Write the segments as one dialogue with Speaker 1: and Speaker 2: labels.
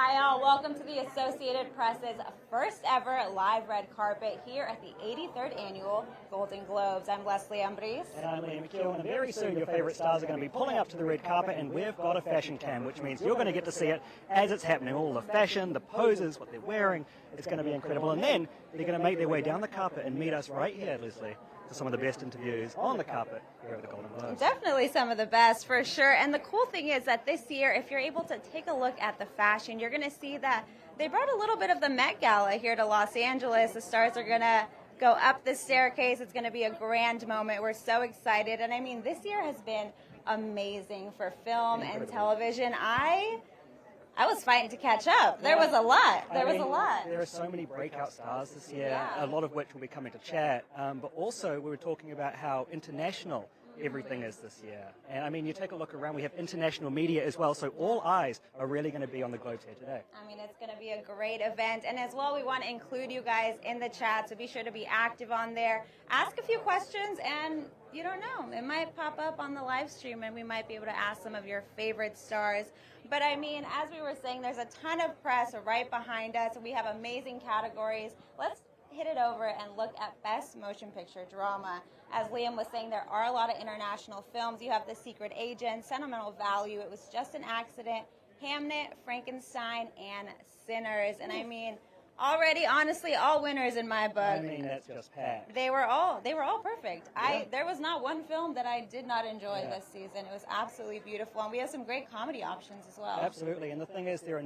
Speaker 1: Hi all, welcome to the Associated Press's first ever live red carpet here at the 83rd Annual Golden Globes. I'm Leslie Ambriz.
Speaker 2: And I'm Liam McEwan, and very soon your favourite stars are going to be pulling up to the red carpet, and we've got a fashion cam, which means you're going to get to see it as it's happening. All the fashion, the poses, what they're wearing, it's going to be incredible. And then they're going to make their way down the carpet and meet us right here, Leslie, for some of the best interviews on the carpet here at the Golden Globes.
Speaker 1: Definitely some of the best, for sure. And the cool thing is that this year, if you're able to take a look at the fashion, you're going to see that they brought a little bit of the Met Gala here to Los Angeles. The stars are going to go up the staircase. It's going to be a grand moment. We're so excited. And I mean, this year has been amazing for film and television. I was fighting to catch up. There was a lot. There
Speaker 2: are so many breakout stars this year, a lot of which will be coming to chat. But also, we were talking about how international everything is this year. And I mean, you take a look around, we have international media as well, so all eyes are really going to be on the Globes here today.
Speaker 1: I mean, it's going to be a great event. And as well, we want to include you guys in the chat, so be sure to be active on there. Ask a few questions, and you don't know, it might pop up on the live stream, and we might be able to ask some of your favorite stars. But I mean, as we were saying, there's a ton of press right behind us. We have amazing categories. Let's hit it over and look at Best Motion Picture Drama. As Liam was saying, there are a lot of international films. You have The Secret Agent, Sentimental Value, It Was Just an Accident, Hamnet, Frankenstein, and Sinners. And I mean, already, honestly, all winners in my book.
Speaker 2: I mean, that's just packed.
Speaker 1: They were all perfect. There was not one film that I did not enjoy this season. It was absolutely beautiful, and we have some great comedy options as well.
Speaker 2: Absolutely, and the thing is, there are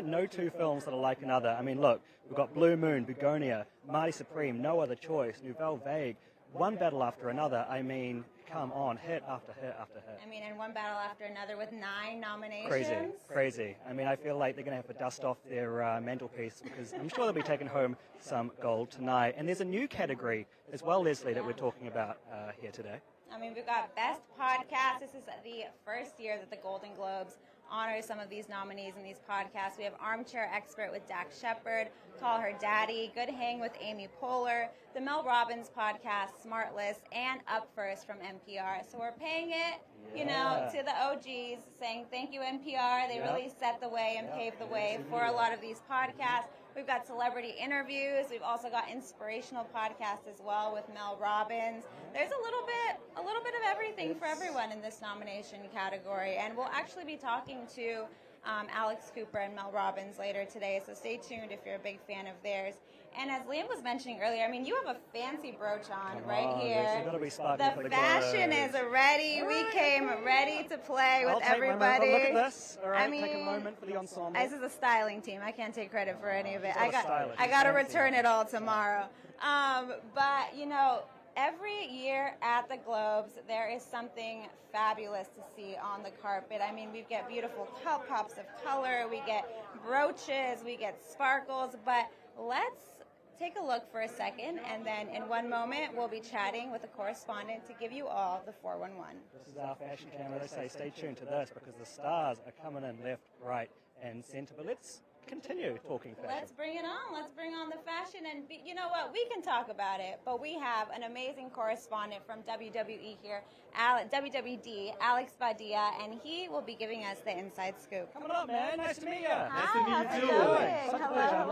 Speaker 2: no two films that are like another. I mean, look, we've got Blue Moon, Begonia, Marty Supreme, No Other Choice, Nouvelle Vague, one battle after another. I mean, come on, hit after hit after hit.
Speaker 1: I mean, and one battle after another with 9 nominations.
Speaker 2: Crazy. I mean, I feel like they're going to have to dust off their mantelpiece, because I'm sure they'll be taking home some gold tonight. And there's a new category as well, Leslie, that we're talking about here today.
Speaker 1: I mean, we've got Best Podcast. This is the first year that the Golden Globes honors some of these nominees in these podcasts. We have Armchair Expert with Dax Shepard, Call Her Daddy, Good Hang with Amy Poehler, the Mel Robbins podcast, Smartless, and Up First from NPR. So we're paying it, to the OGs, saying thank you, NPR. They really set the way and paved the way for a lot of these podcasts. We've got celebrity interviews. We've also got inspirational podcasts as well with Mel Robbins. There's a little bit of everything for everyone in this nomination category. And we'll actually be talking to Alex Cooper and Mel Robbins later today, so stay tuned if you're a big fan of theirs. And as Liam was mentioning earlier, I mean, you have a fancy brooch on here. The fashion is ready. We came ready to play with everybody.
Speaker 2: Look at this. All right, take a moment for the ensemble.
Speaker 1: This is a styling team. I can't take credit for any of it. I got to return it all tomorrow. But, every year at the Globes, there is something fabulous to see on the carpet. I mean, we get beautiful pops of color, we get brooches, we get sparkles, but let's take a look for a second, and then in one moment, we'll be chatting with a correspondent to give you all the 411.
Speaker 2: This is our fashion camera. They say stay tuned to this, because the stars are coming in left, right, and center. But let's continue talking fashion.
Speaker 1: Let's bring it on. Let's bring on the fashion. And you know what? We can talk about it, but we have an amazing correspondent from WWE here, WWD, Alex Badia, and he will be giving us the inside scoop.
Speaker 2: Coming up, man. Nice to meet you.
Speaker 3: Nice to meet you too.
Speaker 1: Hello.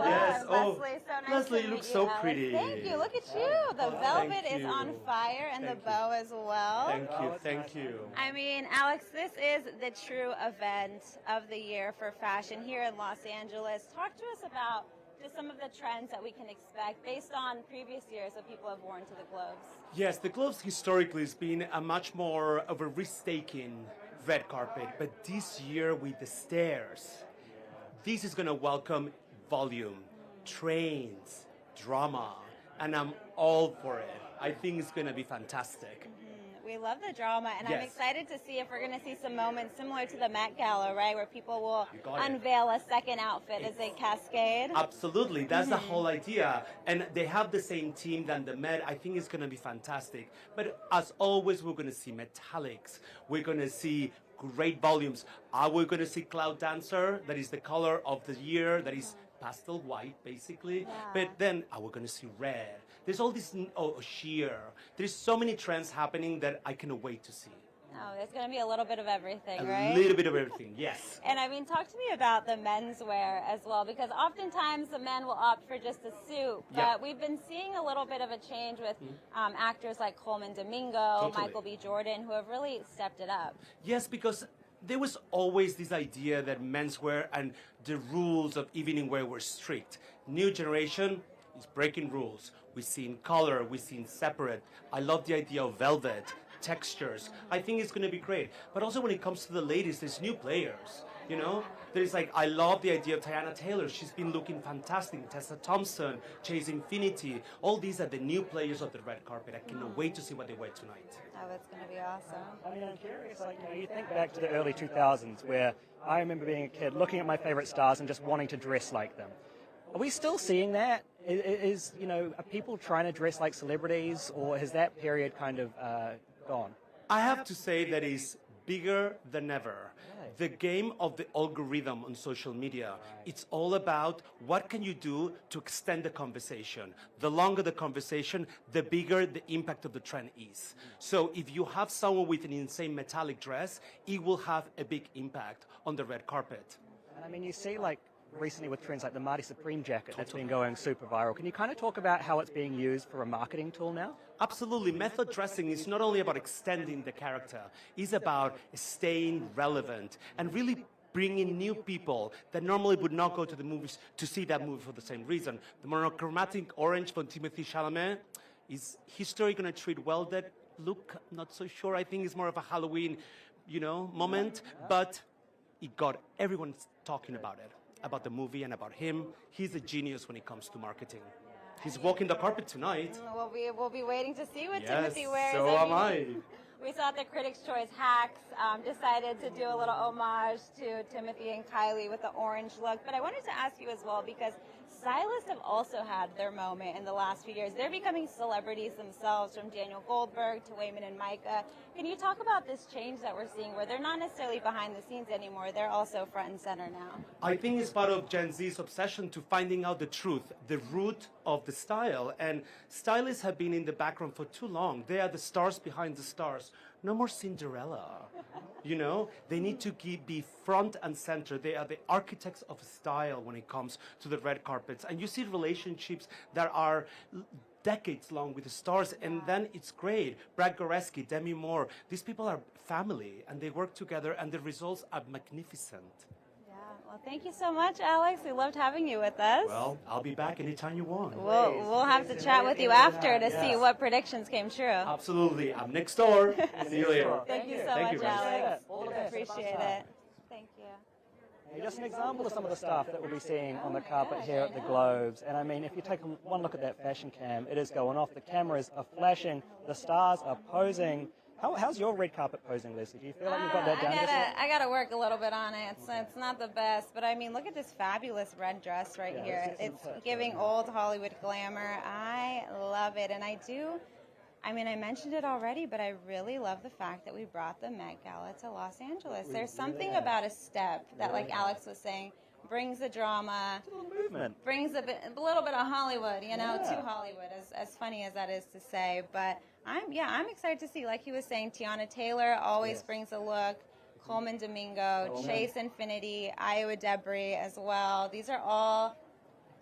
Speaker 3: Yes.
Speaker 1: Leslie, so nice
Speaker 3: Leslie,
Speaker 1: to
Speaker 3: you look
Speaker 1: meet
Speaker 3: so
Speaker 1: Alex.
Speaker 3: pretty.
Speaker 1: Thank you. Look at you. The velvet is on fire, and the bow as well.
Speaker 3: Thank you.
Speaker 1: I mean, Alex, this is the true event of the year for fashion here in Los Angeles. Talk to us about just some of the trends that we can expect based on previous years that people have worn to the Globes.
Speaker 3: Yes, the Globes historically has been a much more of a risk-taking red carpet, but this year with the stairs, this is going to welcome volume, trains, drama, and I'm all for it. I think it's going to be fantastic.
Speaker 1: We love the drama, and I'm excited to see if we're going to see some moments similar to the Met Gala, right, where people will unveil a second outfit as they cascade.
Speaker 3: Absolutely, that's the whole idea, and they have the same team than the Met. I think it's going to be fantastic. But as always, we're going to see metallics. We're going to see great volumes. We're going to see Cloud Dancer, that is the color of the year, that is pastel white, basically. But then we're going to see red. There's all this sheer. There's so many trends happening that I cannot wait to see.
Speaker 1: Oh, there's going to be a little bit of everything,
Speaker 3: A
Speaker 1: right?
Speaker 3: little bit of everything, yes.
Speaker 1: And I mean, talk to me about the menswear as well, because oftentimes the men will opt for just a suit, but
Speaker 3: Yeah.
Speaker 1: we've been seeing a little bit of a change with actors like Colman Domingo,
Speaker 3: Totally.
Speaker 1: Michael B. Jordan, who have really stepped it up.
Speaker 3: Yes, because there was always this idea that menswear and the rules of evening wear were strict. New generation is breaking rules. We've seen color, we've seen separate. I love the idea of velvet, textures. I think it's going to be great. But also when it comes to the ladies, there's new players. You know, there's like, I love the idea of Teyana Taylor. She's been looking fantastic. Tessa Thompson, Chase Infinity. All these are the new players of the red carpet. I cannot wait to see what they wear tonight.
Speaker 1: Oh, it's going to be awesome.
Speaker 2: I mean, I'm curious, like, you think back to the early 2000s where I remember being a kid looking at my favorite stars and just wanting to dress like them. Are we still seeing that? Are people trying to dress like celebrities, or has that period kind of gone?
Speaker 3: I have to say that is bigger than ever. The game of the algorithm on social media, it's all about what can you do to extend the conversation. The longer the conversation, the bigger the impact of the trend is. So if you have someone with an insane metallic dress, it will have a big impact on the red carpet.
Speaker 2: And I mean, you see, like, recently with trends like the Marty Supreme jacket that's been going super viral. Can you kind of talk about how it's being used for a marketing tool now?
Speaker 3: Absolutely. Method dressing is not only about extending the character, it's about staying relevant and really bringing new people that normally would not go to the movies to see that movie for the same reason. The monochromatic orange from Timothée Chalamet, is history going to treat well that look? Not so sure. I think it's more of a Halloween, moment, but it got everyone talking about it, about the movie and about him. He's a genius when it comes to marketing. He's walking the carpet tonight.
Speaker 1: We'll be waiting to see what
Speaker 3: Yes,
Speaker 1: Timothy wears.
Speaker 3: so am I.
Speaker 1: We saw at the Critics' Choice Hacks decided to do a little homage to Timothy and Kylie with the orange look. But I wanted to ask you as well, because stylists have also had their moment in the last few years. They're becoming celebrities themselves, from Daniel Goldberg to Wayman and Micah. Can you talk about this change that we're seeing, where they're not necessarily behind the scenes anymore, they're also front and center now?
Speaker 3: I think it's part of Gen Z's obsession to finding out the truth, the root of the style. And stylists have been in the background for too long. They are the stars behind the stars. No more Cinderella. They need to be front and center. They are the architects of style when it comes to the red carpets. And you see relationships that are decades long with the stars, and then it's great. Brad Goreski, Demi Moore, these people are family, and they work together, and the results are magnificent.
Speaker 1: Yeah, well, thank you so much, Alex. We loved having you with us.
Speaker 3: Well, I'll be back anytime you want.
Speaker 1: We'll have to chat with you after to see what predictions came true.
Speaker 3: Absolutely. I'm next door. See you later.
Speaker 1: Thank you so
Speaker 3: Thank
Speaker 1: much,
Speaker 3: you,
Speaker 1: Alex.
Speaker 2: All the best.
Speaker 1: Appreciate it. Thank you.
Speaker 2: Just an example of some of the stuff that we'll be seeing on the carpet here at the Globes. And I mean, if you take one look at that fashion cam, it is going off. The cameras are flashing. The stars are posing. How's your red carpet posing, Leslie? Do you feel like you've got that down?
Speaker 1: I gotta work a little bit on it. It's not the best, but I mean, look at this fabulous red dress right here. It's giving old Hollywood glamour. I love it, and I mentioned it already, but I really love the fact that we brought the Met Gala to Los Angeles. There's something about a step that, like Alex was saying, brings the drama,
Speaker 2: movement,
Speaker 1: brings a little bit of Hollywood, to Hollywood, as funny as that is to say. But I'm excited to see, like he was saying, Teyana Taylor always brings a look. Colman Domingo, Chase Infinity, Iowa Debris as well. These are all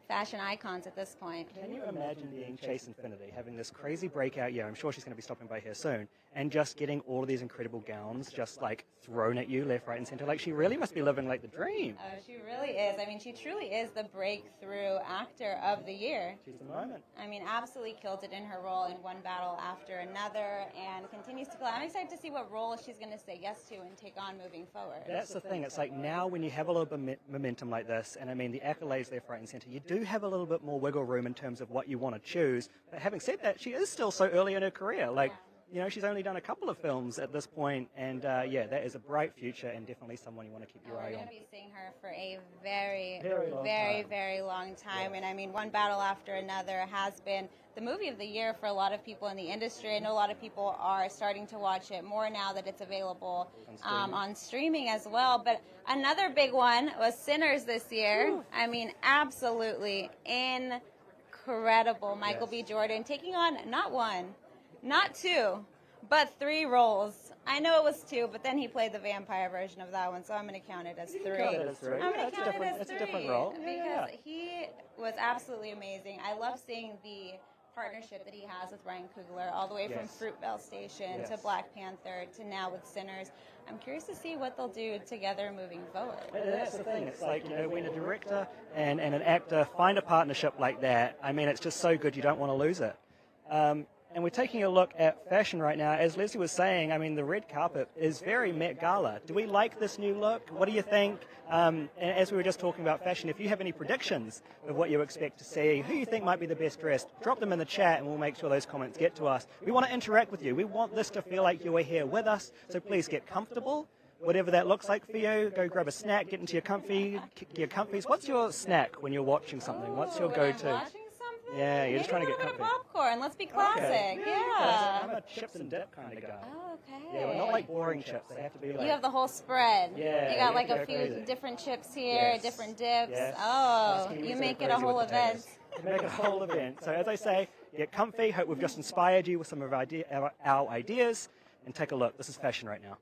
Speaker 1: fashion icons at this point.
Speaker 2: Can you imagine being Chase Infinity, having this crazy breakout year? I'm sure she's going to be stopping by here soon, and just getting all of these incredible gowns just like thrown at you left, right, and center. Like, she really must be living like the dream.
Speaker 1: Oh, she really is. I mean, she truly is the breakthrough actor of the year.
Speaker 2: She's the moment.
Speaker 1: I mean, absolutely killed it in her role in one battle after another, and continues to kill it. I'm excited to see what role she's going to say yes to and take on moving forward.
Speaker 2: That's the thing. It's like, now when you have a little bit of momentum like this, and I mean, the accolades left, right, and center, you do have a little bit more wiggle room in terms of what you want to choose. But having said that, she is still so early in her career. Like, she's only done a couple of films at this point, and that is a bright future, and definitely someone you want to keep your eye on.
Speaker 1: We're going to be seeing her for a very,
Speaker 2: very
Speaker 1: long time. And I mean, One Battle After Another has been the movie of the year for a lot of people in the industry. I know a lot of people are starting to watch it more now that it's available on streaming as well. But another big one was Sinners this year. Ooh. I mean, absolutely incredible. Michael B. Jordan taking on not one, not two, but three roles. I know it was 2, but then he played the vampire version of that one, so I'm going to count it as 3.
Speaker 2: Count it as 3.
Speaker 1: I'm going
Speaker 2: It's
Speaker 1: to count it as 3.
Speaker 2: a different role.
Speaker 1: Because he was absolutely amazing. I love seeing the partnership that he has with Ryan Coogler, all the way from Fruitvale Station to Black Panther to now with Sinners. I'm curious to see what they'll do together moving forward.
Speaker 2: That's the thing. It's like, when a director and an actor find a partnership like that, I mean, it's just so good you don't want to lose it. And we're taking a look at fashion right now. As Leslie was saying, I mean, the red carpet is very Met Gala. Do we like this new look? What do you think? And as we were just talking about fashion, if you have any predictions of what you expect to see, who you think might be the best dressed, drop them in the chat and we'll make sure those comments get to us. We want to interact with you. We want this to feel like you are here with us, so please get comfortable. Whatever that looks like for you, go grab a snack, get into your comfies. What's your snack when you're watching something? What's your go-to? Yeah, you're just trying to get comfy.
Speaker 1: Popcorn. Let's be classic.
Speaker 2: Okay.
Speaker 1: Yeah.
Speaker 2: I'm a chips and dip kind of guy.
Speaker 1: Oh, okay.
Speaker 2: Yeah, we're not like boring chips. They have to be like...
Speaker 1: You have the whole spread.
Speaker 2: Yeah.
Speaker 1: You got like
Speaker 2: a
Speaker 1: a few different chips here, different dips.
Speaker 2: Yes.
Speaker 1: Oh, you make it a whole event.
Speaker 2: You make it a whole event. So as I say, get comfy. Hope we've just inspired you with some of our ideas. And take a look. This is fashion right now.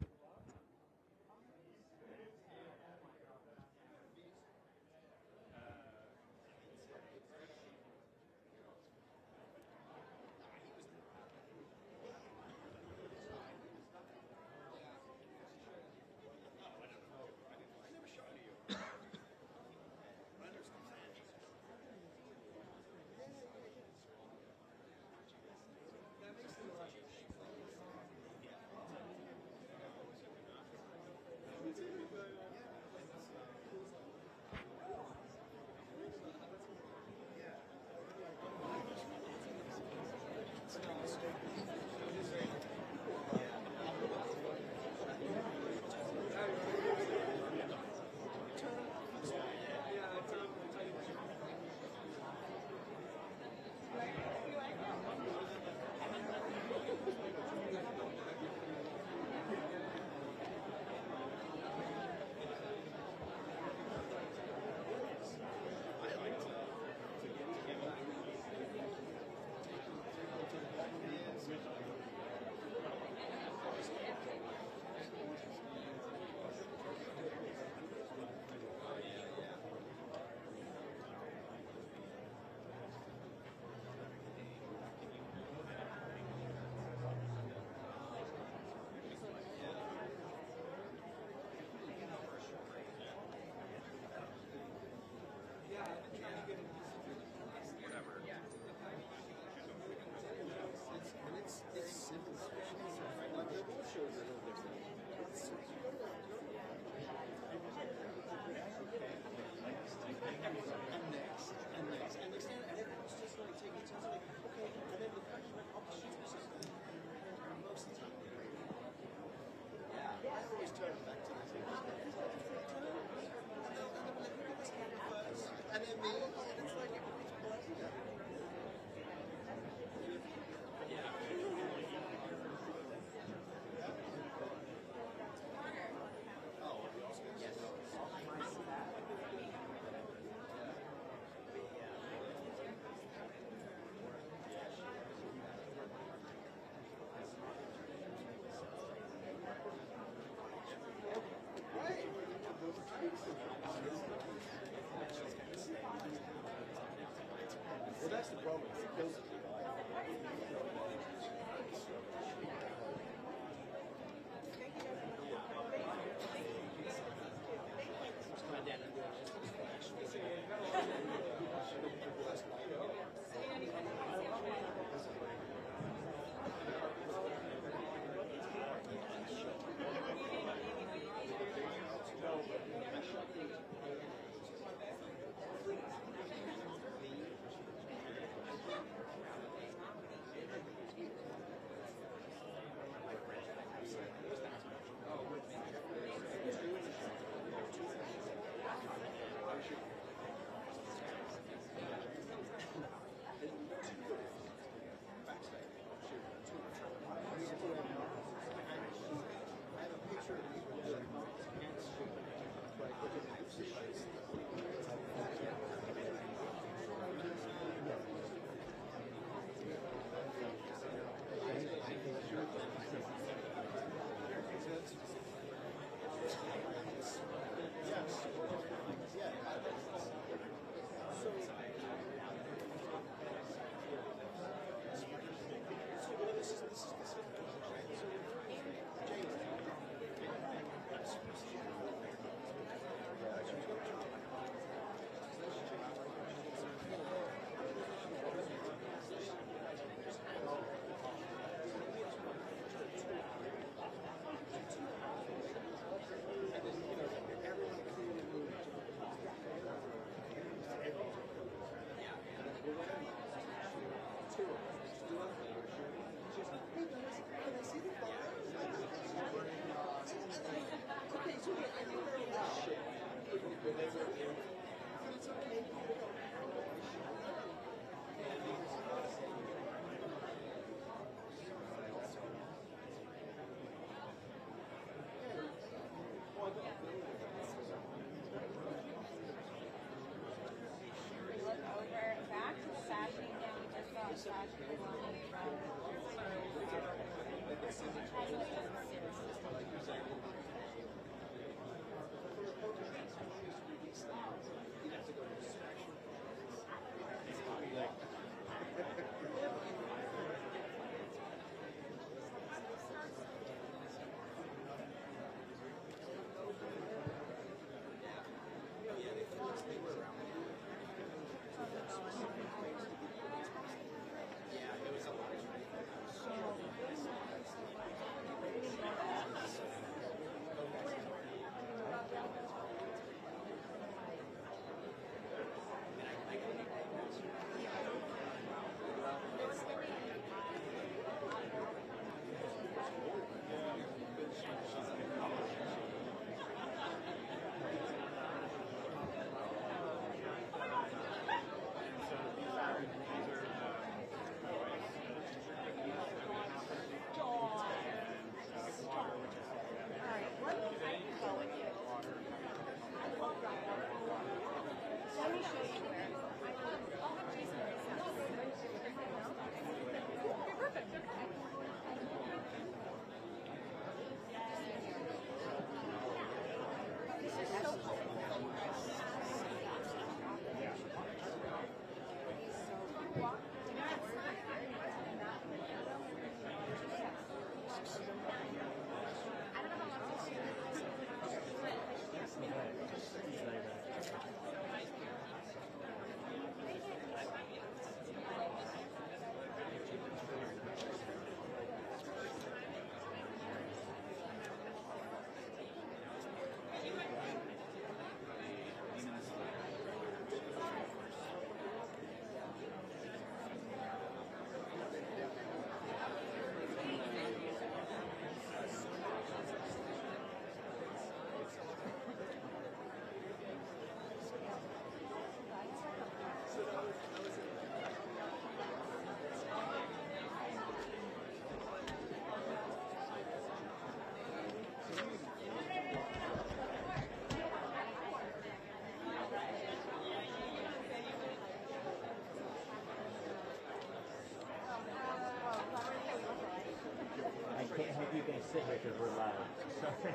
Speaker 4: sit here because we're live. Sorry.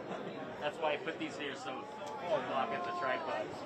Speaker 4: That's why I put these here so block at the tripods.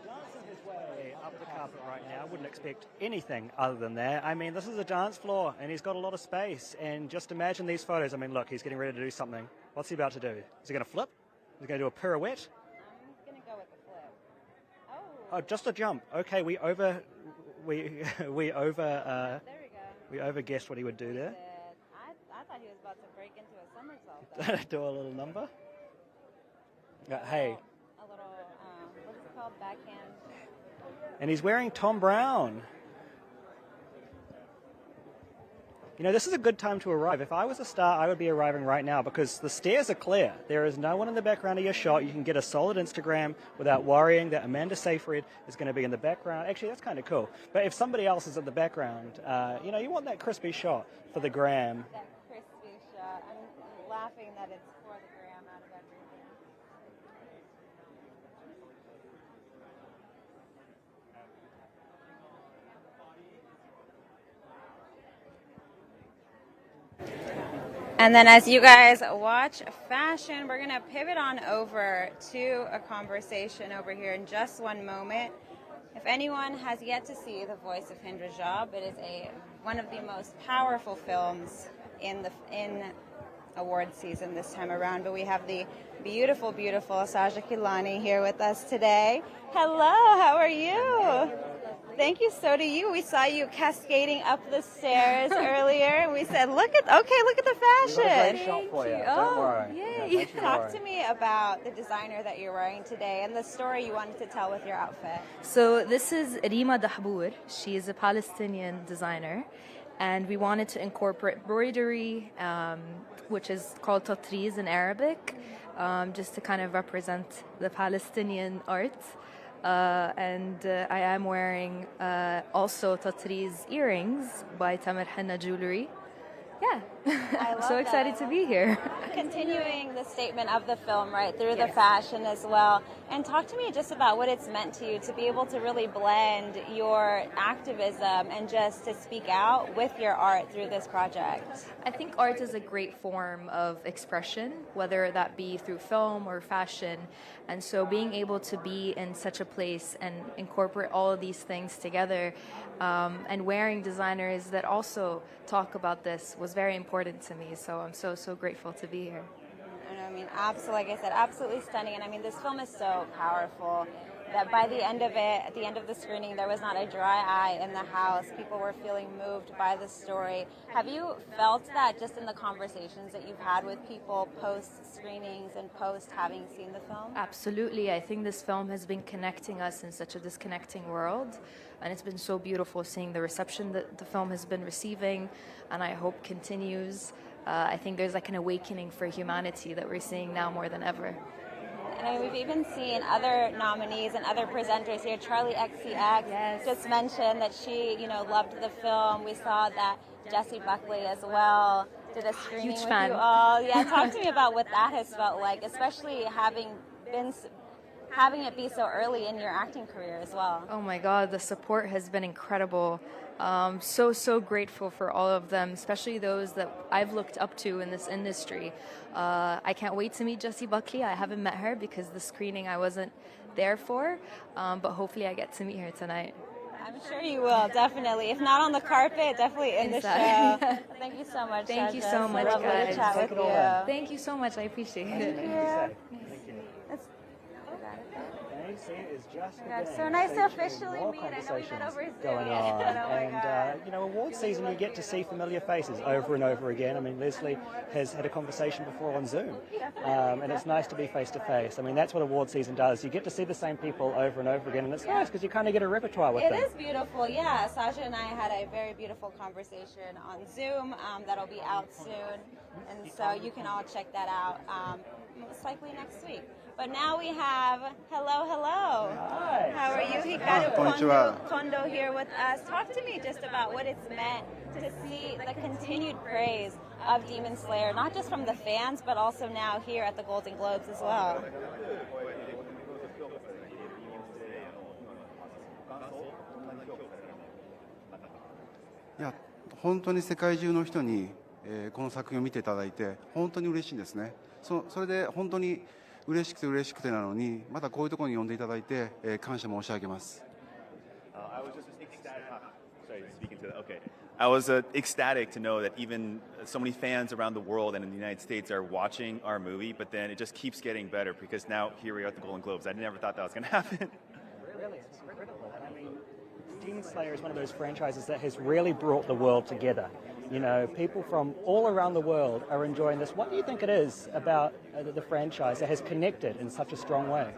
Speaker 2: dancing his way up the carpet right now. Wouldn't expect anything other than that. I mean, this is a dance floor, and he's got a lot of space. And just imagine these photos. I mean, look, he's getting ready to do something. What's he about to do? Is he going to flip? Is he going to do a pirouette?
Speaker 1: I'm going to go with the flip.
Speaker 2: Oh, just a jump. Okay, we over guessed what he would do there.
Speaker 1: I thought he was about to break into a somersault.
Speaker 2: Do a little number. Hey.
Speaker 1: A little, what's it called? Backhand.
Speaker 2: And he's wearing Tom Brown. You know, this is a good time to arrive. If I was a star, I would be arriving right now because the stairs are clear. There is no one in the background of your shot. You can get a solid Instagram without worrying that Amanda Seyfried is going to be in the background. Actually, that's kind of cool. But if somebody else is in the background, you know, you want that crispy shot for the gram.
Speaker 1: That crispy shot. I'm laughing that it's for the gram out of everything. And then as you guys watch fashion, we're going to pivot on over to a conversation over here in just one moment. If anyone has yet to see The Voice of Hind Rajab, it is one of the most powerful films in award season this time around. But we have the beautiful, beautiful Saja Kilani here with us today. Hello, how are you? Thank you. So do you. We saw you cascading up the stairs earlier. We said, look at the fashion.
Speaker 2: We've got a great shot for you. Don't worry.
Speaker 1: Yay. Talk to me about the designer that you're wearing today and the story you wanted to tell with your outfit.
Speaker 5: So this is Rima Dahbour. She is a Palestinian designer. And we wanted to incorporate embroidery, which is called tatriz in Arabic, just to kind of represent the Palestinian art. And I am wearing also tatriz earrings by Tamer Henna Jewelry. Yeah,
Speaker 1: I love
Speaker 5: so excited to be here.
Speaker 1: Continuing the statement of the film right through the fashion as well. And talk to me just about what it's meant to you to be able to really blend your activism and just to speak out with your art through this project.
Speaker 5: I think art is a great form of expression, whether that be through film or fashion. And so being able to be in such a place and incorporate all of these things together and wearing designers that also talk about this was very important to me. So I'm so grateful to be here.
Speaker 1: And I mean, absolutely, like I said, absolutely stunning. And I mean, this film is so powerful that by the end of it, at the end of the screening, there was not a dry eye in the house. People were feeling moved by the story. Have you felt that just in the conversations that you've had with people post-screenings and post having seen the film?
Speaker 5: Absolutely. I think this film has been connecting us in such a disconnecting world. And it's been so beautiful seeing the reception that the film has been receiving, and I hope continues. I think there's like an awakening for humanity that we're seeing now more than ever.
Speaker 1: And I mean, we've even seen other nominees and other presenters here. Charlie XCX just mentioned that she, loved the film. We saw that Jessie Buckley as well did a screening
Speaker 5: Huge
Speaker 1: with
Speaker 5: fan.
Speaker 1: you all. Yeah, talk to me about what that has felt like, especially having it be so early in your acting career as well.
Speaker 5: Oh my God, the support has been incredible. So grateful for all of them, especially those that I've looked up to in this industry. I can't wait to meet Jessie Buckley. I haven't met her because the screening I wasn't there for, but hopefully I get to meet her tonight.
Speaker 1: I'm sure you will, definitely. If not on the carpet, definitely in the show. Thank you so much,
Speaker 5: Thank you
Speaker 1: Saja.
Speaker 5: so much,
Speaker 1: Lovely
Speaker 5: guys.
Speaker 1: to chat with you.
Speaker 5: Thank you so much. I appreciate it.
Speaker 1: Thank you. So nice to officially meet. I know we met over Zoom.
Speaker 2: Going on. And, award season, you get to see familiar faces over and over again. I mean, Leslie has had a conversation before on Zoom, and it's nice to be face to face. I mean, that's what award season does. You get to see the same people over and over again, and it's nice because you kind of get a repertoire with them.
Speaker 1: It is beautiful, yeah. Saja and I had a very beautiful conversation on Zoom that'll be out soon, and so you can all check that out most likely next week. But now we have, hello.
Speaker 2: Hi.
Speaker 1: How are you? Hikaru Kondo here with us. Talk to me just about what it's meant to see the continued praise of Demon Slayer, not just from the fans, but also now here at the Golden Globes as well.
Speaker 6: いや、本当に世界中の人に、この作品を見ていただいて本当に嬉しいですね。それで本当に嬉しくて嬉しくてなのに、またこういうところに呼んでいただいて、感謝申し上げます。
Speaker 7: I was just ecstatic. Sorry, speaking to that. Okay. I was ecstatic to know that even so many fans around the world and in the United States are watching our movie, but then it just keeps getting better because now here we are at the Golden Globes. I never thought that was going to happen.
Speaker 2: Really, it's incredible. I mean, Demon Slayer is one of those franchises that has really brought the world together. You know, people from all around the world are enjoying this. What do you think it is about the franchise that has connected in such a strong way?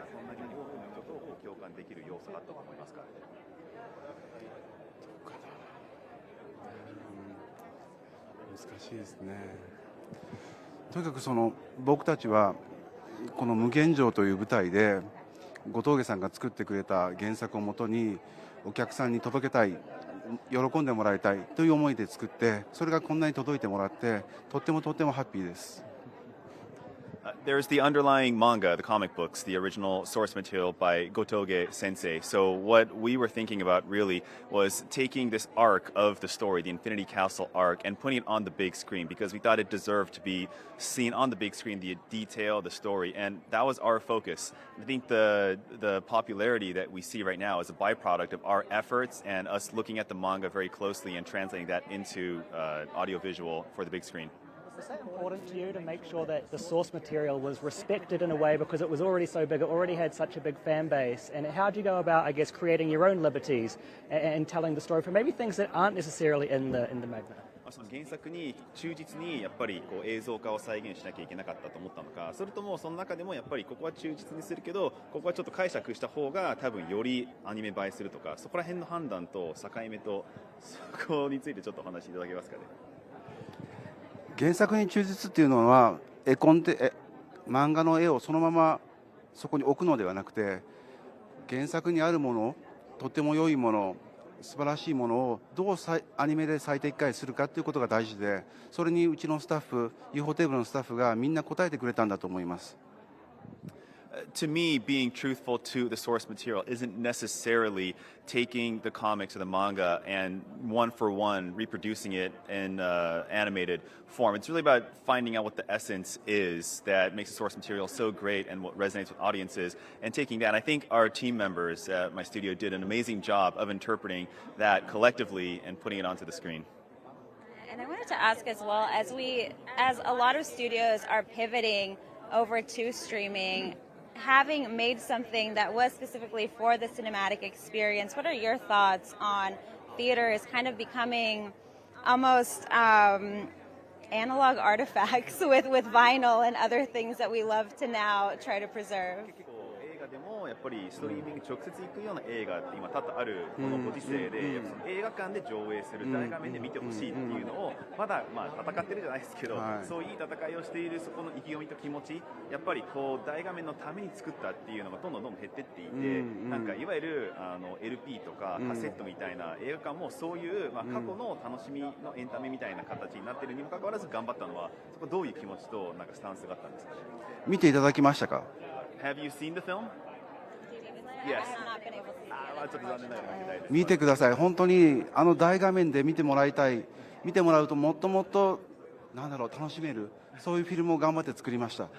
Speaker 6: 難しいですね。とにかく僕たちはこの無限城という舞台で後藤家さんが作ってくれた原作をもとにお客さんに届けたい、喜んでもらいたいという思いで作って、それがこんなに届いてもらってとってもハッピーです。
Speaker 7: There's the underlying manga, the comic books, the original source material by Gotoge Sensei. So what we were thinking about really was taking this arc of the story, the Infinity Castle arc, and putting it on the big screen because we thought it deserved to be seen on the big screen, the detail, the story, and that was our focus. I think the popularity that we see right now is a byproduct of our efforts and us looking at the manga very closely and translating that into audiovisual for the big screen.
Speaker 2: Was that important to you to make sure that the source material was respected in a way because it was already so big, it already had such a big fan base? And how do you go about, I guess, creating your own liberties and telling the story for maybe things that aren't necessarily in the magna?
Speaker 7: その原作に忠実にやっぱりこう映像化を再現しなきゃいけなかったと思ったのか、それともその中でもやっぱりここは忠実にするけどここはちょっと解釈した方が多分よりアニメ映えするとか、そこら辺の判断と境目とそこについてちょっとお話しいただけますかね。
Speaker 6: 原作に忠実っていうのは漫画の絵をそのままそこに置くのではなくて、原作にあるもの、とても良いもの、素晴らしいものをどうアニメで最適化するかということが大事で、それにうちのスタッフ、Ufotableのスタッフがみんな応えてくれたんだと思います。
Speaker 7: To me, being truthful to the source material isn't necessarily taking the comics or the manga and one for one reproducing it in animated form. It's really about finding out what the essence is that makes the source material so great and what resonates with audiences and taking that. I think our team members at my studio did an amazing job of interpreting that collectively and putting it onto the screen.
Speaker 1: And I wanted to ask as well, as a lot of studios are pivoting over to streaming, having made something that was specifically for the cinematic experience, what are your thoughts on theater is kind of becoming almost analog artifacts with vinyl and other things that we love to now try to preserve?
Speaker 7: でもやっぱりストリーミング直接行くような映画って今多々あるこのご時世で、その映画館で上映する大画面で見てほしいっていうのをまだ戦ってるじゃないですけど、そういういい戦いをしているそこの意気込みと気持ち、やっぱりこう大画面のために作ったっていうのがどんどん減ってっていて、なんかいわゆるLP とかカセットみたいな映画館もそういう過去の楽しみのエンタメみたいな形になっているにもかかわらず頑張ったのは、そこどういう気持ちとなんかスタンスがあったんですか？
Speaker 6: 見ていただきましたか？
Speaker 7: Have you seen the film? Yes.
Speaker 6: 見てください。本当に大画面で見てもらいたい。見てもらうともっともっと楽しめる、そういうフィルムを頑張って作りました。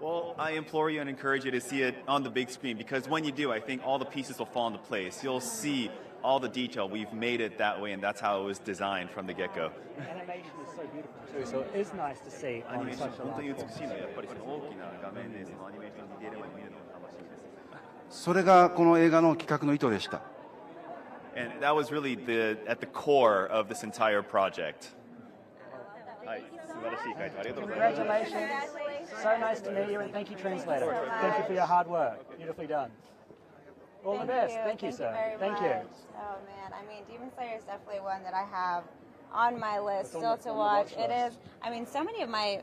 Speaker 7: Well, I implore you and encourage you to see it on the big screen because when you do, I think all the pieces will fall into place. You'll see all the detail. We've made it that way, and that's how it was designed from the get-go.
Speaker 2: Animation is so beautiful too, so it is nice to see on such a large format.
Speaker 7: 本当に美しいのはやっぱりその大きな画面でそのアニメーションに出れば見るのが楽しいです。
Speaker 6: それがこの映画の企画の意図でした。
Speaker 7: And that was really at the core of this entire project. はい、素晴らしい回答ありがとうございます。
Speaker 2: Congratulations. So nice to meet you, and thank you, translator. Thank you for your hard work. Beautifully done. All the best. Thank you, sir. Thank you.
Speaker 1: Oh man, I mean, Demon Slayer is definitely one that I have on my list still to watch. It is. I mean, so many of my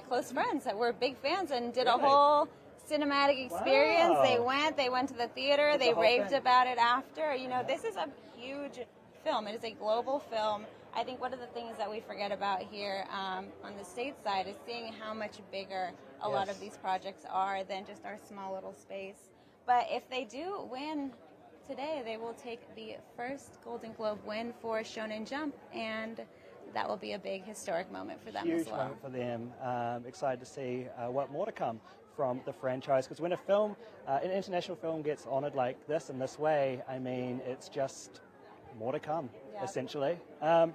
Speaker 1: close friends that were big fans and did a whole cinematic experience.
Speaker 2: Wow.
Speaker 1: They went to the theater. They raved about it after. You know, this is a huge film. It is a global film. I think one of the things that we forget about here on the States side is seeing how much bigger a lot of these projects are than just our small little space. But if they do win today, they will take the first Golden Globe win for Shonen Jump, and that will be a big historic moment for them
Speaker 2: Huge
Speaker 1: as well.
Speaker 2: moment for them. Excited to see what more to come from the franchise, because when a film, an international film gets honoured like this in this way, I mean, it's just more to come, essentially.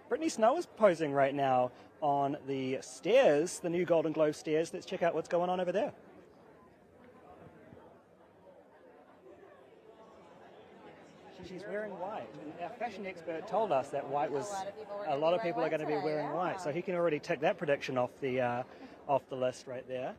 Speaker 2: Brittany Snow is posing right now on the stairs, the new Golden Globe stairs. Let's check out what's going on over there. She's wearing white. And our fashion expert told us that white was a lot of people are going to be wearing white, so he can already tick that prediction off the list right there.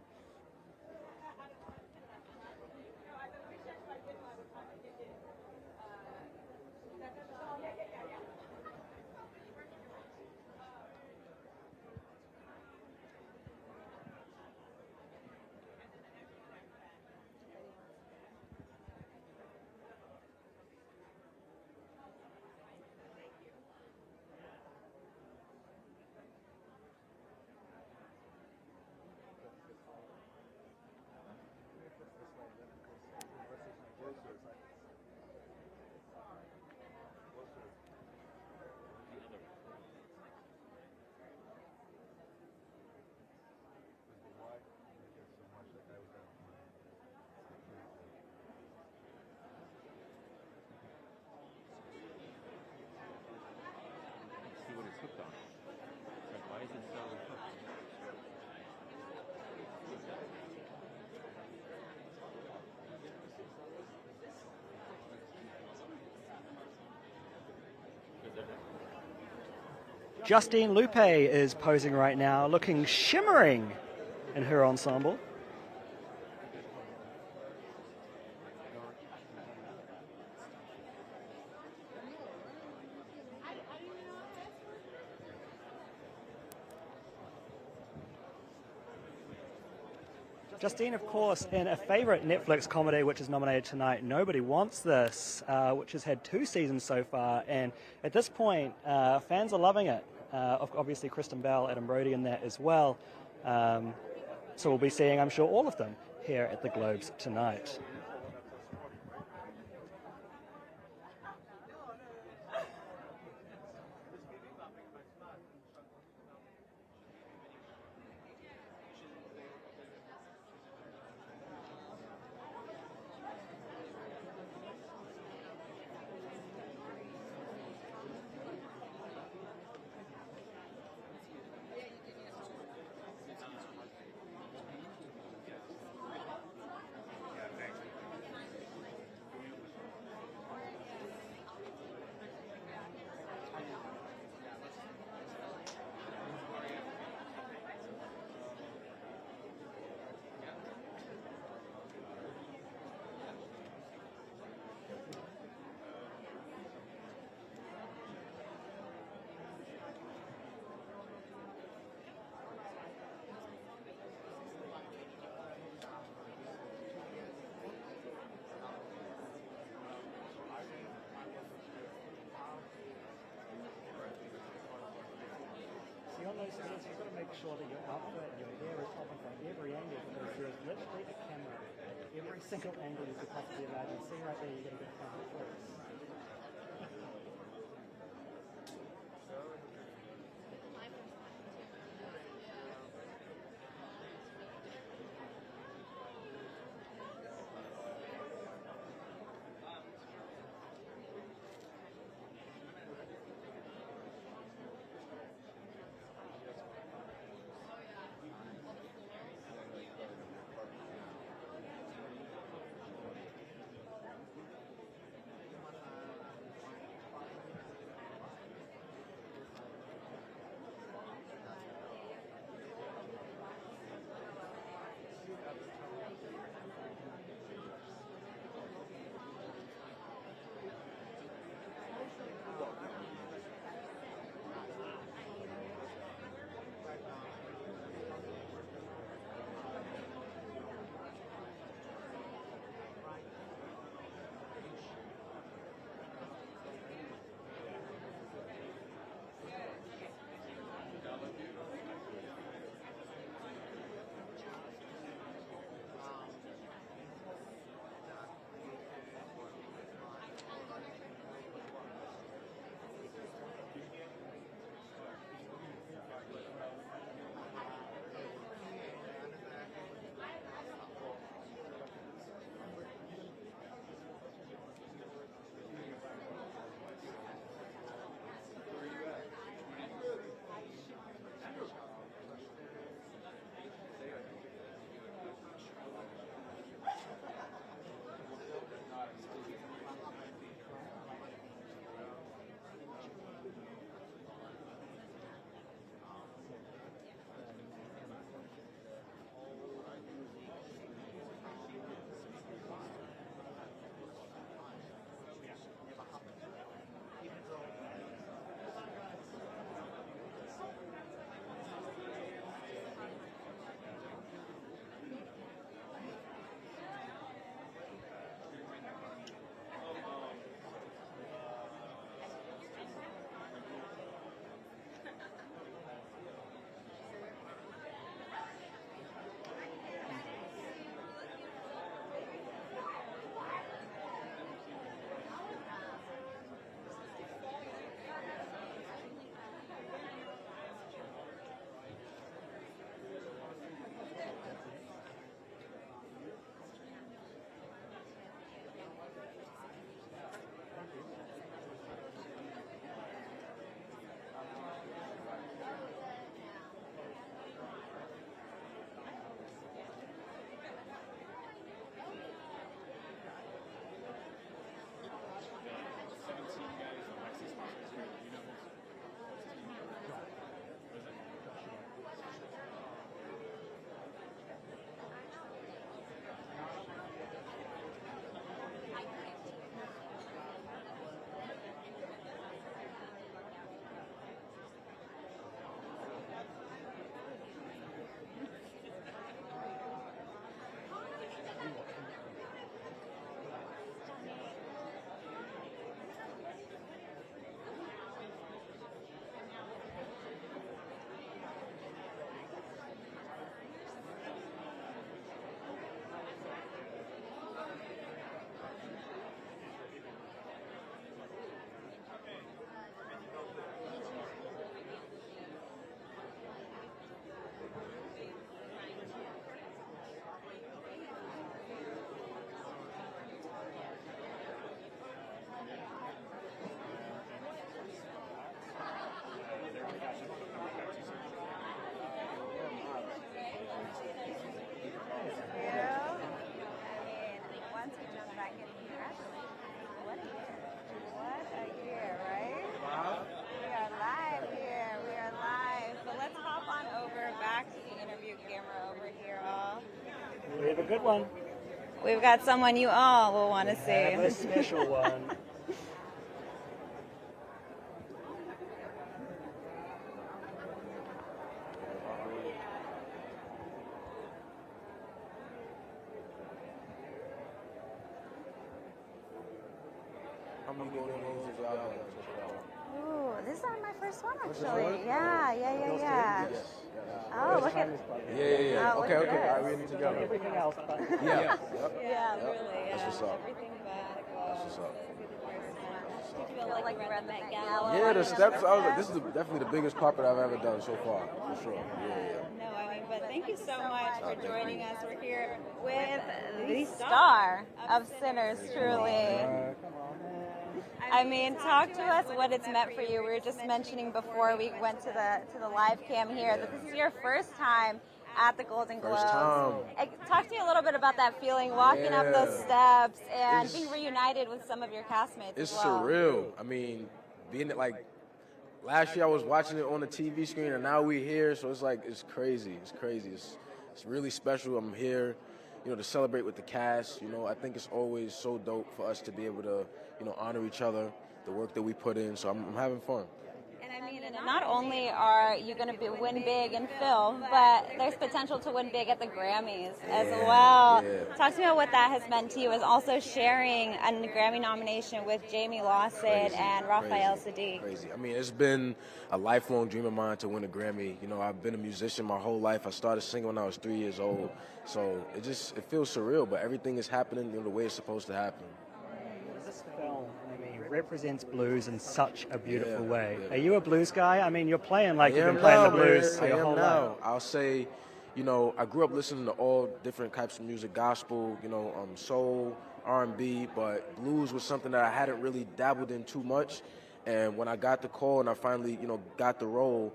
Speaker 4: See what it's hooked on. Like, why is it so hooked?
Speaker 2: Justine Lupe is posing right now, looking shimmering in her ensemble. Justine, of course, in a favourite Netflix comedy which is nominated tonight, Nobody Wants This, which has had 2 seasons so far, and at this point, fans are loving it. Obviously, Kristen Bell, Adam Brody in that as well. So we'll be seeing, I'm sure, all of them here at the Globes tonight. On those stairs, you've got to make sure that your outfit, your hair is popping from every angle, because there's literally a camera at every single angle you could possibly imagine. See right there, you get a good camera first. good one.
Speaker 1: We've got someone you all will want to see.
Speaker 2: Have a special one.
Speaker 1: Ooh, this is my first one actually. Yeah. Oh, look at.
Speaker 8: Yeah.
Speaker 1: Oh,
Speaker 8: Okay.
Speaker 1: look at
Speaker 8: All right,
Speaker 1: this.
Speaker 8: we in it together.
Speaker 2: Everything else, but
Speaker 8: Yeah.
Speaker 1: Yeah, really.
Speaker 8: That's what's up.
Speaker 1: Everything but
Speaker 8: That's what's up.
Speaker 1: Did you feel like we're at Met Gala?
Speaker 8: Yeah, the steps. I was like, this is definitely the biggest carpet I've ever done so far, for sure. Yeah.
Speaker 1: No, I mean, but thank you so much for joining us. We're here with the star of Sinners, truly. I mean, talk to us what it's meant for you. We were just mentioning before we went to the live cam here that this is your first time at the Golden Globes.
Speaker 8: First time.
Speaker 1: Talk to me a little bit about that feeling, walking up those steps and being reunited with some of your castmates
Speaker 8: It's
Speaker 1: as well.
Speaker 8: surreal. I mean, being like last year I was watching it on the TV screen, and now we're here, so it's like it's crazy. It's crazy. It's really special. I'm here, to celebrate with the cast. I think it's always so dope for us to be able to, honor each other, the work that we put in. So I'm having fun.
Speaker 1: And I mean, not only are you going to win big in film, but there's potential to win big at the Grammys as well.
Speaker 8: Yeah.
Speaker 1: Talk to me about what that has meant to you, as also sharing a Grammy nomination with Jamie Lawson and Raphael Sadiq.
Speaker 8: Crazy. I mean, it's been a lifelong dream of mine to win a Grammy. I've been a musician my whole life. I started singing when I was 3 years old. So it feels surreal, but everything is happening the way it's supposed to happen.
Speaker 2: this film, represents blues in such a beautiful way.
Speaker 8: Yeah.
Speaker 2: Are you a blues guy? I mean, you're playing like you've been playing the blues your whole life.
Speaker 8: I'll say, I grew up listening to all different types of music, gospel, soul, R&B, but blues was something that I hadn't really dabbled in too much. And when I got the call and I finally, got the role,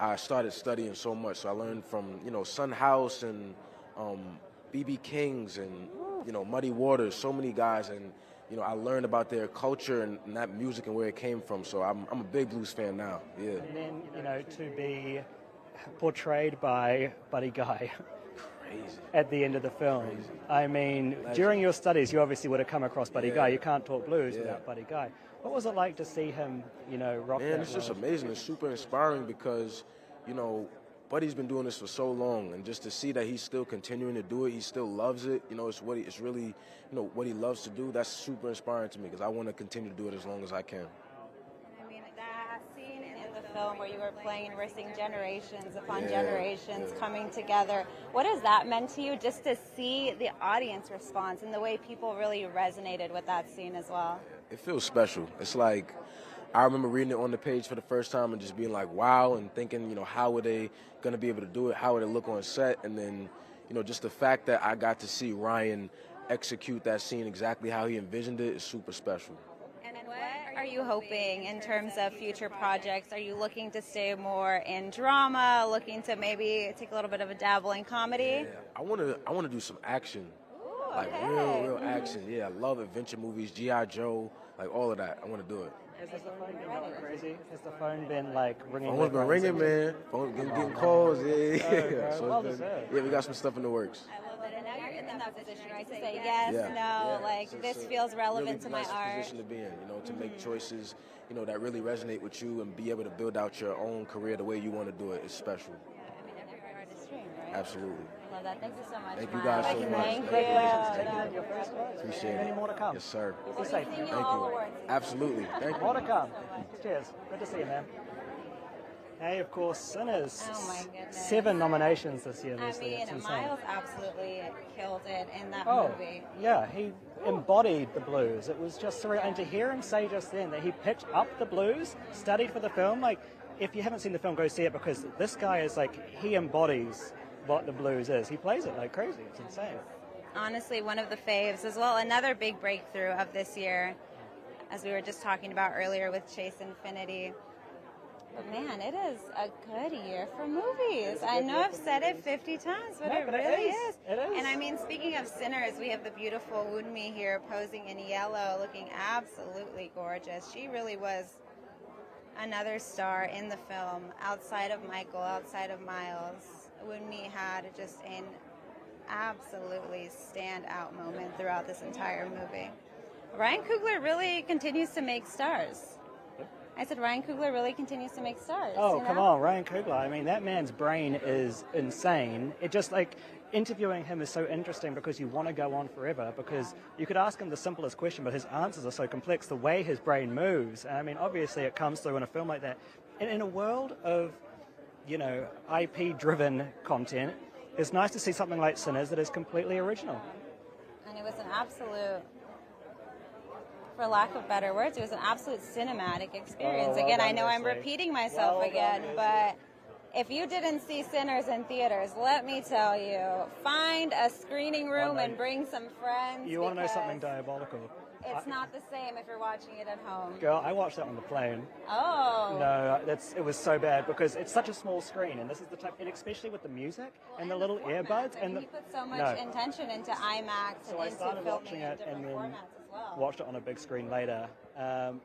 Speaker 8: I started studying so much. So I learned from, Sun House and B.B. Kings and, Muddy Waters, so many guys. And, I learned about their culture and that music and where it came from. So I'm a big blues fan now, yeah.
Speaker 2: And then, to be portrayed by Buddy Guy
Speaker 8: Crazy.
Speaker 2: at the end of the film.
Speaker 8: Crazy.
Speaker 2: I mean, during your studies, you obviously would have come across Buddy Guy. You can't talk blues
Speaker 8: Yeah.
Speaker 2: without Buddy Guy. What was it like to see him, rock that
Speaker 8: Man, it's just
Speaker 2: role?
Speaker 8: amazing. It's super inspiring because, Buddy's been doing this for so long, and just to see that he's still continuing to do it, he still loves it. It's really, what he loves to do. That's super inspiring to me because I want to continue to do it as long as I can.
Speaker 1: I mean, that scene in the film where you were playing and we're seeing generations upon generations coming together. What has that meant to you, just to see the audience response and the way people really resonated with that scene as well?
Speaker 8: It feels special. It's like, I remember reading it on the page for the first time and just being like, wow, and thinking, how are they going to be able to do it? How would it look on set? And then, just the fact that I got to see Ryan execute that scene exactly how he envisioned it is super special.
Speaker 1: And what are you hoping in terms of future projects? Are you looking to stay more in drama, looking to maybe take a little bit of a dabble in comedy?
Speaker 8: Yeah, I want to do some action.
Speaker 1: Ooh,
Speaker 8: Like
Speaker 1: okay.
Speaker 8: real action. Yeah, I love adventure movies, G.I. Joe, like all of that. I want to do it.
Speaker 2: Has the phone been going crazy? Has the phone been ringing?
Speaker 8: Phone's been ringing, man. Phone getting calls. Yeah. So
Speaker 2: well
Speaker 8: it's been-
Speaker 2: deserved.
Speaker 8: yeah, we got some stuff in the works.
Speaker 1: I love it. And now you're in that position, right, to say yes,
Speaker 8: Yeah.
Speaker 1: no, like
Speaker 8: So
Speaker 1: this
Speaker 8: it's a
Speaker 1: feels relevant
Speaker 8: really
Speaker 1: to my
Speaker 8: nice
Speaker 1: art.
Speaker 8: position to be in, to make choices, that really resonate with you and be able to build out your own career the way you want to do it is special.
Speaker 1: I mean, every art is dream, right?
Speaker 8: Absolutely.
Speaker 1: I love that. Thank you so much,
Speaker 8: Thank you
Speaker 1: Miles.
Speaker 8: guys so much.
Speaker 1: Thank
Speaker 2: Congratulations,
Speaker 1: you.
Speaker 2: taking your first place.
Speaker 8: Appreciate it.
Speaker 2: Many more to come.
Speaker 8: Yes, sir.
Speaker 2: Be safe.
Speaker 1: Seeing you
Speaker 8: Thank
Speaker 1: all
Speaker 8: you.
Speaker 1: awards.
Speaker 8: Absolutely. Thank
Speaker 2: More
Speaker 8: you.
Speaker 2: to come. Cheers. Good to see you, man. Hey, of course, Sinners.
Speaker 1: Oh my goodness.
Speaker 2: 7 nominations this year,
Speaker 1: I
Speaker 2: Leslie.
Speaker 1: mean,
Speaker 2: It's insane.
Speaker 1: Miles absolutely killed it in that
Speaker 2: Oh,
Speaker 1: movie.
Speaker 2: yeah, he embodied the blues. It was just surreal. And to hear him say just then that he picked up the blues, studied for the film, if you haven't seen the film, go see it, because this guy is he embodies what the blues is. He plays it like crazy. It's insane.
Speaker 1: Honestly, one of the faves as well. Another big breakthrough of this year, as we were just talking about earlier with Chase Infinity. But man, it is a good year for movies. I know I've said it 50 times, but
Speaker 2: No,
Speaker 1: it
Speaker 2: but it
Speaker 1: really
Speaker 2: is.
Speaker 1: is.
Speaker 2: It is.
Speaker 1: And I mean, speaking of Sinners, we have the beautiful Wunmi here posing in yellow, looking absolutely gorgeous. She really was another star in the film, outside of Michael, outside of Miles. Wunmi had just an absolutely standout moment throughout this entire movie. Ryan Coogler really continues to make stars. I said Ryan Coogler really continues to make stars.
Speaker 2: Oh,
Speaker 1: you know?
Speaker 2: come on, Ryan Coogler. I mean, that man's brain is insane. It just like interviewing him is so interesting because you want to go on forever because you could ask him the simplest question, but his answers are so complex, the way his brain moves. And I mean, obviously it comes through in a film like that. And in a world of, you know, IP-driven content, it's nice to see something like Sinners that is completely original.
Speaker 1: And it was an absolute, for lack of better words, it was an absolute cinematic experience.
Speaker 2: Oh, well
Speaker 1: Again, I
Speaker 2: done,
Speaker 1: know I'm
Speaker 2: Leslie.
Speaker 1: repeating myself
Speaker 2: Well
Speaker 1: again,
Speaker 2: done,
Speaker 1: but if you didn't see Sinners in theaters, let me tell you, find a screening room
Speaker 2: no.
Speaker 1: and bring some friends.
Speaker 2: You want to know something
Speaker 1: because
Speaker 2: diabolical?
Speaker 1: It's not the same if you're watching it at home.
Speaker 2: Girl, I watched that on the plane.
Speaker 1: Oh.
Speaker 2: No, it was so bad because it's such a small screen, and this is the type, and especially with the music and the little earbuds. And
Speaker 1: he put so much intention into IMAX
Speaker 2: So
Speaker 1: and
Speaker 2: I
Speaker 1: into
Speaker 2: started
Speaker 1: filming
Speaker 2: watching
Speaker 1: in
Speaker 2: it
Speaker 1: different
Speaker 2: and then
Speaker 1: formats as well.
Speaker 2: watched it on a big screen later.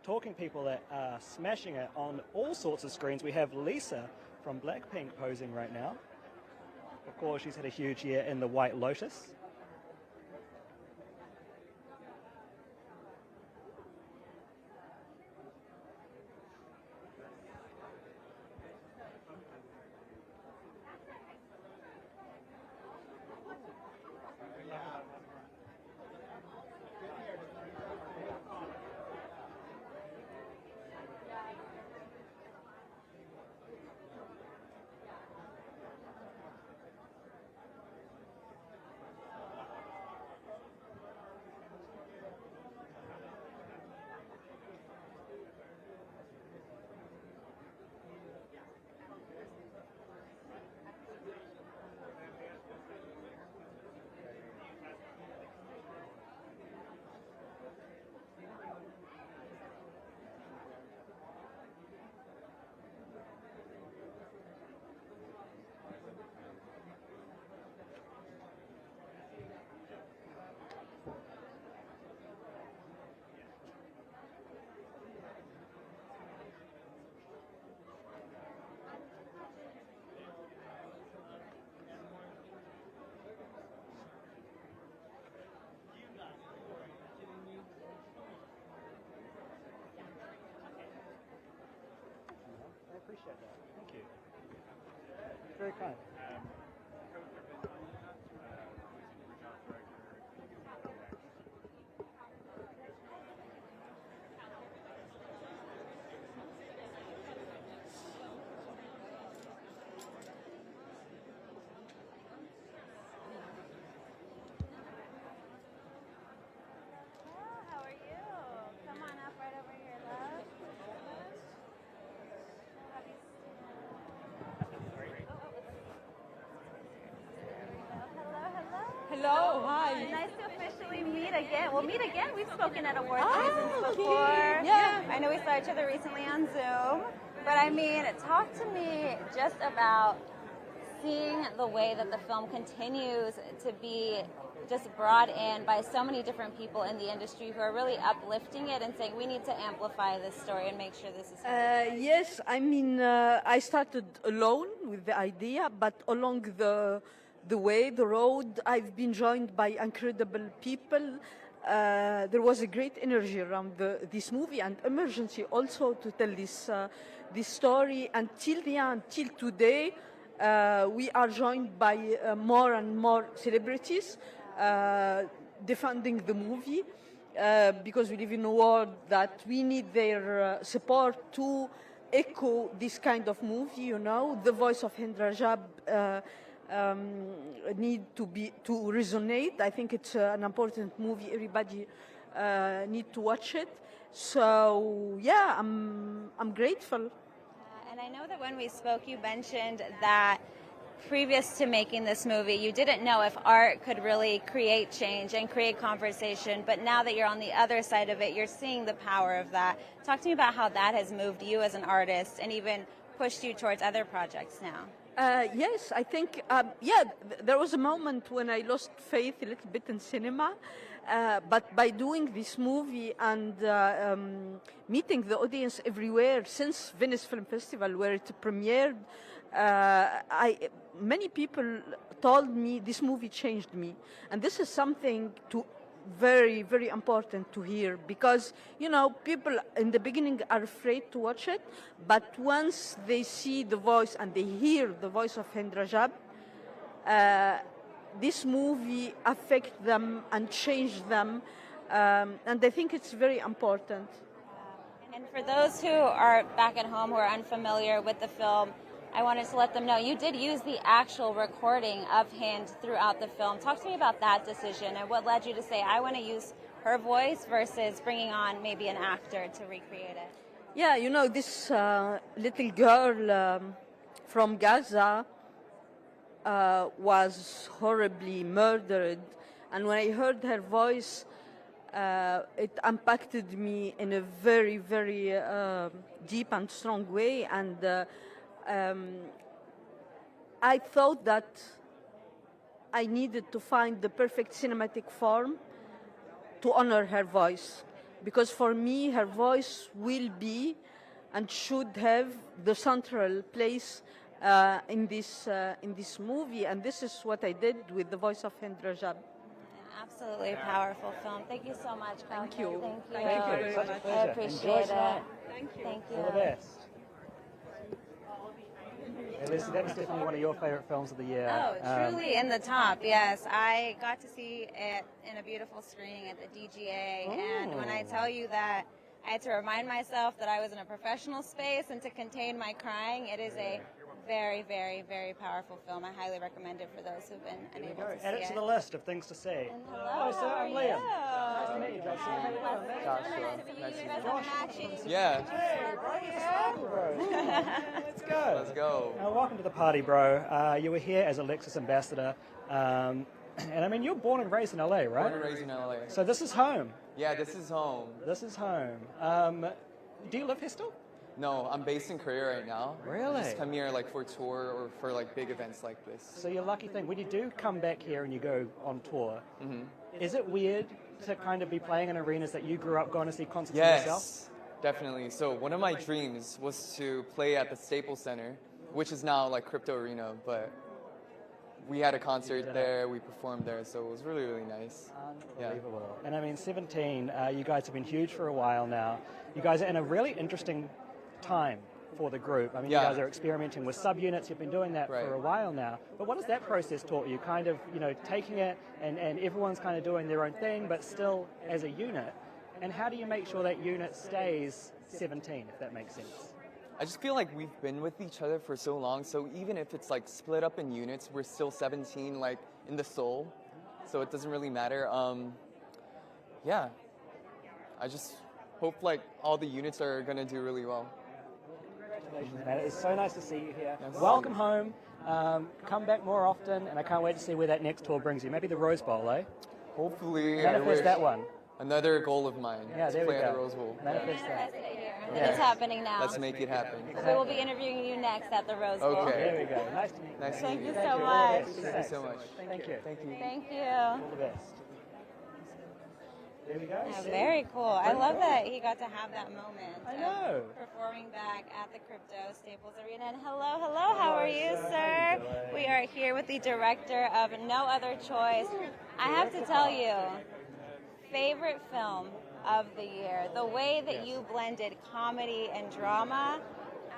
Speaker 2: Talking people that are smashing it on all sorts of screens, we have Lisa from Blackpink posing right now. Of course, she's had a huge year in The White Lotus. I appreciate that. Thank you. Very kind.
Speaker 1: How are you? Come on up right over here, love.
Speaker 9: Hello, hi.
Speaker 1: Nice to officially meet again. We'll meet again. We've spoken at award seasons before.
Speaker 9: Yeah.
Speaker 1: I know we saw each other recently on Zoom. But I mean, talk to me just about seeing the way that the film continues to be just brought in by so many different people in the industry who are really uplifting it and saying we need to amplify this story and make sure this is
Speaker 9: Yes, I mean, I started alone with the idea, but along the way, the road, I've been joined by incredible people. There was a great energy around this movie and emergency also to tell this story. Until the end, till today, we are joined by more and more celebrities defending the movie because we live in a world that we need their support to echo this kind of movie. You know, the Voice of Hind Rajab need to resonate. I think it's an important movie. Everybody need to watch it. So yeah, I'm grateful.
Speaker 1: And I know that when we spoke, you mentioned that previous to making this movie, you didn't know if art could really create change and create conversation. But now that you're on the other side of it, you're seeing the power of that. Talk to me about how that has moved you as an artist and even pushed you towards other projects now.
Speaker 9: Yes, I think, there was a moment when I lost faith a little bit in cinema, but by doing this movie and meeting the audience everywhere since Venice Film Festival, where it premiered, Many people told me this movie changed me, and this is something very, very important to hear, because people in the beginning are afraid to watch it, but once they see the voice and they hear the voice of Hind Rajab, this movie affects them and changed them, and I think it's very important.
Speaker 1: And for those who are back at home who are unfamiliar with the film, I wanted to let them know you did use the actual recording of Hind throughout the film. Talk to me about that decision and what led you to say, I want to use her voice versus bringing on maybe an actor to recreate it.
Speaker 9: Yeah, this little girl from Gaza was horribly murdered, and when I heard her voice, it impacted me in a very, very deep and strong way, and I thought that I needed to find the perfect cinematic form to honor her voice, because for me her voice will be and should have the central place in this movie, and this is what I did with the voice of Hind Rajab.
Speaker 1: Absolutely powerful film. Thank you so much.
Speaker 9: Thank you.
Speaker 1: Thank you.
Speaker 2: Such a pleasure.
Speaker 1: I appreciate
Speaker 2: Enjoy
Speaker 1: it.
Speaker 2: tonight.
Speaker 1: Thank you.
Speaker 2: All the best. That was definitely one of your favorite films of the year.
Speaker 1: Oh, truly in the top, yes. I got to see it in a beautiful screening at the DGA, and when I tell you that I had to remind myself that I was in a professional space and to contain my crying, it is a very, very, very powerful film. I highly recommend it for those who've been unable to see it.
Speaker 2: Add it to the list of things to see.
Speaker 1: And hello,
Speaker 2: sir. I'm Liam.
Speaker 1: Nice
Speaker 2: to meet you, Joshua. How you doing?
Speaker 1: Nice to meet you. You guys are matching.
Speaker 10: Yeah.
Speaker 2: Let's go.
Speaker 10: Let's go.
Speaker 2: Welcome to the party, bro. You were here as a Lexus ambassador. And I mean, you're born and raised in LA, right?
Speaker 10: Born and raised in LA.
Speaker 2: So this is home.
Speaker 10: Yeah, this is home.
Speaker 2: This is home. Do you live here still?
Speaker 10: No, I'm based in Korea right now.
Speaker 2: Really?
Speaker 10: I just come here like for tour or for like big events like this.
Speaker 2: So your lucky thing, when you do come back here and you go on tour, is it weird to kind of be playing in arenas that you grew up going to see concerts in yourself?
Speaker 10: Yes, definitely. So one of my dreams was to play at the Staples Center, which is now like Crypto Arena, but we had a concert there, we performed there, so it was really, really nice.
Speaker 2: Unbelievable. Yeah. And I mean, 17, you guys have been huge for a while now. You guys are in a really interesting time for the group. I mean, you guys are experimenting with subunits. You've been doing that for a while now. But what has that process taught you? Kind of, taking it and everyone's kind of doing their own thing, but still as a unit. And how do you make sure that unit stays 17, if that makes sense?
Speaker 10: I just feel like we've been with each other for so long, so even if it's like split up in units, we're still 17 like in the soul, so it doesn't really matter. Yeah, I just hope like all the units are gonna do really well.
Speaker 2: Congratulations, man. It's so nice to see you here.
Speaker 10: Yes.
Speaker 2: Welcome home. Come back more often, and I can't wait to see where that next tour brings you. Maybe the Rose Bowl, eh?
Speaker 10: Hopefully.
Speaker 2: Manifest that one.
Speaker 10: Another goal of mine.
Speaker 2: Yeah,
Speaker 10: to
Speaker 2: there
Speaker 10: play
Speaker 2: we go.
Speaker 10: at the Rose Bowl.
Speaker 2: Manifest that.
Speaker 1: And it's happening now.
Speaker 10: Let's make it happen.
Speaker 1: We will be interviewing you next at the Rose Bowl.
Speaker 10: Okay.
Speaker 2: There we go. Nice to meet you.
Speaker 10: Nice to
Speaker 1: Thank
Speaker 10: meet
Speaker 1: you
Speaker 10: you.
Speaker 1: so much.
Speaker 10: Thank you so much.
Speaker 2: Thank you.
Speaker 10: Thank you.
Speaker 1: Thank you.
Speaker 2: All the best. There we go.
Speaker 1: Yeah, very cool. I love that he got to have that moment.
Speaker 2: I know.
Speaker 1: Performing back at the Crypto Staples Arena. And hello, how are you, sir? We are here with the director of No Other Choice. I have to tell you, favorite film of the year. The way that you blended comedy and drama,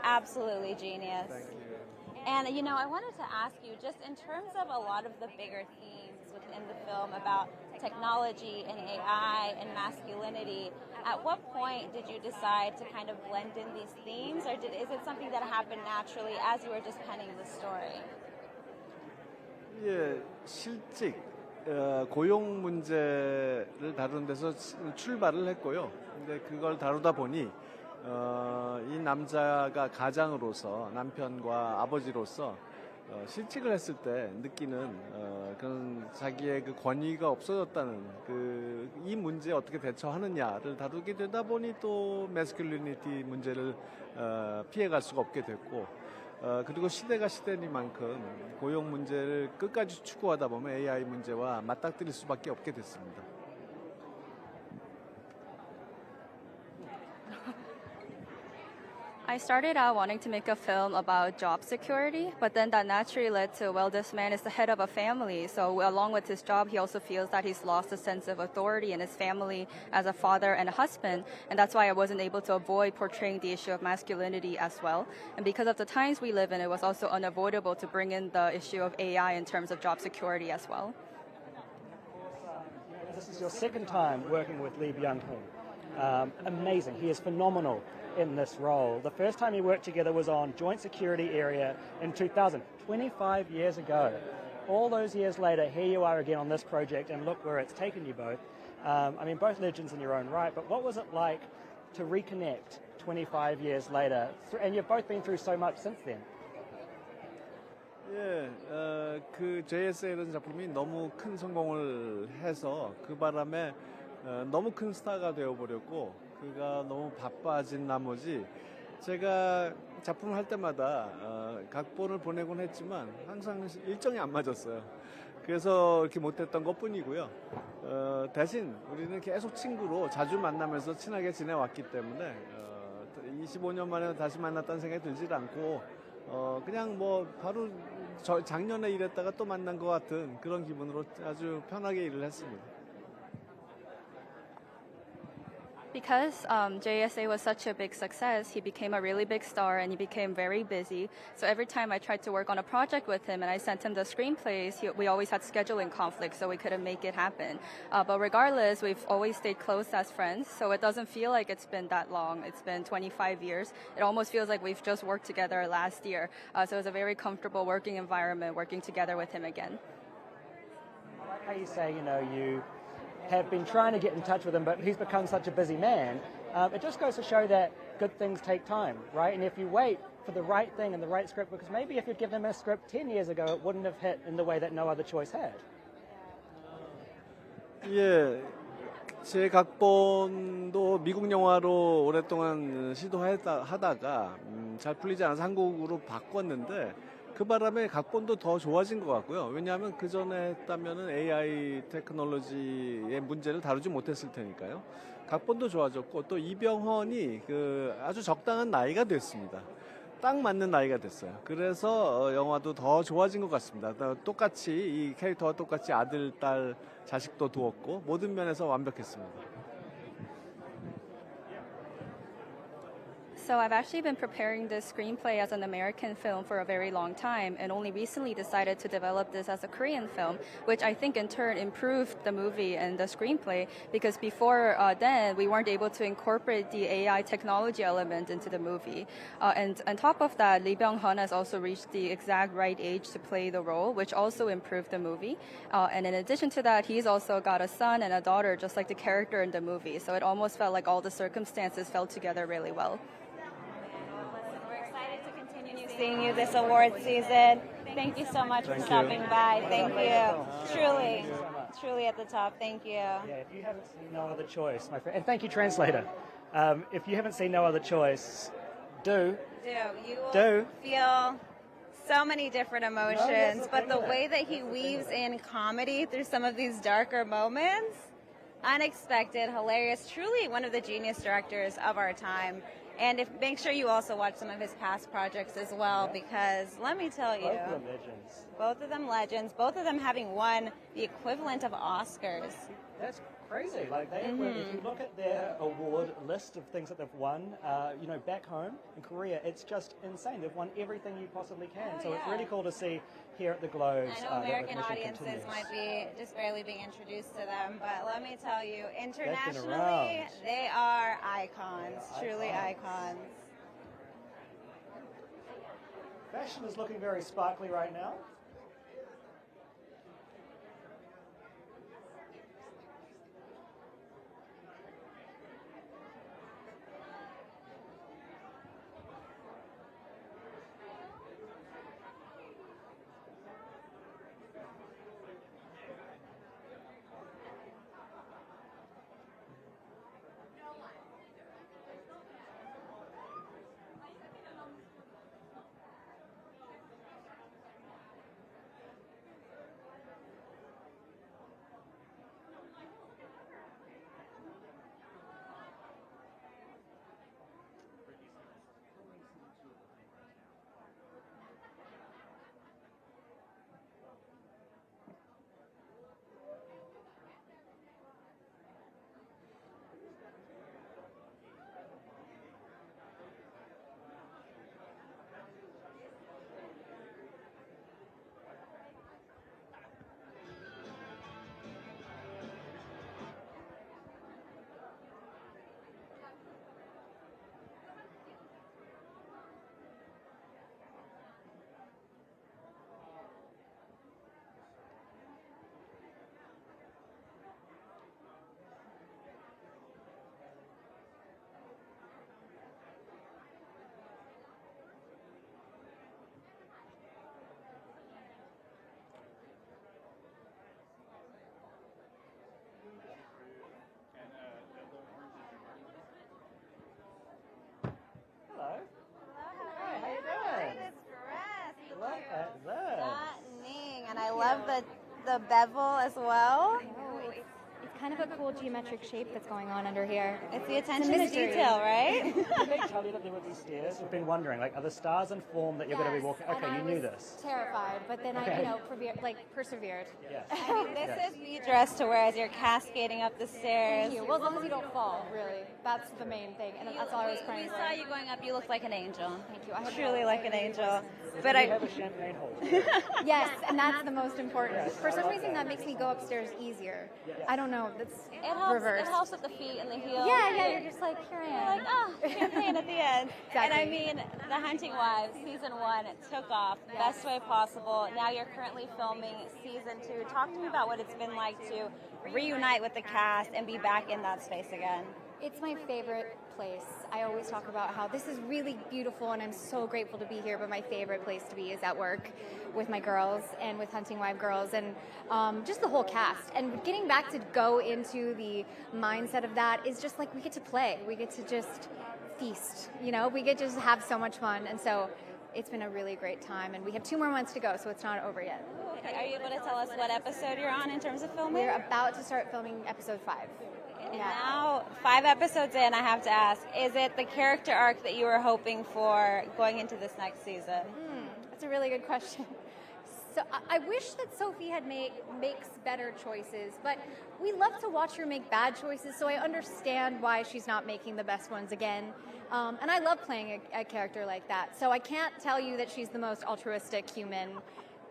Speaker 1: absolutely genius.
Speaker 10: Thank you.
Speaker 1: And I wanted to ask you, just in terms of a lot of the bigger themes within the film about technology and AI and masculinity, at what point did you decide to kind of blend in these themes, or is it something that happened naturally as you were just penning the story?
Speaker 11: 예, 실직, 고용 문제를 다루는 데서 출발을 했고요. 근데 그걸 다루다 보니 이 남자가 가장으로서 남편과 아버지로서 실직을 했을 때 느끼는 그런 자기의 그 권위가 없어졌다는 이 문제에 어떻게 대처하느냐를 다루게 되다 보니 또 매스큘리니티 문제를 피해갈 수가 없게 됐고 그리고 시대가 시대니만큼 고용 문제를 끝까지 추구하다 보면 AI 문제와 맞닥뜨릴 수밖에 없게 됐습니다.
Speaker 12: I started out wanting to make a film about job security, but then that naturally led to, well, this man is the head of a family, so along with his job, he also feels that he's lost a sense of authority in his family as a father and a husband, and that's why I wasn't able to avoid portraying the issue of masculinity as well. And because of the times we live in, it was also unavoidable to bring in the issue of AI in terms of job security as well.
Speaker 2: This is your second time working with Lee Byung-hun. Amazing. He is phenomenal in this role. The first time you worked together was on Joint Security Area in 2000, 25 years ago. All those years later, here you are again on this project, and look where it's taken you both. I mean, both legends in your own right, but what was it like to reconnect 25 years later? And you've both been through so much since then.
Speaker 11: 예, 그 JSA라는 작품이 너무 큰 성공을 해서 그 바람에 너무 큰 스타가 되어버렸고 그가 너무 바빠진 나머지 제가 작품을 할 때마다 각본을 보내곤 했지만 항상 일정이 안 맞았어요. 그래서 이렇게 못했던 것뿐이고요. 대신 우리는 계속 친구로 자주 만나면서 친하게 지내왔기 때문에 25년 만에 다시 만났다는 생각이 들질 않고 그냥 뭐 바로 작년에 일했다가 또 만난 것 같은 그런 기분으로 아주 편하게 일을 했습니다.
Speaker 12: Because JSA was such a big success, he became a really big star and he became very busy. So every time I tried to work on a project with him and I sent him the screenplays, we always had scheduling conflicts, so we couldn't make it happen. But regardless, we've always stayed close as friends, so it doesn't feel like it's been that long. It's been 25 years. It almost feels like we've just worked together last year. So it's a very comfortable working environment, working together with him again.
Speaker 2: I like how you say, you have been trying to get in touch with him, but he's become such a busy man. It just goes to show that good things take time, right? And if you wait for the right thing and the right script, because maybe if you'd given him a script 10 years ago, it wouldn't have hit in the way that No Other Choice had.
Speaker 11: 예, 제 각본도 미국 영화로 오랫동안 시도하다가 잘 풀리지 않아서 한국으로 바꿨는데 그 바람에 각본도 더 좋아진 것 같고요. 왜냐하면 그 전에 했다면은 AI 테크놀로지의 문제를 다루지 못했을 테니까요. 각본도 좋아졌고 또 이병헌이 아주 적당한 나이가 됐습니다. 딱 맞는 나이가 됐어요. 그래서 영화도 더 좋아진 것 같습니다. 똑같이 이 캐릭터와 똑같이 아들, 딸, 자식도 두었고 모든 면에서 완벽했습니다.
Speaker 12: So I've actually been preparing this screenplay as an American film for a very long time and only recently decided to develop this as a Korean film, which I think in turn improved the movie and the screenplay because before then we weren't able to incorporate the AI technology element into the movie. And on top of that, Lee Byung-hun has also reached the exact right age to play the role, which also improved the movie. And in addition to that, he's also got a son and a daughter just like the character in the movie. So it almost felt like all the circumstances fell together really well.
Speaker 1: Seeing you this award season. Thank you so much for stopping by. Thank you. Truly at the top. Thank you.
Speaker 2: Yeah, if you haven't seen No Other Choice, my friend, and thank you, translator. If you haven't seen No Other Choice, do.
Speaker 1: You will feel so many different emotions, but the way that he weaves in comedy through some of these darker moments, unexpected, hilarious, truly one of the genius directors of our time. And make sure you also watch some of his past projects as well, because let me tell you,
Speaker 2: both of them legends.
Speaker 1: Both of them legends. Both of them having won the equivalent of Oscars.
Speaker 2: That's crazy. Like if you look at their award list of things that they've won, back home in Korea, it's just insane. They've won everything you possibly can. It's really cool to see here at the Globes.
Speaker 1: I know American audiences might be just barely being introduced to them, but let me tell you, internationally, they are icons, truly icons.
Speaker 2: Fashion is looking very sparkly right now.
Speaker 1: the bevel as well.
Speaker 13: It's kind of a cool geometric shape that's going on under here.
Speaker 1: It's the attention to detail, right?
Speaker 2: Did they tell you that there were these stairs? We've been wondering, like, are the stars in form that you're going to be walking? Okay, you knew this.
Speaker 13: Terrified, but then
Speaker 2: Okay.
Speaker 13: I, persevered.
Speaker 2: Yes.
Speaker 1: I mean, this is me dressed to wear as you're cascading up the stairs.
Speaker 13: Thank you. Well, as long as you don't fall, really. That's the main thing, and that's all I was praying for.
Speaker 1: We saw you going up. You looked like an angel.
Speaker 13: Thank you. I hope
Speaker 1: Truly like an angel.
Speaker 2: But I have a champagne holder.
Speaker 13: Yes, and that's the most important. For some reason, that makes me go upstairs easier. I don't know. That's reversed.
Speaker 1: It helps with the feet and the heels.
Speaker 13: Yeah, you're just like, here I am.
Speaker 1: You're like, oh, champagne at the end.
Speaker 13: Exactly.
Speaker 1: And I mean, The Hunting Wives, season 1, took off best way possible. Now you're currently filming season 2. Talk to me about what it's been like to reunite with the cast and be back in that space again.
Speaker 13: It's my favorite place. I always talk about how this is really beautiful and I'm so grateful to be here, but my favorite place to be is at work with my girls and with Hunting Wife girls and just the whole cast. And getting back to go into the mindset of that is just like we get to play. We get to just feast, you know? We get to just have so much fun. And so it's been a really great time. And we have 2 more months to go, so it's not over yet.
Speaker 1: Are you able to tell us what episode you're on in terms of filming?
Speaker 13: We're about to start filming episode 5.
Speaker 1: And now, 5 episodes in, I have to ask, is it the character arc that you were hoping for going into this next season?
Speaker 13: That's a really good question. So I wish that Sophie had makes better choices, but we love to watch her make bad choices, so I understand why she's not making the best ones again. And I love playing a character like that. So I can't tell you that she's the most altruistic human,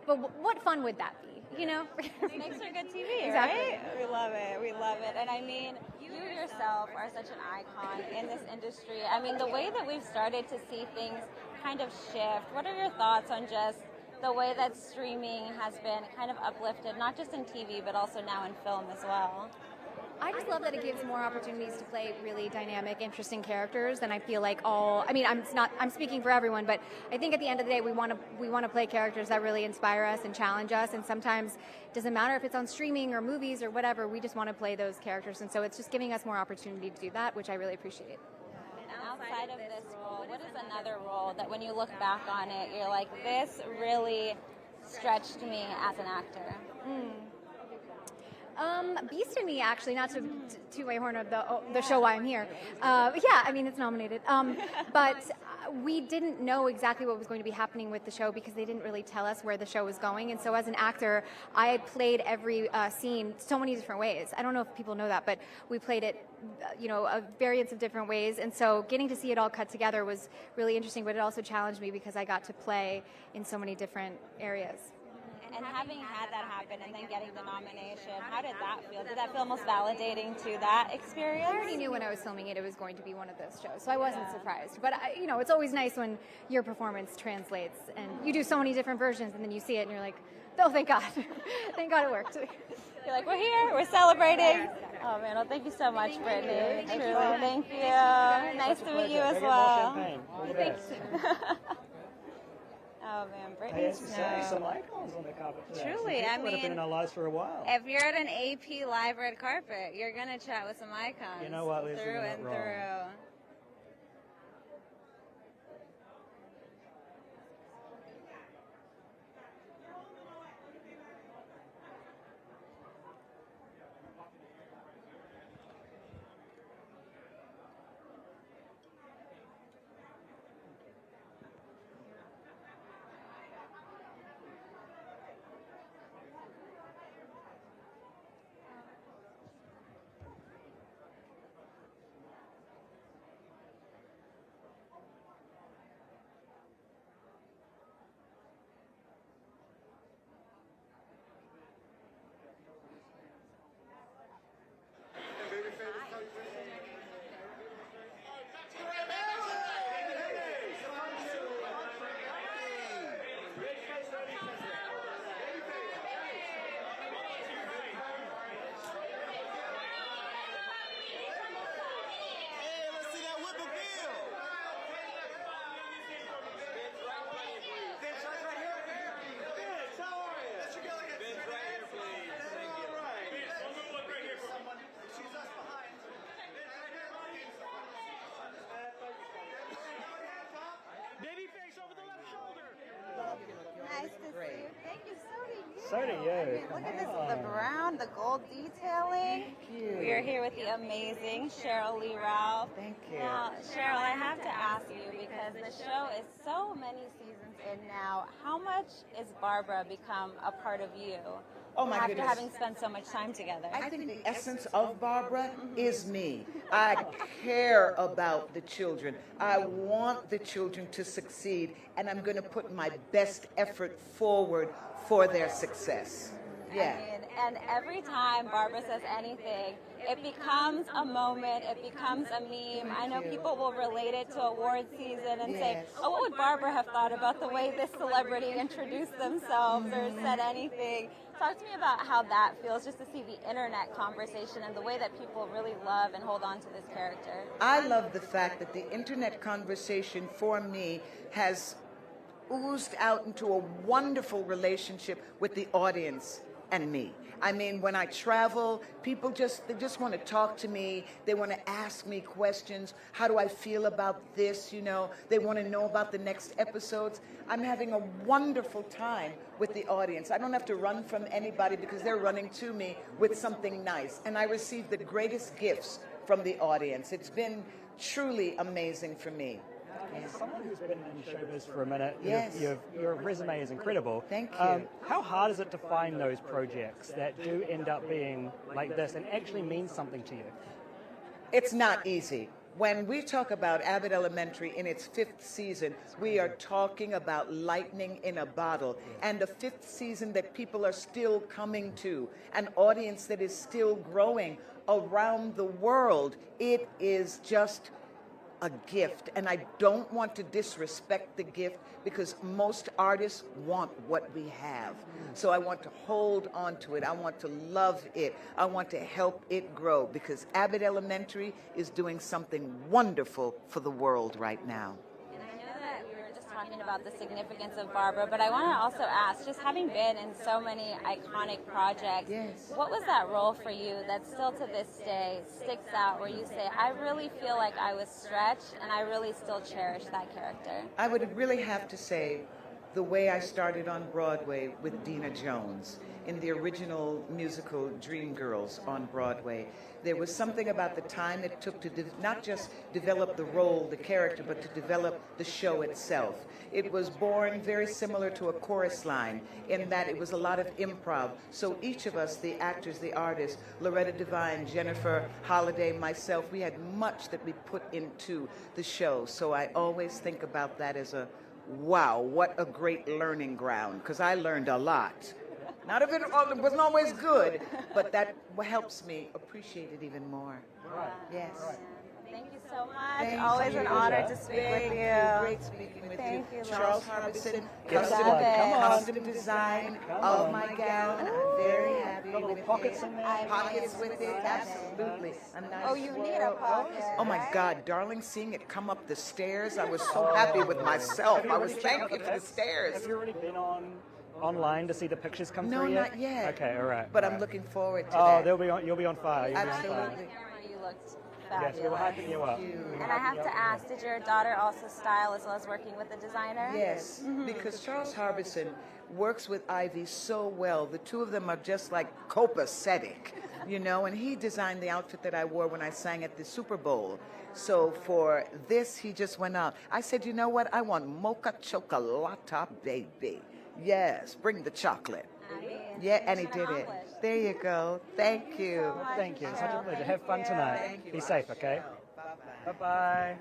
Speaker 13: but what fun would that be? You know?
Speaker 1: It makes her good TV,
Speaker 13: Exactly.
Speaker 1: right? We love it. We love it. And I mean, you yourself are such an icon in this industry. I mean, the way that we've started to see things kind of shift, what are your thoughts on just the way that streaming has been kind of uplifted, not just in TV, but also now in film as well?
Speaker 13: I just love that it gives more opportunities to play really dynamic, interesting characters. And I feel like I'm speaking for everyone, but I think at the end of the day, we want to play characters that really inspire us and challenge us. And sometimes it doesn't matter if it's on streaming or movies or whatever. We just want to play those characters. And so it's just giving us more opportunity to do that, which I really appreciate.
Speaker 1: And outside of this role, what is another role that when you look back on it, you're like, this really stretched me as an actor?
Speaker 13: Beast in Me, actually, not to my horn of the show why I'm here. Yeah, I mean, it's nominated. But we didn't know exactly what was going to be happening with the show because they didn't really tell us where the show was going. And so as an actor, I played every scene so many different ways. I don't know if people know that, but we played it, a variance of different ways. And so getting to see it all cut together was really interesting, but it also challenged me because I got to play in so many different areas.
Speaker 1: And having had that happen and then getting the nomination, how did that feel? Did that feel most validating to that experience?
Speaker 13: I already knew when I was filming it was going to be one of those shows, so I wasn't surprised. But, it's always nice when your performance translates and you do so many different versions and then you see it and you're like, oh, thank God. Thank God it worked.
Speaker 1: You're like, we're here, we're celebrating. Oh, man, well, thank you so much, Brittany. Truly, thank you. Nice to meet you as well. Thanks. Oh man, Brittany Snow.
Speaker 2: Some icons on the carpet today.
Speaker 1: Truly, I mean,
Speaker 2: would have been in our lives for a while.
Speaker 1: If you're at an AP live red carpet, you're gonna chat with some icons.
Speaker 2: You know what, Liz,
Speaker 1: through
Speaker 2: you're not
Speaker 1: and
Speaker 2: wrong.
Speaker 1: through.
Speaker 2: So do you.
Speaker 1: Look at this, the brown, the gold detailing.
Speaker 14: Thank you.
Speaker 1: We are here with the amazing Sheryl Lee Ralph.
Speaker 14: Thank you.
Speaker 1: Now, Sheryl, I have to ask you, because the show is so many seasons in now, how much is Barbara become a part of you?
Speaker 14: Oh, my
Speaker 1: after
Speaker 14: goodness.
Speaker 1: having spent so much time together?
Speaker 14: I think the essence of Barbara is me. I care about the children. I want the children to succeed, and I'm going to put my best effort forward for their success. Yeah.
Speaker 1: I mean, and every time Barbara says anything, it becomes a moment, it becomes a meme. I know people will relate it to award season and say, oh, what would Barbara have thought about the way this celebrity introduced themselves or said anything? Talk to me about how that feels, just to see the internet conversation and the way that people really love and hold on to this character.
Speaker 14: I love the fact that the internet conversation for me has oozed out into a wonderful relationship with the audience and me. I mean, when I travel, people they just want to talk to me. They want to ask me questions. How do I feel about this? You know, they want to know about the next episodes. I'm having a wonderful time with the audience. I don't have to run from anybody because they're running to me with something nice. And I receive the greatest gifts from the audience. It's been truly amazing for me.
Speaker 2: As someone who's been in showbiz for a minute,
Speaker 14: Yes.
Speaker 2: your resume is incredible.
Speaker 14: Thank you.
Speaker 2: How hard is it to find those projects that do end up being like this and actually mean something to you?
Speaker 14: It's not easy. When we talk about Abbott Elementary in its 5th season, we are talking about lightning in a bottle, and the 5th season that people are still coming to, an audience that is still growing around the world. It is just a gift, and I don't want to disrespect the gift because most artists want what we have. So I want to hold on to it. I want to love it. I want to help it grow because Abbott Elementary is doing something wonderful for the world right now.
Speaker 1: And I know that we were just talking about the significance of Barbara, but I want to also ask, just having been in so many iconic projects, what was that role for you that still to this day sticks out where you say, I really feel like I was stretched and I really still cherish that character?
Speaker 14: I would really have to say the way I started on Broadway with Dina Jones in the original musical Dreamgirls on Broadway. There was something about the time it took to not just develop the role, the character, but to develop the show itself. It was born very similar to a chorus line in that it was a lot of improv. So each of us, the actors, the artists, Loretta Devine, Jennifer Holliday, myself, we had much that we put into the show. So I always think about that as a wow, what a great learning ground, because I learned a lot. Not if it wasn't always good, but that helps me appreciate it even more.
Speaker 2: Right.
Speaker 14: Yes.
Speaker 2: Right.
Speaker 1: Thank you so much.
Speaker 14: Thank
Speaker 1: Always
Speaker 14: you.
Speaker 1: an honor to speak with you.
Speaker 14: Great speaking with
Speaker 1: Thank
Speaker 14: you.
Speaker 1: you,
Speaker 14: Charles
Speaker 1: love.
Speaker 14: Harbison,
Speaker 2: Yes,
Speaker 14: custom,
Speaker 2: come on.
Speaker 14: custom design of my gown. I'm very happy
Speaker 2: Got
Speaker 14: with it.
Speaker 2: pockets in there?
Speaker 14: Pockets with it, absolutely. A nice
Speaker 1: Oh, you need a pocket.
Speaker 14: Oh my God, darling, seeing it come up the stairs, I was so happy with myself. I was thanking for the stairs.
Speaker 2: Have you already been online to see the pictures come
Speaker 14: No,
Speaker 2: through yet?
Speaker 14: not yet.
Speaker 2: Okay, all right.
Speaker 14: But
Speaker 2: all
Speaker 14: I'm
Speaker 2: right.
Speaker 14: looking forward to
Speaker 2: Oh,
Speaker 14: that.
Speaker 2: you'll be on fire. You'll
Speaker 14: Absolutely.
Speaker 1: You looked
Speaker 2: Yes, we were
Speaker 1: fabulous.
Speaker 2: hyping you up.
Speaker 1: And I have to ask, did your daughter also style as well as working with the designer?
Speaker 14: Yes, because Charles Harbison works with Ivy so well. The two of them are just like copacetic, you know, and he designed the outfit that I wore when I sang at the Super Bowl. So for this, he just went out. I said, you know what? I want mocha chocolata, baby. Yes, bring the chocolate. Yeah, and he did it. There you go. Thank you.
Speaker 2: Thank you. It's such a pleasure. Have fun tonight.
Speaker 14: Thank you.
Speaker 2: Be safe, okay? Bye-bye.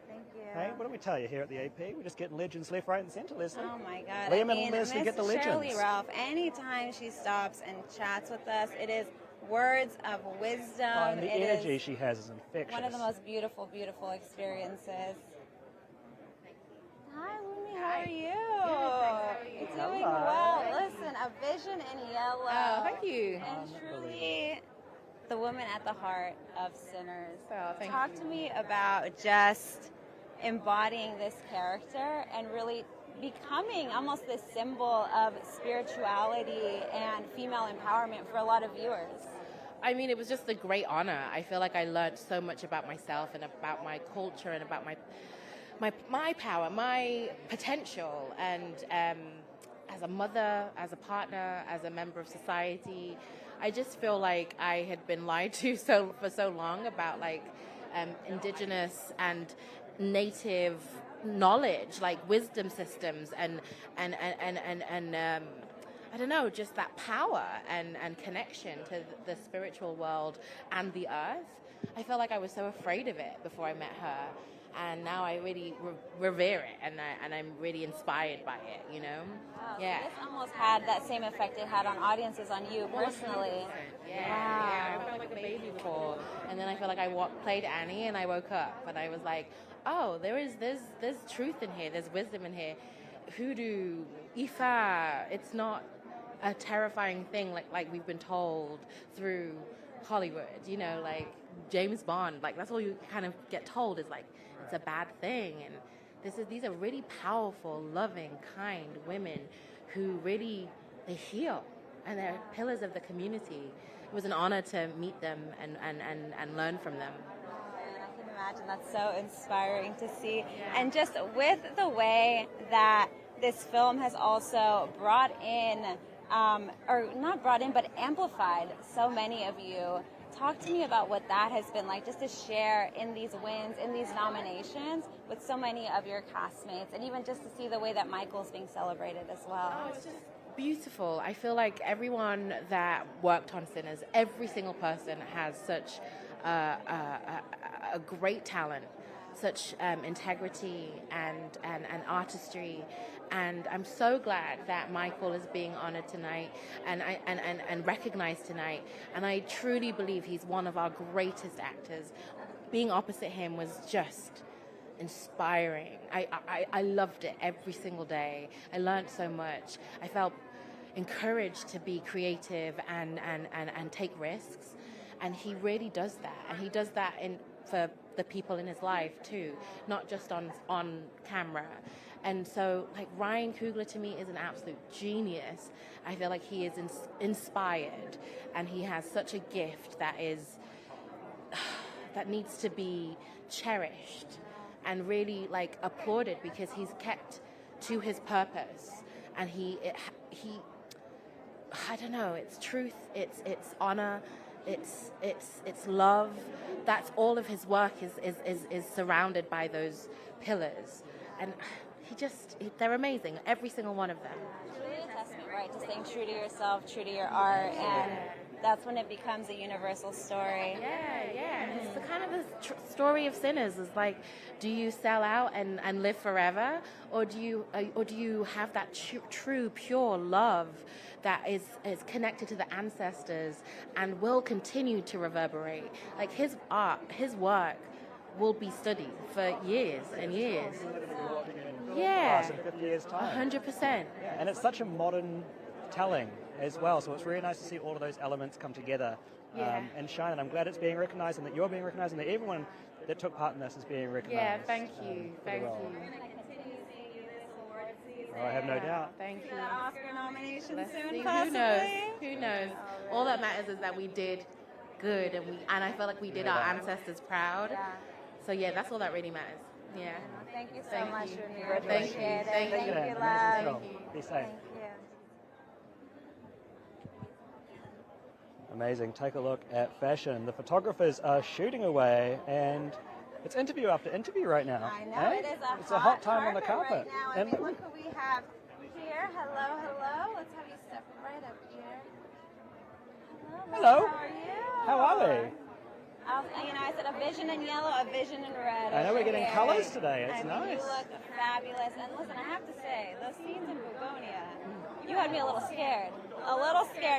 Speaker 1: Thank you.
Speaker 2: Hey, what do we tell you here at the AP? We're just getting legends left, right, and centre, Leslie.
Speaker 1: Oh my God!
Speaker 2: Liam and Leslie get the
Speaker 1: Miss Sheryl Lee
Speaker 2: legends.
Speaker 1: Ralph. Anytime she stops and chats with us, it is words of wisdom.
Speaker 2: Oh, and the
Speaker 1: It is
Speaker 2: energy she has is infectious.
Speaker 1: one of the most beautiful, beautiful experiences. Hi, Wunmi. How are you? You're doing well. Listen, a vision in yellow.
Speaker 15: Oh, thank you.
Speaker 1: And truly, the woman at the heart of Sinners.
Speaker 15: Oh, thank
Speaker 1: Talk
Speaker 15: you.
Speaker 1: to me about just embodying this character and really becoming almost this symbol of spirituality and female empowerment for a lot of viewers.
Speaker 15: I mean, it was just a great honor. I feel like I learned so much about myself and about my culture and about my power, my potential, and as a mother, as a partner, as a member of society. I just feel like I had been lied to for so long about like indigenous and native knowledge, like wisdom systems and I don't know, just that power and connection to the spiritual world and the earth. I felt like I was so afraid of it before I met her, and now I really revere it, and I'm really inspired by it, you know?
Speaker 1: Wow,
Speaker 15: Yeah.
Speaker 1: So this almost had that same effect it had on audiences on you personally.
Speaker 15: Yeah, I felt like a baby before, and then I felt like I played Annie, and I woke up, and I was like, oh, there's truth in here, there's wisdom in here. Hoodoo, Ifa, it's not a terrifying thing like we've been told through Hollywood, you know, like James Bond, like that's all you kind of get told is like it's a bad thing. And these are really powerful, loving, kind women who really, they heal, and they're pillars of the community. It was an honor to meet them and learn from them.
Speaker 1: I can imagine that's so inspiring to see. And just with the way that this film has also brought in, or not brought in, but amplified so many of you. Talk to me about what that has been like, just to share in these wins, in these nominations with so many of your castmates, and even just to see the way that Michael's being celebrated as well.
Speaker 15: Oh, it's just beautiful. I feel like everyone that worked on Sinners, every single person has such a great talent, such integrity and artistry. And I'm so glad that Michael is being honored tonight and recognized tonight. And I truly believe he's one of our greatest actors. Being opposite him was just inspiring. I loved it every single day. I learned so much. I felt encouraged to be creative and take risks. And he really does that. And he does that for the people in his life too, not just on camera. And so, like, Ryan Coogler to me is an absolute genius. I feel like he is inspired, and he has such a gift that needs to be cherished and really, like, applauded, because he's kept to his purpose. And he I don't know, it's truth, it's honor, it's love. That's all of his work is surrounded by those pillars. And they're amazing, every single one of them.
Speaker 1: It's really a testament, right, to staying true to yourself, true to your art, and that's when it becomes a universal story.
Speaker 15: Yeah. It's the kind of the story of Sinners. Is like, do you sell out and live forever, or do you have that true, pure love that is connected to the ancestors and will continue to reverberate? Like his art, his work will be studied for years and years. Yeah,
Speaker 2: in 50 years' time.
Speaker 15: 100%.
Speaker 2: Yeah, and it's such a modern telling as well, so it's really nice to see all of those elements come together and shine. And I'm glad it's being recognised, and that you're being recognised, and that everyone that took part in this is being recognised.
Speaker 15: Yeah, thank you. Thank you.
Speaker 2: Oh, I have no doubt.
Speaker 15: Thank you.
Speaker 1: Oscar nomination
Speaker 15: Let's
Speaker 1: soon,
Speaker 15: see.
Speaker 1: possibly.
Speaker 15: Who knows? All that matters is that we did good, and I felt like we did our ancestors proud.
Speaker 1: Yeah.
Speaker 15: So yeah, that's all that really matters. Yeah.
Speaker 1: Thank you so much, Wunmi. I
Speaker 15: Thank you.
Speaker 1: appreciate it.
Speaker 15: Thank you.
Speaker 1: Thank you,
Speaker 2: Amazing
Speaker 1: love.
Speaker 2: film. Be safe.
Speaker 1: Thank you.
Speaker 2: Amazing. Take a look at fashion. The photographers are shooting away, and it's interview after interview right now.
Speaker 1: I know,
Speaker 2: eh?
Speaker 1: it is
Speaker 2: It's a hot time on the
Speaker 1: carpet
Speaker 2: carpet.
Speaker 1: right now. I mean, look who we have here. Hello, hello. Let's have you step right up here.
Speaker 2: Hello.
Speaker 1: How are you?
Speaker 2: How are we?
Speaker 1: I said a vision in yellow, a vision in red.
Speaker 2: I know we're getting
Speaker 1: here.
Speaker 2: colours today. It's
Speaker 1: I mean,
Speaker 2: nice.
Speaker 1: You look fabulous. And listen, I have to say, those scenes in Bugonia, you had me a little scared.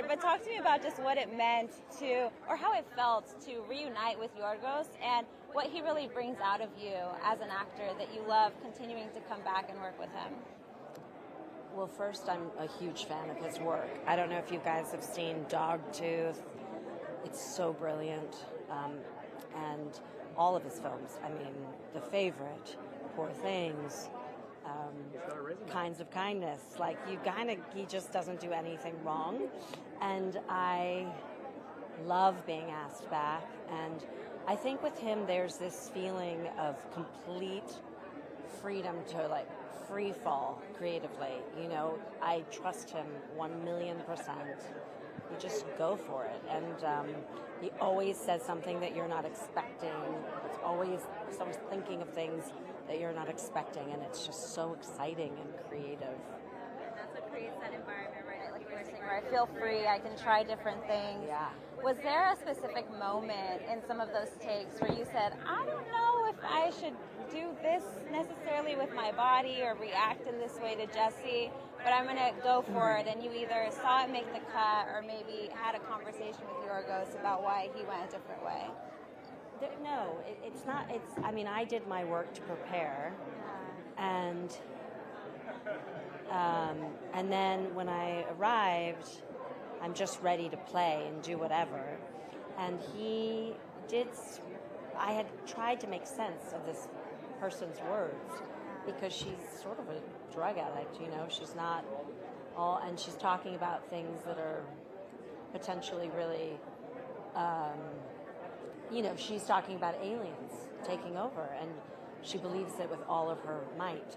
Speaker 1: But talk to me about just what it meant to, or how it felt to reunite with Yorgos, and what he really brings out of you as an actor that you love continuing to come back and work with him.
Speaker 16: Well, first, I'm a huge fan of his work. I don't know if you guys have seen Dogtooth. It's so brilliant. And all of his films. I mean, The Favorite, Poor Things, Kinds of Kindness. Like, he just doesn't do anything wrong. And I love being asked back. And I think with him, there's this feeling of complete freedom to like free fall creatively. You know, I trust him 1,000,000%. You just go for it, and he always says something that you're not expecting. It's always someone's thinking of things that you're not expecting, and it's just so exciting and creative.
Speaker 1: That's what creates that environment, right? Like you were saying, where I feel free, I can try different things.
Speaker 16: Yeah.
Speaker 1: Was there a specific moment in some of those takes where you said, I don't know if I should do this necessarily with my body or react in this way to Jesse, but I'm going to go for it, and you either saw it make the cut or maybe had a conversation with Yorgos about why he went a different way?
Speaker 16: No, it's not. I mean, I did my work to prepare, and then when I arrived, I'm just ready to play and do whatever. And he did. I had tried to make sense of this person's words because she's sort of a drug addict. You know, she's not all, and she's talking about things that are potentially really. You know, she's talking about aliens taking over, and she believes it with all of her might.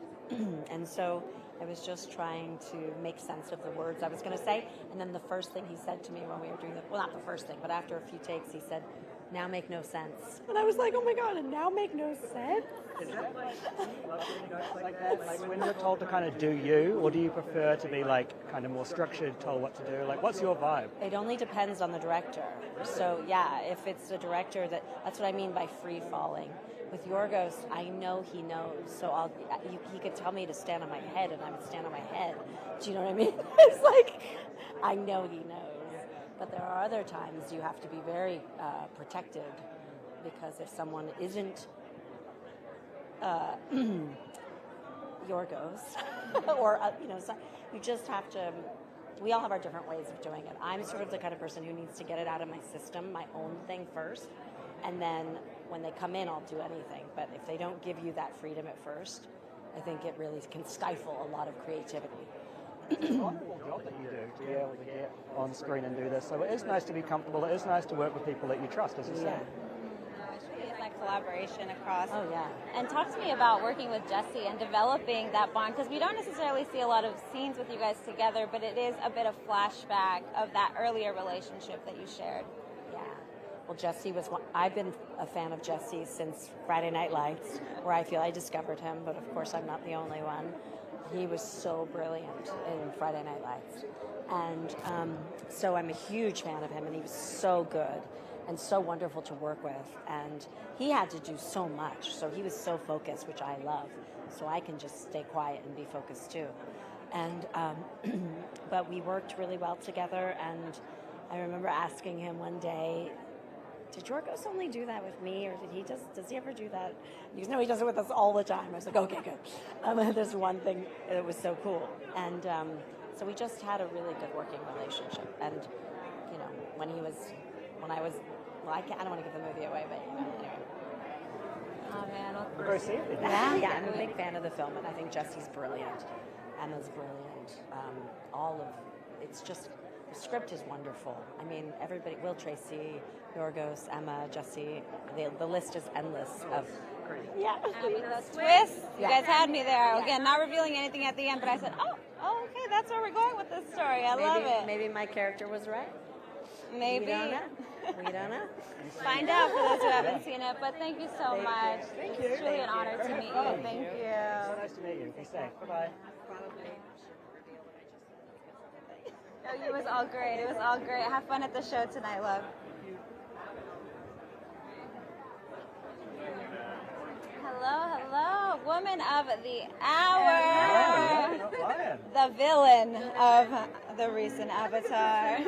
Speaker 16: And so I was just trying to make sense of the words I was going to say. And then the first thing he said to me when we were doing well, not the first thing, but after a few takes, he said, "Now make no sense." And I was like, oh my God, and now make no sense?
Speaker 2: Is that like that? Like when you're told to kind of do you, or do you prefer to be like kind of more structured, told what to do? Like, what's your vibe?
Speaker 16: It only depends on the director. So yeah, if it's a director that's what I mean by free falling. With Yorgos, I know he knows, so he could tell me to stand on my head, and I would stand on my head. Do you know what I mean? It's like, I know he knows. But there are other times you have to be very protected, because if someone isn't Yorgos, or you know, so you just have to. We all have our different ways of doing it. I'm sort of the kind of person who needs to get it out of my system, my own thing first, and then when they come in, I'll do anything. But if they don't give you that freedom at first, I think it really can stifle a lot of creativity.
Speaker 2: It's a wonderful job that you do to be able to get on screen and do this. So it is nice to be comfortable. It is nice to work with people that you trust, as you say.
Speaker 1: It's that collaboration across.
Speaker 16: Oh, yeah.
Speaker 1: And talk to me about working with Jesse and developing that bond, because we don't necessarily see a lot of scenes with you guys together, but it is a bit of flashback of that earlier relationship that you shared.
Speaker 16: Yeah. Well, Jesse was I've been a fan of Jesse since Friday Night Lights, where I feel I discovered him, but of course I'm not the only one. He was so brilliant in Friday Night Lights. And so I'm a huge fan of him, and he was so good and so wonderful to work with. And he had to do so much, so he was so focused, which I love. So I can just stay quiet and be focused too. And but we worked really well together, and I remember asking him one day, did Yorgos only do that with me, or does he ever do that? He goes, no, he does it with us all the time. I was like, okay, good. There's one thing that was so cool. And so we just had a really good working relationship. And, you know, when I was, well, I don't want to give the movie away, but, you know, anyway.
Speaker 1: Oh, man.
Speaker 2: We'll go see it.
Speaker 16: Yeah, I'm a big fan of the film, and I think Jesse's brilliant. Emma's brilliant. It's just, the script is wonderful. I mean, everybody, Will Tracy, Yorgos, Emma, Jesse, the list is endless of... Yeah.
Speaker 1: I mean, those twists. You guys had me there. Again, not revealing anything at the end, but I said, oh, okay, that's where we're going with this story. I love it.
Speaker 16: Maybe my character was right.
Speaker 1: Maybe.
Speaker 16: We don't know. We don't know.
Speaker 1: Find out for those who haven't seen it. But thank you so much.
Speaker 2: Thank you.
Speaker 1: It's really an honor to meet you. Thank you.
Speaker 2: So nice to meet you. Be safe. Bye-bye.
Speaker 1: Oh, it was all great. It was all great. Have fun at the show tonight, love. Hello, woman of the hour, the villain of the recent Avatar.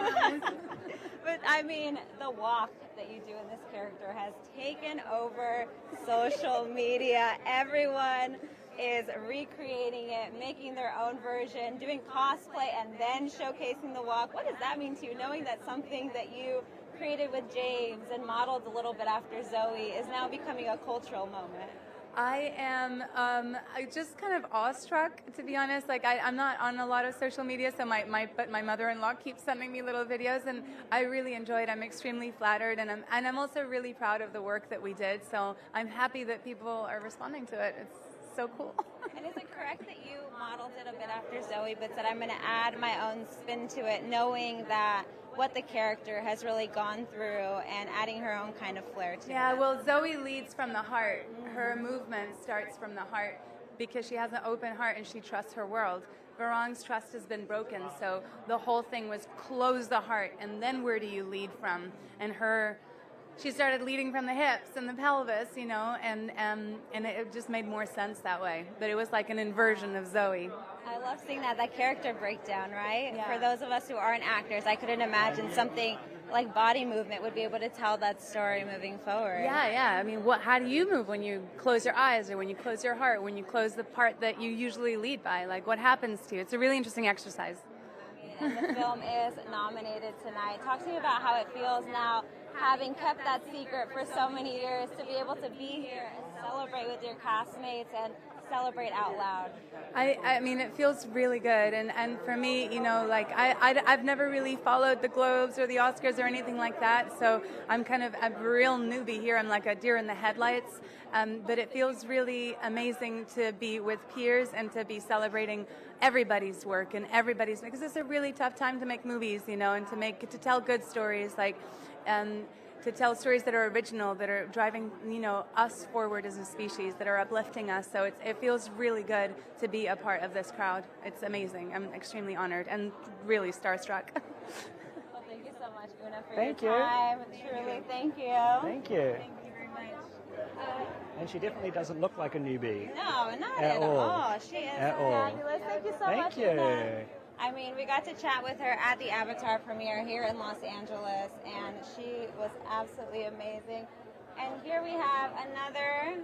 Speaker 1: But I mean, the walk that you do in this character has taken over social media. Everyone is recreating it, making their own version, doing cosplay, and then showcasing the walk. What does that mean to you, knowing that something that you created with James and modeled a little bit after Zoe is now becoming a cultural moment?
Speaker 17: I am just kind of awestruck, to be honest. Like I'm not on a lot of social media, so but my mother-in-law keeps sending me little videos, and I really enjoy it. I'm extremely flattered, and I'm also really proud of the work that we did. So I'm happy that people are responding to it. It's so cool.
Speaker 1: And is it correct that you modeled it a bit after Zoe, but said I'm going to add my own spin to it, knowing that what the character has really gone through and adding her own kind of flair to it?
Speaker 17: Yeah, well, Zoe leads from the heart. Her movement starts from the heart because she has an open heart and she trusts her world. Varong's trust has been broken, so the whole thing was close the heart, and then where do you lead from? And she started leading from the hips and the pelvis, you know, and it just made more sense that way. But it was like an inversion of Zoe.
Speaker 1: I love seeing that character breakdown, right?
Speaker 17: Yeah.
Speaker 1: For those of us who aren't actors, I couldn't imagine something like body movement would be able to tell that story moving forward.
Speaker 17: Yeah. I mean, how do you move when you close your eyes or when you close your heart, when you close the part that you usually lead by? Like, what happens to you? It's a really interesting exercise.
Speaker 1: And the film is nominated tonight. Talk to me about how it feels now, having kept that secret for so many years, to be able to be here and celebrate with your castmates and celebrate out loud.
Speaker 17: I mean, it feels really good, and for me, you know, like I've never really followed the Globes or the Oscars or anything like that, so I'm kind of a real newbie here. I'm like a deer in the headlights, but it feels really amazing to be with peers and to be celebrating everybody's work and everybody's, because it's a really tough time to make movies, you know, and to tell good stories, like to tell stories that are original, that are driving, you know, us forward as a species, that are uplifting us. So it feels really good to be a part of this crowd. It's amazing. I'm extremely honored and really starstruck.
Speaker 1: Well, thank you so much, Oona, for
Speaker 2: Thank
Speaker 1: your
Speaker 2: you.
Speaker 1: time. Truly, thank you.
Speaker 2: Thank you.
Speaker 1: Thank you very much.
Speaker 2: And she definitely doesn't look like a newbie.
Speaker 1: No, not
Speaker 2: At
Speaker 1: at
Speaker 2: all.
Speaker 1: all. She is
Speaker 2: At all.
Speaker 1: fabulous. Thank you so
Speaker 2: Thank
Speaker 1: much.
Speaker 2: you.
Speaker 1: Oona. I mean, we got to chat with her at the Avatar premiere here in Los Angeles, and she was absolutely amazing. And here we have another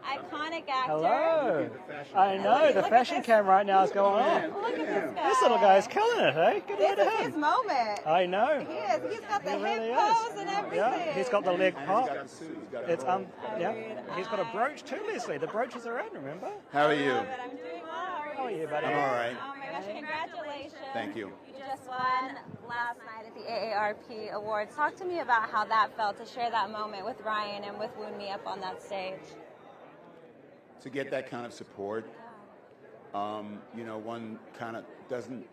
Speaker 1: iconic actor.
Speaker 2: Hello. I know, the fashion cam right now is going on.
Speaker 1: Look at this guy.
Speaker 2: This little guy's killing it, eh? Good
Speaker 1: This
Speaker 2: way to
Speaker 1: is
Speaker 2: him.
Speaker 1: his moment.
Speaker 2: I know.
Speaker 1: He is. He's got the
Speaker 2: He really
Speaker 1: hip
Speaker 2: is.
Speaker 1: pose and everything.
Speaker 2: Yeah, he's got the leg pop. It's yeah. He's got a brooch too, Leslie. The brooches are in, remember?
Speaker 18: How are you?
Speaker 1: I'm doing well.
Speaker 2: How are you, buddy?
Speaker 18: I'm all right.
Speaker 1: Oh my gosh, congratulations.
Speaker 18: Thank you.
Speaker 1: You just won last night at the AARP Awards. Talk to me about how that felt to share that moment with Ryan and with Wunmi up on that stage.
Speaker 18: To get that kind of support, you know, one kind of doesn't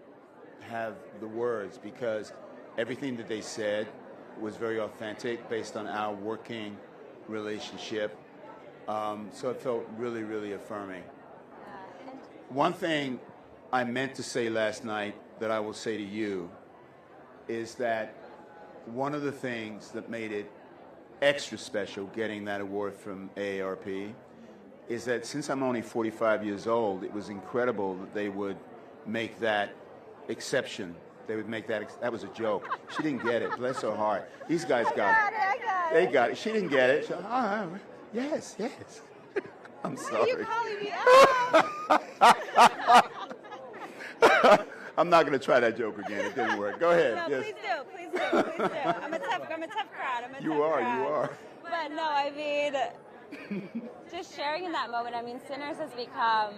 Speaker 18: have the words, because everything that they said was very authentic based on our working relationship. So it felt really, really affirming. One thing I meant to say last night that I will say to you is that one of the things that made it extra special getting that award from AARP is that since I'm only 45 years old, it was incredible that they would make that exception. They would make that, that was a joke. She didn't get it, bless her heart. These guys got it.
Speaker 1: I got it.
Speaker 18: They got it. She didn't get it. She, yes. I'm sorry.
Speaker 1: Are you calling me out?
Speaker 18: I'm not going to try that joke again. It didn't work. Go ahead.
Speaker 1: No,
Speaker 18: Yes.
Speaker 1: please do. I'm a tough crowd.
Speaker 18: You are.
Speaker 1: But no, I mean, just sharing in that moment. I mean, Sinners has become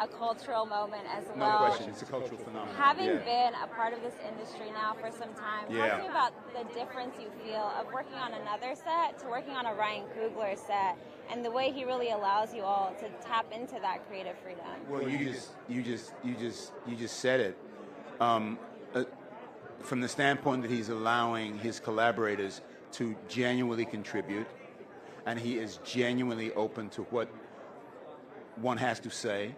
Speaker 1: a cultural moment as
Speaker 18: No
Speaker 1: well.
Speaker 18: question. It's a cultural phenomenon.
Speaker 1: Having
Speaker 18: Yeah.
Speaker 1: been a part of this industry now for some time,
Speaker 18: Yeah.
Speaker 1: talk to me about the difference you feel of working on another set to working on a Ryan Coogler set, and the way he really allows you all to tap into that creative freedom.
Speaker 18: Well, you just said it. From the standpoint that he's allowing his collaborators to genuinely contribute, and he is genuinely open to what one has to say.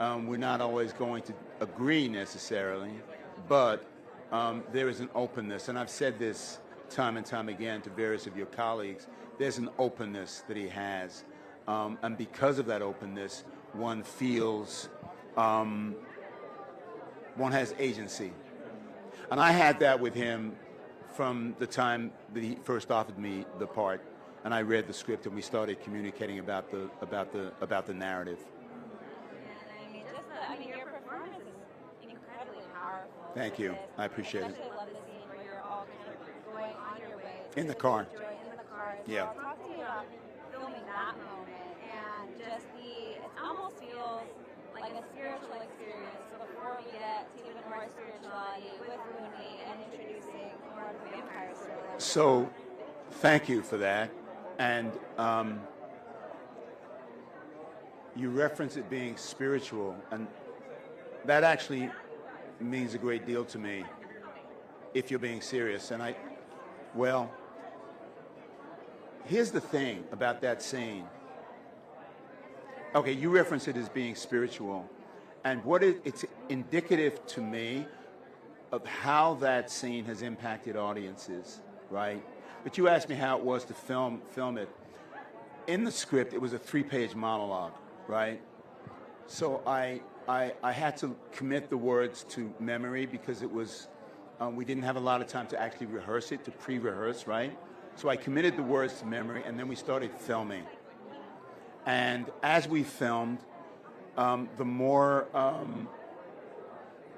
Speaker 18: We're not always going to agree necessarily, but there is an openness, and I've said this time and time again to various of your colleagues. There's an openness that he has, and because of that openness, one feels one has agency. And I had that with him from the time that he first offered me the part, and I read the script, and we started communicating about the narrative.
Speaker 1: I mean, your performance is incredibly powerful.
Speaker 18: Thank you. I appreciate it.
Speaker 1: Especially love the scene where you're all kind of going on your way.
Speaker 18: In the car.
Speaker 1: In the car.
Speaker 18: Yeah.
Speaker 1: So talk to me about filming that moment and just it almost feels like a spiritual experience before we get to even more spirituality with Wunmi and introducing more of the vampire story.
Speaker 18: So, thank you for that. And you reference it being spiritual, and that actually means a great deal to me if you're being serious. And well, here's the thing about that scene. Okay, you reference it as being spiritual, and it's indicative to me of how that scene has impacted audiences, right? But you asked me how it was to film it. In the script, it was a 3-page monologue, right? So I had to commit the words to memory because it was, we didn't have a lot of time to actually rehearse it, to pre-rehearse, right? So I committed the words to memory, and then we started filming. And as we filmed, the more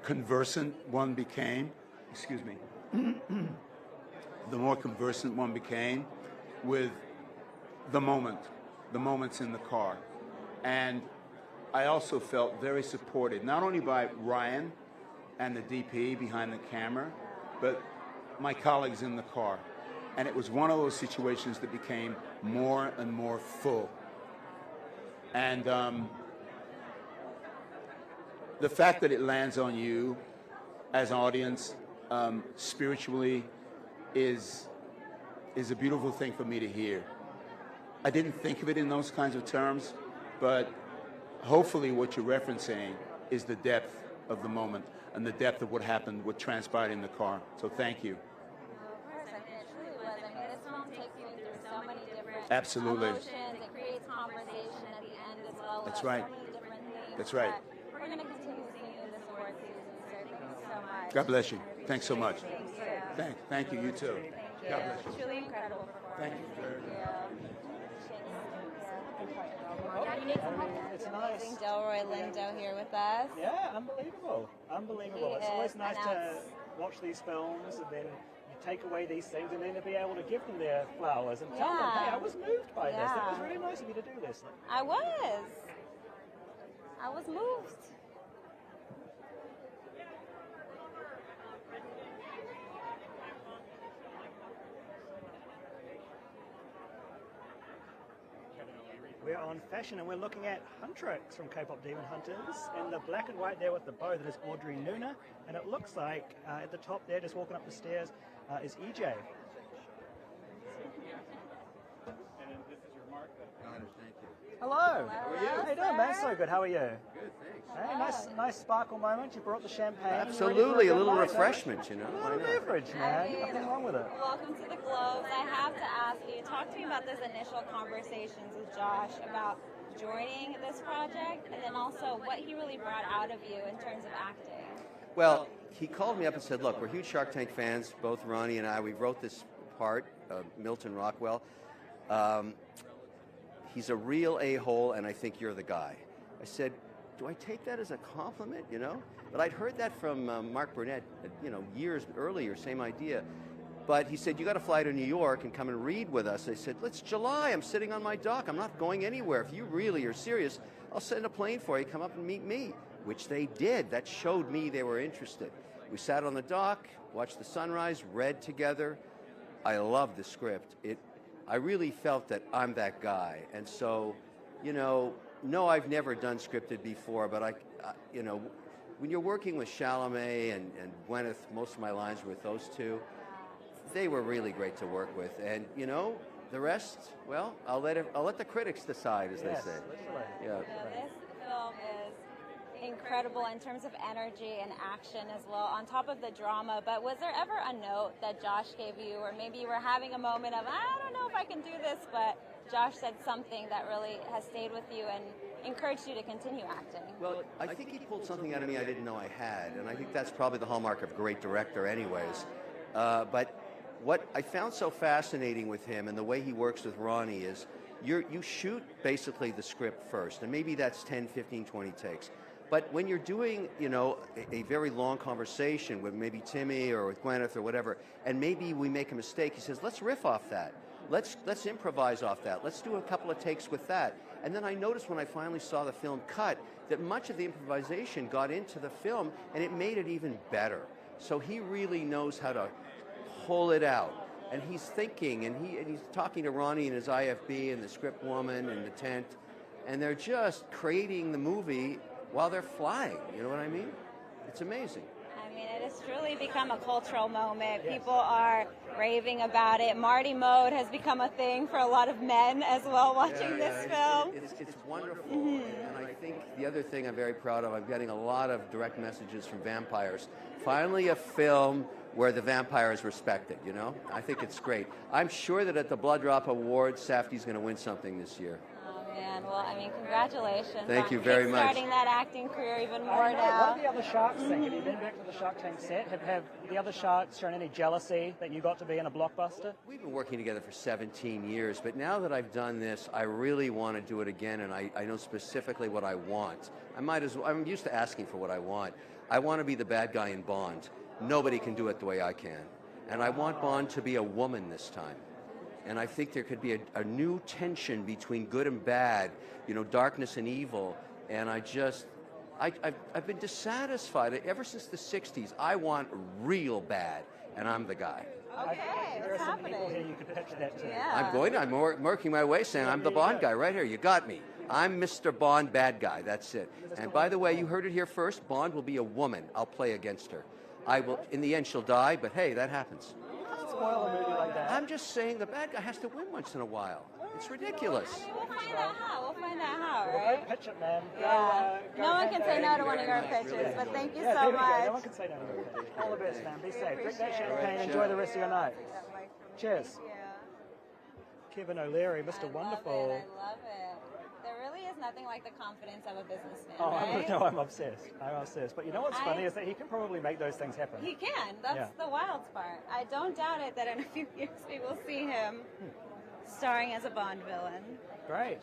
Speaker 18: conversant one became, the more conversant one became with the moments in the car. And I also felt very supported, not only by Ryan and the DP behind the camera, but my colleagues in the car. And it was one of those situations that became more and more full. And the fact that it lands on you as an audience spiritually is a beautiful thing for me to hear. I didn't think of it in those kinds of terms, but hopefully what you're referencing is the depth of the moment and the depth of what happened, what transpired in the car. So thank you.
Speaker 1: Of course, I mean, it truly was. I mean, this film takes me through so many different
Speaker 18: Absolutely.
Speaker 1: emotions. It creates conversation at the end as well.
Speaker 18: That's
Speaker 1: about
Speaker 18: right.
Speaker 1: So many different things.
Speaker 18: That's right.
Speaker 1: We're going to continue seeing you this award season, sir. Thank you so much.
Speaker 18: God bless you. Thanks so much.
Speaker 1: Thank you.
Speaker 18: Thank you. You too. God bless you.
Speaker 1: Truly incredible performance.
Speaker 18: Thank you.
Speaker 2: It's nice.
Speaker 1: Delroy Lindo here with us.
Speaker 2: Yeah, unbelievable. Unbelievable. It's always nice to watch these films and then you take away these things and then to be able to give them their flowers and tell them, hey, I was moved by this. It was really nice of you to do this.
Speaker 1: I was moved.
Speaker 2: We're on fashion and we're looking at Huntrix from K-pop Demon Hunters, and the black and white there with the bow, that is Audrey Nuna, and it looks like at the top there, just walking up the stairs, is EJ. Hello.
Speaker 19: How are you?
Speaker 2: How you doing, man? So good. How are you?
Speaker 19: Good, thanks.
Speaker 2: Hey, nice sparkle moment. You brought the champagne.
Speaker 19: Absolutely, a little
Speaker 2: Ready for
Speaker 19: refreshment, you know.
Speaker 2: A little beverage, man. Nothing wrong with it.
Speaker 1: Welcome to the Globes. I have to ask you, talk to me about those initial conversations with Josh about joining this project, and then also what he really brought out of you in terms of acting.
Speaker 19: Well, he called me up and said, look, we're huge Shark Tank fans, both Ronnie and I. We wrote this part, Milton Rockwell. He's a real a-hole, and I think you're the guy. I said, do I take that as a compliment, you know? But I'd heard that from Mark Burnett, you know, years earlier, same idea. But he said, you got to fly to New York and come and read with us. I said, it's July. I'm sitting on my dock. I'm not going anywhere. If you really are serious, I'll send a plane for you. Come up and meet me, which they did. That showed me they were interested. We sat on the dock, watched the sunrise, read together. I loved the script. I really felt that I'm that guy. And so, you know, no, I've never done scripted before, but I you know, when you're working with Chalamet and Gwyneth, most of my lines were with those two. They were really great to work with. And, you know, the rest, well, I'll let the critics decide, as they say. Yeah.
Speaker 1: This film is incredible in terms of energy and action as well, on top of the drama. But was there ever a note that Josh gave you, or maybe you were having a moment of, I don't know if I can do this, but Josh said something that really has stayed with you and encouraged you to continue acting?
Speaker 19: Well, I think he pulled something out of me I didn't know I had, and I think that's probably the hallmark of a great director anyways. But what I found so fascinating with him and the way he works with Ronnie is you shoot basically the script first, and maybe that's 10, 15, 20 takes. But when you're doing, you know, a very long conversation with maybe Timmy or with Gwyneth or whatever, and maybe we make a mistake, he says, let's riff off that. Let's improvise off that. Let's do a couple of takes with that. And then I noticed when I finally saw the film cut that much of the improvisation got into the film, and it made it even better. So he really knows how to pull it out. And he's thinking, and he's talking to Ronnie and his IFB and the script woman and the tent. and they're just creating the movie while they're flying. You know what I mean? It's amazing.
Speaker 1: I mean, it has truly become a cultural moment. Yes. People are raving about it. Marty mode has become a thing for a lot of men as well watching this film.
Speaker 19: It's wonderful. And I think the other thing I'm very proud of, I'm getting a lot of direct messages from vampires. Finally a film where the vampire is respected, you know? I think it's great. I'm sure that at the Blood Drop Awards, Safdie's going to win something this year.
Speaker 1: Man, well, I mean, congratulations.
Speaker 19: Thank you very much.
Speaker 1: Starting that acting career even more now.
Speaker 2: What have the other Sharks think? Have you been back to the Shark Tank set? Have the other Sharks shown any jealousy that you got to be in a blockbuster?
Speaker 19: We've been working together for 17 years, but now that I've done this, I really want to do it again, and I know specifically what I want. I'm used to asking for what I want. I want to be the bad guy in Bond. Nobody can do it the way I can. And I want Bond to be a woman this time. And I think there could be a new tension between good and bad, you know, darkness and evil. And I've been dissatisfied ever since the 60s. I want real bad, and I'm the guy.
Speaker 1: Okay,
Speaker 2: there are some people here you could pitch that to.
Speaker 1: Yeah.
Speaker 19: I'm working my way saying I'm the Bond guy right here. You got me. I'm Mr. Bond bad guy. That's it. And by the way, you heard it here first. Bond will be a woman. I'll play against her. I will. In the end, she'll die, but hey, that happens.
Speaker 2: Spoil a movie like that.
Speaker 19: I'm just saying the bad guy has to win once in a while. It's ridiculous.
Speaker 1: I mean, we'll find out how.
Speaker 2: Well,
Speaker 1: Right?
Speaker 2: go pitch it, man.
Speaker 1: Yeah.
Speaker 2: Go
Speaker 1: No one can say no to one of your pitches, but thank you so much.
Speaker 2: No one can say no to your pitch. All the best, man. Be safe. Drink that champagne. Enjoy the rest of your night. Cheers. Kevin O'Leary, Mr. Wonderful.
Speaker 1: I love it. There really is nothing like the confidence of a businessman,
Speaker 2: Oh,
Speaker 1: right?
Speaker 2: no, I'm obsessed. I'm obsessed. But you know what's funny is that he can probably make those things happen.
Speaker 1: He can. That's the wild part. I don't doubt it that in a few years we will see him starring as a Bond villain.
Speaker 2: Great.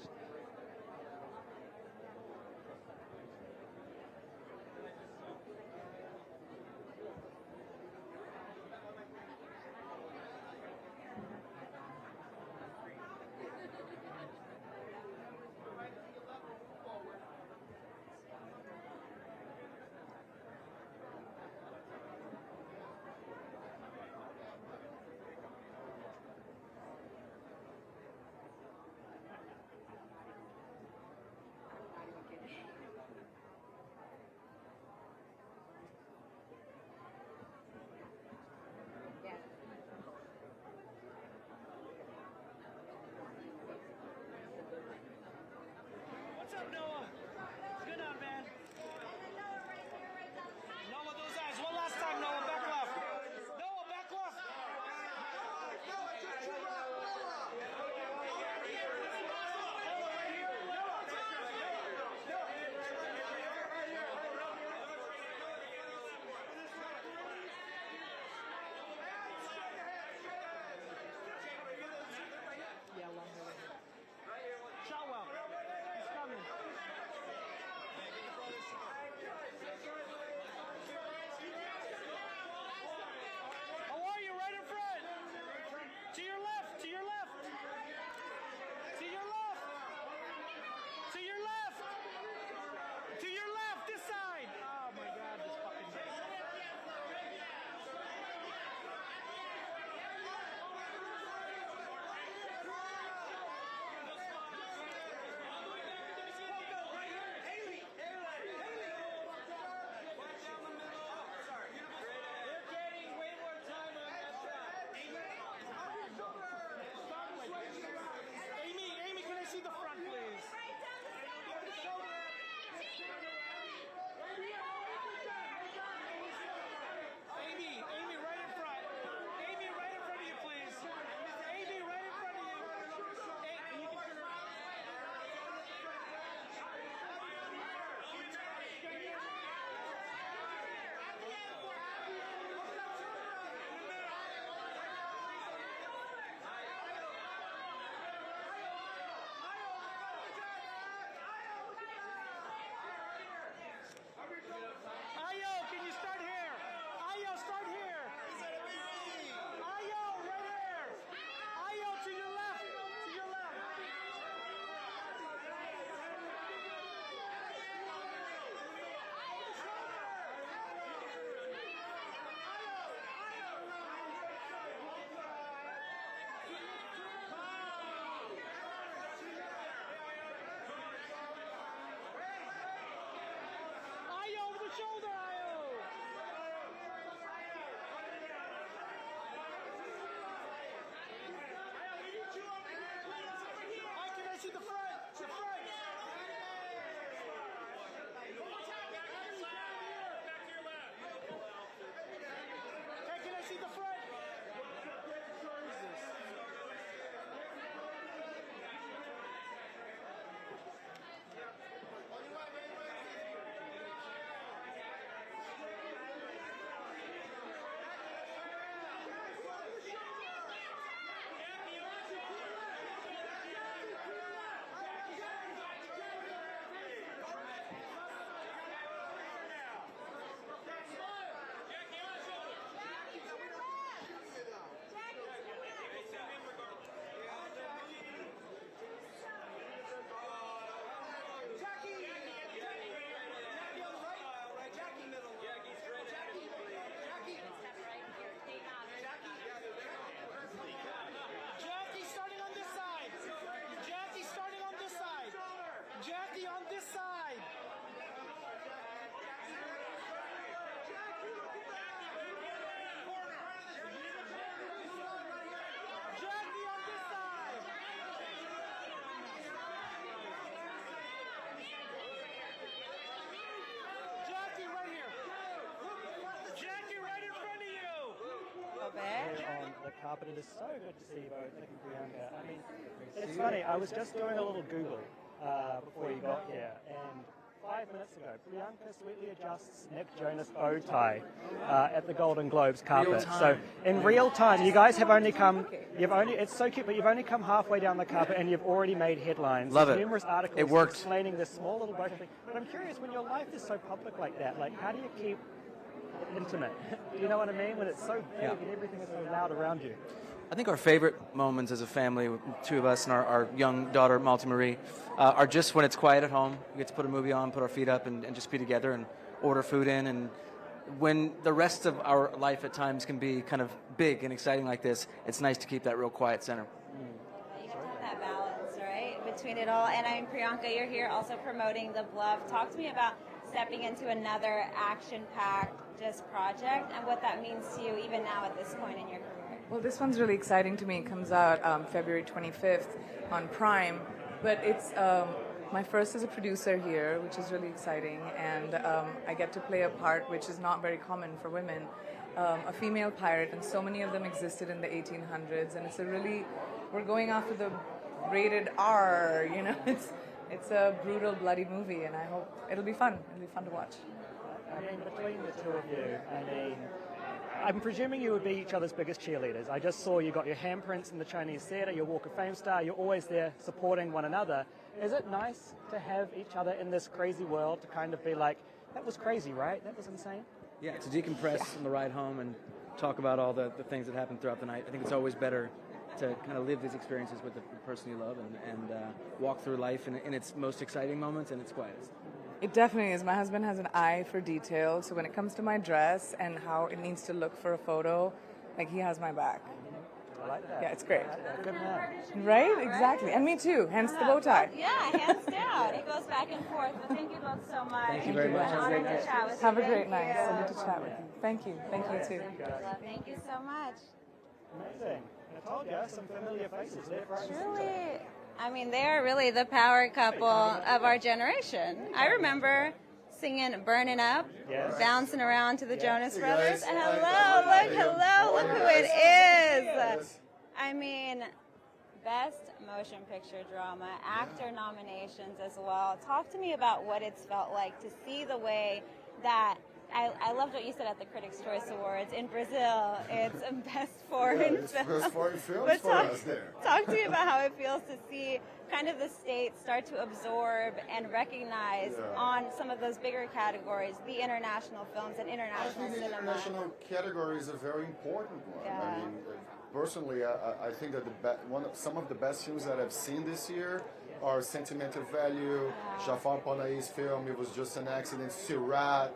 Speaker 2: On the carpet. It is so good to see you both, Nick and Priyanka. I mean, it's funny, I was just doing a little Google before you got here, and 5 minutes ago, Priyanka sweetly adjusts Nick Jonas' bow tie at the Golden Globes carpet. So in real time, you guys have only come, it's so cute, but you've only come halfway down the carpet and you've already made headlines.
Speaker 20: Love
Speaker 2: There's
Speaker 20: it.
Speaker 2: numerous articles
Speaker 20: It worked.
Speaker 2: explaining this small little bow thing. But I'm curious, when your life is so public like that, like how do you keep intimate? Do you know what I mean? When it's so big and everything is so loud around you.
Speaker 20: I think our favorite moments as a family, with two of us and our young daughter, Malti Marie, are just when it's quiet at home. We get to put a movie on, put our feet up, and just be together and order food in. And when the rest of our life at times can be kind of big and exciting like this, it's nice to keep that real quiet center.
Speaker 1: You have to have that balance, right, between it all. And I mean, Priyanka, you're here also promoting The Bluff. Talk to me about stepping into another action-packed just project and what that means to you even now at this point in your career.
Speaker 21: Well, this one's really exciting to me. It comes out February 25th on Prime, but it's my first as a producer here, which is really exciting, and I get to play a part which is not very common for women, a female pirate, and so many of them existed in the 1800s, and we're going after the rated R, you know, it's a brutal, bloody movie, and I hope it'll be fun. It'll be fun to watch.
Speaker 2: I mean, between the two of you, I mean, I'm presuming you would be each other's biggest cheerleaders. I just saw you got your handprints in the Chinese theatre, your Walk of Fame star, you're always there supporting one another. Is it nice to have each other in this crazy world to kind of be like, that was crazy, right? That was insane?
Speaker 20: Yeah, to decompress on the ride home and talk about all the things that happened throughout the night. I think it's always better to kind of live these experiences with the person you love and walk through life in its most exciting moments and its quietest.
Speaker 21: It definitely is. My husband has an eye for detail, so when it comes to my dress and how it needs to look for a photo, like he has my back.
Speaker 2: I like that.
Speaker 21: Yeah, it's great.
Speaker 2: Good man.
Speaker 21: Right? Exactly. And me too, hence the bow tie.
Speaker 1: Yeah, hands down. It goes back and forth. But thank you both so much.
Speaker 20: Thank you very much.
Speaker 1: An honor to chat with you.
Speaker 21: Have a great
Speaker 1: Thank
Speaker 21: night.
Speaker 1: you.
Speaker 21: So good to chat with you. Thank you. Thank you too.
Speaker 1: Thank you so much.
Speaker 2: Amazing. I told you, some familiar faces there.
Speaker 1: Truly, I mean, they're really the power couple of our generation. I remember singing Burning Up, bouncing around to the Jonas Brothers. And hello, look who it is. I mean, Best Motion Picture Drama, actor nominations as well. Talk to me about what it's felt like to see the way that I loved what you said at the Critics' Choice Awards. In Brazil, it's a best foreign film.
Speaker 22: Best foreign film
Speaker 1: But
Speaker 22: for us there.
Speaker 1: Talk to me about how it feels to see kind of the state start to absorb and recognize on some of those bigger categories the international films and international
Speaker 22: I think the
Speaker 1: cinema.
Speaker 22: international category is a very important one.
Speaker 1: Yeah.
Speaker 22: I mean, personally, I think that some of the best films that I've seen this year are Sentimental Value, Jafar Panahi's film, It Was Just an Accident, Sirat,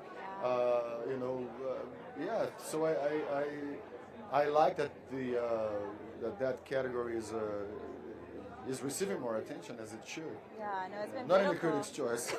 Speaker 22: So I like that that category is receiving more attention as it should.
Speaker 1: Yeah, no, it's been
Speaker 22: Not in the
Speaker 1: beautiful.
Speaker 22: Critics' Choice.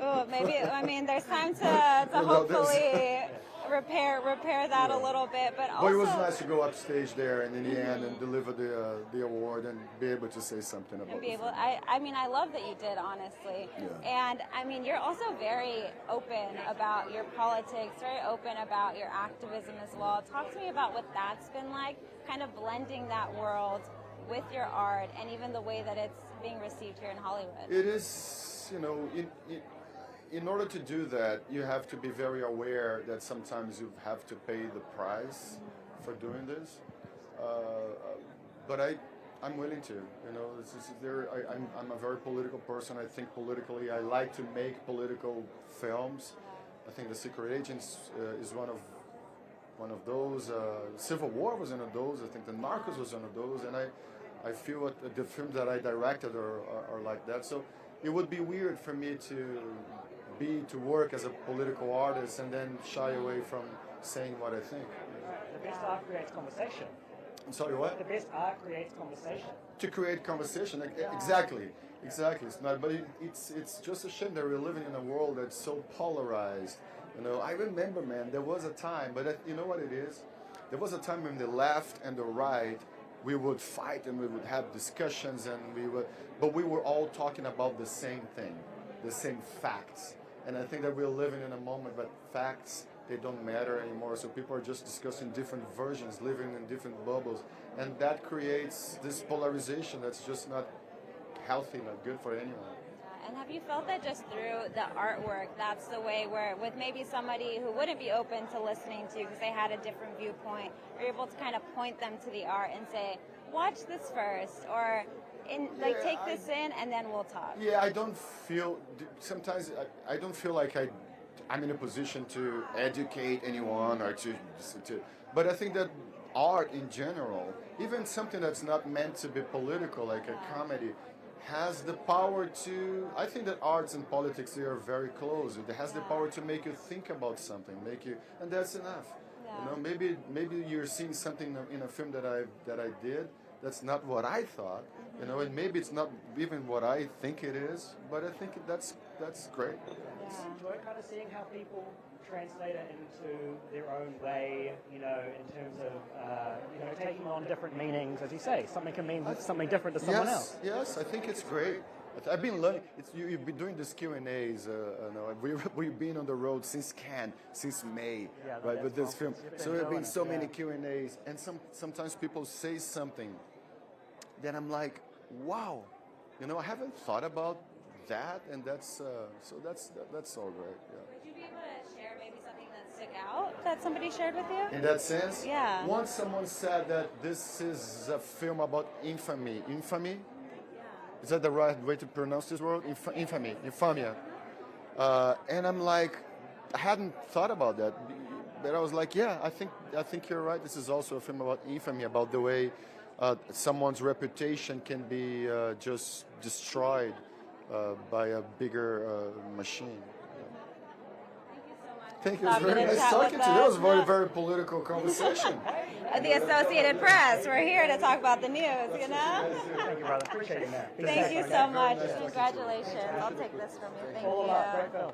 Speaker 1: Oh, So maybe, I mean, there's time to hopefully repair that a little bit, but also.
Speaker 22: But it was nice to go upstage there and in the end and deliver the award and be able to say something about it.
Speaker 1: I mean, I love that you did, honestly.
Speaker 22: Yeah.
Speaker 1: And I mean, you're also very open about your politics, very open about your activism as well. Talk to me about what that's been like, kind of blending that world with your art and even the way that it's being received here in Hollywood.
Speaker 22: It is, you know, in order to do that, you have to be very aware that sometimes you have to pay the price for doing this. But I'm willing to, you know. I'm a very political person. I think politically. I like to make political films. I think The Secret Agents is one of those. Civil War was one of those. I think The Narcos was one of those. And I feel what the films that I directed are like that. So it would be weird for me to work as a political artist and then shy away from saying what I think.
Speaker 2: The best art creates conversation.
Speaker 22: I'm sorry, what?
Speaker 2: The best art creates conversation.
Speaker 22: To create conversation, exactly. It's not, but it's just a shame that we're living in a world that's so polarized. You know, I remember, man, there was a time, but you know what it is? There was a time when the left and the right, we would fight and we would have discussions but we were all talking about the same thing, the same facts. And I think that we're living in a moment that facts, they don't matter anymore. So people are just discussing different versions, living in different bubbles. And that creates this polarization that's just not healthy, not good for anyone.
Speaker 1: And have you felt that just through the artwork, that's the way where with maybe somebody who wouldn't be open to listening to you because they had a different viewpoint, you're able to kind of point them to the art and say, watch this first, or take this in and then we'll talk.
Speaker 22: Yeah, I don't feel, sometimes I don't feel like I'm in a position to educate anyone or to, but I think that art in general, even something that's not meant to be political, like a comedy, has the power to, I think that arts and politics, they are very close. It has the power to make you think about something, and that's enough. Yeah. You know, maybe you're seeing something in a film that I did that's not what I thought, you know, and maybe it's not even what I think it is, but I think that's great.
Speaker 2: Yeah. Enjoy kind of seeing how people translate it into their own way, you know, in terms of, taking on different meanings, as you say. Something can mean something different to someone else.
Speaker 22: Yes, I think it's great. I've been learning. You've been doing these Q&As. We've been on the road since Cannes, since May, right, with this film. So there have been so many Q&As, and sometimes people say something that I'm like, wow, you know, I haven't thought about that, and that's all great. Yeah.
Speaker 1: Would you be able to share maybe something that stuck out that somebody shared with you?
Speaker 22: In that sense?
Speaker 1: Yeah.
Speaker 22: Once someone said that this is a film about infamy. Infamy? Is that the right way to pronounce this word? Infamy. Infamia. And I'm like, I hadn't thought about that. But I was like, yeah, I think you're right. This is also a film about infamy, about the way someone's reputation can be just destroyed by a bigger machine. Thank you. It was very nice talking to you. It was a very, very political conversation.
Speaker 1: The Associated Press. We're here to talk about the news, you know?
Speaker 2: Thank you, brother. Appreciate that.
Speaker 1: Thank you so much. Congratulations. I'll take this from you. Thank you.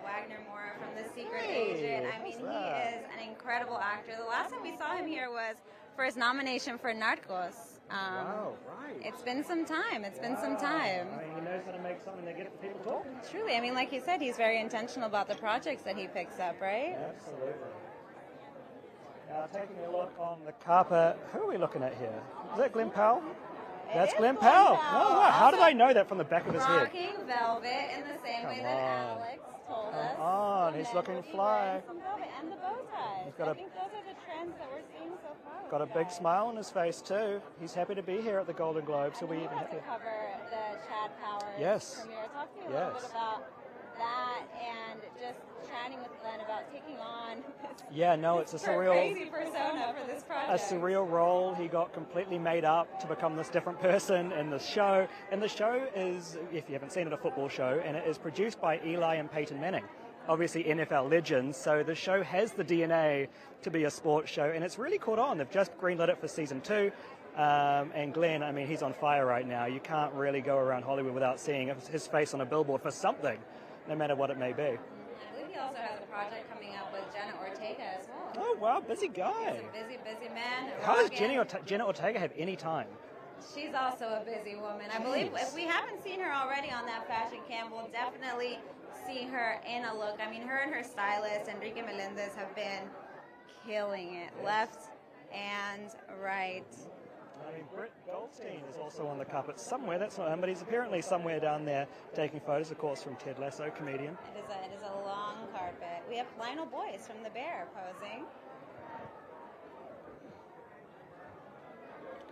Speaker 1: Wagner Moura from The Secret Agent. I mean, he is an incredible actor. The last time we saw him here was for his nomination for Narcos.
Speaker 2: Wow, right.
Speaker 1: It's been some time. It's been some time.
Speaker 2: I mean, he knows how to make something that gets people talking.
Speaker 1: Truly. I mean, like you said, he's very intentional about the projects that he picks up, right?
Speaker 2: Absolutely. Taking a look on the carpet, who are we looking at here? Is that Glenn Powell? That's Glenn Powell. Oh, wow. How did I know that from the back of his head?
Speaker 1: Rocking velvet in the same way that Alex told us.
Speaker 2: On, he's looking fly.
Speaker 1: Some velvet and the bow tie. I think those are the trends that we're seeing so far.
Speaker 2: Got a big smile on his face too. He's happy to be here at the Golden Globes. He'll be even
Speaker 1: happier. To cover the Chad Powers premiere. Talk to me a little bit about that and just chatting with Glenn about taking on
Speaker 2: it's a surreal
Speaker 1: crazy persona for this project.
Speaker 2: A surreal role he got completely made up to become this different person in the show. And the show is, if you haven't seen it, a football show, and it is produced by Eli and Peyton Manning, obviously NFL legends. So the show has the DNA to be a sports show, and it's really caught on. They've just greenlit it for season 2. And Glenn, I mean, he's on fire right now. You can't really go around Hollywood without seeing his face on a billboard for something, no matter what it may be.
Speaker 1: I believe he also has a project coming up with Jenna Ortega as well.
Speaker 2: Oh, wow, busy guy.
Speaker 1: He's a busy man.
Speaker 2: How does Jenna Ortega have any time?
Speaker 1: She's also a busy woman. I believe if we haven't seen her already on that fashion cam, we'll definitely see her in a look. I mean, her and her stylist, Enrique Melendez, have been killing it, left and right.
Speaker 2: I mean, Britt Goldstein is also on the carpet somewhere. That's not him, but he's apparently somewhere down there taking photos, of course, from Ted Lasso, comedian.
Speaker 1: It is a long carpet. We have Lionel Boyce from The Bear posing.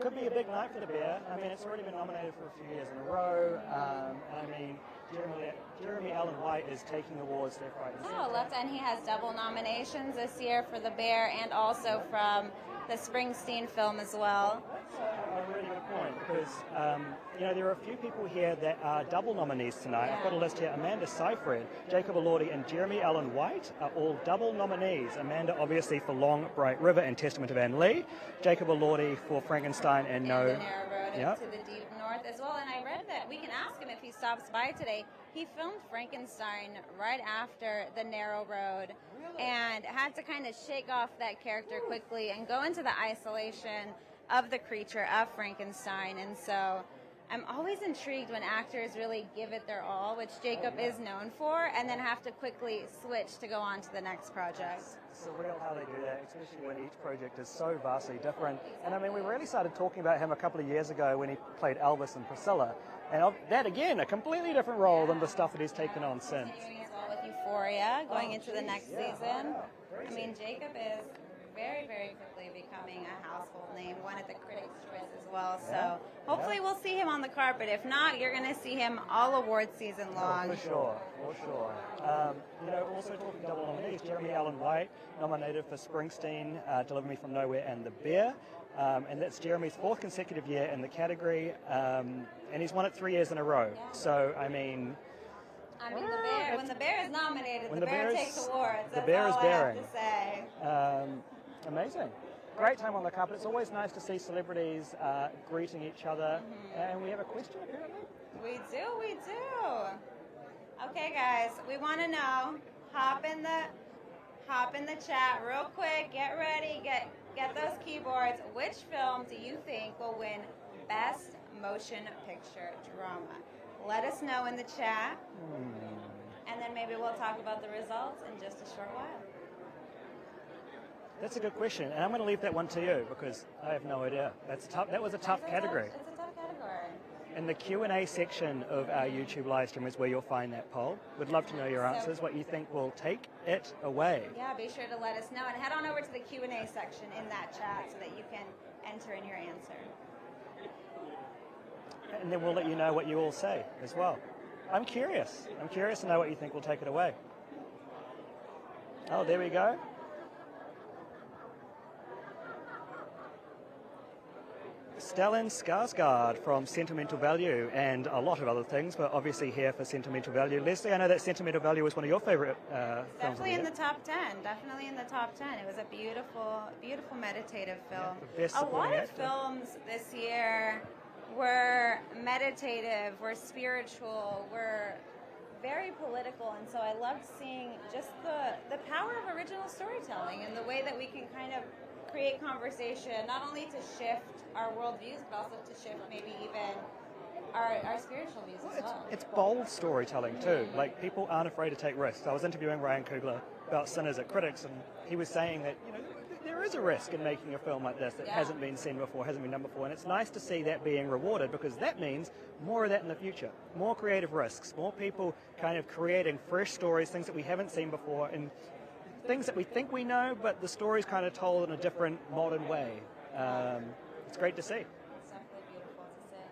Speaker 2: Could be a big night for The Bear. I mean, it's already been nominated for a few years in a row. I mean, Jeremy Allen White is taking awards left, right, and
Speaker 1: Oh, left, and he has double nominations this year for The Bear and also from the Springsteen film as well.
Speaker 2: That's a really good point because, there are a few people here that are double nominees tonight. I've got a list here. Amanda Seyfried, Jacob Elordi, and Jeremy Allen White are all double nominees. Amanda, obviously, for Long Bright River and Testament of Anne Lee. Jacob Elordi for Frankenstein and No...
Speaker 1: The Narrow Road to the Deep North as well. And I read that we can ask him if he stops by today. He filmed Frankenstein right after The Narrow Road and had to kind of shake off that character quickly and go into the isolation of the creature of Frankenstein. And so I'm always intrigued when actors really give it their all, which Jacob is known for, and then have to quickly switch to go on to the next project.
Speaker 2: It's surreal how they do that, especially when each project is so vastly different. And I mean, we really started talking about him a couple of years ago when he played Elvis and Priscilla. And that, again, a completely different role than the stuff that he's taken on since.
Speaker 1: Continuing as well with Euphoria, going into the next season. I mean, Jacob is very, very quickly becoming a household name, one at the Critics' Choice as well. So hopefully we'll see him on the carpet. If not, you're going to see him all award season long.
Speaker 2: For sure. Also talking double nominees, Jeremy Allen White nominated for Springsteen, Deliver Me From Nowhere, and The Bear. And that's Jeremy's fourth consecutive year in the category, and he's won it 3 years in a row. So, I mean...
Speaker 1: when the Bear is nominated, the Bear takes awards. That's
Speaker 2: the Bear
Speaker 1: all
Speaker 2: is
Speaker 1: I
Speaker 2: bearing.
Speaker 1: have to say.
Speaker 2: Amazing. Great time on the carpet. It's always nice to see celebrities greeting each other. And we have a question, apparently?
Speaker 1: We do. Okay, guys, we want to know. Hop in the chat real quick. Get ready. Get those keyboards. Which film do you think will win Best Motion Picture Drama? Let us know in the chat. And then maybe we'll talk about the results in just a short while.
Speaker 2: That's a good question, and I'm going to leave that one to you because I have no idea. That's tough. That was a tough category.
Speaker 1: It's a tough category.
Speaker 2: In the Q&A section of our YouTube live stream is where you'll find that poll. We'd love to know your answers, what you think will take it away.
Speaker 1: Yeah, be sure to let us know. And head on over to the Q&A section in that chat so that you can enter in your answer.
Speaker 2: And then we'll let you know what you all say as well. I'm curious. I'm curious to know what you think will take it away. Oh, there we go. Stellan Skarsgård from Sentimental Value and a lot of other things, but obviously here for Sentimental Value. Leslie, I know that Sentimental Value was one of your favorite films.
Speaker 1: Definitely in the top 10. Definitely in the top 10. It was a beautiful, beautiful meditative film. A lot of films this year were meditative, were spiritual, were very political, and so I loved seeing just the power of original storytelling and the way that we can kind of create conversation, not only to shift our worldviews, but also to shift maybe even our spiritual views as well.
Speaker 2: It's bold storytelling too. Like, people aren't afraid to take risks. I was interviewing Ryan Coogler about Sinners at Critics, and he was saying that there is a risk in making a film like this that hasn't been seen before, hasn't been done before, and it's nice to see that being rewarded because that means more of that in the future. More creative risks, more people kind of creating fresh stories, things that we haven't seen before, and things that we think we know, but the story's kind of told in a different, modern way. It's great to see.
Speaker 1: It's definitely beautiful to see.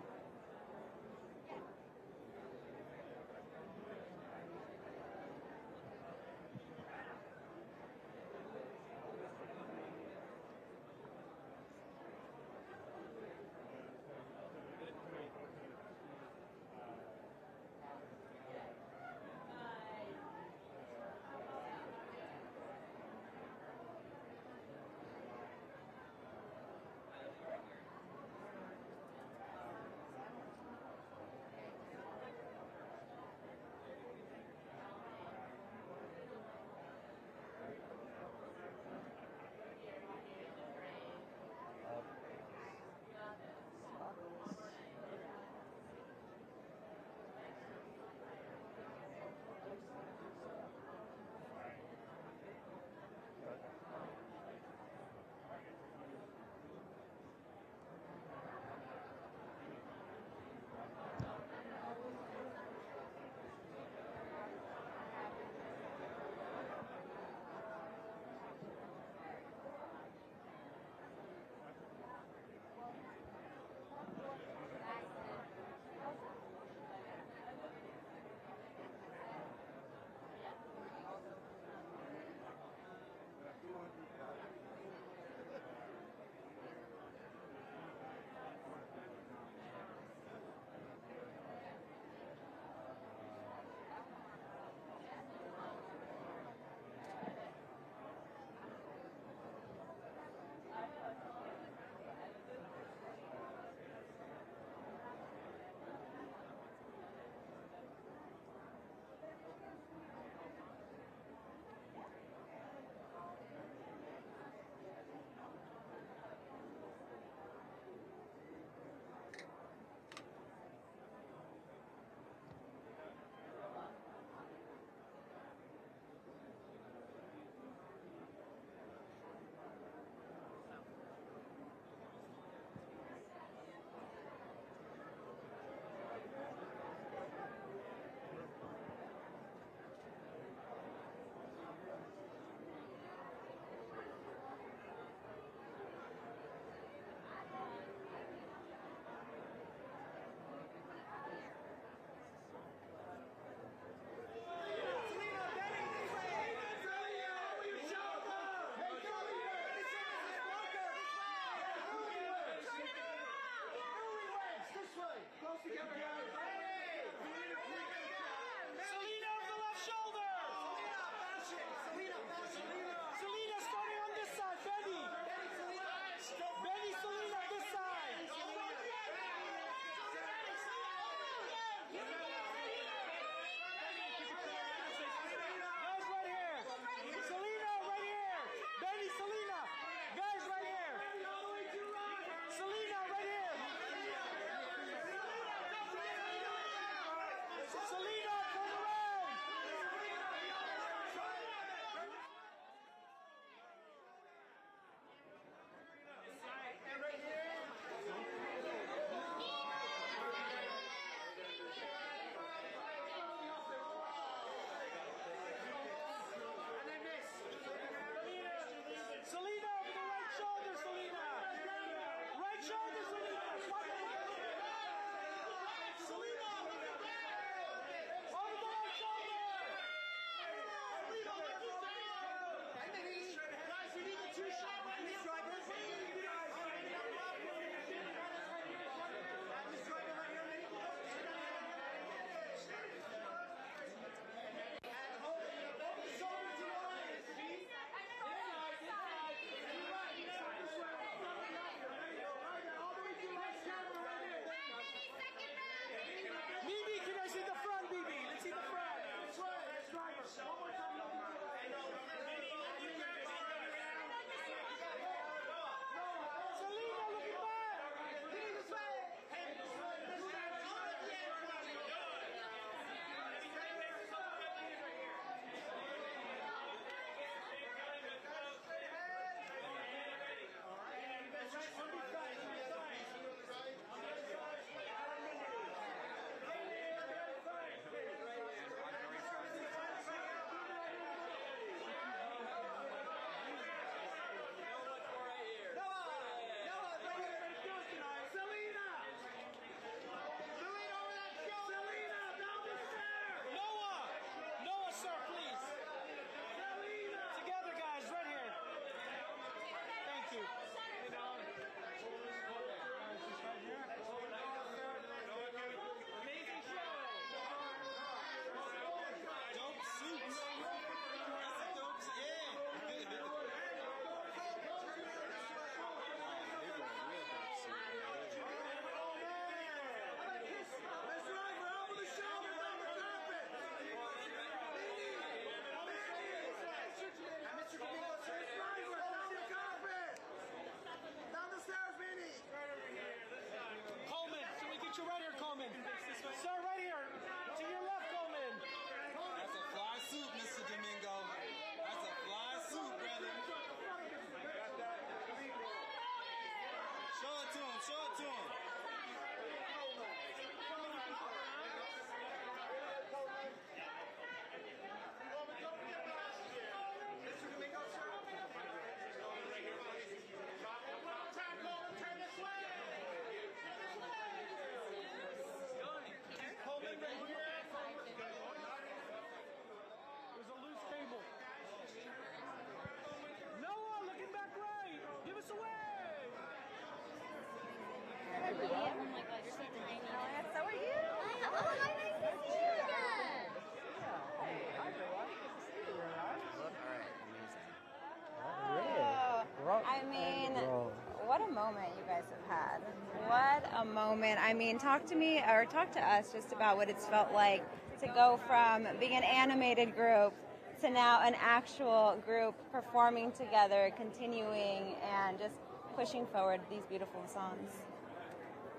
Speaker 1: a moment. I mean, talk to us just about what it's felt like to go from being an animated group to now an actual group performing together, continuing, and just pushing forward these beautiful songs.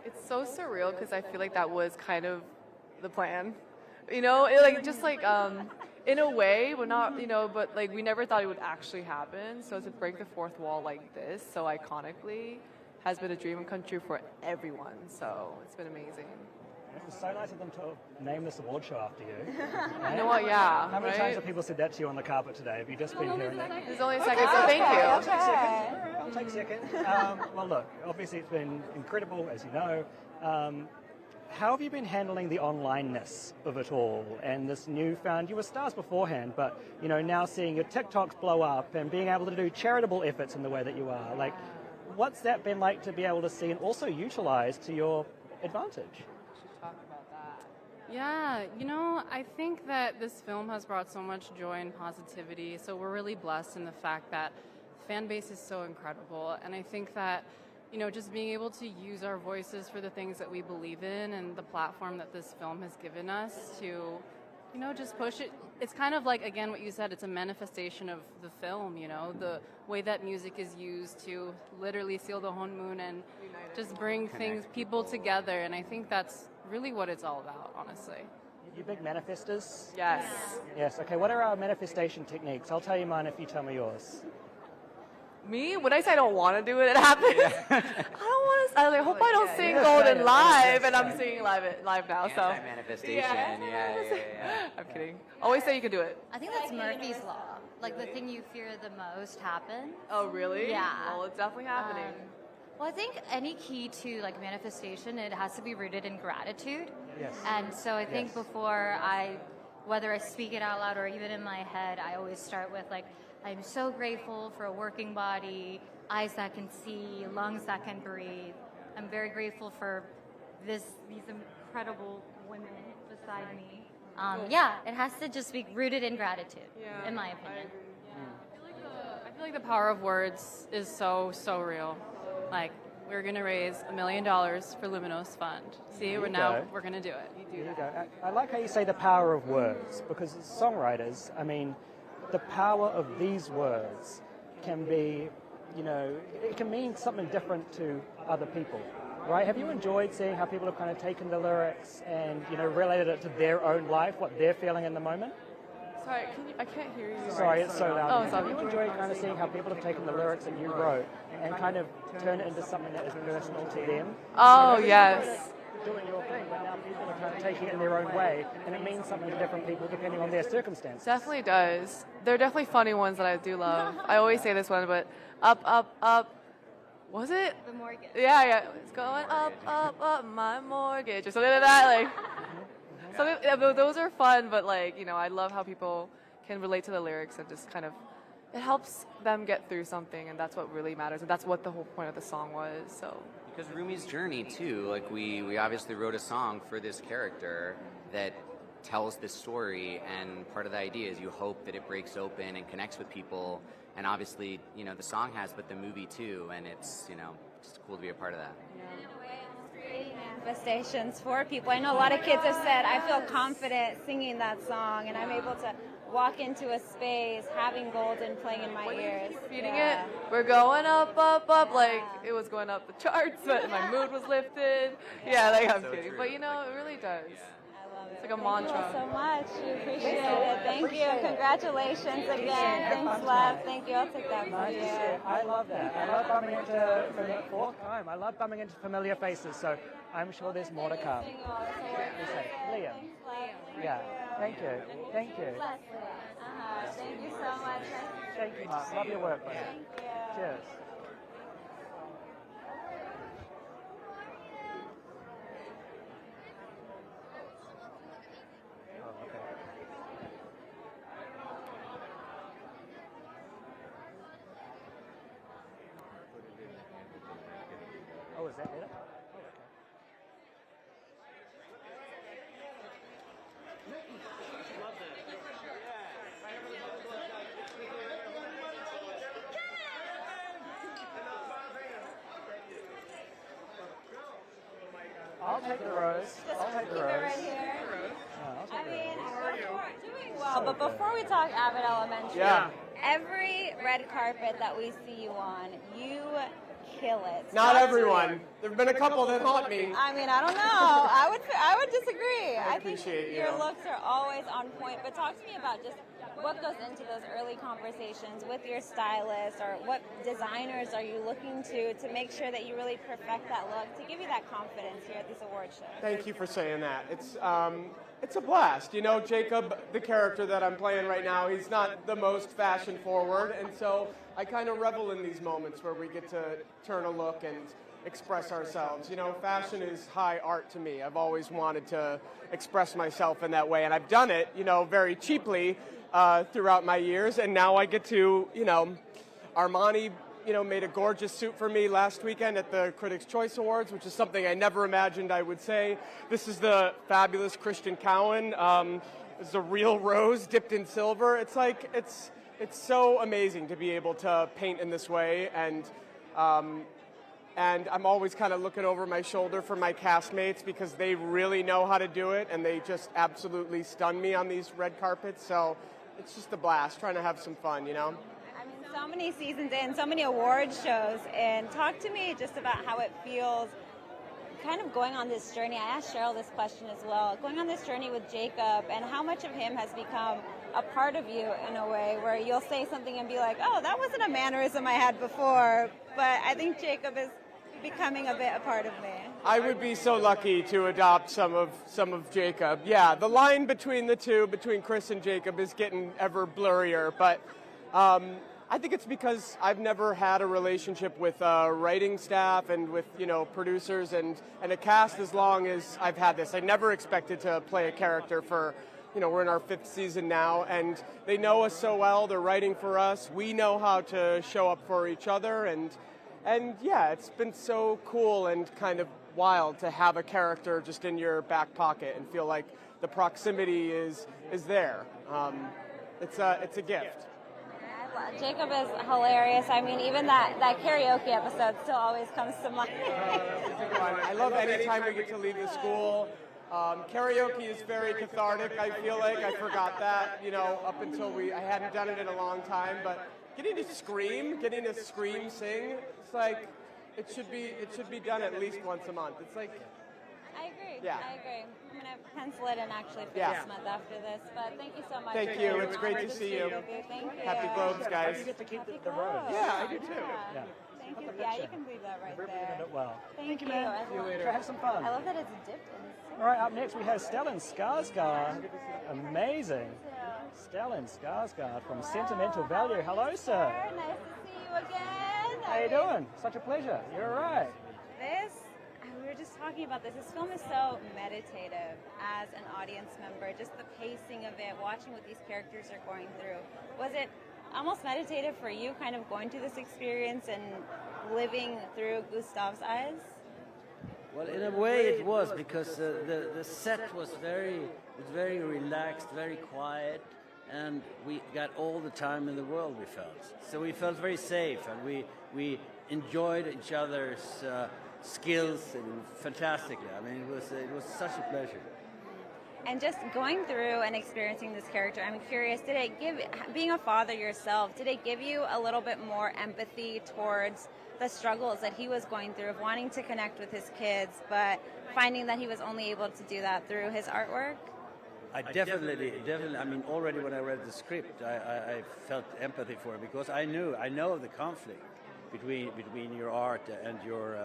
Speaker 3: It's so surreal because I feel like that was kind of the plan. In a way, we're not, but like we never thought it would actually happen. So to break the fourth wall like this, so iconically, has been a dream come true for everyone. So it's been amazing.
Speaker 2: It was so nice of them to name this award show after you.
Speaker 3: You know what? Yeah.
Speaker 2: How many times have people said that to you on the carpet today? Have you just been hearing that?
Speaker 3: There's only a second, so thank you.
Speaker 2: I'll take a second. Well, look, obviously it's been incredible, as you know. How have you been handling the onlineness of it all and this newfound, you were stars beforehand, but now seeing your TikToks blow up and being able to do charitable efforts in the way that you are, like, what's that been like to be able to see and also utilize to your advantage?
Speaker 5: Yeah, I think that this film has brought so much joy and positivity, so we're really blessed in the fact that the fan base is so incredible, and I think that, just being able to use our voices for the things that we believe in and the platform that this film has given us to, just push it. It's kind of like, again, what you said, it's a manifestation of the film, the way that music is used to literally seal the honmun and just bring people together, and I think that's really what it's all about, honestly.
Speaker 2: You big manifestors?
Speaker 3: Yes.
Speaker 2: Yes, okay, what are our manifestation techniques? I'll tell you mine if you tell me yours.
Speaker 3: Me? When I say I don't want to do it, it happens. I don't want to. I hope I don't sing Golden live, and I'm singing live now. So
Speaker 23: manifestation. Yeah.
Speaker 3: I'm kidding. Always say you can do it.
Speaker 24: I think that's Murphy's Law. Like the thing you fear the most happens.
Speaker 3: Oh, really?
Speaker 24: Yeah.
Speaker 3: Well, it's definitely happening.
Speaker 24: Well, I think any key to like manifestation, it has to be rooted in gratitude.
Speaker 2: Yes.
Speaker 24: And so I think before whether I speak it out loud or even in my head, I always start with like, I'm so grateful for a working body, eyes that can see, lungs that can breathe. I'm very grateful for these incredible women beside me. It has to just be rooted in gratitude, in my opinion.
Speaker 5: I feel like the power of words is so real. Like, we're going to raise $1 million for Luminos Fund. See, we're going to do it.
Speaker 2: There you go. I like how you say the power of words, because as songwriters, I mean, the power of these words can be, it can mean something different to other people, right? Have you enjoyed seeing how people have kind of taken the lyrics and, related it to their own life, what they're feeling in the moment?
Speaker 3: Sorry, I can't hear you.
Speaker 2: Sorry, it's so loud.
Speaker 3: Oh, sorry.
Speaker 2: Have you enjoyed kind of seeing how people have taken the lyrics that you wrote and kind of turn it into something that is personal to them?
Speaker 3: Oh, yes.
Speaker 2: Doing your thing, but now people are kind of taking it in their own way, and it means something to different people depending on their circumstances.
Speaker 3: Definitely does. There are definitely funny ones that I do love. I always say this one, but up, up, up. Was it?
Speaker 24: The mortgage.
Speaker 3: Yeah. It's going up, up, up, my mortgage, or something like that. Like, those are fun, but I love how people can relate to the lyrics and just kind of, it helps them get through something, and that's what really matters, and that's what the whole point of the song was. So.
Speaker 23: Because Rumi's journey too, like we obviously wrote a song for this character that tells this story, and part of the idea is you hope that it breaks open and connects with people, and obviously, the song has, but the movie too, and it's, just cool to be a part of that.
Speaker 1: Manifestations for people. I know a lot of kids have said, I feel confident singing that song, and I'm able to walk into a space having Golden playing in my ears.
Speaker 3: Repeating it, we're going up, up, up, like it was going up the charts, but my mood was lifted. I'm kidding, but it really does. It's like a mantra.
Speaker 1: Thank you all so much. We appreciate it. Thank you. Congratulations again. Thanks, love. Thank you. I'll take that for you.
Speaker 2: I love that. I love bumming into for the fourth time. I love bumming into familiar faces, so I'm sure there's more to come. Liam. Yeah. Thank you. Thank you.
Speaker 1: Thank you so much.
Speaker 2: Thank you, Mark. Love your work, buddy. Cheers. Oh, is that better? take the rose. I'll take the
Speaker 1: Keep it
Speaker 2: rose.
Speaker 1: right here.
Speaker 2: Yeah,
Speaker 1: I mean, doing well, but before we talk Abbott Elementary,
Speaker 4: Yeah.
Speaker 1: every red carpet that we see you on, you kill it.
Speaker 4: Not
Speaker 1: Talk to
Speaker 4: everyone.
Speaker 1: me.
Speaker 4: There have been a couple that haunt me.
Speaker 1: I mean, I don't know. I would disagree.
Speaker 4: I
Speaker 1: think
Speaker 4: appreciate
Speaker 1: your
Speaker 4: you.
Speaker 1: looks are always on point. But talk to me about just what goes into those early conversations with your stylist, or what designers are you looking to make sure that you really perfect that look to give you that confidence here at these award shows?
Speaker 4: Thank you for saying that. It's a blast. You know, Jacob, the character that I'm playing right now, he's not the most fashion forward, and so I kind of revel in these moments where we get to turn a look and express ourselves. You know, fashion is high art to me. I've always wanted to express myself in that way, and I've done it, you know, very cheaply throughout my years, and now I get to, you know, Armani, you know, made a gorgeous suit for me last weekend at the Critics' Choice Awards, which is something I never imagined I would say. This is the fabulous Christian Cowan. It's a real rose dipped in silver. It's like, it's so amazing to be able to paint in this way, and I'm always kind of looking over my shoulder for my castmates because they really know how to do it, and they just absolutely stun me on these red carpets. So it's just a blast trying to have some fun, you know?
Speaker 1: I mean, so many seasons in, so many award shows, and talk to me just about how it feels kind of going on this journey. I asked Sheryl this question as well, going on this journey with Jacob, and how much of him has become a part of you in a way where you'll say something and be like, oh, that wasn't a mannerism I had before, but I think Jacob is becoming a bit a part of me.
Speaker 4: I would be so lucky to adopt some of Jacob. Yeah, the line between the two, between Chris and Jacob, is getting ever blurrier, but I think it's because I've never had a relationship with writing staff and with, you know, producers and a cast as long as I've had this. I never expected to play a character for, you know, we're in our 5th season now, and they know us so well. They're writing for us. We know how to show up for each other, and yeah, it's been so cool and kind of wild to have a character just in your back pocket and feel like the proximity is there. It's a gift.
Speaker 1: Jacob is hilarious. I mean, even that karaoke episode still always comes to mind.
Speaker 4: I love any time we get to leave the school. Karaoke is very cathartic, I feel like. I forgot that, you know, up until I hadn't done it in a long time, but getting to scream sing, it's like, it should be done at least once a month. It's like,
Speaker 1: I agree.
Speaker 4: Yeah.
Speaker 1: I agree. I'm going to pencil it in actually for
Speaker 4: Yeah.
Speaker 1: this month after this, but thank you so much.
Speaker 4: Thank you. It's great to see you.
Speaker 1: Thank you.
Speaker 4: Happy Globes, guys.
Speaker 2: You get to keep the rose.
Speaker 4: Yeah, I do too.
Speaker 1: Yeah. Thank you. Yeah, you can leave that right there.
Speaker 2: Represented it well.
Speaker 1: Thank you,
Speaker 2: man.
Speaker 1: I
Speaker 2: See you
Speaker 1: love
Speaker 2: later.
Speaker 1: it.
Speaker 2: Have some fun.
Speaker 1: I love that it's dipped in.
Speaker 2: All right, up next we have Stellan Skarsgård. Amazing. Stellan Skarsgård from Sentimental Value. Hello, sir.
Speaker 1: Nice to see you again.
Speaker 2: How you doing? Such a pleasure. You're all right.
Speaker 1: We were just talking about this. This film is so meditative as an audience member. Just the pacing of it, watching what these characters are going through. Was it almost meditative for you, kind of going through this experience and living through Gustav's eyes?
Speaker 6: Well, in a way it was, because the set was very relaxed, very quiet, and we got all the time in the world, we felt. So we felt very safe, and we enjoyed each other's skills fantastically. I mean, it was such a pleasure.
Speaker 1: And just going through and experiencing this character, I'm curious, did it give, being a father yourself, did it give you a little bit more empathy towards the struggles that he was going through of wanting to connect with his kids, but finding that he was only able to do that through his artwork?
Speaker 6: I definitely. I mean, already when I read the script, I felt empathy for him, because I know the conflict between your art and your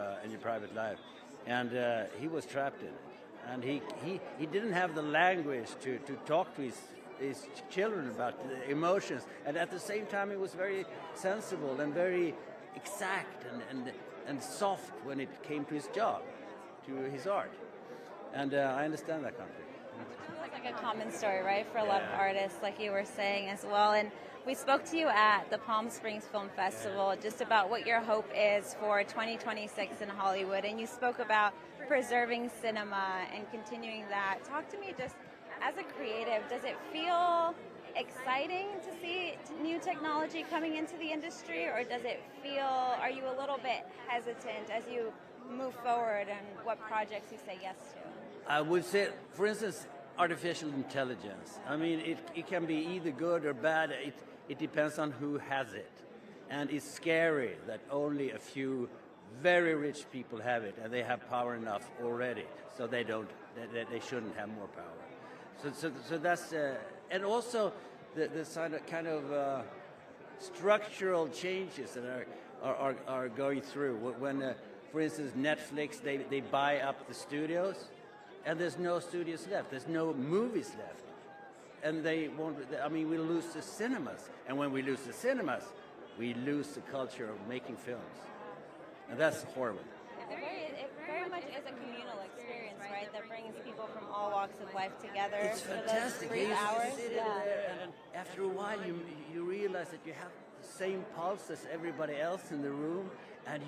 Speaker 6: private life, and he was trapped in it, and he didn't have the language to talk to his children about the emotions, and at the same time he was very sensible and very exact and soft when it came to his job, to his art, and I understand that conflict.
Speaker 1: It's like a common story, right, for a lot of artists, like you were saying as well. And we spoke to you at the Palm Springs Film Festival just about what your hope is for 2026 in Hollywood, and you spoke about preserving cinema and continuing that. Talk to me just as a creative, does it feel exciting to see new technology coming into the industry, or does it feel, are you a little bit hesitant as you move forward and what projects you say yes to?
Speaker 6: I would say, for instance, artificial intelligence. I mean, it can be either good or bad. It depends on who has it. And it's scary that only a few very rich people have it, and they have power enough already, so they they shouldn't have more power. So that's and also the kind of structural changes that are going through. When, for instance, Netflix they buy up the studios, and there's no studios left. There's no movies left, and they won't. I mean, we lose the cinemas, and when we lose the cinemas, we lose the culture of making films, and that's horrible.
Speaker 1: It very much is a communal experience, right? That brings people from all walks of life together.
Speaker 6: It's
Speaker 1: for
Speaker 6: fantastic.
Speaker 1: those 3 hours.
Speaker 6: And after a while, you realize that you have the same pulse as everybody else in the room, and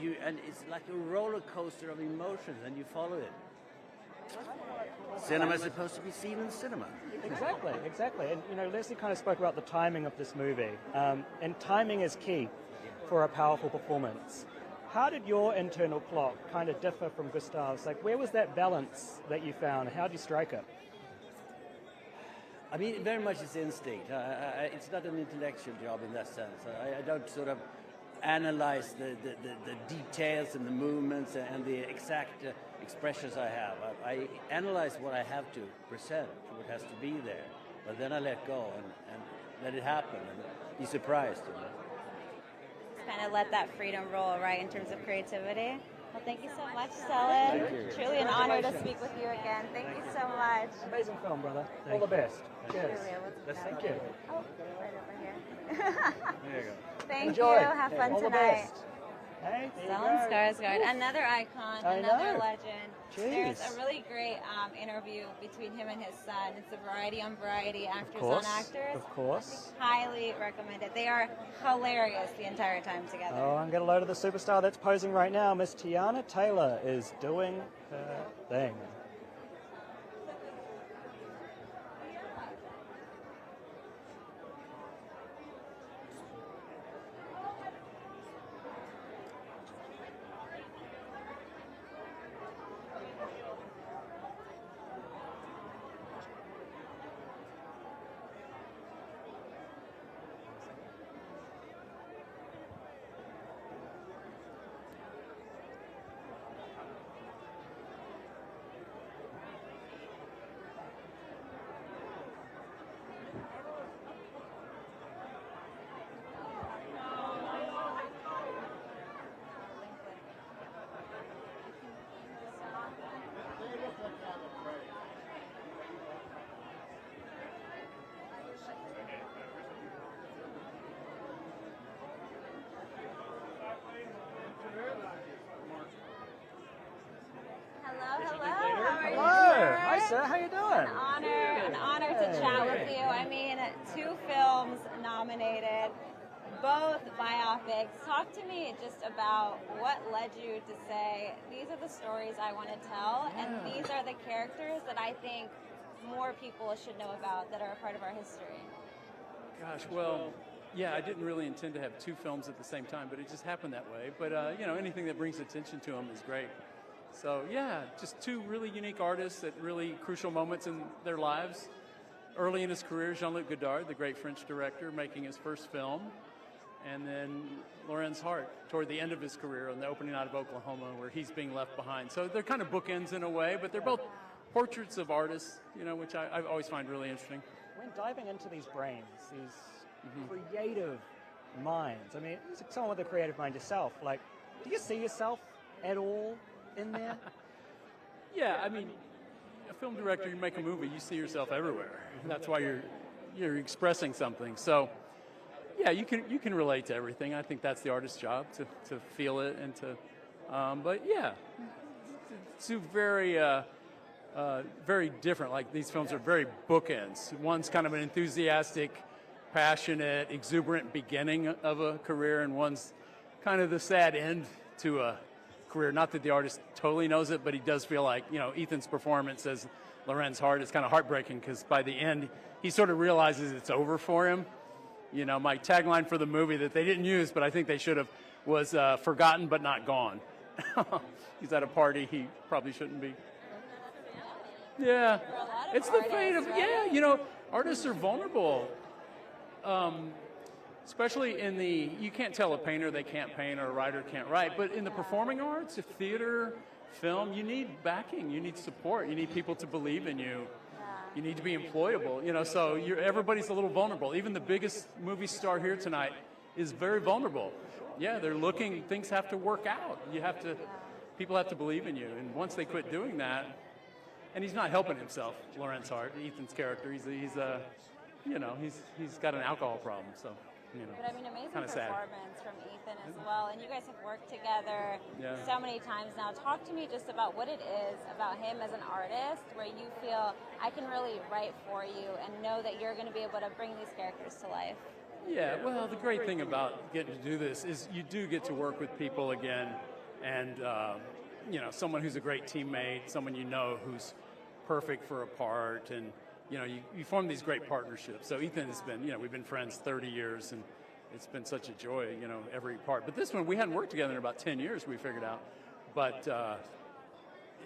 Speaker 6: it's like a roller coaster of emotions, and you follow it. Cinema is supposed to be seen in cinema.
Speaker 2: Exactly. And Leslie kind of spoke about the timing of this movie, and timing is key for a powerful performance. How did your internal clock kind of differ from Gustav's? Like, where was that balance that you found? How did you strike it?
Speaker 6: I mean, very much it's instinct. It's not an intellectual job in that sense. I don't sort of analyze the details and the movements and the exact expressions I have. I analyze what I have to present, what has to be there. But then I let go and let it happen and be surprised.
Speaker 1: Kind of let that freedom roll, right, in terms of creativity. Well, thank you so much, Stellan. Truly an honor to speak with you again. Thank you so much.
Speaker 2: Amazing film, brother. All the best. Cheers. Thank you.
Speaker 1: Oh, right over here.
Speaker 6: There you go.
Speaker 1: Thank
Speaker 2: Enjoy.
Speaker 1: you. Have fun
Speaker 2: All the
Speaker 1: tonight.
Speaker 2: best. Hey,
Speaker 1: Stellan Skarsgård, another icon, another legend.
Speaker 2: Jeez.
Speaker 1: There's a really great interview between him and his son. It's a Variety on Variety, Actors on Actors.
Speaker 2: Of course.
Speaker 1: Highly recommend it. They are hilarious the entire time together.
Speaker 2: Oh, I'm going to load of the superstar that's posing right now. Miss Teyana Taylor is doing her thing. Sir, how you doing?
Speaker 1: An honor to chat with you. I mean, 2 films nominated, both biopics. Talk to me just about what led you to say, these are the stories I want to tell, and these are the characters that I think more people should know about that are a part of our history.
Speaker 7: Gosh, well, yeah, I didn't really intend to have 2 films at the same time, but it just happened that way. But, anything that brings attention to them is great. So, yeah, just 2 really unique artists at really crucial moments in their lives. Early in his career, Jean-Luc Godard, the great French director, making his first film. And then Lorenz Hart, toward the end of his career, on the opening night of Oklahoma, where he's being left behind. So they're kind of bookends in a way, but they're both portraits of artists, which I always find really interesting.
Speaker 2: When diving into these brains, these creative minds, I mean, as someone with a creative mind yourself, like, do you see yourself at all in there?
Speaker 7: Yeah, I mean, a film director, you make a movie, you see yourself everywhere. That's why you're expressing something. So, yeah, you can relate to everything. I think that's the artist's job to feel it and to. But yeah, it's very very different. Like, these films are very bookends. One's kind of an enthusiastic, passionate, exuberant beginning of a career, and one's kind of the sad end to a career. Not that the artist totally knows it, but he does feel like, Ethan's performance as Lorenz Hart is kind of heartbreaking, because by the end, he sort of realizes it's over for him. My tagline for the movie that they didn't use, but I think they should have, was forgotten but not gone. He's at a party he probably shouldn't be. Yeah, it's the fate of, yeah, you know, artists are vulnerable. Especially in the, you can't tell a painter they can't paint or a writer can't write, but in the performing arts, theater, film, you need backing, you need support, you need people to believe in you. You need to be employable, you know, so everybody's a little vulnerable. Even the biggest movie star here tonight is very vulnerable. Yeah, they're looking, things have to work out. People have to believe in you, and once they quit doing that, and he's not helping himself, Lawrence Hart, Ethan's character, he's got an alcohol problem, so. You know,
Speaker 1: but I mean, amazing
Speaker 7: sad.
Speaker 1: performance from Ethan as well. And you guys have worked together so many times now. Talk to me just about what it is about him as an artist where you feel I can really write for you and know that you're going to be able to bring these characters to life.
Speaker 7: Yeah, well, the great thing about getting to do this is you do get to work with people again, and you know, someone who's a great teammate, someone you know who's perfect for a part, and you know, you form these great partnerships. So Ethan has been, you know, we've been friends 30 years, and it's been such a joy, you know, every part. But this one, we hadn't worked together in about 10 years, we figured out. But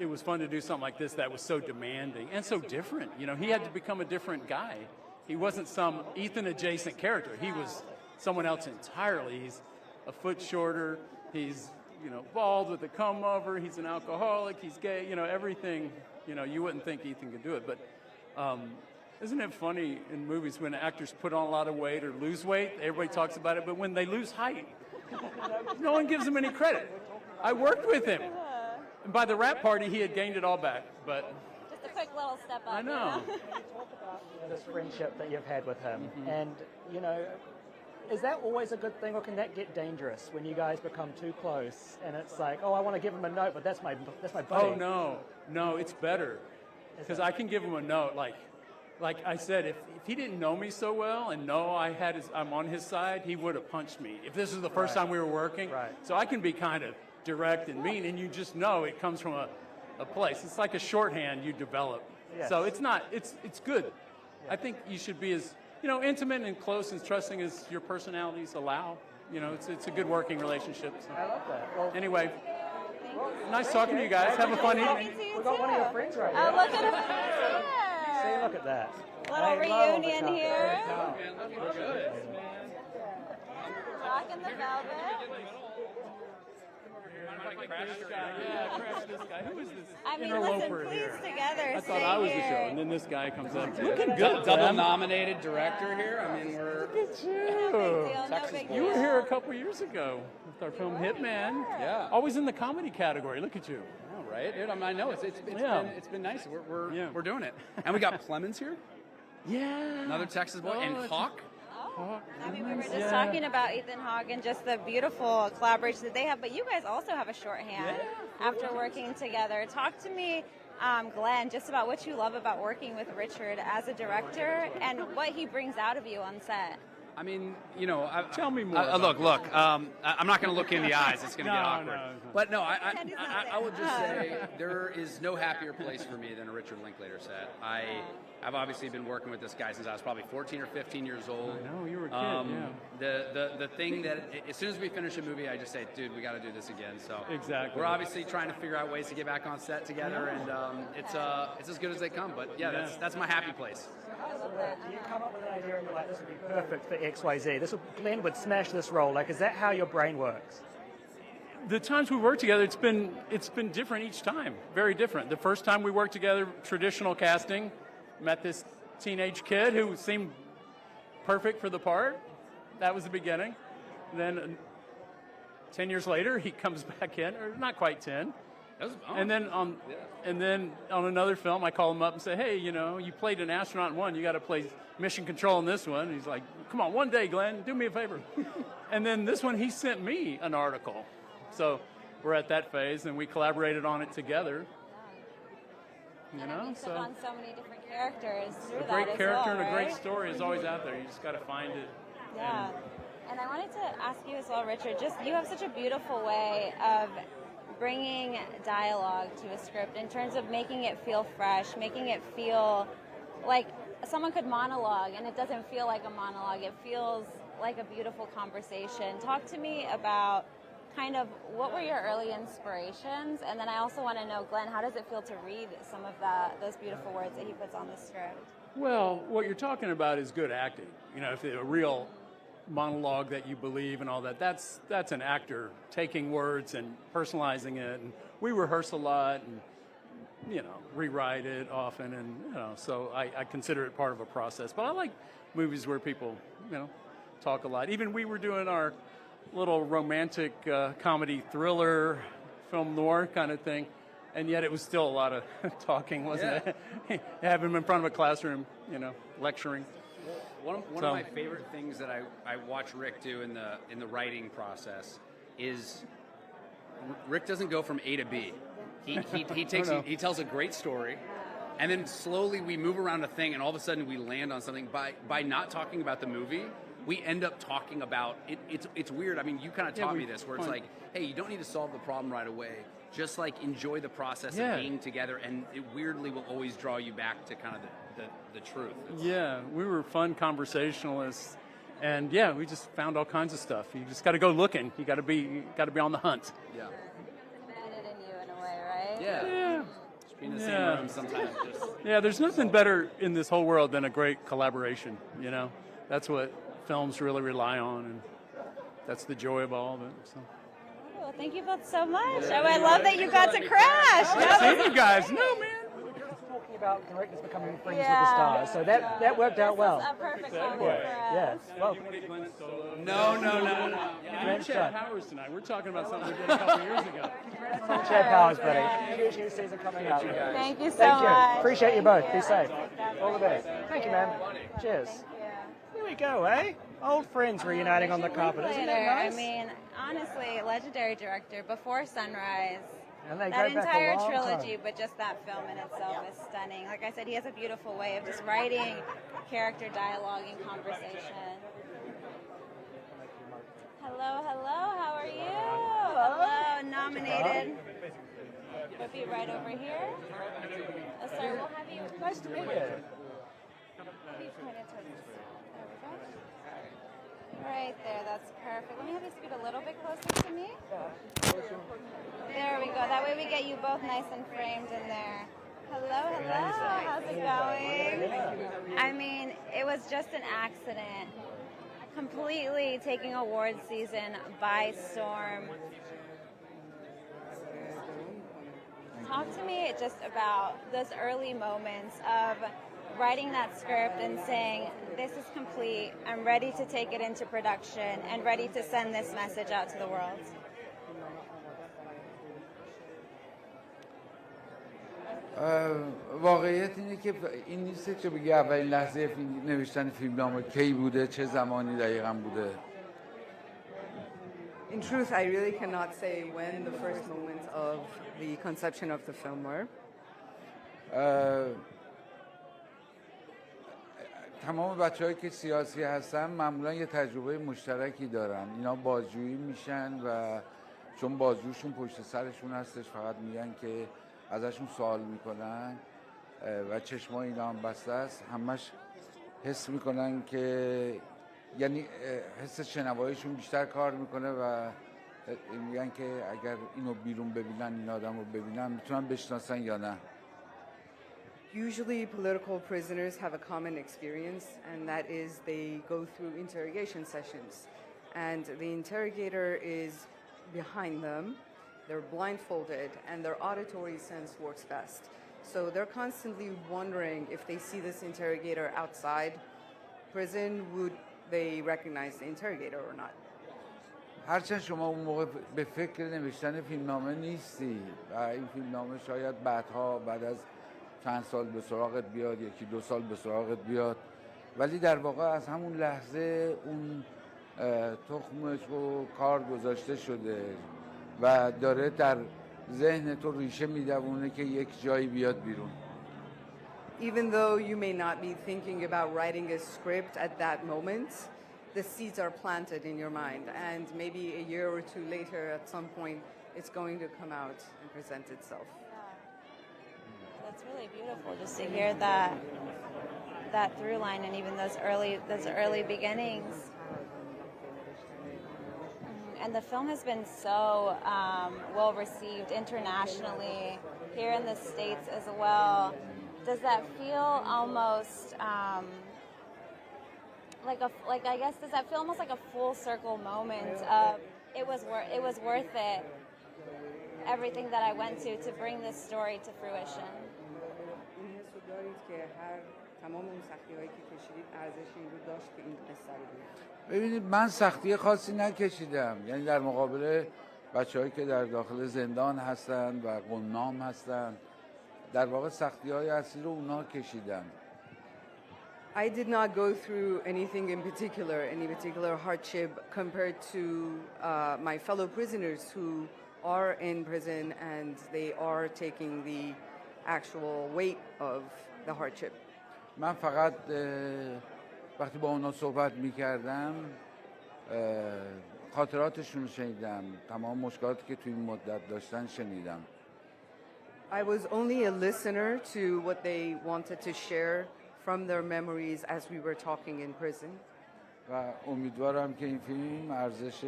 Speaker 7: it was fun to do something like this that was so demanding and so different. You know, he had to become a different guy. He wasn't some Ethan-adjacent character. He was someone else entirely. He's a foot shorter. He's, you know, bald with a comb-over. He's an alcoholic. He's gay. You know, everything. You know, you wouldn't think Ethan could do it, but isn't it funny in movies when actors put on a lot of weight or lose weight? Everybody talks about it, but when they lose height, no one gives them any credit. I worked with him. And by the rap party, he had gained it all back, but...
Speaker 1: Just a quick little step up.
Speaker 7: I know.
Speaker 2: You talk about this friendship that you've had with him, and, you know, is that always a good thing, or can that get dangerous when you guys become too close, and it's like, oh, I want to give him a note, but that's my buddy.
Speaker 7: Oh, no, it's better. Because I can give him a note, like I said, if he didn't know me so well and know I'm on his side, he would have punched me. If this was the first time we were working, so I can be kind of direct and mean, and you just know it comes from a place. It's like a shorthand you develop. Yes. So it's good. Yeah. I think you should be as, you know, intimate and close and trusting as your personalities allow. You know, it's a good working relationship. So.
Speaker 2: I love that. Well,
Speaker 7: anyway. Nice talking to you guys. Have a fun evening.
Speaker 2: We've got one of your friends right here.
Speaker 1: Oh, look at him.
Speaker 2: See, look at that.
Speaker 1: Little reunion here. Rocking the velvet.
Speaker 7: Crash this guy. Who is this
Speaker 1: I mean,
Speaker 7: interloper
Speaker 1: listen,
Speaker 7: here?
Speaker 1: please together.
Speaker 7: I thought I was the show, and then this guy comes up.
Speaker 8: Looking good. Double nominated director here. I mean, we're...
Speaker 7: Look at you. You were here a couple years ago with our film Hitman.
Speaker 8: Yeah.
Speaker 7: Always in the comedy category. Look at you.
Speaker 8: Oh, right, dude. I know it's been nice. We're doing it. And we got Clemens here.
Speaker 7: Yeah.
Speaker 8: Another Texas boy, and Hawk.
Speaker 1: I mean, we were just talking about Ethan Hawke and just the beautiful collaboration that they have, but you guys also have a shorthand after working together. Talk to me, Glenn, just about what you love about working with Richard as a director and what he brings out of you on set.
Speaker 8: I mean, you know,
Speaker 7: tell me more.
Speaker 8: Look. I'm not going to look in the eyes. It's going to get awkward.
Speaker 7: No.
Speaker 8: But no, I would just say there is no happier place for me than a Richard Linklater set. I've obviously been working with this guy since I was probably 14 or 15 years old.
Speaker 7: No, you were a kid.
Speaker 8: The thing that as soon as we finish a movie, I just say, dude, we got to do this again. So
Speaker 7: exactly.
Speaker 8: We're obviously trying to figure out ways to get back on set together, and it's as good as they come. But that's my happy place.
Speaker 2: Do you come up with an idea and you're like, this would be perfect for XYZ? Glenn would smash this role. Like, is that how your brain works?
Speaker 7: The times we worked together, it's been different each time. Very different. The first time we worked together, traditional casting, met this teenage kid who seemed perfect for the part. That was the beginning. Then 10 years later, he comes back in, or not quite 10. And then on another film, I call him up and say, hey, you know, you played an astronaut in one, you got to play mission control in this one. And he's like, come on, one day, Glenn, do me a favor. And then this one, he sent me an article. So we're at that phase, and we collaborated on it together. You know,
Speaker 1: you took on so many different characters through that.
Speaker 7: A great character
Speaker 1: and
Speaker 7: a great story is always out there. You just got to find it.
Speaker 1: Yeah. And I wanted to ask you as well, Richard, just you have such a beautiful way of bringing dialogue to a script in terms of making it feel fresh, making it feel like someone could monologue, and it doesn't feel like a monologue. It feels like a beautiful conversation. Talk to me about kind of what were your early inspirations? And then I also want to know, Glenn, how does it feel to read some of those beautiful words that he puts on the script?
Speaker 7: Well, what you're talking about is good acting. You know, if a real monologue that you believe and all that, that's an actor taking words and personalizing it. And we rehearse a lot and, rewrite it often. And, so I consider it part of a process. But I like movies where people, talk a lot. Even we were doing our little romantic comedy thriller, film noir kind of thing. And yet it was still a lot of talking, wasn't it? Having him in front of a classroom, lecturing.
Speaker 8: One of my favorite things that I watch Rick do in the writing process is Rick doesn't go from A to B. He tells a great story, and then slowly we move around a thing, and all of a sudden we land on something. By not talking about the movie, we end up talking about it. It's weird. I mean, you kind of taught me this, where it's like, hey, you don't need to solve the problem right away. Just like enjoy the process of being together, and it weirdly will always draw you back to kind of the truth.
Speaker 7: We were fun conversationalists, and we just found all kinds of stuff. You just got to go looking. You got to be on the hunt.
Speaker 1: Yeah. Embedded in you in a way, right?
Speaker 7: Yeah.
Speaker 8: Just be in the same room sometimes.
Speaker 7: There's nothing better in this whole world than a great collaboration. That's what films really rely on, and that's the joy of all of it. So.
Speaker 1: Well, thank you both so much. I love that you got to crash.
Speaker 7: See you guys. No, man.
Speaker 2: We were just talking about directors becoming friends with the stars, so that worked out well.
Speaker 1: This is a perfect moment for us.
Speaker 2: Yes. Well,
Speaker 7: No. I'm Chad Powers tonight. We're talking about something we did a couple years ago.
Speaker 2: Chad Powers, buddy. Huge new season coming up.
Speaker 1: Thank you so
Speaker 2: Thank you.
Speaker 1: much.
Speaker 2: Appreciate you both. Be
Speaker 1: Thank
Speaker 2: safe.
Speaker 1: you.
Speaker 2: All the best. Thank you, man. Cheers. Here we go, eh? Old friends reuniting on the carpet. Isn't that nice?
Speaker 1: I mean, honestly, legendary director, Before Sunrise.
Speaker 2: And they
Speaker 1: that
Speaker 2: go back a
Speaker 1: entire
Speaker 2: long
Speaker 1: trilogy,
Speaker 2: time.
Speaker 1: but just that film in itself is stunning. Like I said, he has a beautiful way of just writing character dialogue and conversation. Hello, how are you? Hello, nominated. We'll be right over here. Oh, sorry, we'll have you.
Speaker 2: Nice to meet you.
Speaker 1: Be pointed towards this. There we go. Right there, that's perfect. Let me have you scoot a little bit closer to me. There we go. That way we get you both nice and framed in there. Hello. How's it going? I mean, it was just an accident. Completely taking awards season by storm. Talk to me just about those early moments of writing that script and saying, this is complete, I'm ready to take it into production and ready to send this message out to the world.
Speaker 9: واقعیت اینه که این نیست که بگه اولین لحظه نوشتن فیلمنامه کی بوده چه زمانی دقیقاً بوده.
Speaker 10: In truth, I really cannot say when the first moments of the conception of the film were.
Speaker 9: تمام بچه‌هایی که سیاسی هستن معمولا یه تجربه مشترکی دارن. اینا بازجویی میشن و چون بازجوشون پشت سرشون هستش فقط میگن که ازشون سوال میکنن و چشمای اینا هم بسته است. همش حس میکنن که یعنی حس شنواییشون بیشتر کار میکنه و میگن که اگر اینو بیرون ببینن این آدم رو ببینن میتونن بشناسن یا نه.
Speaker 10: Usually political prisoners have a common experience, and that is they go through interrogation sessions. And the interrogator is behind them, they're blindfolded, and their auditory sense works best. So they're constantly wondering if they see this interrogator outside prison, would they recognize the interrogator or not?
Speaker 9: هرچند شما اون موقع به فکر نوشتن فیلمنامه نیستی و این فیلمنامه شاید بعد از چند سال به سراغت بیاد، یکی دو سال به سراغت بیاد، ولی در واقع از همون لحظه اون تخمش رو کار گذاشته شده و داره در ذهن تو ریشه میدوونه که یک جایی بیاد بیرون.
Speaker 10: Even though you may not be thinking about writing a script at that moment, the seeds are planted in your mind, and maybe a year or two later, at some point, it's going to come out and present itself.
Speaker 1: That's really beautiful just to hear that through line and even those early beginnings. and the film has been so well received internationally, here in the States as well. Does that feel almost does that feel almost like a full circle moment of it was worth it, everything that I went to bring this story to fruition?
Speaker 9: ببینید من سختی خاصی نکشیدم، یعنی در مقابل بچه‌هایی که در داخل زندان هستن و قنام هستن، در واقع سختی‌های اصلی رو اونا کشیدن.
Speaker 10: I did not go through anything in particular, any particular hardship compared to my fellow prisoners who are in prison and they are taking the actual weight of the hardship.
Speaker 9: من فقط وقتی با اونا صحبت می‌کردم خاطراتشون رو شنیدم، تمام مشکلاتی که توی این مدت داشتن شنیدم.
Speaker 10: I was only a listener to what they wanted to share from their memories as we were talking in prison.
Speaker 9: و امیدوارم که این فیلم ارزش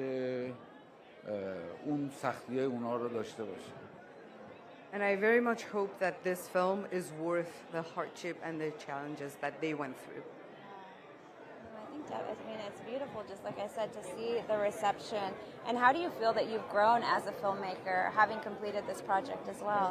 Speaker 9: اون سختی‌های اونا رو داشته باشه.
Speaker 10: And I very much hope that this film is worth the hardship and the challenges that they went through.
Speaker 1: It's beautiful, just like I said, to see the reception. And how do you feel that you've grown as a filmmaker, having completed this project as well?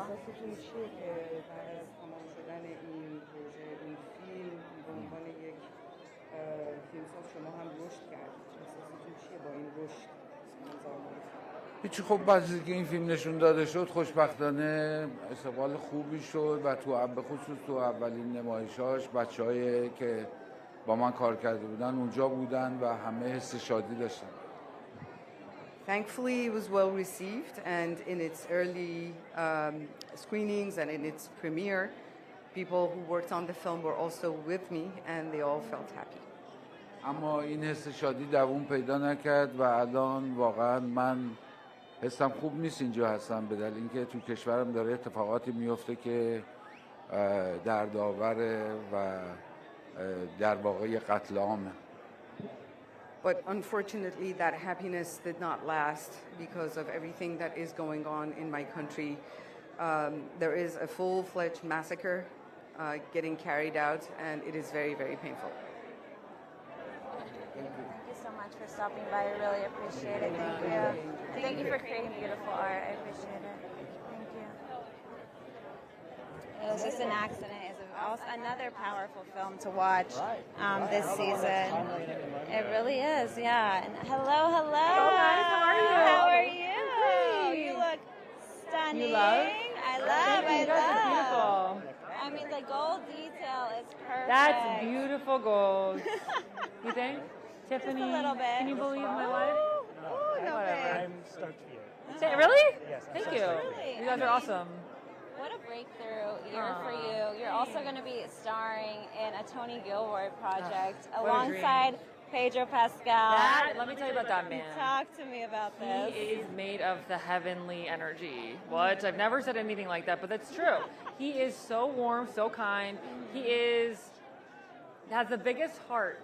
Speaker 9: هیچی، خب بعضی که این فیلم نشون داده شد خوشبختانه استقبال خوبی شد و به خصوص تو اولین نمایشاش بچه‌هایی که با من کار کرده بودن اونجا بودن و همه حس شادی داشتن.
Speaker 10: Thankfully, it was well received, and in its early screenings and in its premiere, people who worked on the film were also with me, and they all felt happy.
Speaker 9: اما این حس شادی دوام پیدا نکرد و الان واقعا من حسم خوب نیست اینجا هستم، به دلیل اینکه تو کشورم داره اتفاقاتی میفته که دردآوره و در واقع قتل عامه.
Speaker 10: But unfortunately, that happiness did not last because of everything that is going on in my country. There is a full-fledged massacre getting carried out, and it is very, very painful.
Speaker 1: Thank you so much for stopping by. I really appreciate it. Thank you. Thank you for creating beautiful art. I appreciate it. Thank you. It was just an accident. It's also another powerful film to watch this season. It really is, yeah. And hello.
Speaker 11: Hello, guys. How are you?
Speaker 1: How are you? You look stunning.
Speaker 11: You love?
Speaker 1: I love.
Speaker 11: Beautiful.
Speaker 1: I mean, the gold detail is perfect.
Speaker 11: That's beautiful gold. You think? Tiffany,
Speaker 1: just a little bit.
Speaker 11: Can you believe my life?
Speaker 1: No
Speaker 2: I'm stoked for you.
Speaker 11: Really?
Speaker 2: Yes.
Speaker 11: Thank you.
Speaker 1: Really?
Speaker 11: You guys are awesome.
Speaker 1: What a breakthrough year for you. You're also going to be starring in a Tony Gilroy project alongside Pedro Pascal.
Speaker 11: Let me tell you about that man.
Speaker 1: Talk to me about this.
Speaker 11: He is made of the heavenly energy. What? I've never said anything like that, but that's true. He is so warm, so kind. He has the biggest heart.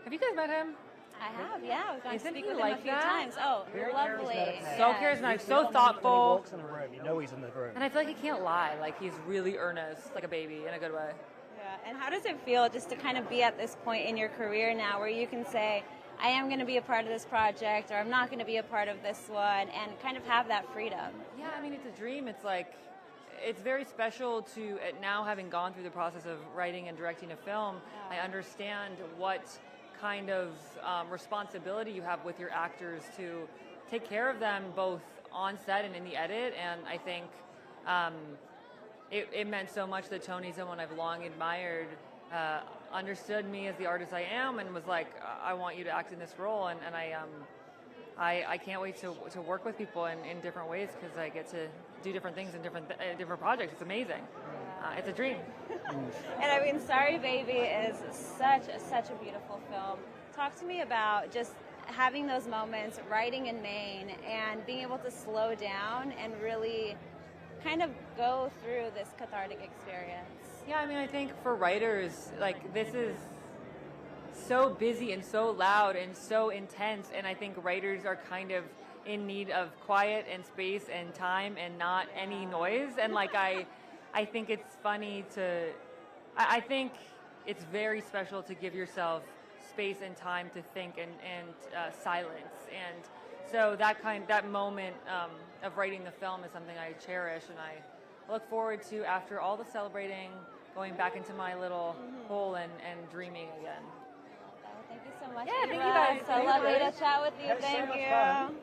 Speaker 11: Have you guys met him?
Speaker 1: I have, yeah. We've gone to
Speaker 11: Isn't
Speaker 1: speak
Speaker 11: he
Speaker 1: with him
Speaker 11: like
Speaker 1: a few
Speaker 11: that?
Speaker 1: times. Oh,
Speaker 2: Very
Speaker 1: lovely.
Speaker 11: So charismatic, so thoughtful.
Speaker 2: When he walks in a room, you know he's in the room.
Speaker 11: And I feel like he can't lie. Like, he's really earnest, like a baby, in a good way.
Speaker 1: Yeah. And how does it feel just to kind of be at this point in your career now where you can say, I am going to be a part of this project, or I'm not going to be a part of this one, and kind of have that freedom?
Speaker 11: Yeah, I mean, it's a dream. It's like, it's very special to, now having gone through the process of writing and directing a film, I understand what kind of responsibility you have with your actors to take care of them both on set and in the edit. And I think it meant so much that Tony, someone I've long admired, understood me as the artist I am and was like, I want you to act in this role. And I can't wait to work with people in different ways because I get to do different things in different projects. It's amazing. It's a dream.
Speaker 1: And I mean, Sorry Baby is such a beautiful film. Talk to me about just having those moments, writing in Maine, and being able to slow down and really kind of go through this cathartic experience.
Speaker 11: Yeah, I mean, I think for writers, like, this is so busy and so loud and so intense, and I think writers are kind of in need of quiet and space and time and not any noise. And like I think it's funny I think it's very special to give yourself space and time to think and silence. And so that moment of writing the film is something I cherish, and I look forward to, after all the celebrating, going back into my little hole and dreaming again.
Speaker 1: Thank you so much.
Speaker 11: Yeah,
Speaker 1: Eva.
Speaker 11: thank you guys.
Speaker 1: So
Speaker 11: Thank you,
Speaker 1: lovely
Speaker 11: guys.
Speaker 1: to chat with you.
Speaker 11: Had so
Speaker 1: Thank
Speaker 11: much
Speaker 1: you.
Speaker 11: fun.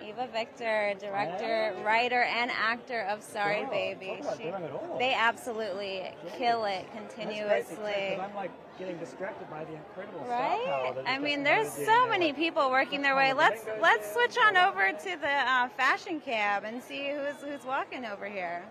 Speaker 1: Eva Victor, director, writer, and actor of Sorry
Speaker 2: Wow,
Speaker 1: Baby.
Speaker 2: talk about doing it all.
Speaker 1: They absolutely kill it continuously.
Speaker 2: I'm like getting distracted by the incredible star
Speaker 1: Right?
Speaker 2: power that
Speaker 1: I
Speaker 2: is
Speaker 1: mean,
Speaker 2: just
Speaker 1: there's
Speaker 2: emerging
Speaker 1: so
Speaker 2: there.
Speaker 1: many people working their way. Let's switch on over to the fashion cab and see who's walking over here.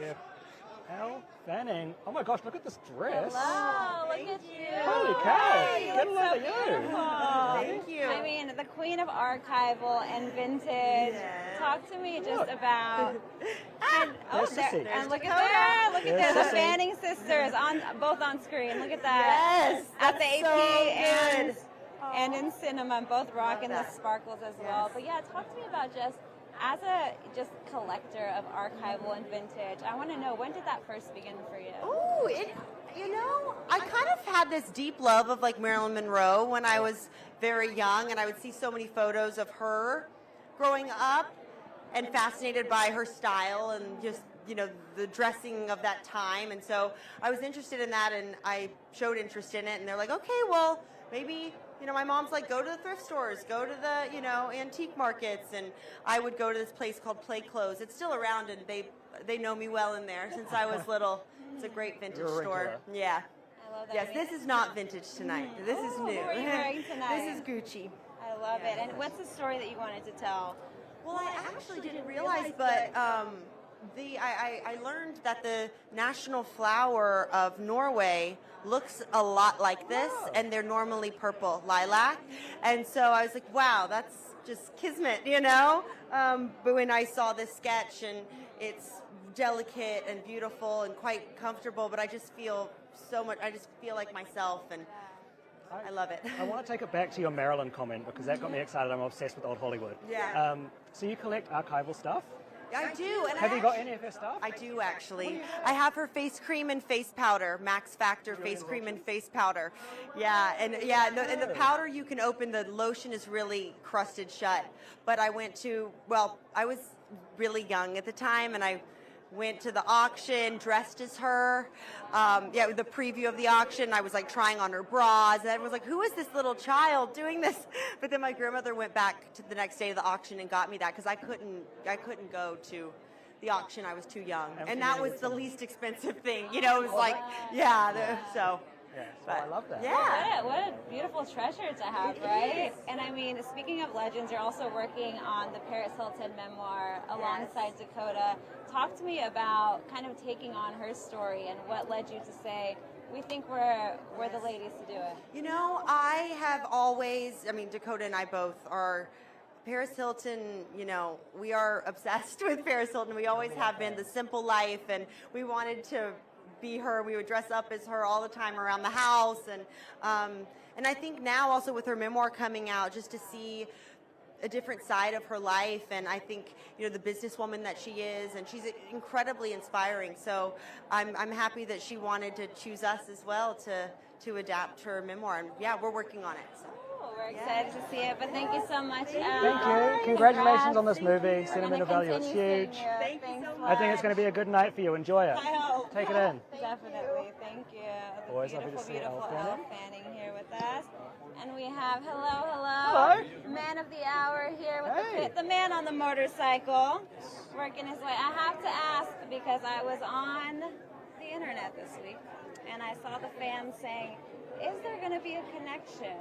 Speaker 2: Yeah. Elle Fanning. Oh my gosh, look at this dress.
Speaker 1: Hello, look at you.
Speaker 2: Holy cow.
Speaker 1: You
Speaker 2: Get
Speaker 1: look
Speaker 2: a load
Speaker 1: so
Speaker 2: of you.
Speaker 1: beautiful.
Speaker 2: Thank
Speaker 1: you. I mean, the queen of archival and vintage. Talk to me just about.
Speaker 2: There's the seat.
Speaker 1: And look at there. Look at
Speaker 2: There's
Speaker 1: there.
Speaker 2: the
Speaker 1: The
Speaker 2: seat.
Speaker 1: Fanning sisters both on screen. Look at that.
Speaker 12: Yes,
Speaker 1: At the
Speaker 12: that's
Speaker 1: AP
Speaker 12: so
Speaker 1: and in cinema, both rocking the sparkles as well. But yeah, talk to me about just. As a collector of archival and vintage, I want to know, when did that first begin for you?
Speaker 12: Ooh, I kind of had this deep love of like Marilyn Monroe when I was very young, and I would see so many photos of her growing up and fascinated by her style and just, the dressing of that time. And so I was interested in that, and I showed interest in it, and they're like, okay, well, maybe, my mom's like, go to the thrift stores, go to the, antique markets, and I would go to this place called Play Clothes. It's still around, and they know me well in there since I was little. It's a great vintage
Speaker 2: You're a
Speaker 12: store.
Speaker 2: regular.
Speaker 12: Yeah.
Speaker 1: I love that.
Speaker 12: Yes, this is not vintage tonight. This is new.
Speaker 1: What are you wearing tonight?
Speaker 12: This is Gucci.
Speaker 1: I love it. And what's the story that you wanted to tell?
Speaker 12: Well, I actually didn't realize, but I learned that the national flower of Norway looks a lot like this, and they're normally purple, lilac. And so I was like, wow, that's just kismet, But when I saw this sketch, and it's delicate and beautiful and quite comfortable, but I just feel I just feel like myself, and I love it.
Speaker 2: I want to take it back to your Marilyn comment, because that got me excited. I'm obsessed with old Hollywood.
Speaker 12: Yeah.
Speaker 2: So you collect archival stuff?
Speaker 12: I do. And
Speaker 2: Have you got any of her stuff?
Speaker 12: I do, actually. I have her face cream and face powder, Max Factor face cream and face powder. Yeah, and the powder you can open. The lotion is really crusted shut. But I was really young at the time, and I went to the auction dressed as her. The preview of the auction, I was like trying on her bras, and I was like, who is this little child doing this? But then my grandmother went back to the next day to the auction and got me that, because I couldn't go to the auction. I was too young, and that was the least expensive thing. It was like, so.
Speaker 2: Yeah, I love that.
Speaker 12: Yeah.
Speaker 1: What a beautiful treasure to have, right? And I mean, speaking of legends, you're also working on the Paris Hilton memoir alongside Dakota. Talk to me about kind of taking on her story and what led you to say, we think we're the ladies to do it.
Speaker 12: I have always, Dakota and I both are Paris Hilton, we are obsessed with Paris Hilton. We always have been, the simple life, and we wanted to be her. We would dress up as her all the time around the house, and I think now also with her memoir coming out, just to see a different side of her life, and I think the businesswoman that she is, and she's incredibly inspiring. So I'm happy that she wanted to choose us as well to adapt her memoir, and we're working on it. So.
Speaker 1: Cool. We're excited to see it, but thank you so much.
Speaker 2: Thank you. Congratulations on this movie, Sentimental Value. It's huge. I think it's going to be a good night for you. Enjoy it.
Speaker 1: I hope.
Speaker 2: Take it in.
Speaker 1: Definitely. Thank you. The
Speaker 2: Always happy to
Speaker 1: beautiful,
Speaker 2: see
Speaker 1: beautiful
Speaker 2: Elle
Speaker 1: Elle Fanning here with us. And we have, hello. Man of the hour here with the man on the motorcycle, working his way. I have to ask because I was on the internet this week and I saw the fans saying, is there going to be a connection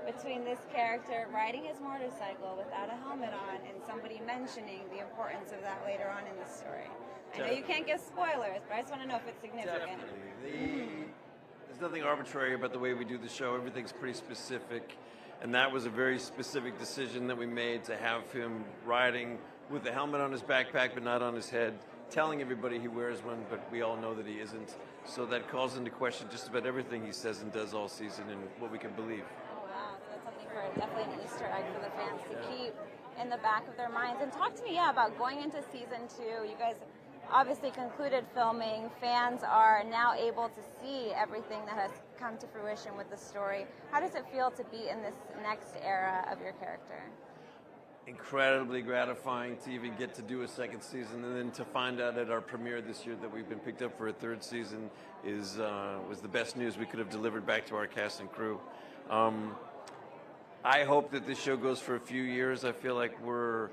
Speaker 1: between this character riding his motorcycle without a helmet on and somebody mentioning the importance of that later on in the story? I know you can't give spoilers, but I just want to know if it's significant.
Speaker 13: There's nothing arbitrary about the way we do the show. Everything's pretty specific. And that was a very specific decision that we made to have him riding with the helmet on his backpack but not on his head, telling everybody he wears one, but we all know that he isn't. So that calls into question just about everything he says and does all season and what we can believe.
Speaker 1: Oh, wow. So that's something for definitely an Easter egg for the fans to keep in the back of their minds. And talk to me, about going into season 2. You guys obviously concluded filming. Fans are now able to see everything that has come to fruition with the story. How does it feel to be in this next era of your character?
Speaker 13: Incredibly gratifying to even get to do a second season, and then to find out at our premiere this year that we've been picked up for a third season was the best news we could have delivered back to our cast and crew. I hope that this show goes for a few years. I feel like we're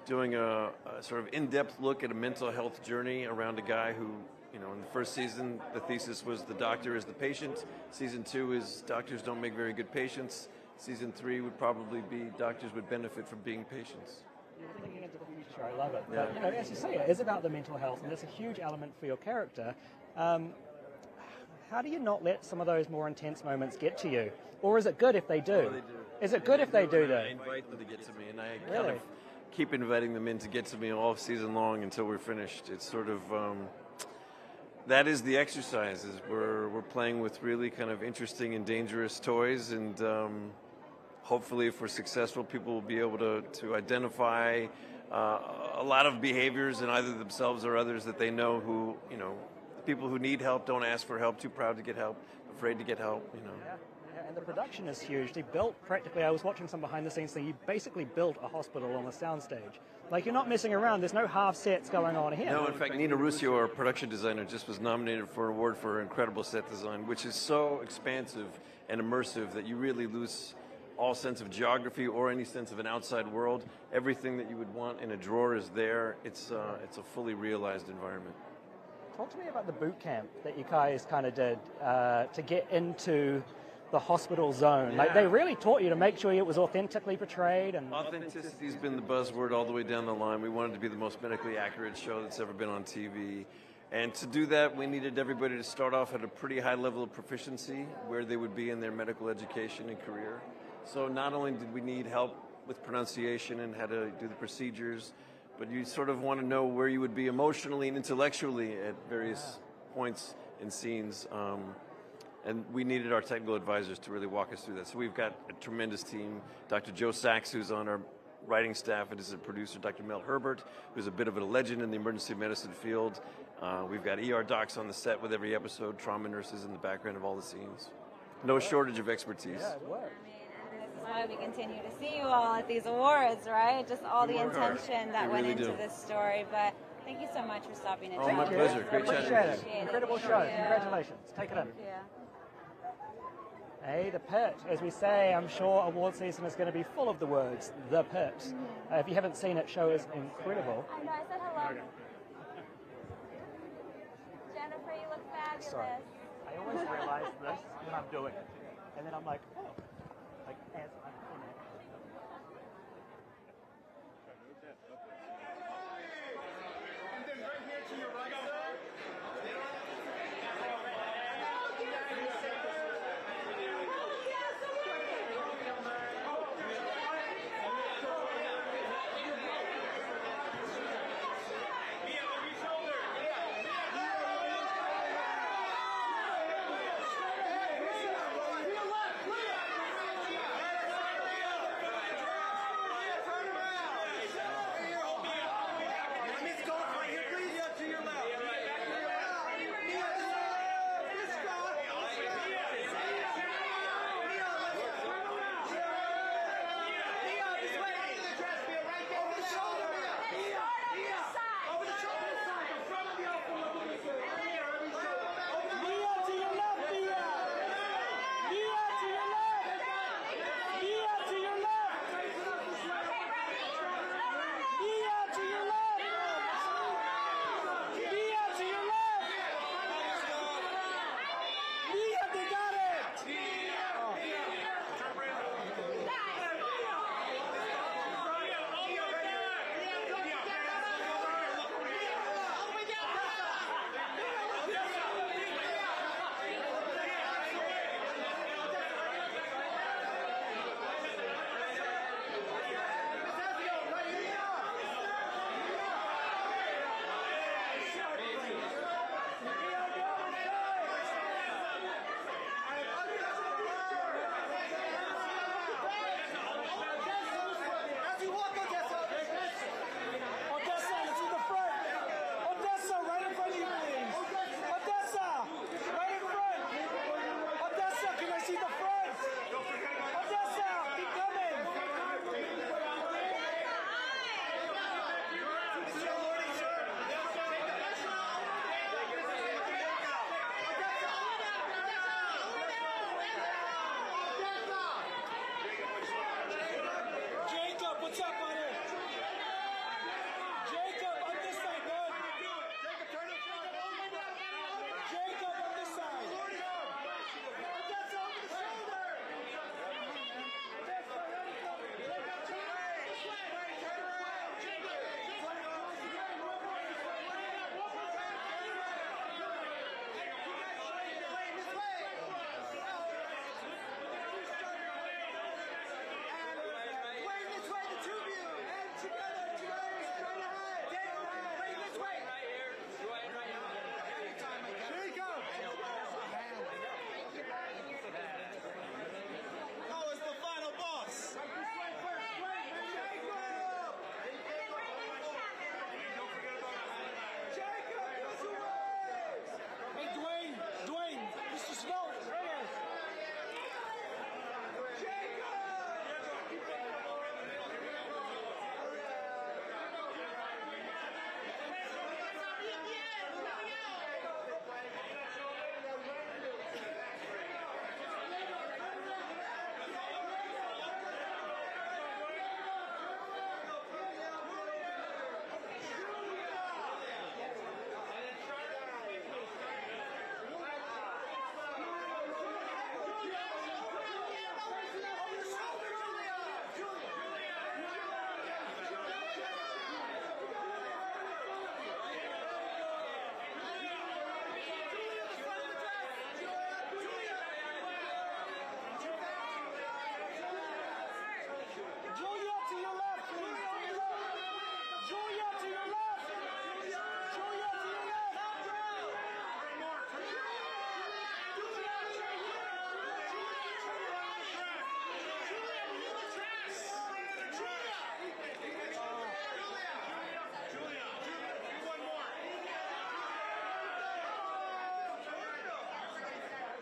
Speaker 13: doing a sort of in-depth look at a mental health journey around a guy who, in the first season, the thesis was the doctor is the patient. Season 2 is doctors don't make very good patients. Season 3 would probably be doctors would benefit from being patients.
Speaker 2: You're thinking into the future. I love it.
Speaker 13: Yeah.
Speaker 2: But, as you say, it is about the mental health, and that's a huge element for your character. How do you not let some of those more intense moments get to you? Or is it good if they do?
Speaker 13: Oh, they do.
Speaker 2: Is it good if they do, though?
Speaker 13: I invite them to get to me, and I kind of keep inviting them in to get to me all season long until we're finished. It's sort of that is the exercise. Is we're playing with really kind of interesting and dangerous toys, and hopefully, if we're successful, people will be able to identify a lot of behaviors in either themselves or others that they know who people who need help don't ask for help, too proud to get help, afraid to get help.
Speaker 2: Yeah, and the production is huge. They built practically, I was watching some behind the scenes thing, you basically built a hospital on a soundstage. Like, you're not messing around, there's no half sets going on here.
Speaker 13: No, in fact, Nina Ruscio, our production designer, just was nominated for an award for incredible set design, which is so expansive and immersive that you really lose all sense of geography or any sense of an outside world. Everything that you would want in a drawer is there. It's a fully realized environment.
Speaker 2: Talk to me about the boot camp that you guys kind of did to get into the hospital zone.
Speaker 13: Yeah.
Speaker 2: Like, they really taught you to make sure it was authentically portrayed. And
Speaker 13: Authenticity's been the buzzword all the way down the line. We wanted to be the most medically accurate show that's ever been on TV. And to do that, we needed everybody to start off at a pretty high level of proficiency where they would be in their medical education and career. So not only did we need help with pronunciation and how to do the procedures, but you sort of want to know where you would be emotionally and intellectually at various points in scenes. And we needed our technical advisors to really walk us through that. So we've got a tremendous team. Dr. Joe Sachs, who's on our writing staff, and is a producer. Dr. Mel Herbert, who's a bit of a legend in the emergency medicine field. We've got ER docs on the set with every episode, trauma nurses in the background of all the scenes. No shortage of expertise.
Speaker 2: Yeah, it worked.
Speaker 1: This is why we continue to see you all at these awards, right? Just all the intention that went into this story. But thank you so much for stopping in.
Speaker 13: Oh, my pleasure. Great chatting with you.
Speaker 2: Incredible show. Congratulations. Take it in. Hey, The Pit. As we say, I'm sure award season is going to be full of the words, The Pit. If you haven't seen it, show is incredible.
Speaker 1: I know, I said hello. Jennifer, you look fabulous.
Speaker 2: Sorry. I always realize this when I'm doing it. And then I'm like, oh. Like, as I'm in it.
Speaker 14: And then right here to your right side.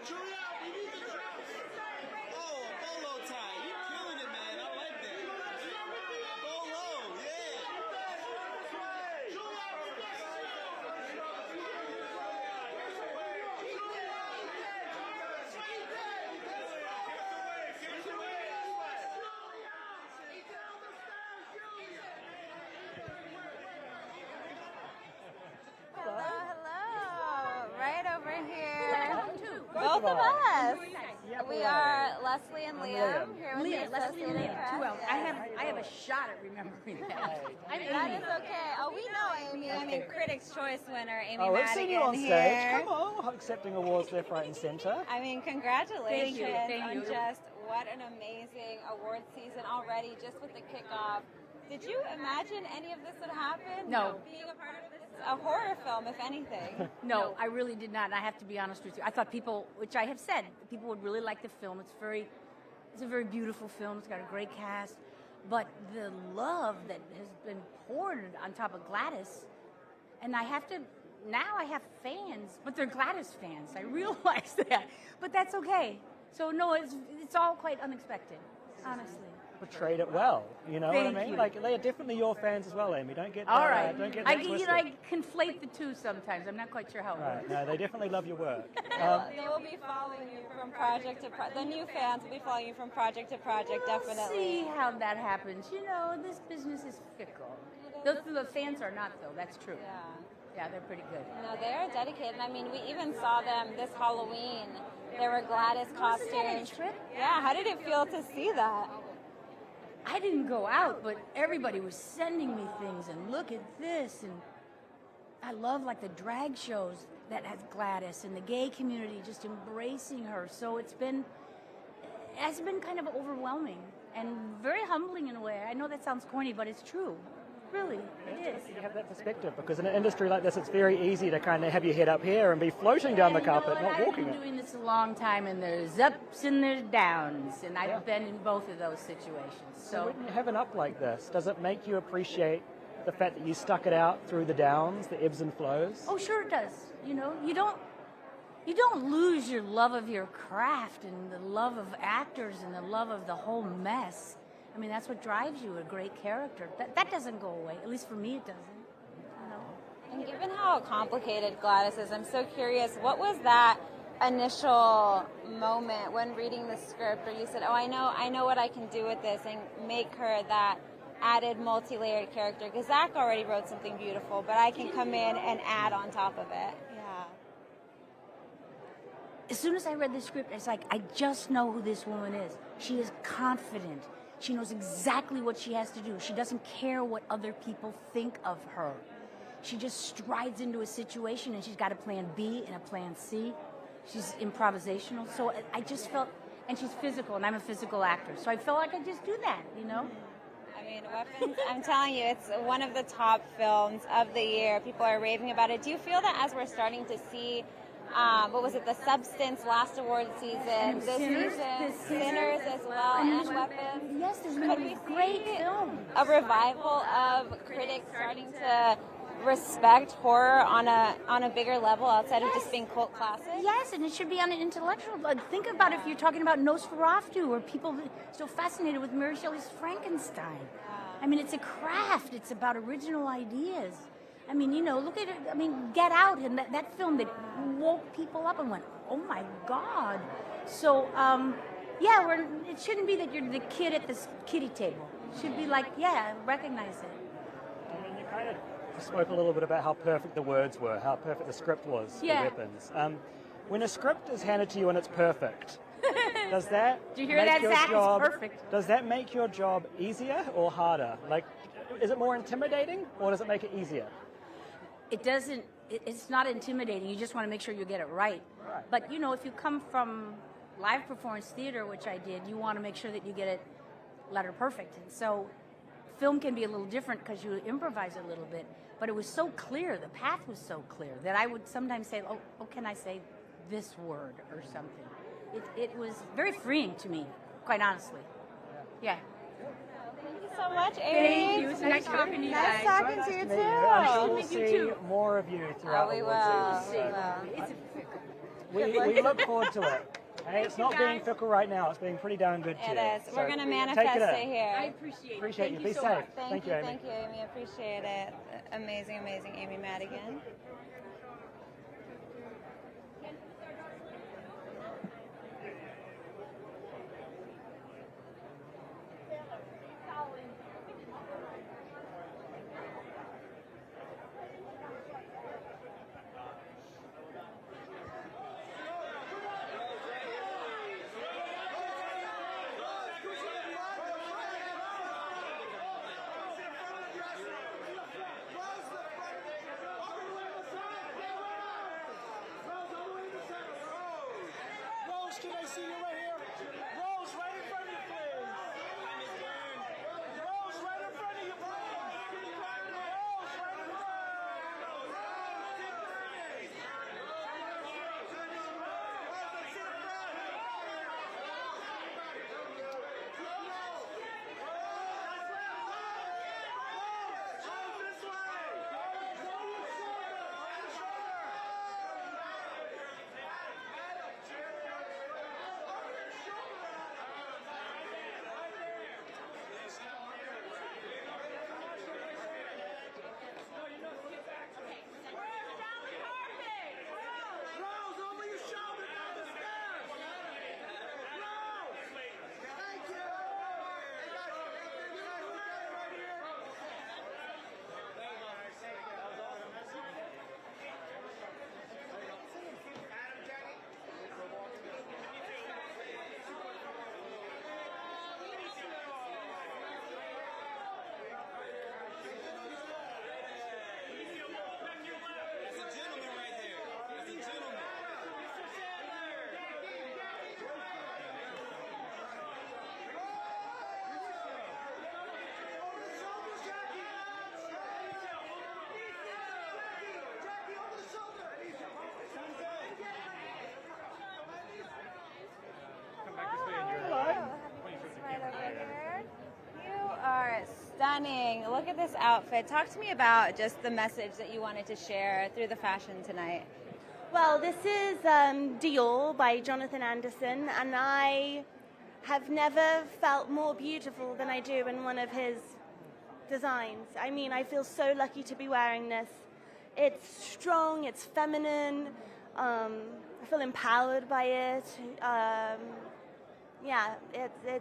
Speaker 14: Julia, we need the dress. Oh, a bolo tie. You're killing it, man. I like that. Bolo, yeah.
Speaker 1: Hello. Right over here. Both of us. We are Leslie and Liam here with the Associated Press.
Speaker 15: I have a shot at remembering that.
Speaker 1: That is okay. Oh, we know Amy. I mean, Critics' Choice winner Amy
Speaker 2: Oh, we've
Speaker 1: Madigan
Speaker 2: seen you on stage.
Speaker 1: here.
Speaker 2: Come on, accepting awards left, right, and centre.
Speaker 1: I mean, congratulations
Speaker 15: Thank you.
Speaker 1: on just what an amazing award season already, just with the kickoff. Did you imagine any of this would happen?
Speaker 15: No.
Speaker 1: Being a part of this, a horror film, if anything.
Speaker 15: No, I really did not. And I have to be honest with you. I thought people, which I have said, people would really like the film. It's a very beautiful film. It's got a great cast. But the love that has been poured on top of Gladys, and I have fans, but they're Gladys fans. I realize that. But that's okay. So no, it's all quite unexpected, honestly.
Speaker 2: Portrayed it well, you know what I
Speaker 15: Thank
Speaker 2: mean?
Speaker 15: you.
Speaker 2: Like, they are definitely your fans as well, Amy. Don't get
Speaker 15: All right.
Speaker 2: don't get
Speaker 15: I
Speaker 2: that twisted.
Speaker 15: conflate the two sometimes. I'm not quite sure how it
Speaker 2: Right,
Speaker 15: works.
Speaker 2: no, they definitely love your work.
Speaker 1: They will be following you from project to project. The new fans will be following you from project to project, definitely.
Speaker 15: See how that happens. You know, this business is fickle. The fans are not, though. That's true. Yeah, they're pretty good.
Speaker 1: No, they're dedicated. I mean, we even saw them this Halloween. There were Gladys costumes. Yeah, how did it feel to see that?
Speaker 15: I didn't go out, but everybody was sending me things, and look at this, and I love like the drag shows that has Gladys and the gay community just embracing her. So it's been kind of overwhelming and very humbling in a way. I know that sounds corny, but it's true. Really, it is.
Speaker 2: You have that perspective, because in an industry like this, it's very easy to kind of have your head up here and be floating down the carpet, not walking
Speaker 15: I've
Speaker 2: it.
Speaker 15: been doing this a long time, and there's ups and there's downs, and I've been in both of those situations.
Speaker 2: So when you have an up like this, does it make you appreciate the fact that you stuck it out through the downs, the ebbs and flows?
Speaker 15: Oh, sure it does. You know, you don't lose your love of your craft and the love of actors and the love of the whole mess. I mean, that's what drives you, a great character. That doesn't go away. At least for me, it doesn't. You know?
Speaker 1: And given how complicated Gladys is, I'm so curious, what was that initial moment when reading the script where you said, oh, I know what I can do with this and make her that added multi-layered character? Because Zach already wrote something beautiful, but I can come in and add on top of it. Yeah.
Speaker 15: As soon as I read the script, it's like, I just know who this woman is. She is confident. She knows exactly what she has to do. She doesn't care what other people think of her. She just strides into a situation, and she's got a plan B and a plan C. She's improvisational. So I just felt, and she's physical, and I'm a physical actor. So I felt like I could just do that, you know?
Speaker 1: I mean, Weapons, I'm telling you, it's one of the top films of the year. People are raving about it. Do you feel that as we're starting to see, what was it, The Substance last award season, this season, Sinners as well, and Weapons?
Speaker 15: Yes, there's
Speaker 1: Could we see
Speaker 15: great film.
Speaker 1: a revival of critics starting to respect horror on a bigger level outside of just being cult classics?
Speaker 15: Yes, and it should be on an intellectual. Like, think about if you're talking about Nosferatu, or people so fascinated with Mary Shelley's Frankenstein. I mean, it's a craft. It's about original ideas. I mean, you know, look at it. I mean, Get Out, and that film that woke people up and went, oh my God. So, yeah, it shouldn't be that you're the kid at the kiddie table. It should be like, yeah, recognize it.
Speaker 2: I mean, you kind of spoke a little bit about how perfect the words were, how perfect the script was for Weapons. When a script is handed to you and it's perfect, does that
Speaker 15: Do you hear
Speaker 2: make
Speaker 15: that,
Speaker 2: your
Speaker 15: Zach?
Speaker 2: job,
Speaker 15: It's perfect.
Speaker 2: Does that make your job easier or harder? Like, is it more intimidating or does it make it easier?
Speaker 15: It doesn't, it's not intimidating. You just want to make sure you get it right. But, you know, if you come from live performance theater, which I did, you want to make sure that you get it letter perfect. And so film can be a little different because you improvise a little bit. But it was so clear, the path was so clear, that I would sometimes say, oh can I say this word or something? It was very freeing to me, quite honestly. Yeah.
Speaker 1: Thank you so much, Amy.
Speaker 15: Thank you. It's nice talking to you guys.
Speaker 1: Nice talking to you, too.
Speaker 2: I'm sure we'll see more of you throughout
Speaker 1: we
Speaker 2: the
Speaker 1: will.
Speaker 2: award
Speaker 1: We
Speaker 2: season.
Speaker 1: will.
Speaker 2: We look forward to it. Hey, it's not being fickle right now. It's being pretty darn good too.
Speaker 1: It is.
Speaker 2: So
Speaker 1: We're going to
Speaker 2: take
Speaker 1: manifest
Speaker 2: it
Speaker 1: it here.
Speaker 15: I appreciate it.
Speaker 2: Appreciate
Speaker 15: Thank
Speaker 2: you. Be
Speaker 15: so
Speaker 2: safe.
Speaker 15: much.
Speaker 2: Thank you, Amy.
Speaker 1: Thank you, Amy. Appreciate it. Amazing, amazing Amy Madigan.
Speaker 14: Rose, can I see you right here? Rose, right in front of you, please. Rose, right in front of you, please. Rose, right in front.
Speaker 1: Stunning. Look at this outfit. Talk to me about just the message that you wanted to share through the fashion tonight.
Speaker 16: Well, this is Dior by Jonathan Anderson, and I have never felt more beautiful than I do in one of his designs. I mean, I feel so lucky to be wearing this. It's strong, it's feminine, I feel empowered by it. Yeah, I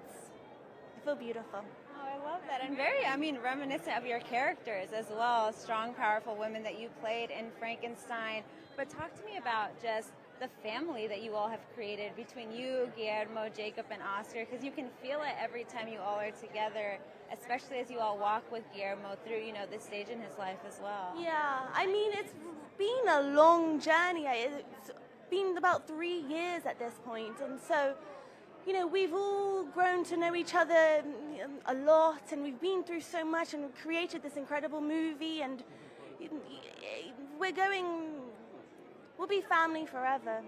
Speaker 16: feel beautiful.
Speaker 1: Oh, I love that. And very, reminiscent of your characters as well. Strong, powerful women that you played in Frankenstein. But talk to me about just the family that you all have created between you, Guillermo, Jacob, and Oscar, because you can feel it every time you all are together, especially as you all walk with Guillermo through, this stage in his life as well.
Speaker 16: Yeah, I mean, it's been a long journey. It's been about 3 years at this point, and so we've all grown to know each other a lot, and we've been through so much and created this incredible movie, and we'll be family forever.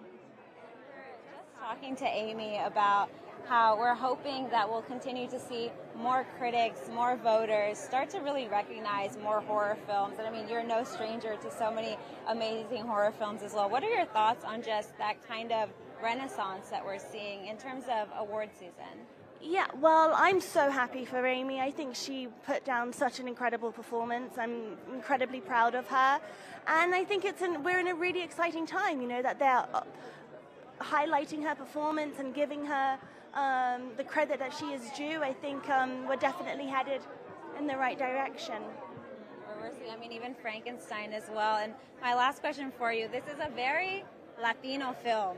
Speaker 1: Just talking to Amy about how we're hoping that we'll continue to see more critics, more voters start to really recognize more horror films. And you're no stranger to so many amazing horror films as well. What are your thoughts on just that kind of renaissance that we're seeing in terms of award season?
Speaker 16: Yeah, well, I'm so happy for Amy. I think she put down such an incredible performance. I'm incredibly proud of her. And I think we're in a really exciting time, that they're highlighting her performance and giving her the credit that she is due. I think we're definitely headed in the right direction.
Speaker 1: We're seeing, even Frankenstein as well. And my last question for you, this is a very Latino film,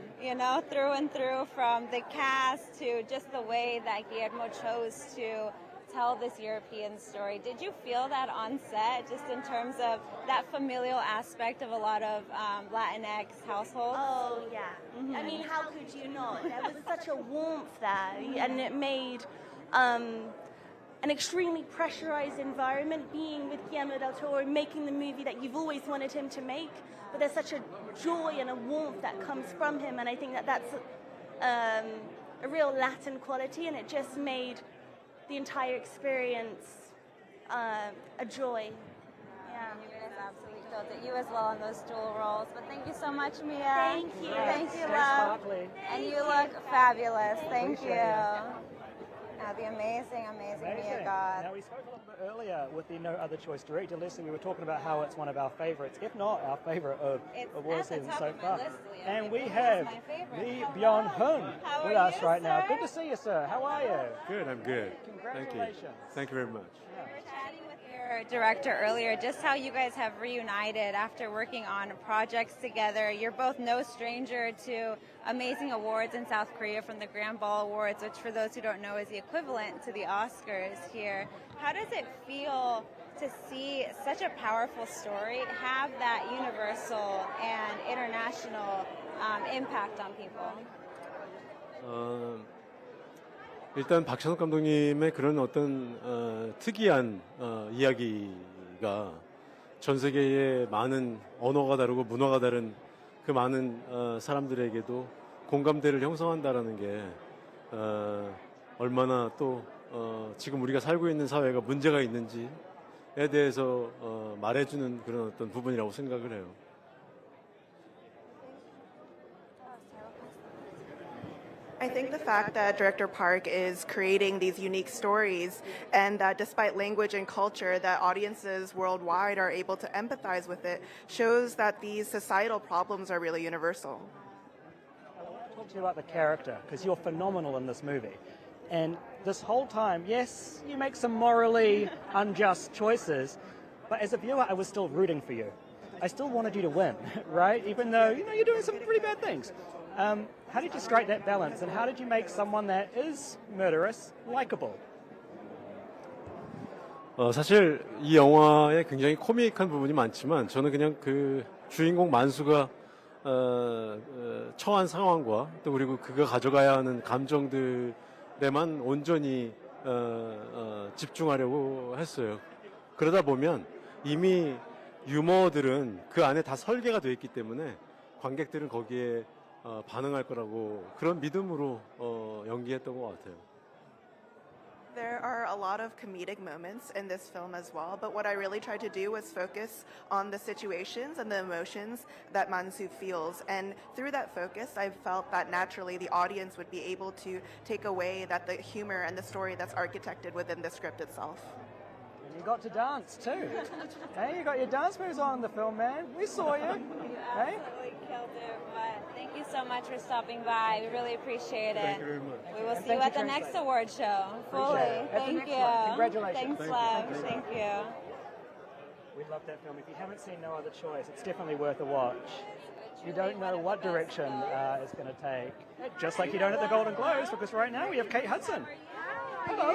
Speaker 1: through and through, from the cast to just the way that Guillermo chose to tell this European story. Did you feel that on set, just in terms of that familial aspect of a lot of Latinx households?
Speaker 16: Oh, yeah. Mm-hmm. How could you not? There was such a warmth there, and it made an extremely pressurized environment being with Guillermo del Toro, making the movie that you've always wanted him to make. But there's such a joy and a warmth that comes from him, and I think that's a real Latin quality, and it just made the entire experience a joy. Yeah.
Speaker 1: You guys absolutely felt it. You as well in those dual roles. But thank you so much, Mia.
Speaker 16: Thank you.
Speaker 1: Thank you,
Speaker 2: Stay
Speaker 1: love.
Speaker 2: sparkly.
Speaker 1: And you look fabulous. Thank you.
Speaker 2: Appreciate
Speaker 1: The amazing Mia God.
Speaker 2: Now, we spoke a little bit earlier with the No Other Choice director, Leslie. We were talking about how it's one of our favorites, if not our favorite of awards season so far. And we have Lee Byung-hun with us right now. Good to see you, sir. How are you?
Speaker 17: Good, I'm good.
Speaker 2: Congratulations.
Speaker 17: Thank you very much.
Speaker 1: Your director earlier, just how you guys have reunited after working on projects together. You're both no stranger to amazing awards in South Korea from the Grand Ball Awards, which for those who don't know is the equivalent to the Oscars here. How does it feel to see such a powerful story have that universal and international impact on people?
Speaker 17: 일단 박찬욱 감독님의 그런 어떤 특이한 이야기가 전 세계의 많은 언어가 다르고 문화가 다른 그 많은 사람들에게도 공감대를 형성한다라는 게 얼마나 또 지금 우리가 살고 있는 사회가 문제가 있는지에 대해서 말해주는 그런 어떤 부분이라고 생각을 해요.
Speaker 18: I think the fact that Director Park is creating these unique stories and that despite language and culture that audiences worldwide are able to empathize with it shows that these societal problems are really universal.
Speaker 2: I want to talk to you about the character because you're phenomenal in this movie. And this whole time, yes, you make some morally unjust choices, but as a viewer, I was still rooting for you. I still wanted you to win, right? Even though, you're doing some pretty bad things. How did you strike that balance, and how did you make someone that is murderous likable?
Speaker 17: 사실 이 영화에 굉장히 코믹한 부분이 많지만 저는 그냥 그 주인공 만수가 처한 상황과 또 그리고 그가 가져가야 하는 감정들에만 온전히 집중하려고 했어요. 그러다 보면 이미 유머들은 그 안에 다 설계가 되어 있기 때문에 관객들은 거기에 반응할 거라고 그런 믿음으로 연기했던 것 같아요.
Speaker 18: There are a lot of comedic moments in this film as well, but what I really tried to do was focus on the situations and the emotions that Mansu feels. And through that focus, I felt that naturally the audience would be able to take away that the humor and the story that's architected within the script itself.
Speaker 2: You got to dance too. Hey, you got your dance moves on in the film, man. We saw you. Hey?
Speaker 1: Absolutely killed it. But thank you so much for stopping by. We really appreciate it.
Speaker 17: Thank you very much.
Speaker 1: We will see you at the next award show. Fully. Thank you.
Speaker 2: Congratulations.
Speaker 1: Thanks, love. Thank you.
Speaker 2: We love that film. If you haven't seen No Other Choice, it's definitely worth a watch. You don't know what direction it's going to take. Just like you don't at the Golden Globes, because right now we have Kate Hudson.
Speaker 1: Hello.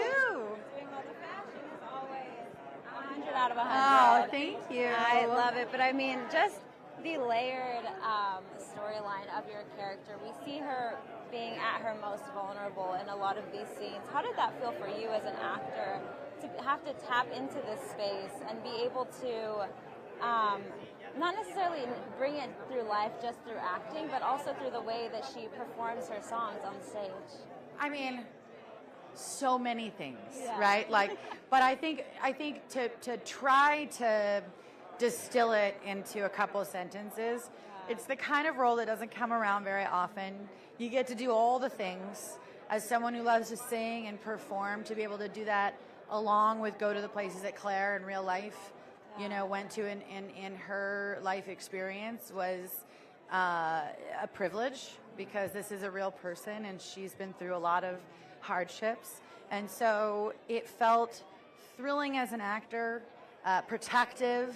Speaker 1: Out of 100.
Speaker 19: Oh, thank you.
Speaker 1: I love it. But I mean, just the layered storyline of your character. We see her being at her most vulnerable in a lot of these scenes. How did that feel for you as an actor to have to tap into this space and be able to not necessarily bring it through life just through acting, but also through the way that she performs her songs on stage?
Speaker 19: I mean, so many things,
Speaker 1: Yeah.
Speaker 19: right? But I think to try to distill it into a couple sentences, it's the kind of role that doesn't come around very often. You get to do all the things as someone who loves to sing and perform, to be able to do that along with go to the places that Claire in real life, went to in her life experience was a privilege, because this is a real person and she's been through a lot of hardships. And so it felt thrilling as an actor, protective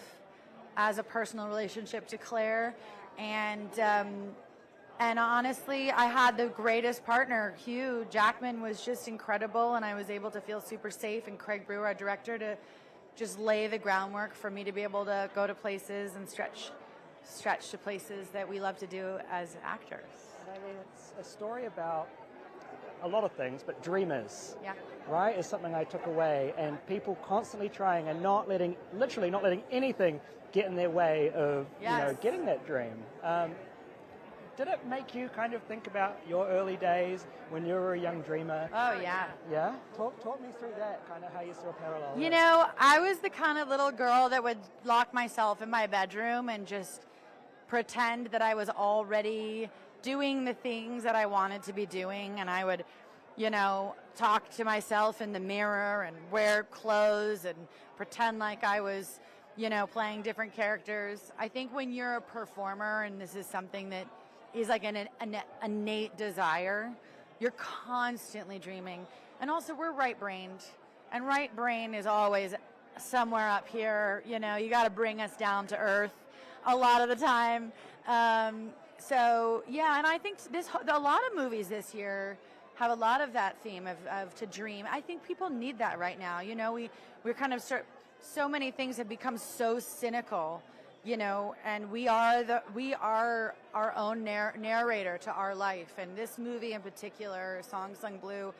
Speaker 19: as a personal relationship to Claire, and honestly, I had the greatest partner. Hugh Jackman was just incredible, and I was able to feel super safe, and Craig Brewer, our director, to just lay the groundwork for me to be able to go to places and stretch to places that we love to do as actors.
Speaker 2: I mean, it's a story about a lot of things, but dreamers,
Speaker 19: Yeah.
Speaker 2: right, is something I took away, and people constantly trying and literally not letting anything get in their way of
Speaker 19: Yes.
Speaker 2: getting that dream. did it make you kind of think about your early days when you were a young dreamer?
Speaker 19: Oh, yeah.
Speaker 2: Yeah? Talk me through that, kind of how you saw parallels.
Speaker 19: You know, I was the kind of little girl that would lock myself in my bedroom and just pretend that I was already doing the things that I wanted to be doing, and I would, you know, talk to myself in the mirror and wear clothes and pretend like I was, you know, playing different characters. I think when you're a performer, and this is something that is like an innate desire, you're constantly dreaming. And also we're right-brained, and right brain is always somewhere up here. You know, you got to bring us down to earth a lot of the time. So yeah, and I think a lot of movies this year have a lot of that theme of to dream. I think people need that right now. You know, we're kind of so many things have become so cynical, you know, and we are our own narrator to our life. And this movie in particular, Song Sung Blue,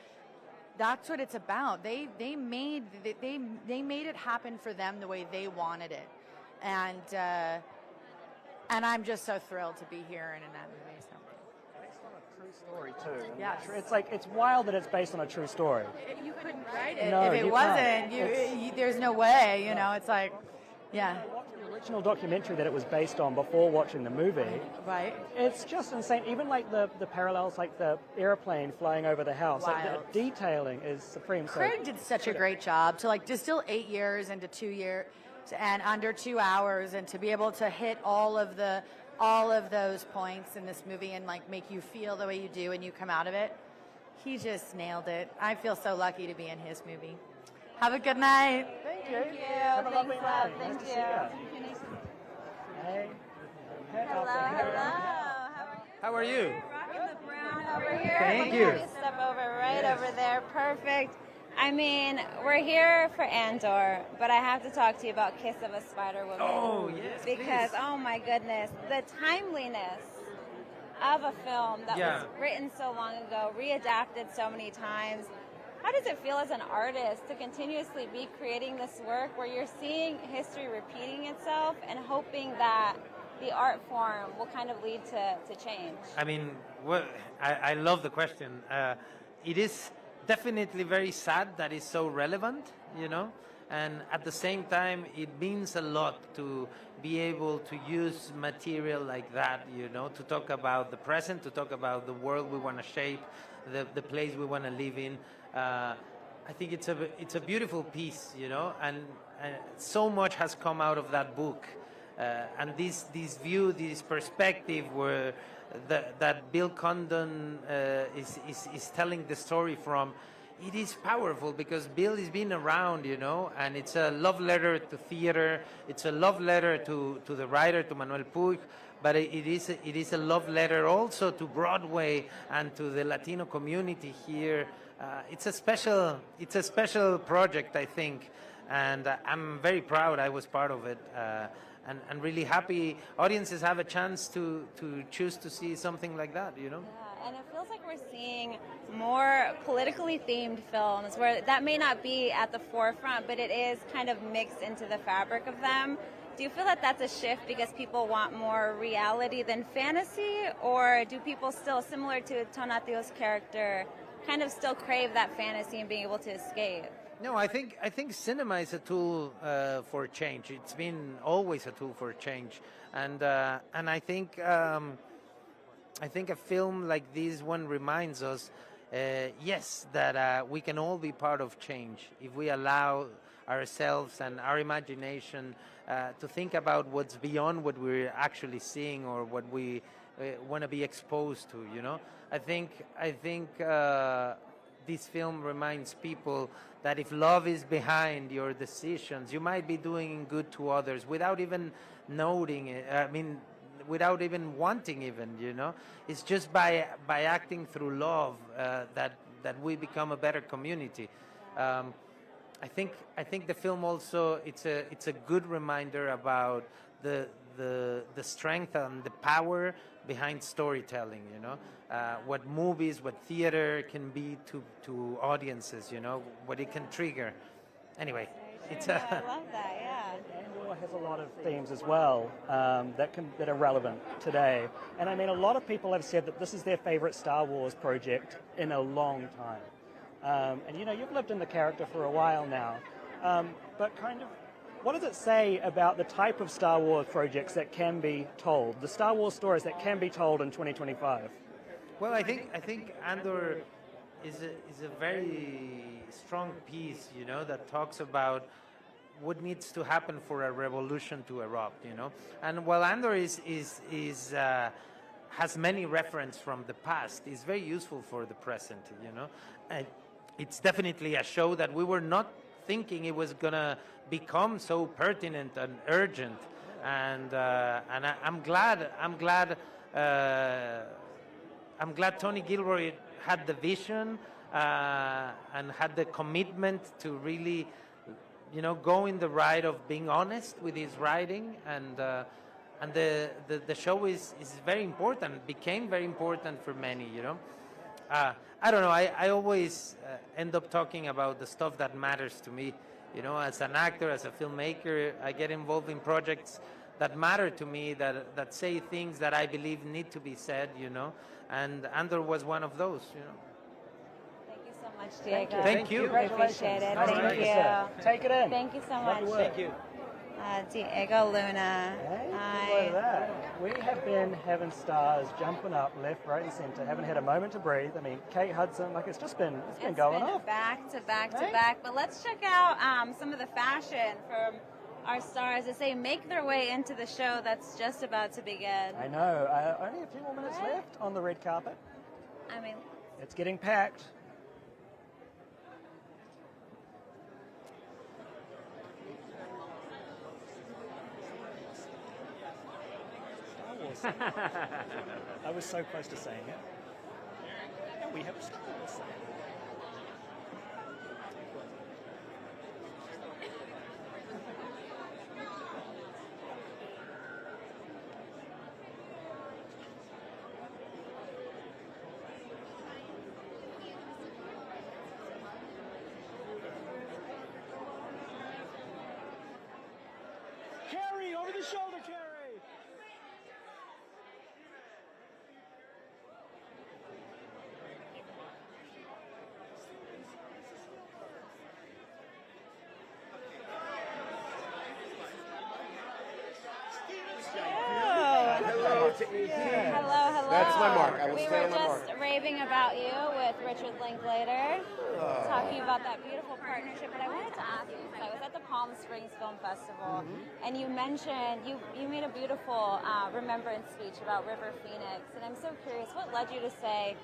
Speaker 19: that's what it's about. They made it happen for them the way they wanted it, and I'm just so thrilled to be here and in that movie. So.
Speaker 2: Based on a true story too.
Speaker 19: Yes.
Speaker 2: It's like, it's wild that it's based on a true story.
Speaker 19: You couldn't write it
Speaker 2: No,
Speaker 19: if it
Speaker 2: you
Speaker 19: wasn't.
Speaker 2: can't.
Speaker 19: There's no way. You know, it's like, yeah.
Speaker 2: The original documentary that it was based on before watching the movie.
Speaker 19: Right.
Speaker 2: It's just insane. Even like the parallels, like the airplane flying over the house. Like
Speaker 19: Wild.
Speaker 2: the detailing is supreme.
Speaker 19: Craig did such a great job to like distill 8 years into 2 years and under 2 hours, and to be able to hit all of those points in this movie and like make you feel the way you do and you come out of it. He just nailed it. I feel so lucky to be in his movie. Have a good night.
Speaker 2: Thank you.
Speaker 1: Thank you.
Speaker 2: Have a lovely
Speaker 1: Thanks,
Speaker 2: night.
Speaker 1: Thank
Speaker 2: Nice to
Speaker 1: you.
Speaker 2: see you. Hey.
Speaker 1: Hello.
Speaker 5: How are you?
Speaker 1: Rocking the brown over here.
Speaker 5: Thank
Speaker 1: Let
Speaker 5: you.
Speaker 1: me step over right over there. Perfect. I mean, we're here for Andor, but I have to talk to you about Kiss of a Spider Woman.
Speaker 5: Oh, yes,
Speaker 1: Because,
Speaker 5: please.
Speaker 1: oh my goodness, the timeliness of a film that
Speaker 5: Yeah.
Speaker 1: was written so long ago, readapted so many times. How does it feel as an artist to continuously be creating this work where you're seeing history repeating itself and hoping that the art form will kind of lead to change?
Speaker 5: I mean, well, I love the question. It is definitely very sad that it's so relevant, you know, and at the same time, it means a lot to be able to use material like that, you know, to talk about the present, to talk about the world we want to shape, the place we want to live in. I think it's a beautiful piece, you know, and so much has come out of that book. And this view, this perspective where that Bill Condon is telling the story from, it is powerful because Bill has been around, you know, and it's a love letter to theater, it's a love letter to the writer, to Manuel Puig, but it is a love letter also to Broadway and to the Latino community here. It's a special project, I think, and I'm very proud I was part of it. And really happy audiences have a chance to choose to see something like that, you know?
Speaker 1: Yeah, and it feels like we're seeing more politically themed films where that may not be at the forefront, but it is kind of mixed into the fabric of them. Do you feel that that's a shift because people want more reality than fantasy, or do people still, similar to Tonatiuh's character, kind of still crave that fantasy and being able to escape?
Speaker 5: No, I think cinema is a tool for change. It's been always a tool for change, and I think a film like this one reminds us, yes, that we can all be part of change if we allow ourselves and our imagination to think about what's beyond what we're actually seeing or what we want to be exposed to. You know, I think this film reminds people that if love is behind your decisions, you might be doing good to others without even noting it. I mean, without even wanting, you know. It's just by acting through love that we become a better community. I think the film also it's a good reminder about the strength and the power behind storytelling, you know, what movies, what theater can be to audiences, you know, what it can trigger. Anyway, it's
Speaker 1: I love that, yeah.
Speaker 2: And we'll has a lot of themes as well that are relevant today. And I mean, a lot of people have said that this is their favorite Star Wars project in a long time. And you know, you've lived in the character for a while now, but kind of, what does it say about the type of Star Wars projects that can be told, the Star Wars stories that can be told in 2025?
Speaker 5: Well, I think Andor is a very strong piece, you know, that talks about what needs to happen for a revolution to erupt, you know. And while Andor has many references from the past, it's very useful for the present, you know. And it's definitely a show that we were not thinking it was gonna become so pertinent and urgent, and I'm glad Tony Gilroy had the vision and had the commitment to really, you know, go in the ride of being honest with his writing, and the show is very important, became very important for many, you know. I don't know, I always end up talking about the stuff that matters to me, you know, as an actor, as a filmmaker. I get involved in projects that matter to me, that say things that I believe need to be said, you know, and Andor was one of those, you know.
Speaker 1: Thank you so much, Diego.
Speaker 5: Thank you.
Speaker 1: I appreciate it.
Speaker 2: Nice
Speaker 1: Thank
Speaker 2: you.
Speaker 1: you.
Speaker 2: Take it in.
Speaker 1: Thank you so
Speaker 2: Love
Speaker 1: much.
Speaker 2: your work. Thank you.
Speaker 1: Diego Luna.
Speaker 2: Hey,
Speaker 1: Hi.
Speaker 2: look at that. We have been having stars jumping up left, right, and centre. Haven't had a moment to breathe. I mean, Kate Hudson, like it's been going off.
Speaker 1: Back to back to
Speaker 2: Right?
Speaker 1: back. But let's check out some of the fashion from our stars as they make their way into the show that's just about to begin.
Speaker 2: I know. Only a few more minutes left on the red carpet.
Speaker 1: I mean,
Speaker 2: It's getting packed. Star Wars. I was so close to saying it. And we have a Star Wars saying it. Carrie, over the shoulder, Carrie!
Speaker 1: Hello to EP. Hello.
Speaker 4: That's my mark. I will
Speaker 1: We
Speaker 4: stand
Speaker 1: were
Speaker 4: on my mark.
Speaker 1: just raving about you with Richard Linklater, talking about that beautiful partnership. But I wanted to ask you, because I was at the Palm Springs Film Festival, and you mentioned, you made a beautiful remembrance speech about River Phoenix, and I'm so curious, what led you to say,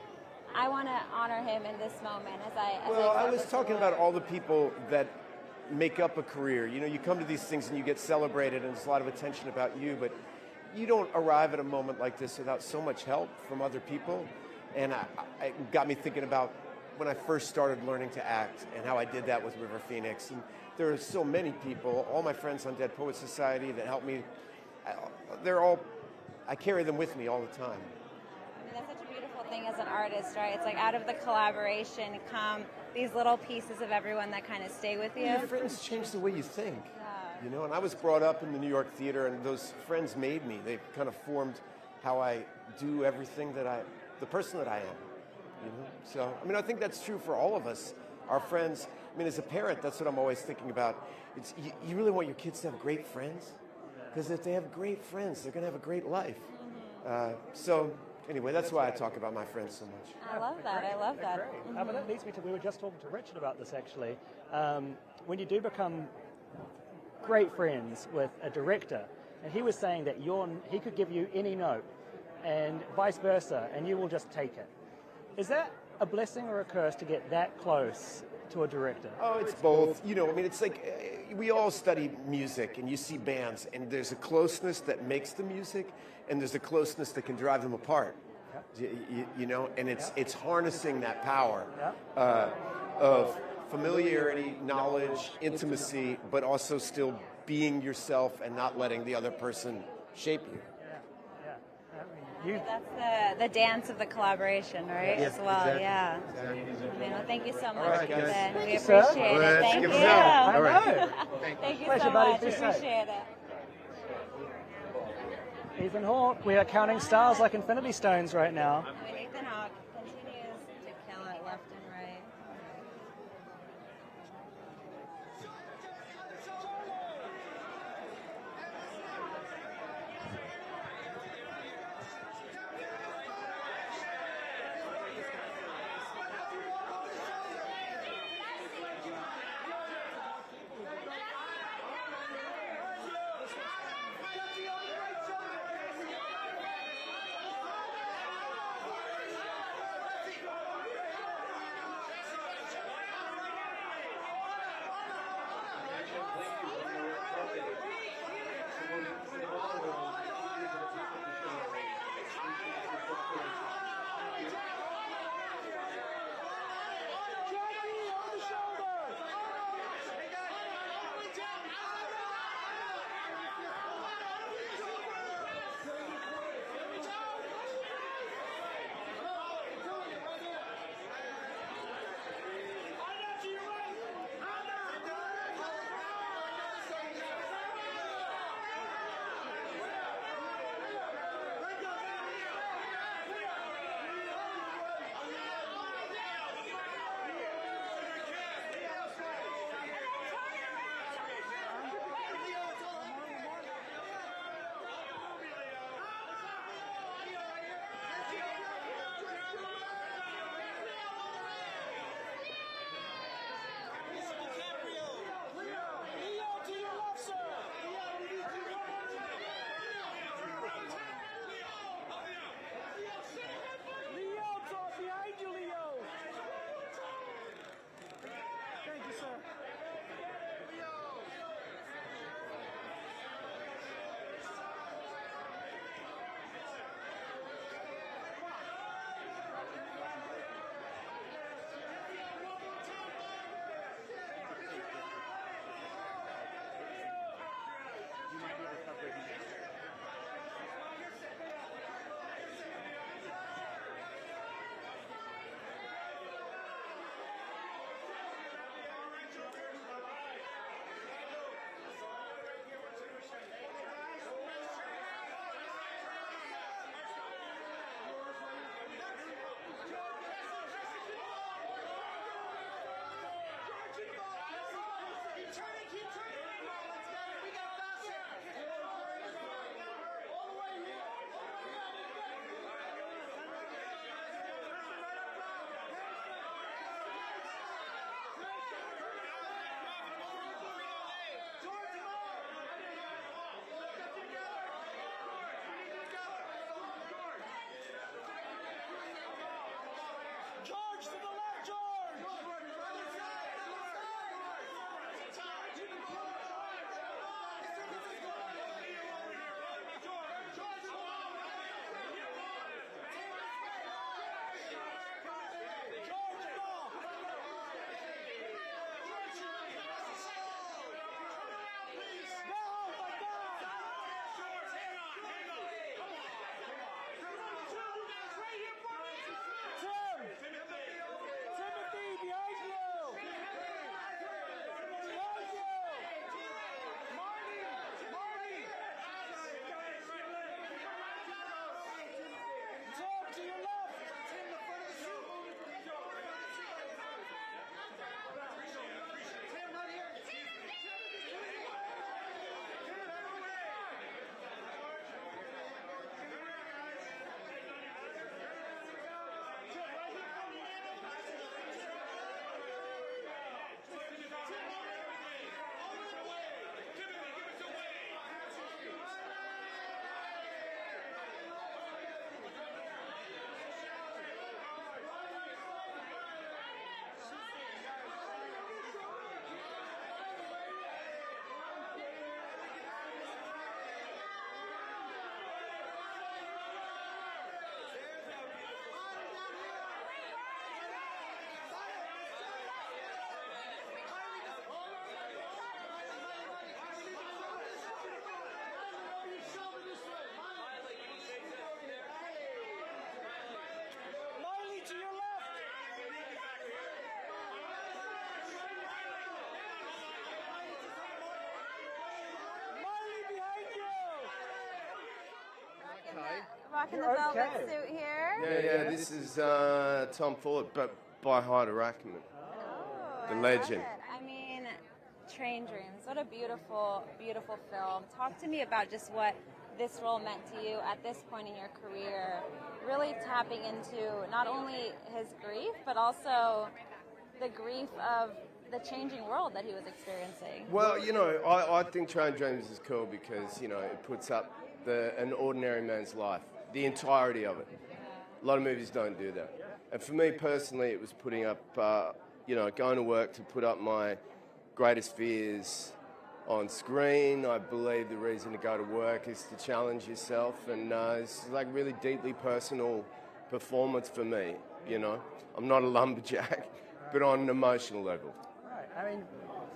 Speaker 1: I want to honor him in this moment
Speaker 20: I was talking about all the people that make up a career. You know, you come to these things and you get celebrated and there's a lot of attention about you, but you don't arrive at a moment like this without so much help from other people. And it got me thinking about when I first started learning to act and how I did that with River Phoenix. And there are so many people, all my friends on Dead Poets Society that help me. I carry them with me all the time.
Speaker 1: I mean, that's such a beautiful thing as an artist, right? It's like out of the collaboration come these little pieces of everyone that kind of stay with you.
Speaker 20: Your friends change the way you think. You know, and I was brought up in the New York theater, and those friends made me. They kind of formed how I do everything the person that I am. You know, so I mean, I think that's true for all of us. Our friends. I mean, as a parent, that's what I'm always thinking about. It's you really want your kids to have great friends, because if they have great friends, they're going to have a great life. So anyway, that's why I talk about my friends so much.
Speaker 1: I love that. I love that.
Speaker 2: But that leads me to, we were just talking to Richard about this actually. When you do become great friends with a director, and he was saying that he could give you any note, and vice versa, and you will just take it. Is that a blessing or a curse to get that close to a director?
Speaker 20: Oh, it's both. You know, I mean, it's like we all study music, and you see bands, and there's a closeness that makes the music, and there's a closeness that can drive them apart. You know, and it's harnessing that power of familiarity, knowledge, intimacy, but also still being yourself and not letting the other person shape you.
Speaker 1: That's the dance of the collaboration, right?
Speaker 20: Yes,
Speaker 1: as well,
Speaker 20: exactly.
Speaker 1: yeah.
Speaker 20: Exactly.
Speaker 1: I mean, well, thank you so much,
Speaker 20: right,
Speaker 1: Ben.
Speaker 20: guys.
Speaker 1: We
Speaker 20: Thank you, sir.
Speaker 1: appreciate it.
Speaker 20: Let's
Speaker 1: Thank
Speaker 20: give
Speaker 1: you.
Speaker 20: it up. All right.
Speaker 1: Thank you
Speaker 2: Pleasure,
Speaker 1: so
Speaker 2: buddy.
Speaker 1: much.
Speaker 2: Be safe.
Speaker 1: Appreciate it.
Speaker 2: Ethan Hawke, we are counting stars like infinity stones right now.
Speaker 1: I mean, Ethan Hawke continues to kill it left and right. rocking the velvet suit here.
Speaker 20: Yeah, this is Tom Fuller, but by Hyder Ackerman, the legend.
Speaker 1: I mean, Train Dreams. What a beautiful, beautiful film. Talk to me about just what this role meant to you at this point in your career, really tapping into not only his grief, but also the grief of the changing world that he was experiencing.
Speaker 20: Well, I think Train Dreams is cool because, it puts up an ordinary man's life, the entirety of it. A lot of movies don't do that. And for me personally, it was putting up, going to work to put up my greatest fears on screen. I believe the reason to go to work is to challenge yourself, and it's like really deeply personal performance for me, I'm not a lumberjack, but on an emotional level.
Speaker 2: Right. I mean,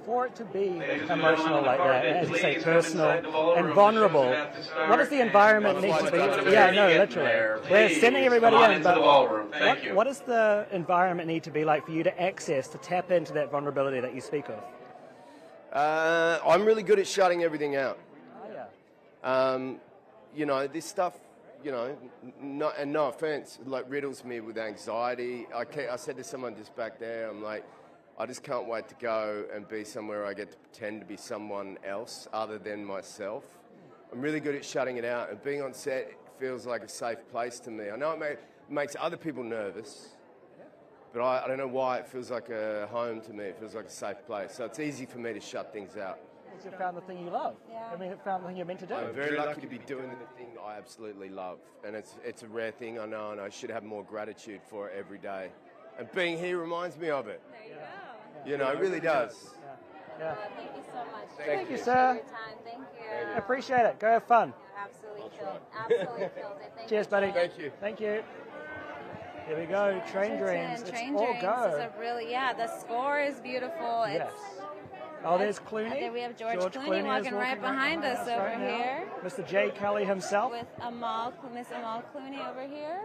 Speaker 2: for it to be emotional like that, as you say, personal and vulnerable, what does the environment need to be? Yeah, no, literally. We're sending everybody in, but what does the environment need to be like for you to access, to tap into that vulnerability that you speak of?
Speaker 20: I'm really good at shutting everything out.
Speaker 2: Oh, yeah.
Speaker 20: This stuff, and no offense, like riddles me with anxiety. I said to someone just back there, I'm like, I just can't wait to go and be somewhere I get to pretend to be someone else other than myself. I'm really good at shutting it out, and being on set feels like a safe place to me. I know it makes other people nervous, but I don't know why it feels like a home to me. It feels like a safe place. So it's easy for me to shut things out.
Speaker 2: Because you've found the thing you love. Yeah. I mean, you found the thing you're meant to do.
Speaker 20: I'm very lucky to be doing the thing I absolutely love. And it's a rare thing, I know, and I should have more gratitude for it every day. And being here reminds me of it.
Speaker 1: There you go.
Speaker 20: It really does.
Speaker 2: Yeah.
Speaker 1: Thank you so much.
Speaker 2: Thank you, sir.
Speaker 1: For your time. Thank you.
Speaker 2: I appreciate it. Go have fun.
Speaker 1: Absolutely killed. Absolutely killed it. Thank
Speaker 2: Cheers,
Speaker 1: you.
Speaker 2: buddy.
Speaker 20: Thank you.
Speaker 2: Thank you. Here we go. Train Dreams.
Speaker 1: Train
Speaker 2: It's all
Speaker 1: Dreams
Speaker 2: go.
Speaker 1: is a really, the score is beautiful.
Speaker 2: Yes. Oh, there's Clooney.
Speaker 1: And then we have George
Speaker 2: Clooney
Speaker 1: Clooney walking right behind us over
Speaker 2: right now.
Speaker 1: here.
Speaker 2: Mr. J. Kelly himself.
Speaker 1: With Miss Amal Clooney over here.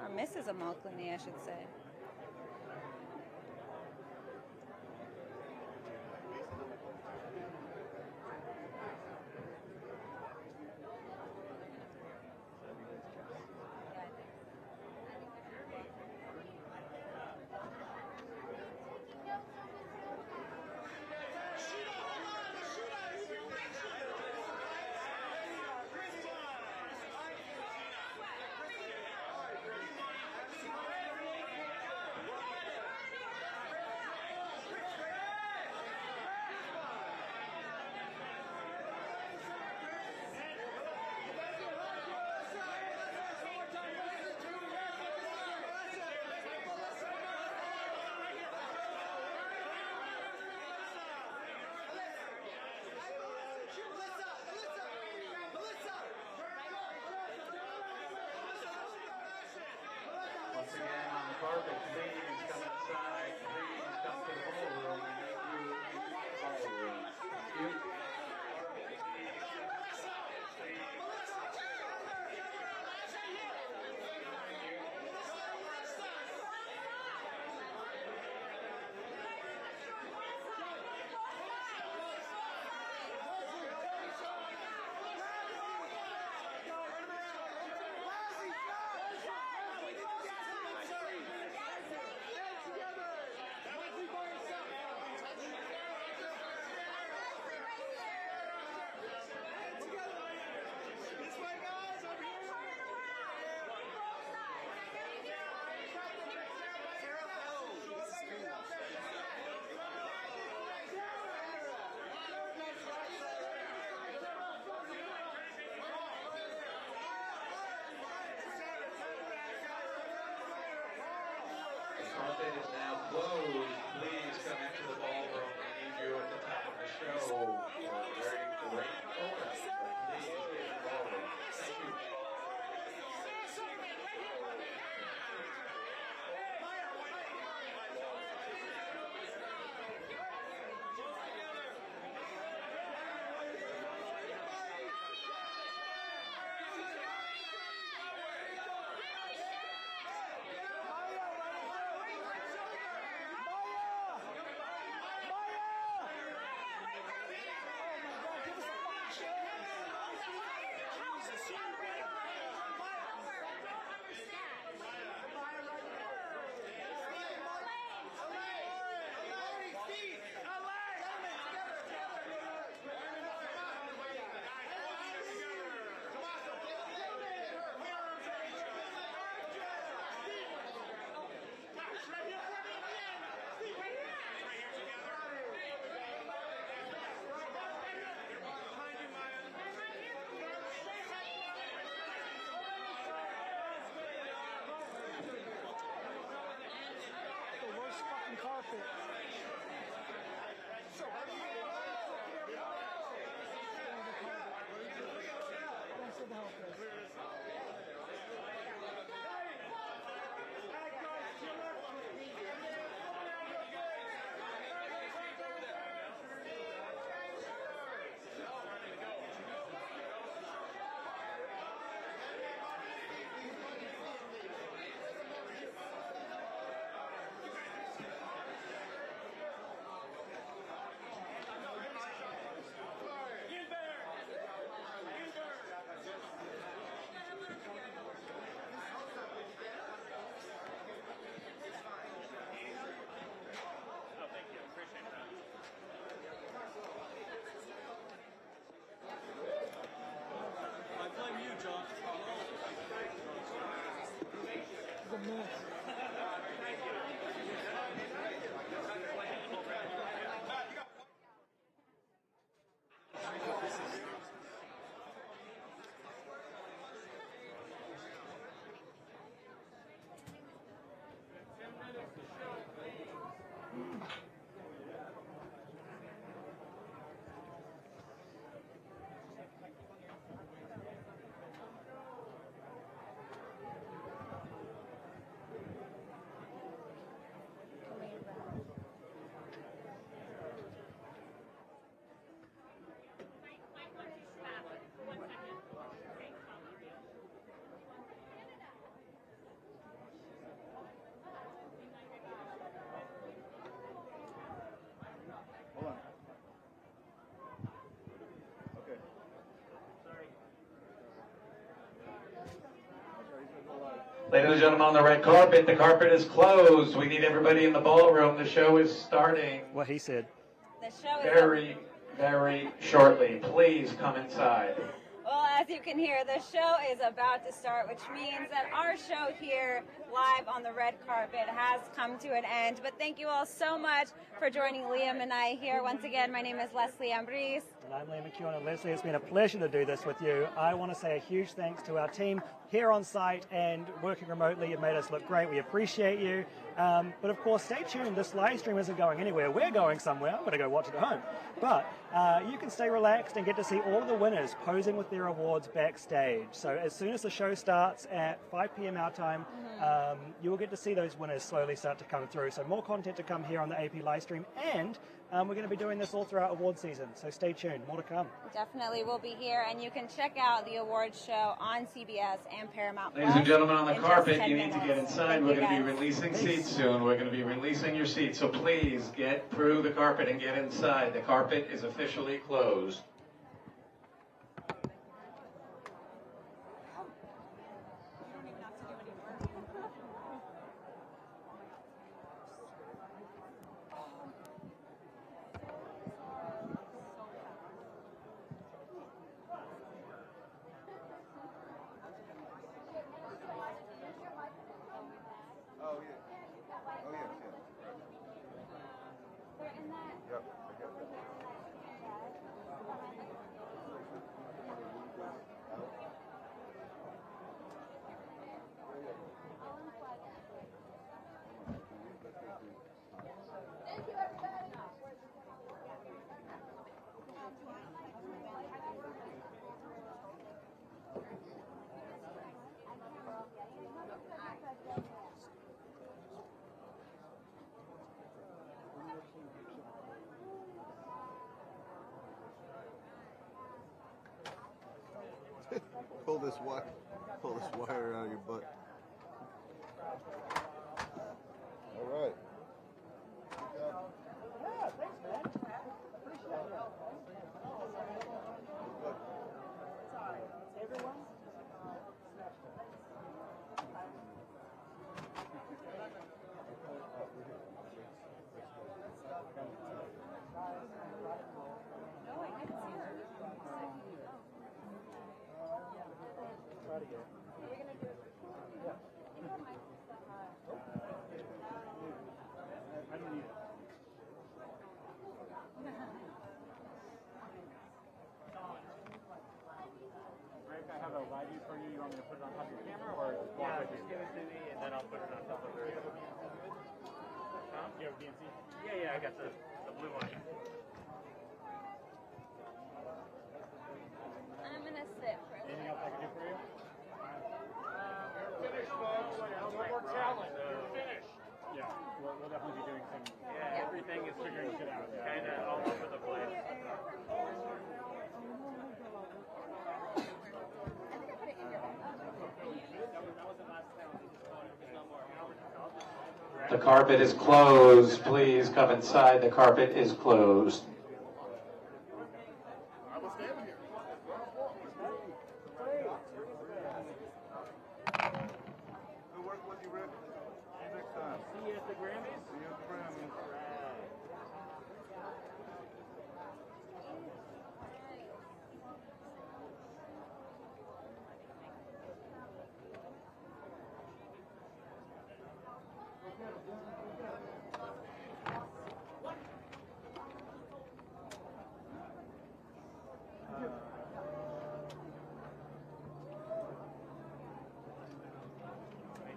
Speaker 1: Or Mrs. Amal Clooney, I should say.
Speaker 5: Once again on the carpet, please come inside. Please come to the ballroom. I need you in the ballroom. Thank you. Carpet is now closed. Please come into the ballroom. We need you at the top of the show for a very great photo. Please get in the ballroom. Thank you.
Speaker 21: Ladies and gentlemen, on the red carpet, the carpet is closed. We need everybody in the ballroom. The show is starting.
Speaker 2: What he said.
Speaker 1: The show is
Speaker 21: Very shortly. Please come inside.
Speaker 1: Well, as you can hear, the show is about to start, which means that our show here live on the red carpet has come to an end. But thank you all so much for joining Liam and I here. Once again, my name is Leslie Ambriz.
Speaker 2: And I'm Liam McEwan. And Leslie, it's been a pleasure to do this with you. I want to say a huge thanks to our team here on site and working remotely. You've made us look great. We appreciate you. But of course, stay tuned. This live stream isn't going anywhere. We're going somewhere. I'm going to go watch it at home. But you can stay relaxed and get to see all of the winners posing with their awards backstage. So as soon as the show starts at 5 p.m. our time, you will get to see those winners slowly start to come through. So more content to come here on the AP live stream. And we're going to be doing this all throughout award season. So stay tuned. More to come.
Speaker 1: Definitely will be here. And you can check out the awards show on CBS and Paramount+.
Speaker 21: Ladies and gentlemen, on the carpet, you need to get inside. We're going to be releasing seats soon. We're going to be releasing your seats. So please get through the carpet and get inside. The carpet is officially closed.
Speaker 20: Pull this wire out of your butt. All right.
Speaker 2: Yeah, thanks, man. Appreciate it. It's all right. It's everyone.
Speaker 3: I have a live view for you. You want me to put it on top of your camera or walk with you? Just give it to me and then I'll put it on top of yours. Huh? You have a DNC? Yeah, I got the blue one.
Speaker 1: I'm gonna sit for a
Speaker 3: Anything
Speaker 1: second.
Speaker 3: else I can do for you? Finish, folks. No more challenge. You're finished. Yeah, we'll definitely be doing some. Yeah, everything is figuring shit out. Kind of all over the place.
Speaker 21: The carpet is closed. Please come inside. The carpet is closed.
Speaker 3: Good work with you, Rick. See you next time. See you at the Grammys? See you at the Grammys.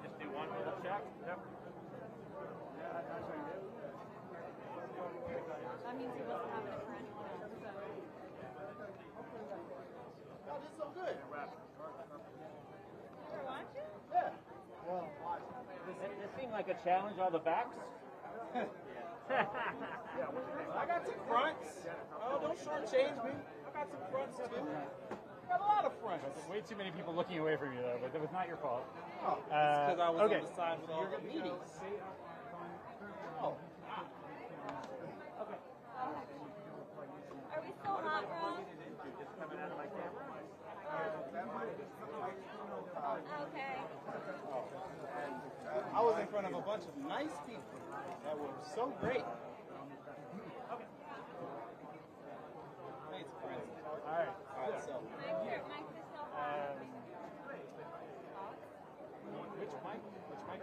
Speaker 3: Just do one little check. Yep.
Speaker 1: That means he wasn't having it for anyone else.
Speaker 3: Oh, this is so good.
Speaker 1: You were watching?
Speaker 3: Yeah. Well, this seemed like a challenge, all the backs. I got some fronts. Oh, don't shortchange me. I got some fronts too. I got a lot of fronts. Way too many people looking away from you, though, but that was not your fault.
Speaker 14: Oh, it's because I was
Speaker 3: okay.
Speaker 14: on the side with all the meetings.
Speaker 3: Oh.
Speaker 1: Are we still hot, Ron?
Speaker 3: Just coming out of my camera?
Speaker 1: Okay.
Speaker 14: I was in front of a bunch of nice people that were so great. Thanks, friends.
Speaker 3: All right.
Speaker 14: So.
Speaker 3: Which mic? Which mic?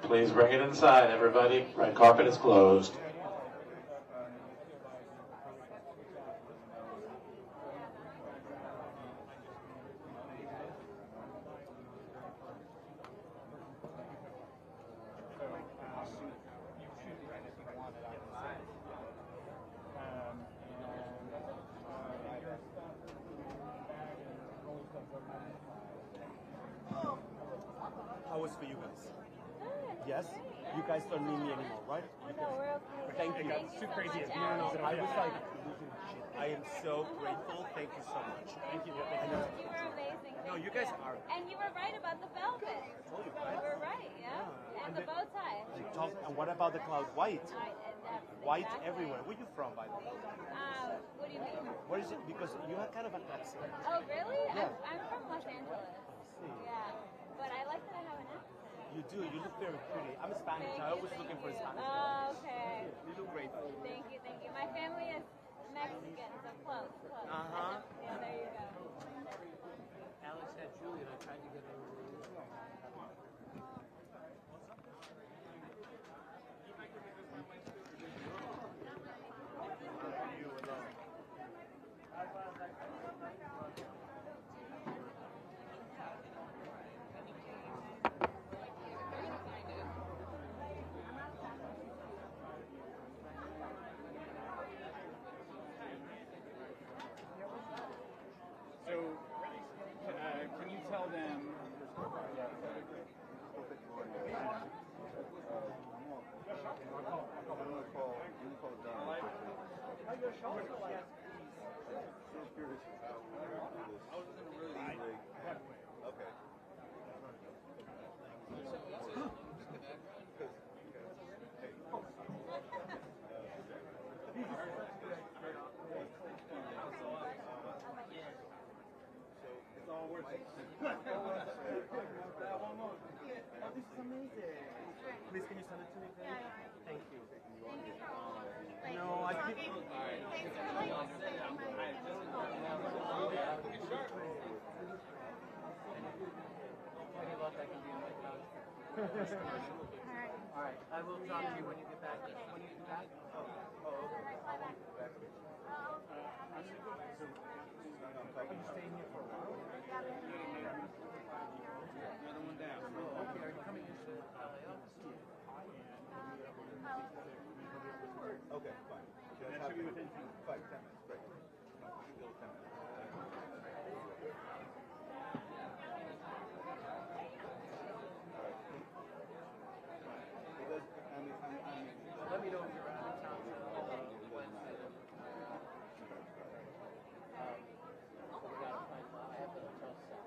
Speaker 21: Please bring it inside, everybody. Red carpet is closed.
Speaker 3: How was for you guys? Yes? You guys don't need me anymore, right?
Speaker 1: No, we're okay.
Speaker 3: Thank you.
Speaker 1: Thank you
Speaker 3: Too
Speaker 1: so
Speaker 3: crazy.
Speaker 1: much,
Speaker 3: No,
Speaker 1: Alex.
Speaker 3: I was like, I am so grateful. Thank you so much. Thank you.
Speaker 1: You were amazing.
Speaker 3: No,
Speaker 1: Thank
Speaker 3: you guys are.
Speaker 1: And you were right about the velvet.
Speaker 3: Told you, right?
Speaker 1: You were right, yeah. And the bow tie.
Speaker 3: And what about the cloud white?
Speaker 1: That's
Speaker 3: White
Speaker 1: exactly.
Speaker 3: everywhere. Where are you from, by the way?
Speaker 1: What do you mean?
Speaker 3: Where is it? Because you have kind of an accent.
Speaker 1: Oh, really?
Speaker 3: Yeah.
Speaker 1: I'm from Los Angeles. Yeah. But I like that I have an accent.
Speaker 3: You do. You look very pretty. I'm Spanish.
Speaker 1: Thank
Speaker 3: I'm
Speaker 1: you,
Speaker 3: always looking for a
Speaker 1: you.
Speaker 3: Spanish.
Speaker 1: Oh, okay.
Speaker 3: You look great.
Speaker 1: Thank you, thank you. My family is Mexican, so close.
Speaker 3: Uh-huh.
Speaker 1: Yeah, there you go.
Speaker 5: Alex had Julie, and I tried to get her.
Speaker 3: So, can you tell them? This is amazing. Please, can you send it to me, please? Thank you. No, I can't. All right, I will talk to you when you get back. When you get back? Oh, okay. Are you staying here for a while? Another one down. Okay, are you coming into LA office? Okay, fine. That should be within 10 minutes. 10 minutes, great. Still 10 minutes. Let me know if you're out of town Wednesday. I have the hotel set.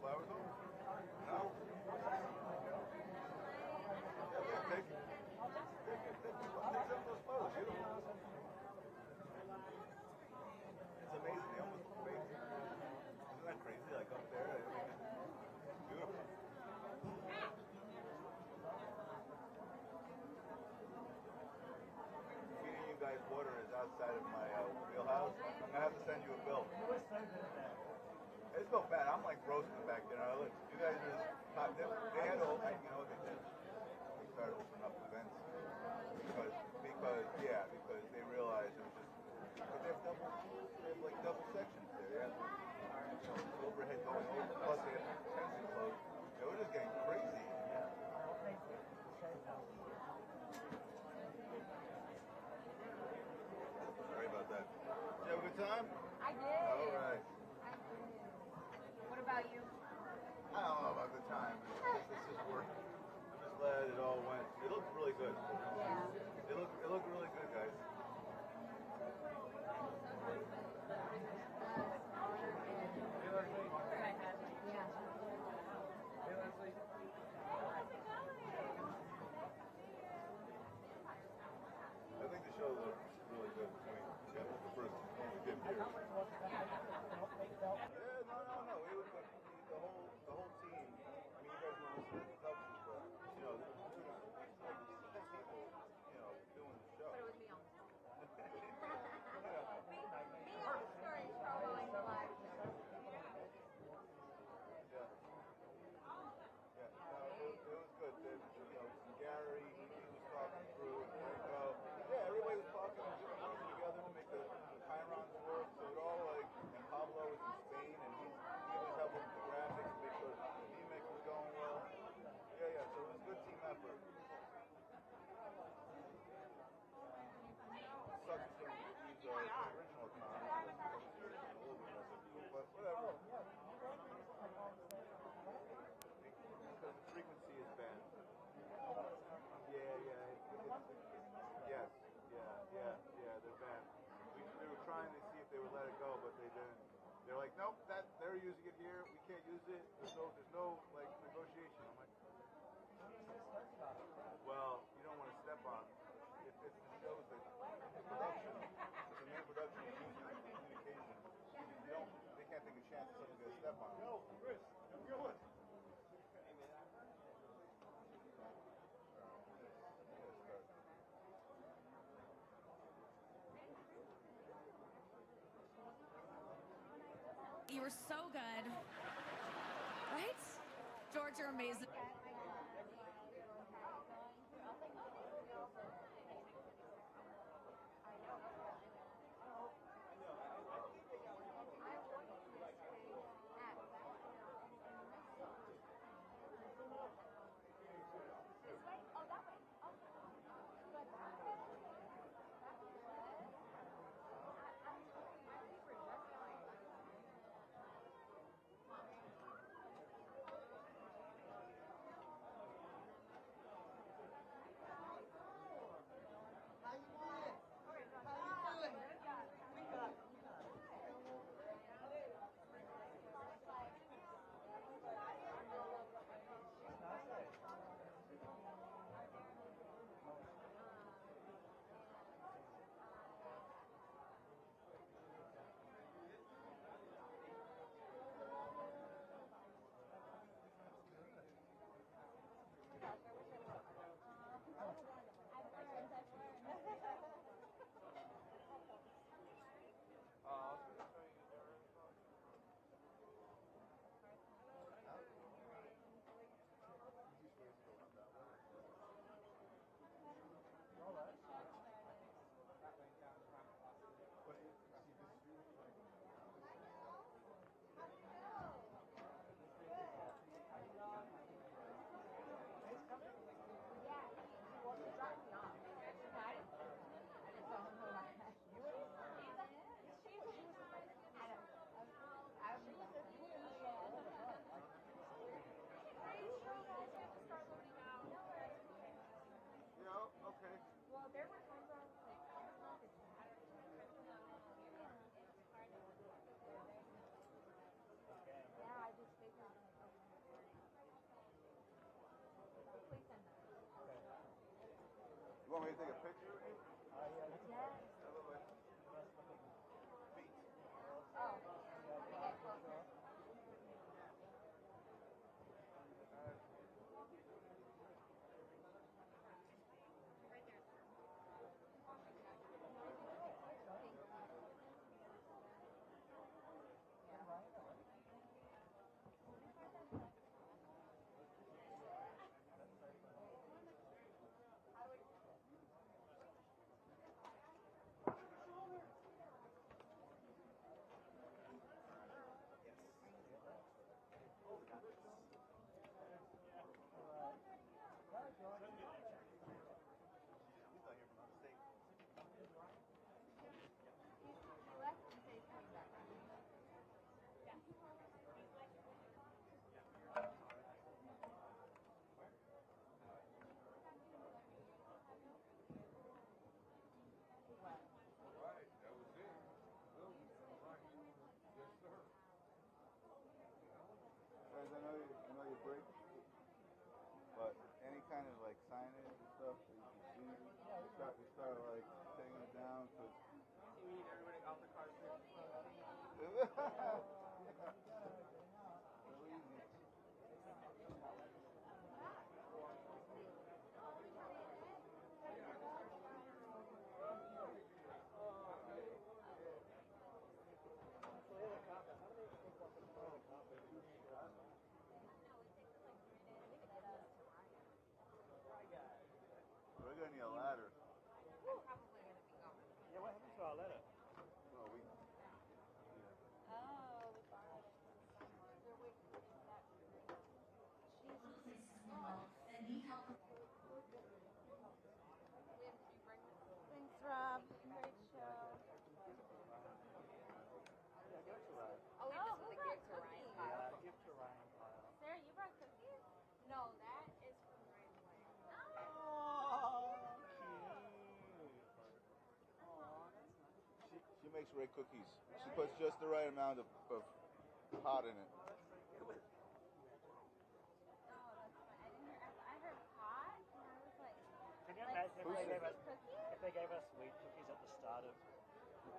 Speaker 6: flowers over? No? Yeah, take it. Take some of those photos. Beautiful. It's amazing. They almost look fake. Isn't that crazy? Like up there, I mean, beautiful. Feeding you guys water is outside of my wheelhouse. I'm gonna have to send you a bill. It's no bad. I'm like roasting back there. Look, you guys are just they had all, you know what they did? They started opening up events because they realized it was just they have like double sections there. Yeah, overhead going over. Plus they have fencing closed. They were just getting crazy. Sorry about that. Did you have a good time?
Speaker 1: I did.
Speaker 6: All right.
Speaker 1: What about you?
Speaker 6: I don't know about the time. It's just work. I'm just glad it all went. It looked really good. Yeah. It looked really good, guys. I think the show looked really good. I mean, yeah, the first only good year. Yeah, no. It was the whole team. I mean, you guys were listening to the coaches, but you know, there's like 10 people, you know, doing the show. But it was me on.
Speaker 1: Stories following the live show.
Speaker 6: Yeah. No, it was good. You know, Gary, he was talking through, and Franco. Yeah, everybody was talking and working together to make the Chirons work. So it all like, and Pablo was in Spain, and he was helping with the graphics, make sure the VMix was going well. Yeah. So it was a good team effort. Sucks it's going to use the original con, but whatever. Because the frequency is bad. Yeah, they're banned. We were trying to see if they would let it go, but they didn't. They're like, nope, they're using it here. We can't use it. There's no like negotiation. I'm like, well, you don't want to step on. If it shows that the production, the main production is using communication, they can't take a chance that someone's going to step on it. No, Chris, I'm good.
Speaker 22: You were so good. Right? George, you're amazing.
Speaker 6: You want me to take a picture of you?
Speaker 1: Yeah. Oh, let me get closer.
Speaker 6: Guys, I know you break, but any kind of like signage and stuff that you can see, we start like taking it down because.
Speaker 4: We need everybody off the cars.
Speaker 6: So easy. We're gonna need a ladder.
Speaker 2: Yeah, what happened to our ladder?
Speaker 6: Well, we.
Speaker 1: Oh, we borrowed it from someone. They're waiting for that. Thanks, Rob. Great show.
Speaker 2: Yeah, give it to Ryan.
Speaker 1: Oh, we just want to give to Ryan.
Speaker 2: Yeah, give it to Ryan.
Speaker 1: Sarah, you brought cookies? No, that is from Ryan.
Speaker 2: Oh, cute.
Speaker 6: She makes great cookies. She puts just the right amount of hot in it.
Speaker 1: Oh, that's fine. I didn't hear. I heard pot, and I was like,
Speaker 2: Can you imagine
Speaker 1: cookies?
Speaker 2: if they gave us sweet cookies at the start of?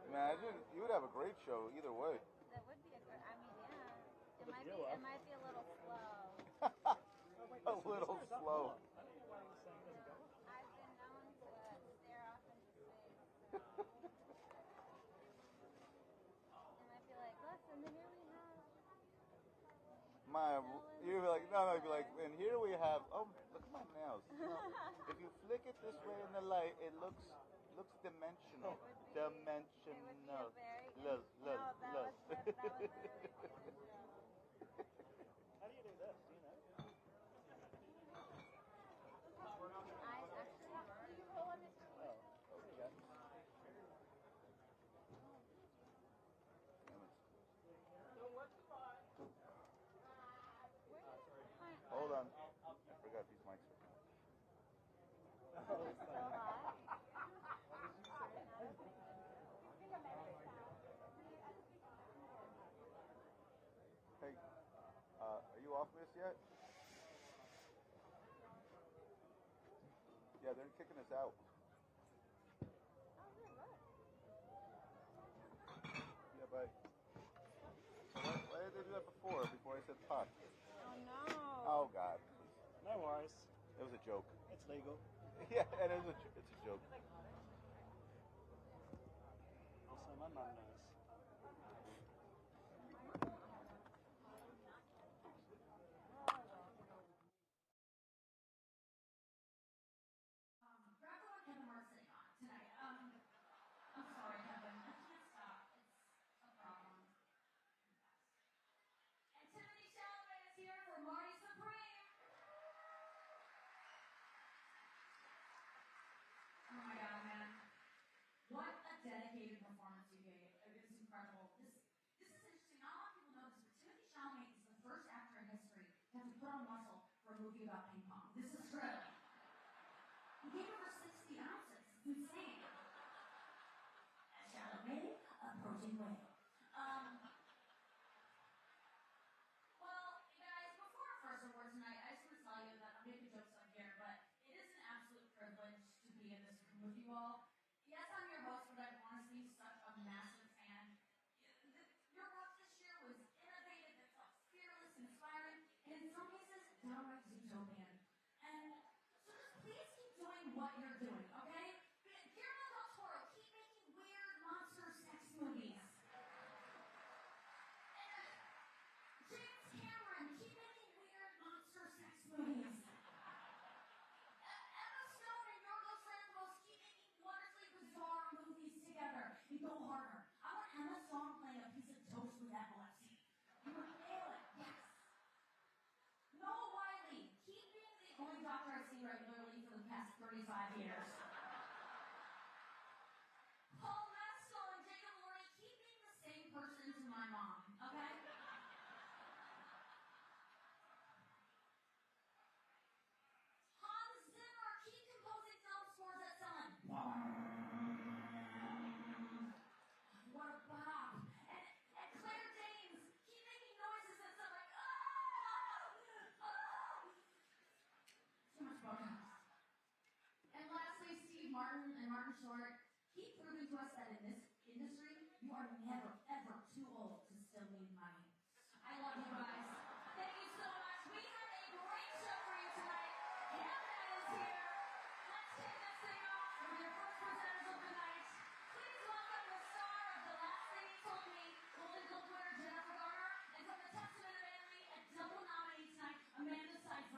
Speaker 6: Imagine, you would have a great show either way.
Speaker 1: That would be a good. I mean, yeah.
Speaker 2: Good
Speaker 1: It
Speaker 2: deal,
Speaker 1: might be a little slow.
Speaker 6: A little slow.
Speaker 2: I don't know why you're saying it doesn't go.
Speaker 1: I've been known to stare off into space. So. It might be like, listen, here we have.
Speaker 6: You'd be like, no, you'd be like, and here we have, oh, look at my nails. If you flick it this way in the light, it looks dimensional. Dimensional. Look.
Speaker 1: That was a really good
Speaker 2: How do you do this? Do you know?
Speaker 1: I actually have to roll on this.
Speaker 2: Oh, there you go.
Speaker 6: Hold on. I forgot these mics.
Speaker 1: Is it still hot?
Speaker 6: Hey, are you off this yet? Yeah, they're kicking us out. Yeah, bye. Why did they do that before I said pot?
Speaker 1: Oh no.
Speaker 6: Oh God.
Speaker 2: No worries.
Speaker 6: It was a joke.
Speaker 2: It's legal.
Speaker 6: Yeah, and it's a joke.
Speaker 2: Also, my mum knows.
Speaker 22: Grab the one Kevin Mark's sitting on tonight. I'm sorry, Kevin. I can't stop. It's a problem. And Timothy Chalamet is here for Marty Supreme. Oh my God, man. What a dedicated performance you gave. It was incredible. This is interesting. Not a lot of people know this, but Timothy Chalamet is the first actor in history to have to put on muscle for a movie about ping pong. This is true. He gave over 60 ounces. It's insane. And Chalamet, a protein whey. Well, you guys, before our first award tonight, I just want to tell you that I'm making jokes up here, but it is an absolute privilege to be in this you regularly for the past 35 years. Paul Mescal and Jacob Elordi, keep being the same person to my mom, okay? Hans Zimmer, keep composing film scores that sound like what a bop. And Claire Danes, keep making noises that sound like too much Botox. And lastly, Steve Martin and Martin Short, keep proving to us that in this industry, you are never, ever too old to still need money. I love you guys. Thank you so much. We have a great show for you tonight. Canada is here. Let's kick this thing off with your first presenters of the night. Please welcome the star of The Last Thing He Told Me, Golden Globe winner Jennifer Garner, and from the Testament family, a double nominee tonight, Amanda Seyfried.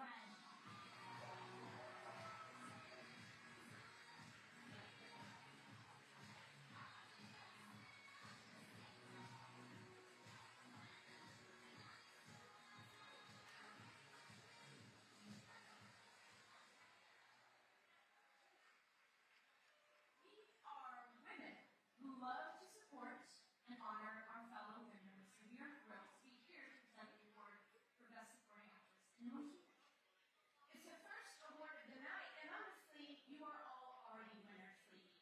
Speaker 22: Love to support and honor our fellow winners, and we are thrilled to be here to present the award for Best Supporting Actress in a Motion Picture. It's your first award of the night, and honestly, you are all already winners, ladies,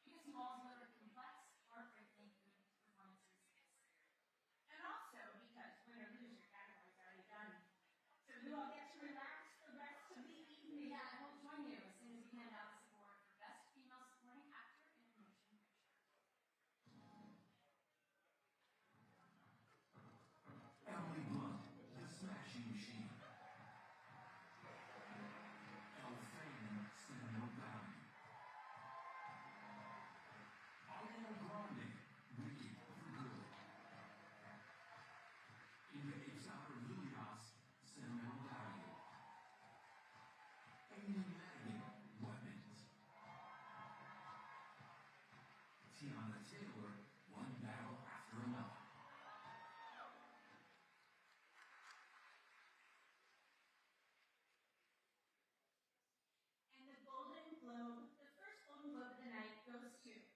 Speaker 22: because you all delivered complex, heartbreaking performances. And also because win or lose, your category is already done. So you all get to relax the rest of the evening. Yeah, and we'll join you as soon as we hand out this award for Best Female Supporting Actor in a Motion Picture.
Speaker 7: Emily Blunt, The Smashing Machine. Elle Fanning, Sentimental Value. Ariana Grande, Wicked for Good. Inga Ixaper Lilias, Sentimental Value. Amy Madigan, Weapons. Teyana Taylor, One Battle After Another.
Speaker 22: And the Golden Globe, the first Golden Globe of the night goes to Teyana Taylor.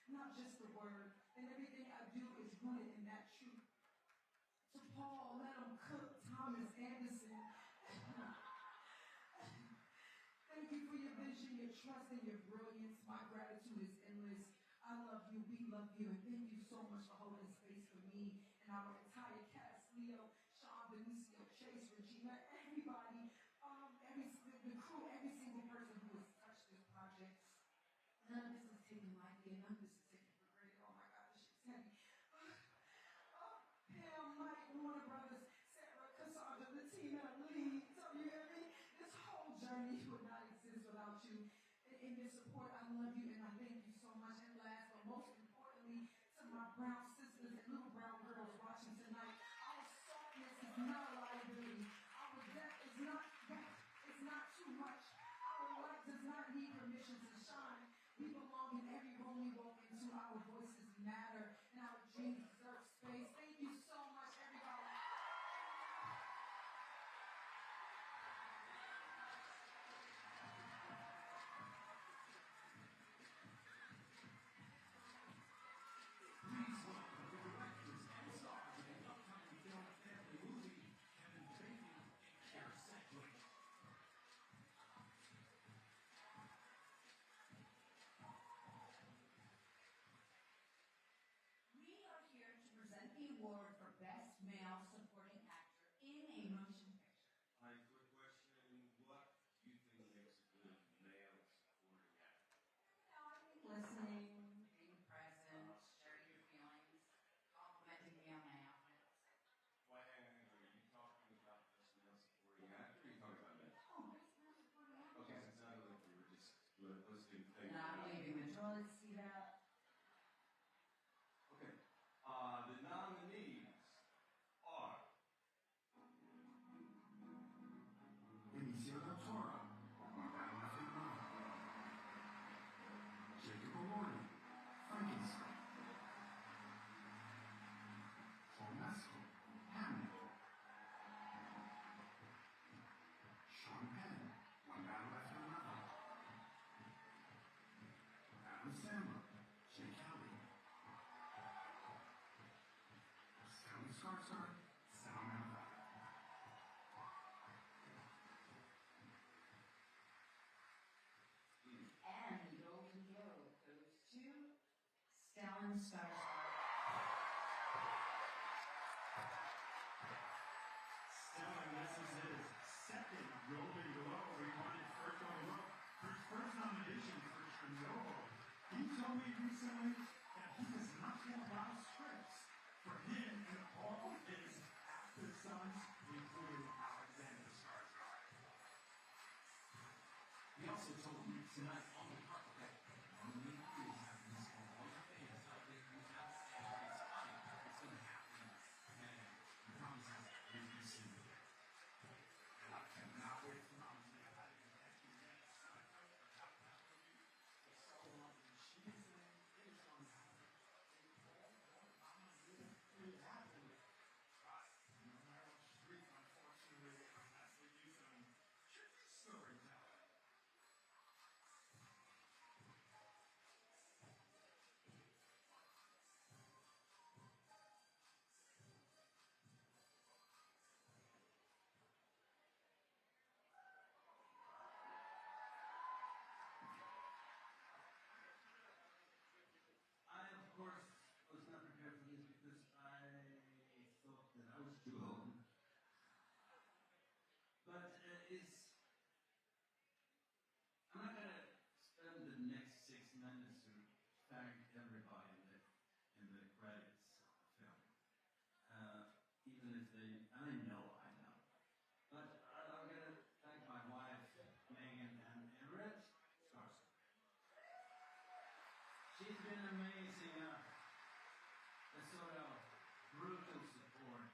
Speaker 8: Not just the word, and everything I do is rooted in that truth. To Paul, let him cook, Thomas Anderson. Thank you for your vision, your trust, and your brilliance. My gratitude is endless. I love you, we love you, and thank you so much for holding space for me and our entire cast, Leo, Sean, Benicio, Chase, Regina, everybody, the crew, every single person who has touched this project. None of this is taken
Speaker 9: Stellan Skarsgård.
Speaker 10: Stellan, this is his second Golden Globe. He won his first Golden Globe for his first nomination for Chernobyl. He told me recently that he does not get a lot of scripts for him and all his active sons, including Alexander Skarsgård. He also told me tonight on the carpet that normally he will have this all the fans out there who have and it's funny. It's going to happen. And he promises it will be soon. And I cannot wait for mom to get out of here. I, of course, was not prepared for this because I thought that I was too old. But I'm not going to spend the next 6 minutes to thank everybody in the credits of the film. Even if I know. But I'm going to thank my wife, Megan, and Rich Skarsgård. She's been amazing, a sort of brutal support,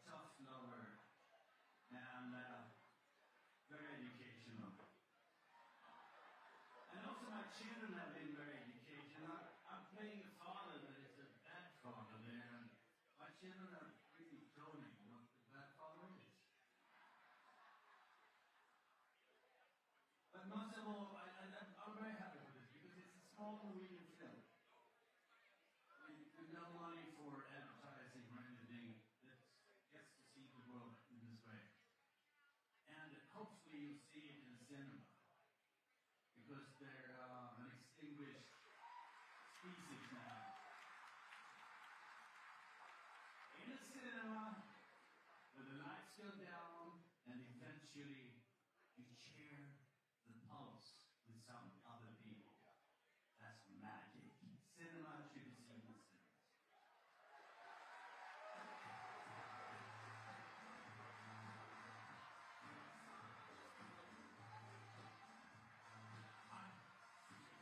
Speaker 10: tough lover, and very educational. And also my children have been very educational. I'm playing a father that is a bad father there, and my children are really told me what the bad father is. But most of all, I'm very happy with this because it's a small Norwegian film. With no money for advertising or anything that gets to see the world in this way. And hopefully you'll see it in cinema. Because they're an extinguished species now. In a cinema, where the lights go down and eventually you share the pulse with some other people. That's magic. Cinema should be seen in cinemas.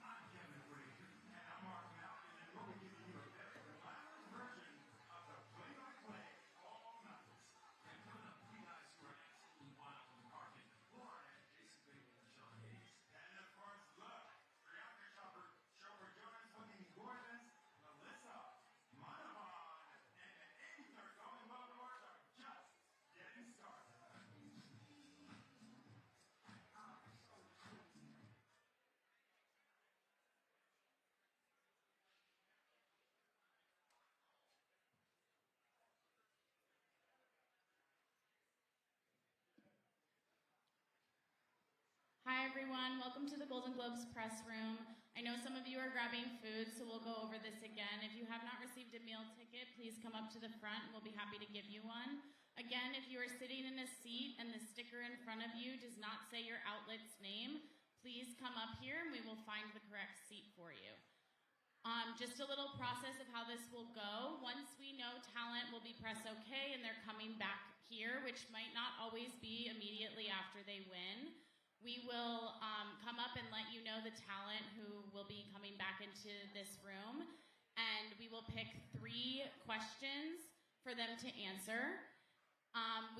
Speaker 10: I'm Kevin Frazier, and I'm Mark Malkin, and we'll be giving you a better, glamorous version of the play-by-play all nights. And coming up, you guys who are absolutely wild on the carpet, Lauren and Jason Bateman and Sean Hayes. And of course, look, Priyanka Chopra Jonas looking gorgeous, Melissa Manavan, and the 83rd Golden Globe Awards are just getting started.
Speaker 23: Hi everyone, welcome to the Golden Globes press room. I know some of you are grabbing food, so we'll go over this again. If you have not received a meal ticket, please come up to the front and we'll be happy to give you one. Again, if you are sitting in a seat and the sticker in front of you does not say your outlet's name, please come up here and we will find the correct seat for you. Just a little process of how this will go. Once we know talent will be press okay and they're coming back here, which might not always be immediately after they win, we will come up and let you know the talent who will be coming back into this room, and we will pick 3 questions for them to answer.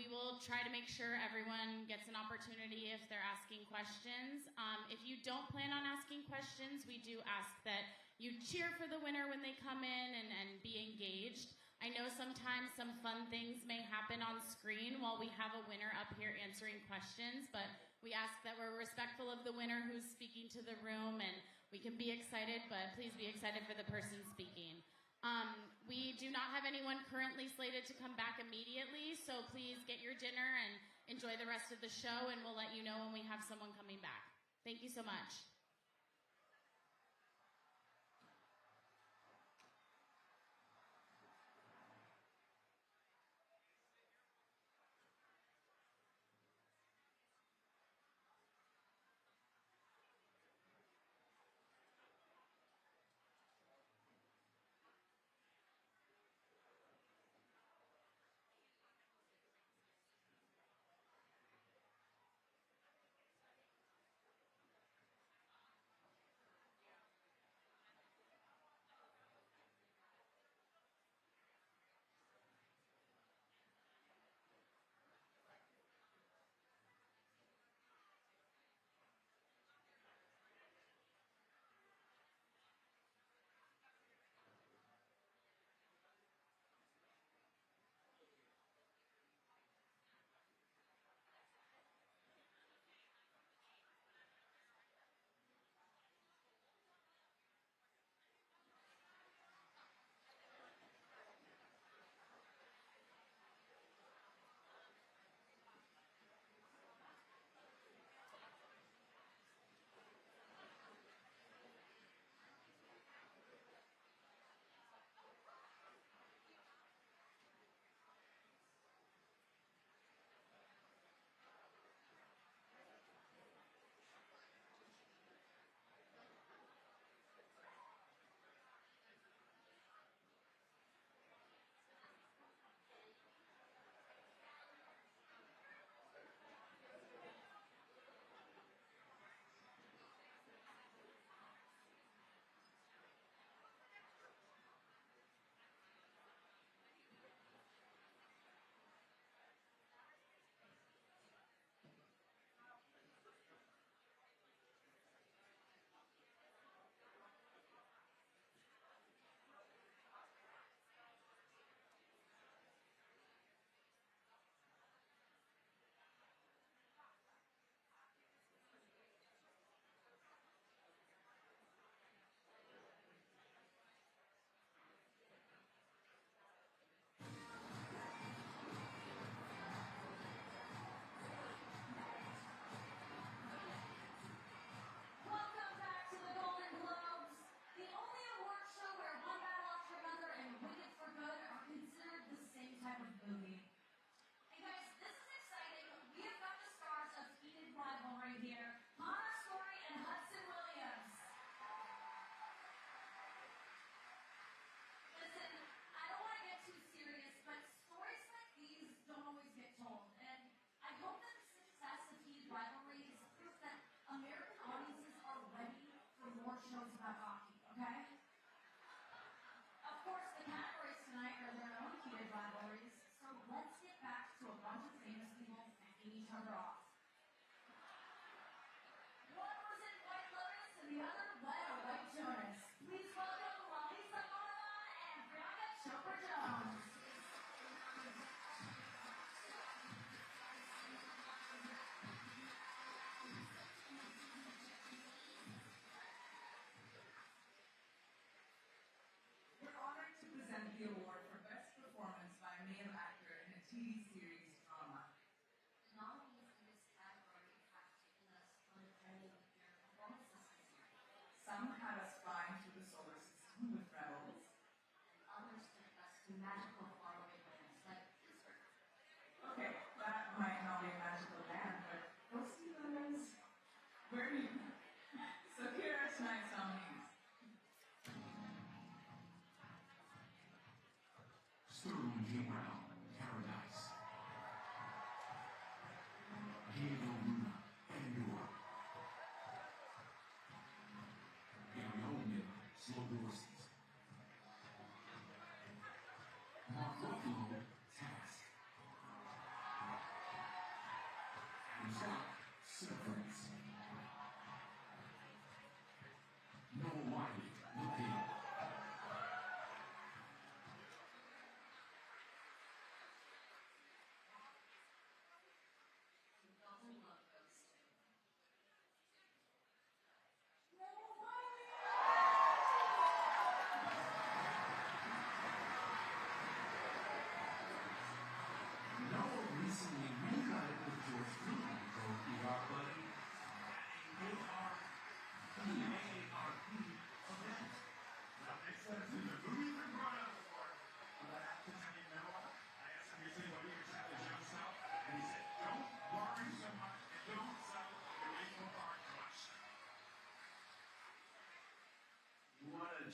Speaker 23: We will try to make sure everyone gets an opportunity if they're asking questions. If you don't plan on asking questions, we do ask that you cheer for the winner when they come in and be engaged. I know sometimes some fun things may happen on screen while we have a winner up here answering questions, but we ask that we're respectful of the winner who's speaking to the room, and we can be excited, but please be excited for the person speaking. We do not have anyone currently slated to come back immediately, so please get your dinner and enjoy the rest of the show, and we'll let you know when we have someone coming back. Thank you so much.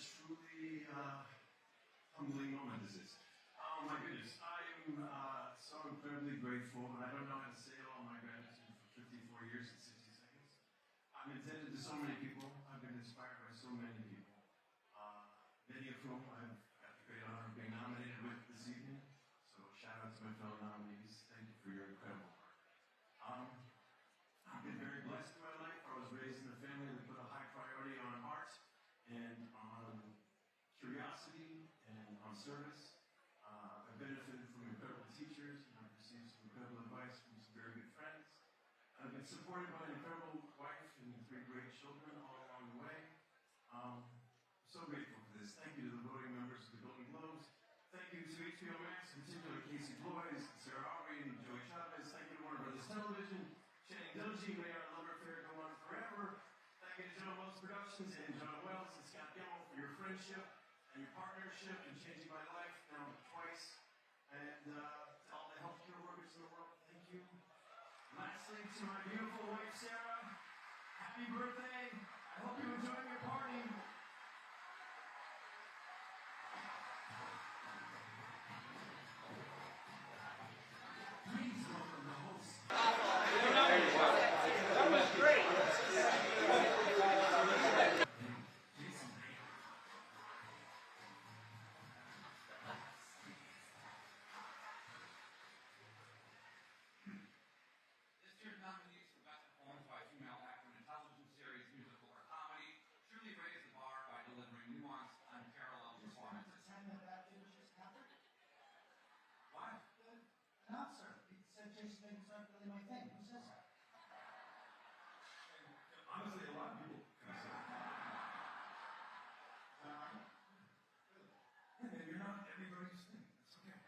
Speaker 9: truly humbling moment this is. Oh my goodness, I'm so incredibly grateful, and I don't know how to say all my gratitude for 54 years and 60 seconds. I'm indebted to so many people. I've been inspired by so many people, many of whom I've got the great honor of being nominated with this evening. So shout out to my fellow nominees. Thank you for your incredible work. I've been very blessed in my life. I was raised in a family that put a high priority on art and on curiosity and on service. I've benefited from incredible teachers, and I've received some incredible advice from some very good friends. I've been supported by an incredible wife and 3 great children all along the way. I'm so grateful for this. Thank you to the voting members of the Golden Globes. Thank you to HBO Max, in particular Casey Bloys, Sarah Aubrey, and Joey Chavez. Thank you to Warner Brothers Television, Channing Dungey, may our love affair go on forever. Thank you to John Wells Productions and John Wells and Scott Gemmell for your friendship and your partnership in changing my life now twice. And to all the healthcare workers in the world, thank you. Lastly, to my beautiful wife, Sarah, happy birthday. I hope you enjoy your party. Please welcome the host.
Speaker 10: That was great.
Speaker 7: This year's nominees for Best Performance by a Female Actor in a Television Series, Musical, or Comedy truly raised the bar by delivering nuanced, unparalleled performances. What?
Speaker 10: Announcer. He said Jason Bateman's not really my thing. Who says that?
Speaker 9: Honestly, a lot of people kind of say that. Hey man, you're not everybody's thing. It's okay.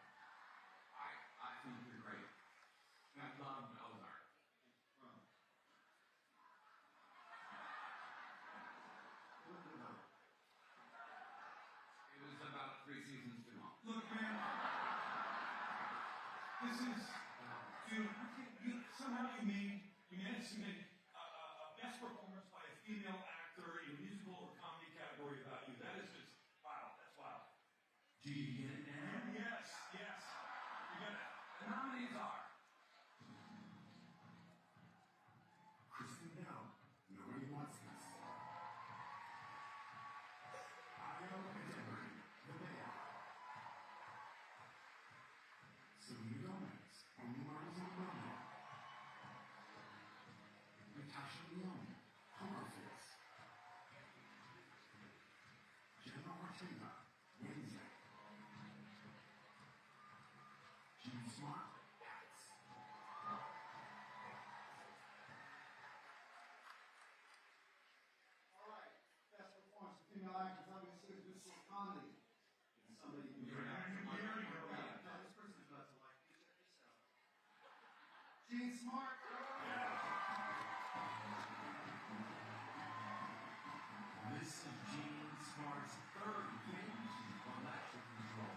Speaker 7: I think you're great. And I love Ozark. It was about 3 seasons too long.
Speaker 9: Look, man. This is, dude. Somehow you managed to make a best performance by a female actor in a musical or comedy category about you. That is just wow. That's wild.
Speaker 7: Do you get it now?
Speaker 9: Yes. You get it.
Speaker 7: The nominees are
Speaker 9: Kristen Bell, Nobody Wants This. Abbott Elementary, Nouvelle Vague. Selena Gomez, Only Mars on Monday. Natasha Lyonne, Horrorface. Jenna Ortega, Wednesday. Jean Smart, Hats.
Speaker 10: All right. Best performance of female actress, obviously, is musical comedy. And somebody who
Speaker 9: You're not
Speaker 10: no, this person's about to like you. Check this out. Jean Smart.
Speaker 9: This is Jean Smart's 3rd game on Electric Control.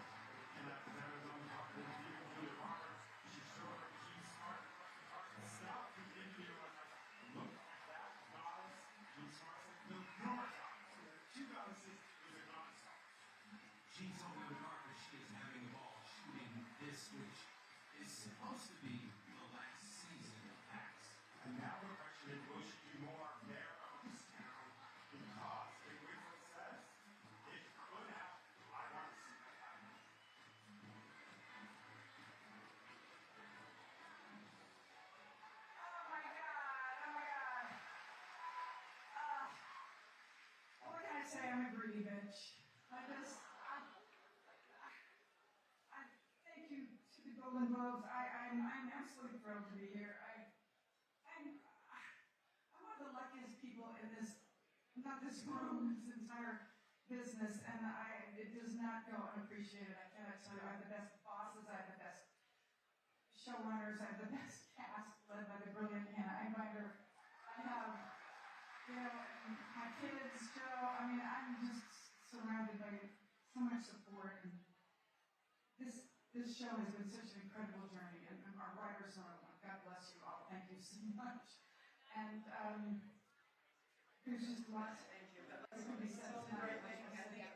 Speaker 9: And after that was on top of the Julia Roberts, she showed her Jean Smart herself in the interview was like, look at that goddess. Jean Smart said, no, you're a goddess. So there are 2 goddesses, there's a goddess.
Speaker 7: Jean told me on the carpet she is having a ball shooting this, which is supposed to be the last season of Hacks.
Speaker 9: And now we're questioning, will she do more there of this town? Because if we success, it could happen. I want to see that happen.
Speaker 8: Oh my God. What can I say? I'm a greedy bitch. I thank you to the Golden Globes. I'm absolutely thrilled to be here. I'm one of the luckiest people in this, not this room, this entire business, and it does not go unappreciated. I cannot tell you, I have the best bosses, I have the best showrunners, I have the best cast led by the brilliant Hannah Einbinder. I have, my kids, Joe. I mean, I'm just surrounded by so much support, and this show has been such an incredible journey, and our writers are, God bless you all. Thank you so much. And there's just lots. Thank you. That's going to be said tonight. Like I said,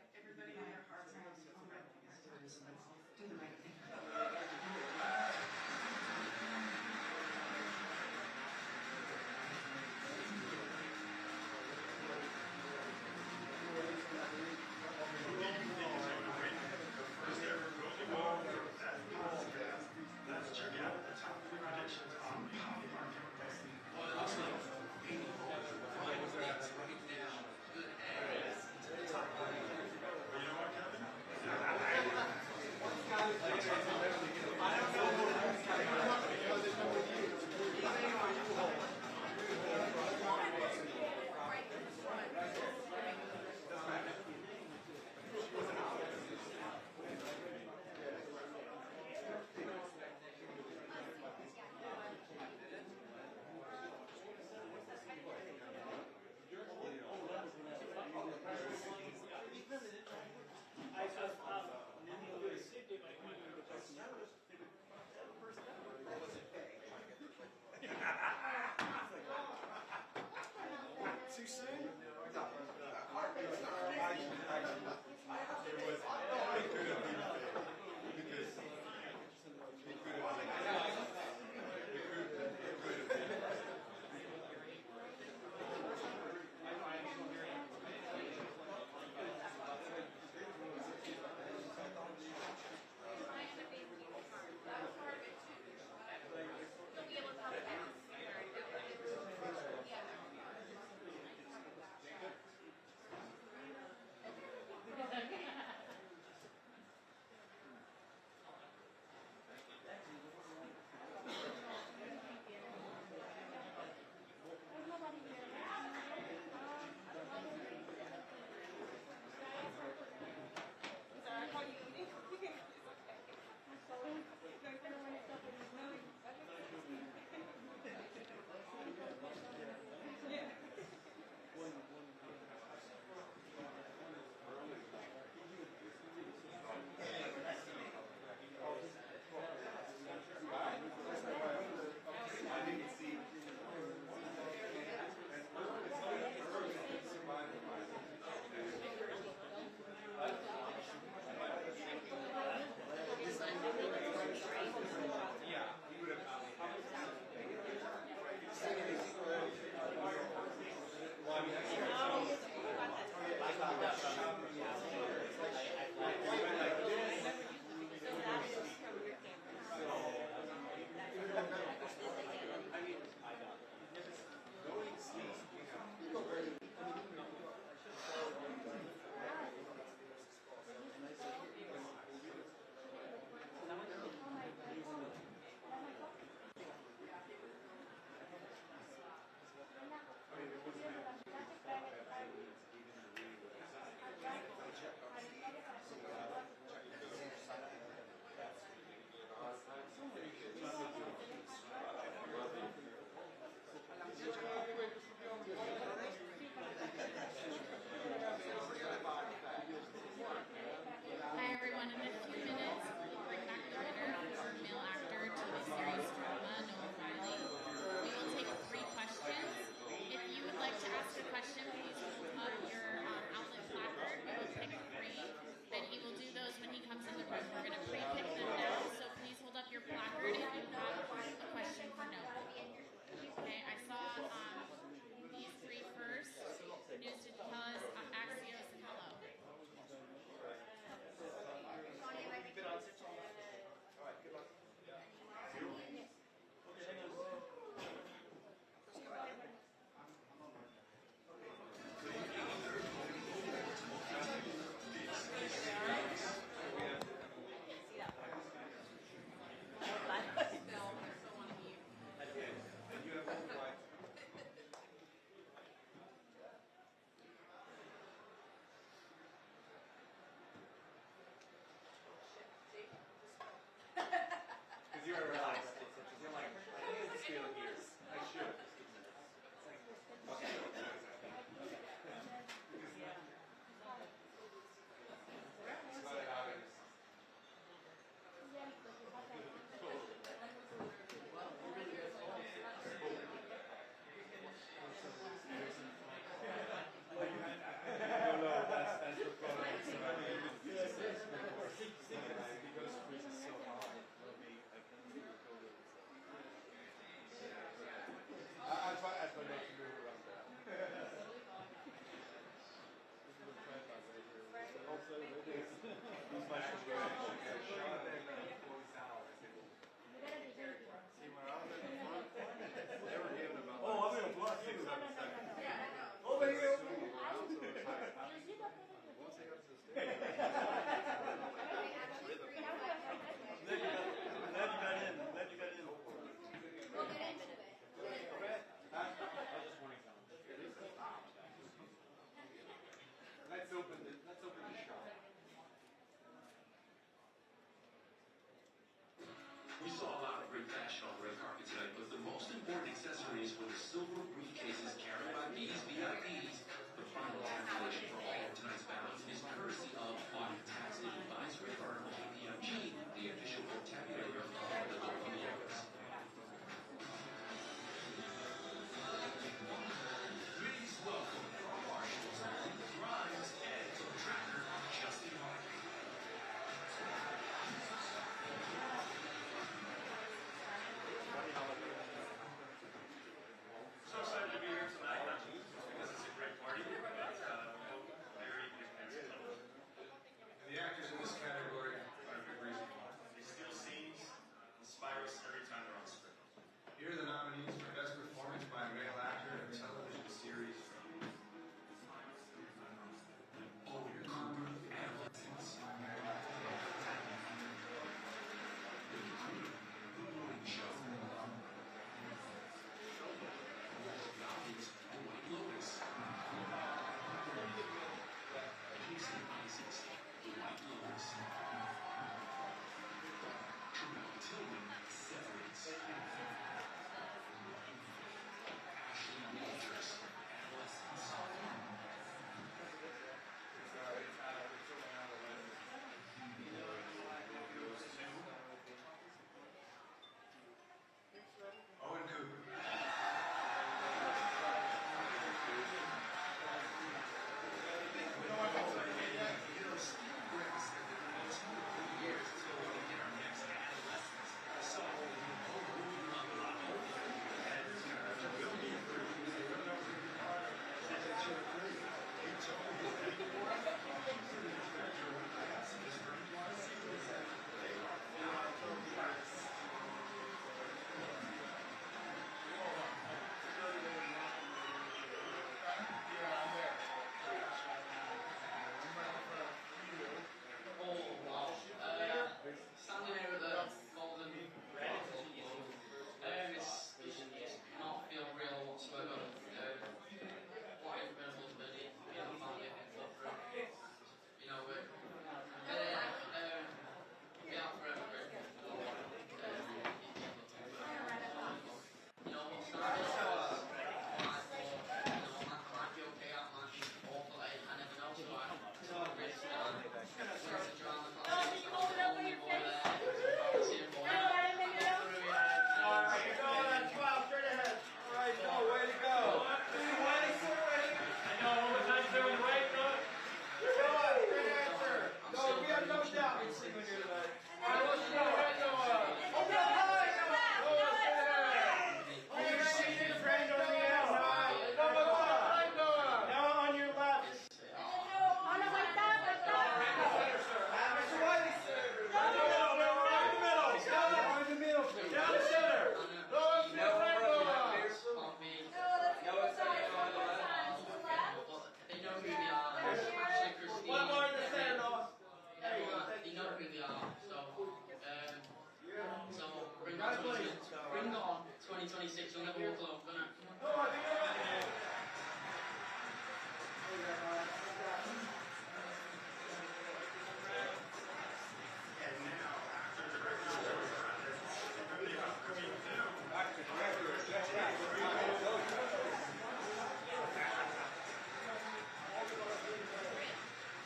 Speaker 11: Bring it on. 2026, you'll never walk alone.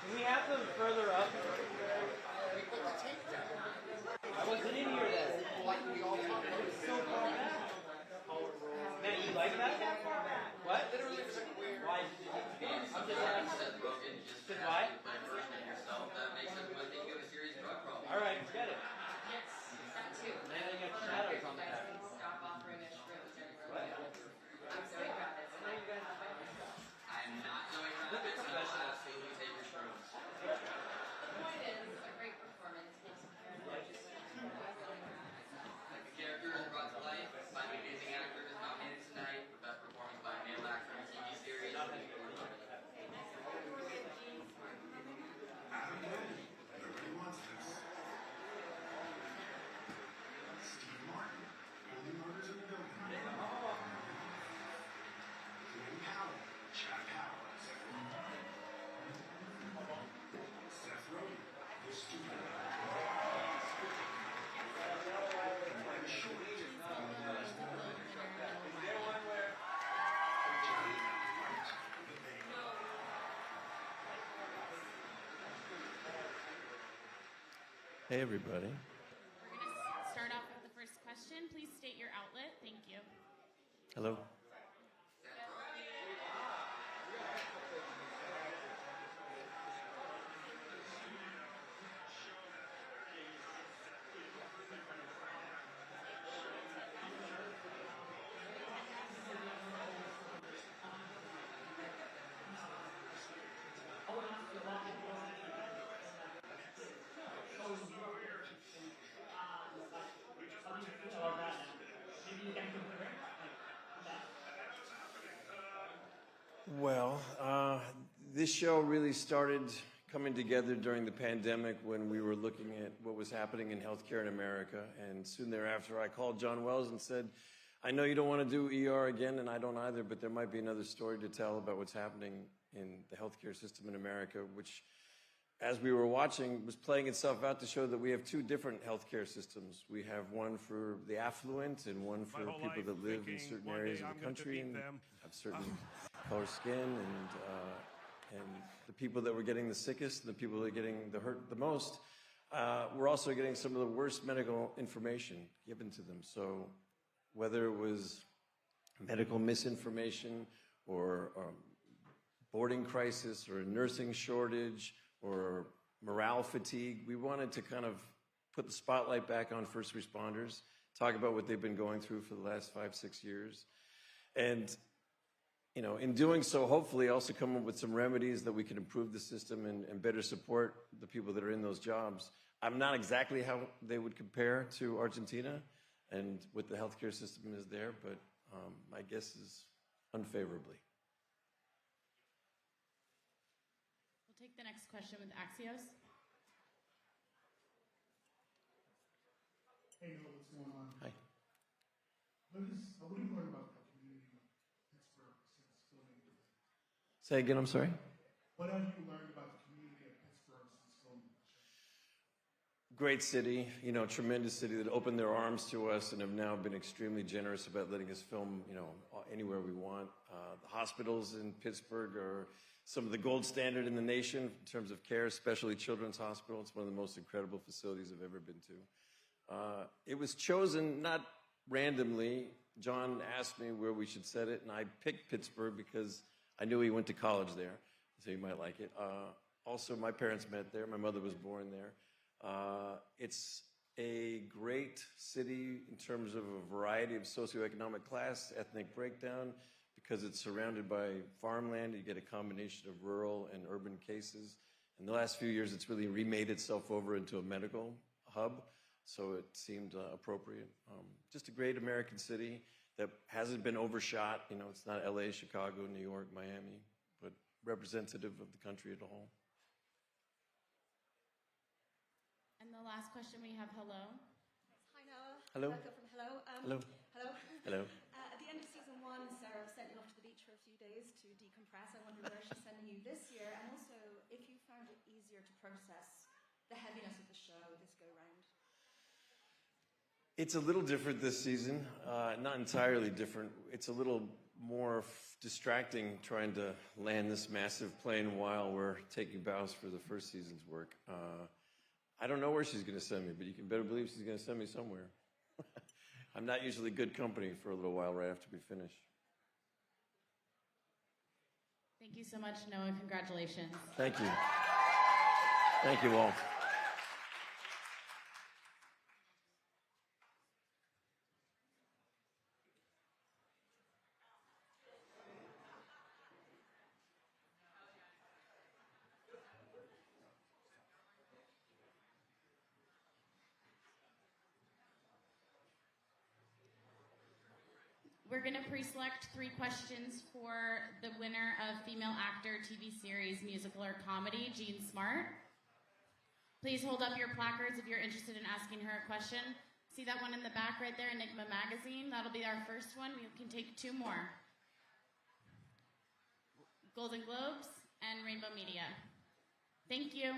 Speaker 12: Can we have them further up? I wasn't in here then. So far back. Matt, you like that? What? Why did it need to be? I'm just asking. Because why? Alright, forget it.
Speaker 13: Yes, that too.
Speaker 12: And then you got shadows on the back.
Speaker 13: Stop offering us shrooms everywhere.
Speaker 12: What?
Speaker 13: I'm so proud of it.
Speaker 11: I'm not going around it, so absolutely take your shrooms.
Speaker 13: The point is, a great performance makes you care about just
Speaker 11: The character is brought to life by an amazing actor who's nominated tonight for Best Performance by a Male Actor in a TV Series.
Speaker 10: Nobody wants this. Steve Martin, Holy Murders in the Building. Glenn Powell, Chad Powers. Seth Rogen, The Student. Mike Short, Johnny White, The Bane.
Speaker 24: Hey, everybody.
Speaker 23: We're going to start off with the first question. Please state your outlet. Thank you.
Speaker 24: Hello.
Speaker 20: Well, this show really started coming together during the pandemic when we were looking at what was happening in healthcare in America. And soon thereafter, I called John Wells and said, I know you don't want to do ER again, and I don't either, but there might be another story to tell about what's happening in the healthcare system in America, which
Speaker 15: as we were watching, was playing itself out to show that we have two different healthcare systems. We have one for the affluent and one for people that live in certain areas of the country and have certain color skin, and the people that were getting the sickest, and the people that are getting the hurt the most, were also getting some of the worst medical information given to them. So whether it was medical misinformation or boarding crisis or a nursing shortage or morale fatigue, we wanted to kind of put the spotlight back on first responders, talk about what they've been going through for the last 5-6 years. And, you know, in doing so, hopefully also come up with some remedies that we can improve the system and better support the people that are in those jobs. I'm not exactly how they would compare to Argentina and what the healthcare system is there, but my guess is unfavorably.
Speaker 23: We'll take the next question with Axios.
Speaker 16: Hey, Noel, what's going on?
Speaker 15: Hi.
Speaker 16: What have you learned about the community of Pittsburgh since filming?
Speaker 15: Say again, I'm sorry?
Speaker 16: What have you learned about the community of Pittsburgh since filming?
Speaker 15: Great city, you know, tremendous city that opened their arms to us and have now been extremely generous about letting us film, you know, anywhere we want. The hospitals in Pittsburgh are some of the gold standard in the nation in terms of care, especially Children's Hospital. It's one of the most incredible facilities I've ever been to. It was chosen not randomly. John asked me where we should set it, and I picked Pittsburgh because I knew he went to college there, so he might like it. Also, my parents met there. My mother was born there. It's a great city in terms of a variety of socioeconomic class, ethnic breakdown, because it's surrounded by farmland. You get a combination of rural and urban cases. In the last few years, it's really remade itself over into a medical hub, so it seemed appropriate. Just a great American city that hasn't been overshot. You know, it's not LA, Chicago, New York, Miami, but representative of the country as a whole.
Speaker 23: And the last question we have, hello.
Speaker 17: Hi, Noah.
Speaker 15: Hello.
Speaker 17: Rebecca from Hello.
Speaker 15: Hello.
Speaker 17: Hello.
Speaker 15: Hello.
Speaker 17: At the end of season 1, Sarah sent you off to the beach for a few days to decompress. I wonder where she's sending you this year, and also if you found it easier to process the heaviness of the show this go round.
Speaker 15: It's a little different this season, not entirely different. It's a little more distracting trying to land this massive plane while we're taking bows for the first season's work. I don't know where she's going to send me, but you can better believe she's going to send me somewhere. I'm not usually good company for a little while right after we finish.
Speaker 23: Thank you so much, Noah. Congratulations.
Speaker 15: Thank you. Thank you all.
Speaker 23: We're going to pre-select 3 questions for the winner of Female Actor TV Series, Musical or Comedy, Jean Smart. Please hold up your placards if you're interested in asking her a question. See that one in the back right there, Enigma Magazine? That'll be our first one. We can take 2 more. Golden Globes and Rainbow Media. Thank you.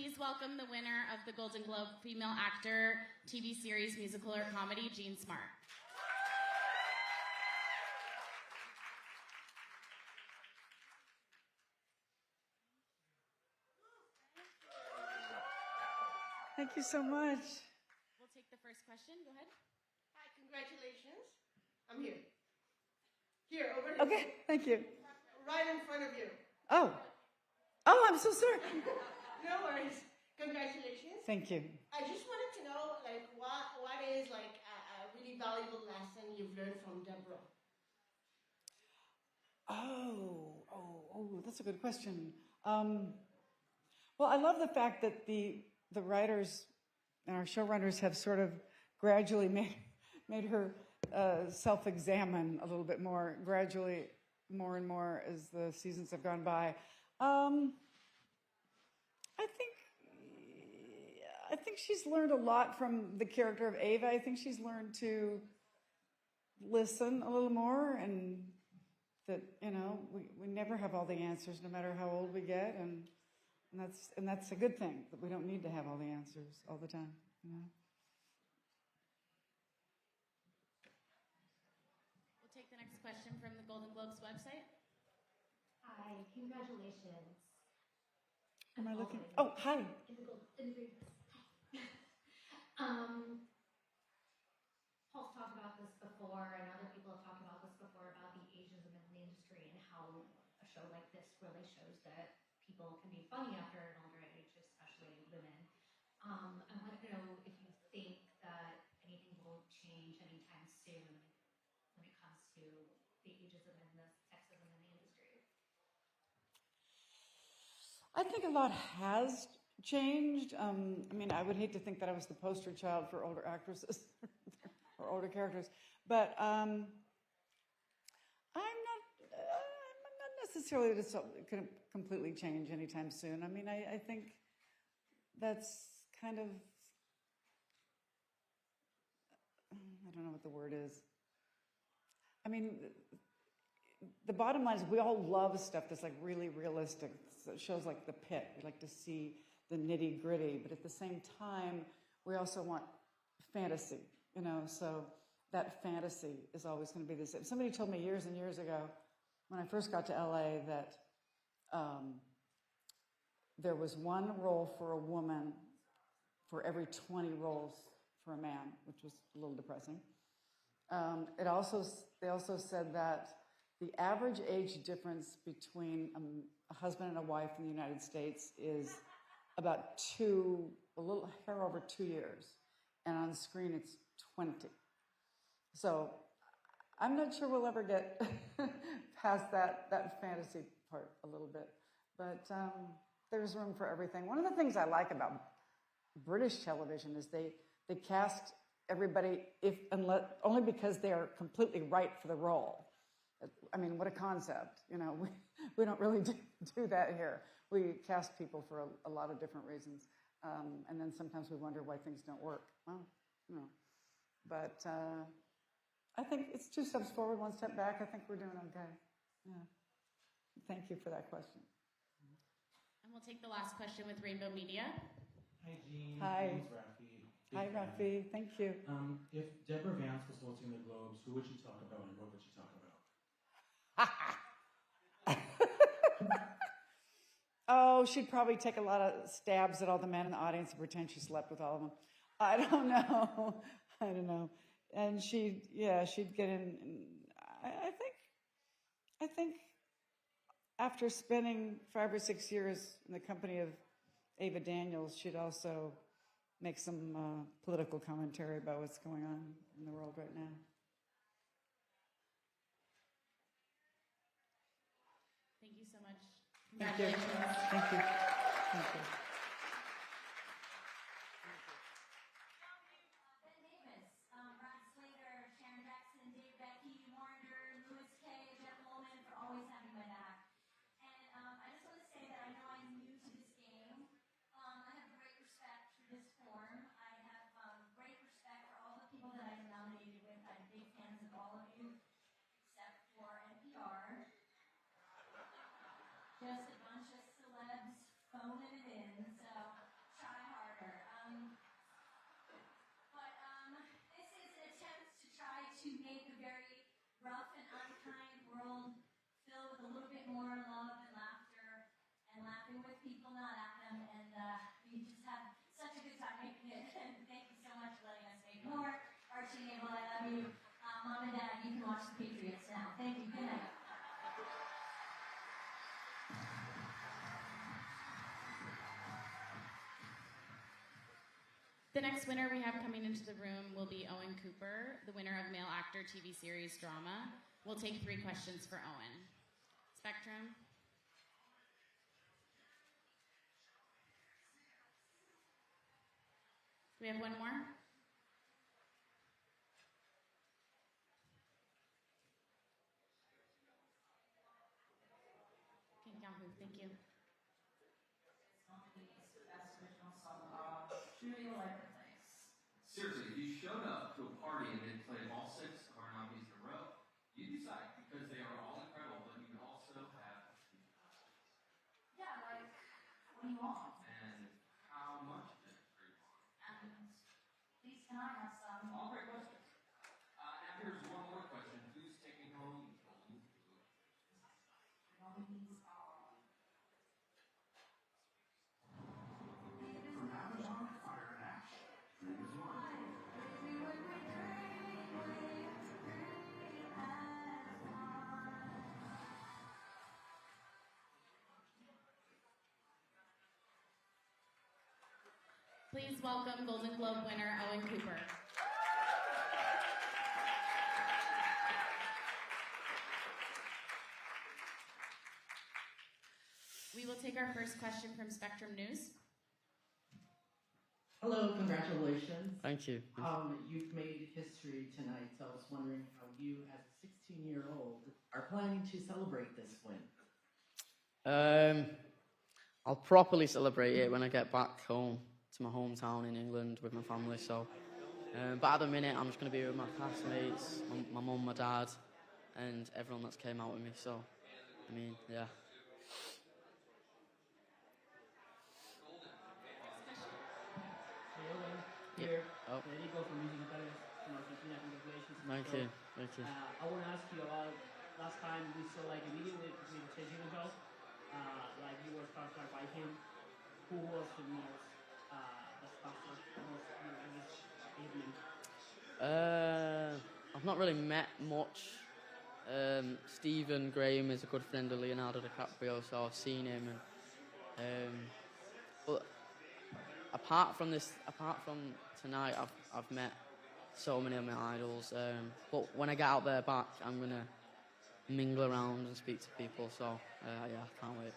Speaker 24: please welcome the winner of the Golden Globe Female Actor TV Series, Musical or Comedy, Jean Smart.
Speaker 14: Thank you so much.
Speaker 24: We'll take the first question. Go ahead.
Speaker 18: Hi, congratulations. I'm here. Here, over here.
Speaker 14: Okay, thank you.
Speaker 18: Right in front of you.
Speaker 14: Oh, I'm so sorry.
Speaker 18: No worries. Congratulations.
Speaker 14: Thank you.
Speaker 18: I just wanted to know, like, what is like a really valuable lesson you've learned from Deborah?
Speaker 14: That's a good question. Well, I love the fact that the writers and our showrunners have sort of gradually made her self-examine a little bit more, gradually more and more as the seasons have gone by. I think she's learned a lot from the character of Ava. I think she's learned to listen a little more, and that, you know, we never have all the answers no matter how old we get, and that's a good thing, that we don't need to have all the answers all the time, you know.
Speaker 24: We'll take the next question from the Golden Globes website.
Speaker 19: Hi, congratulations.
Speaker 14: Am I looking? Oh, hi.
Speaker 19: Paul's talked about this before, and other people have talked about this before, about the ageism in the industry and how a show like this really shows that people can be funny after an older age, especially women. I want to know if you think that anything will change anytime soon when it comes to the ageism and the sexism in the industry.
Speaker 14: I think a lot has changed. I mean, I would hate to think that I was the poster child for older actresses or older characters, but I'm not necessarily that it's going to completely change anytime soon. I mean, I think that's kind of, I don't know what the word is. I mean, the bottom line is we all love stuff that's like really realistic. So shows like The Pit. We like to see the nitty gritty, but at the same time, we also want fantasy, you know, so that fantasy is always going to be the same. Somebody told me years and years ago, when I first got to LA, that there was one role for a woman for every 20 roles for a man, which was a little depressing. They also said that the average age difference between a husband and a wife in the United States is about a little hair over 2 years, and on screen it's 20. So I'm not sure we'll ever get past that fantasy part a little bit, but there's room for everything. One of the things I like about British television is they cast everybody only because they are completely right for the role. I mean, what a concept, you know. We don't really do that here. We cast people for a lot of different reasons, and then sometimes we wonder why things don't work. Well, you know, but I think it's 2 steps forward, 1 step back. I think we're doing okay. Yeah. Thank you for that question.
Speaker 24: And we'll take the last question with Rainbow Media.
Speaker 21: Hi, Jean.
Speaker 14: Hi.
Speaker 21: My name's Rafi.
Speaker 14: Hi, Rafi. Thank you.
Speaker 21: If Deborah Vance was hosting the Globes, who would she talk about and what would she talk about?
Speaker 14: Oh, she'd probably take a lot of stabs at all the men in the audience and pretend she slept with all of them. I don't know. And she'd get in. I think after spending 5 or 6 years in the company of Ava Daniels, she'd also make some political commentary about what's going on in the world right now.
Speaker 24: Thank you so much.
Speaker 14: Thank you.
Speaker 24: Congratulations.
Speaker 14: Thank you. Thank you.
Speaker 19: Just a bunch of celebs
Speaker 1: rough and unkind world filled with a little bit more love and laughter and laughing with people, not at them. And we just had such a good time making it. And thank you so much for letting us make more. Archie and Abel, I love you. Mom and Dad, you can watch The Patriots now. Thank you. Good night.
Speaker 24: The next winner we have coming into the room will be Owen Cooper, the winner of Male Actor TV Series Drama. We'll take 3 questions for Owen. Spectrum. Do we have one more? Okay, Yahoo, thank you.
Speaker 7: Seriously, if you showed up to a party and they played all 6 of our nominees in a row, you'd decide because they are all incredible, but you would also have.
Speaker 1: Yeah, like, what do you want?
Speaker 7: And how much of it are you want?
Speaker 1: And please can I have some?
Speaker 7: All great questions. Now here's one more question. Who's taking home the Golden Globe?
Speaker 1: Nominees are...
Speaker 10: From Amazon Fire and Ash, choose one.
Speaker 24: Please welcome Golden Globe winner Owen Cooper. We will take our first question from Spectrum News.
Speaker 3: Hello, congratulations.
Speaker 4: Thank you.
Speaker 3: You've made history tonight, so I was wondering how you, as a 16-year-old, are planning to celebrate this win.
Speaker 4: I'll properly celebrate it when I get back home to my hometown in England with my family. So, but at the minute, I'm just going to be with my classmates, my mum, my dad, and everyone that's came out with me. So, I mean, yeah.
Speaker 3: Here,
Speaker 4: Oh.
Speaker 3: Federico from Music Italia, from Argentina. Congratulations.
Speaker 4: Thank you. Thank you.
Speaker 3: I want to ask you about last time we saw like a video with Chase ago, like you were starstruck by him. Who was the most starstruck in this evening?
Speaker 4: I've not really met much. Stephen Graham is a good friend of Leonardo DiCaprio, so I've seen him. And but apart from tonight, I've met so many of my idols. But when I get out there back, I'm gonna mingle around and speak to people. So yeah, can't wait.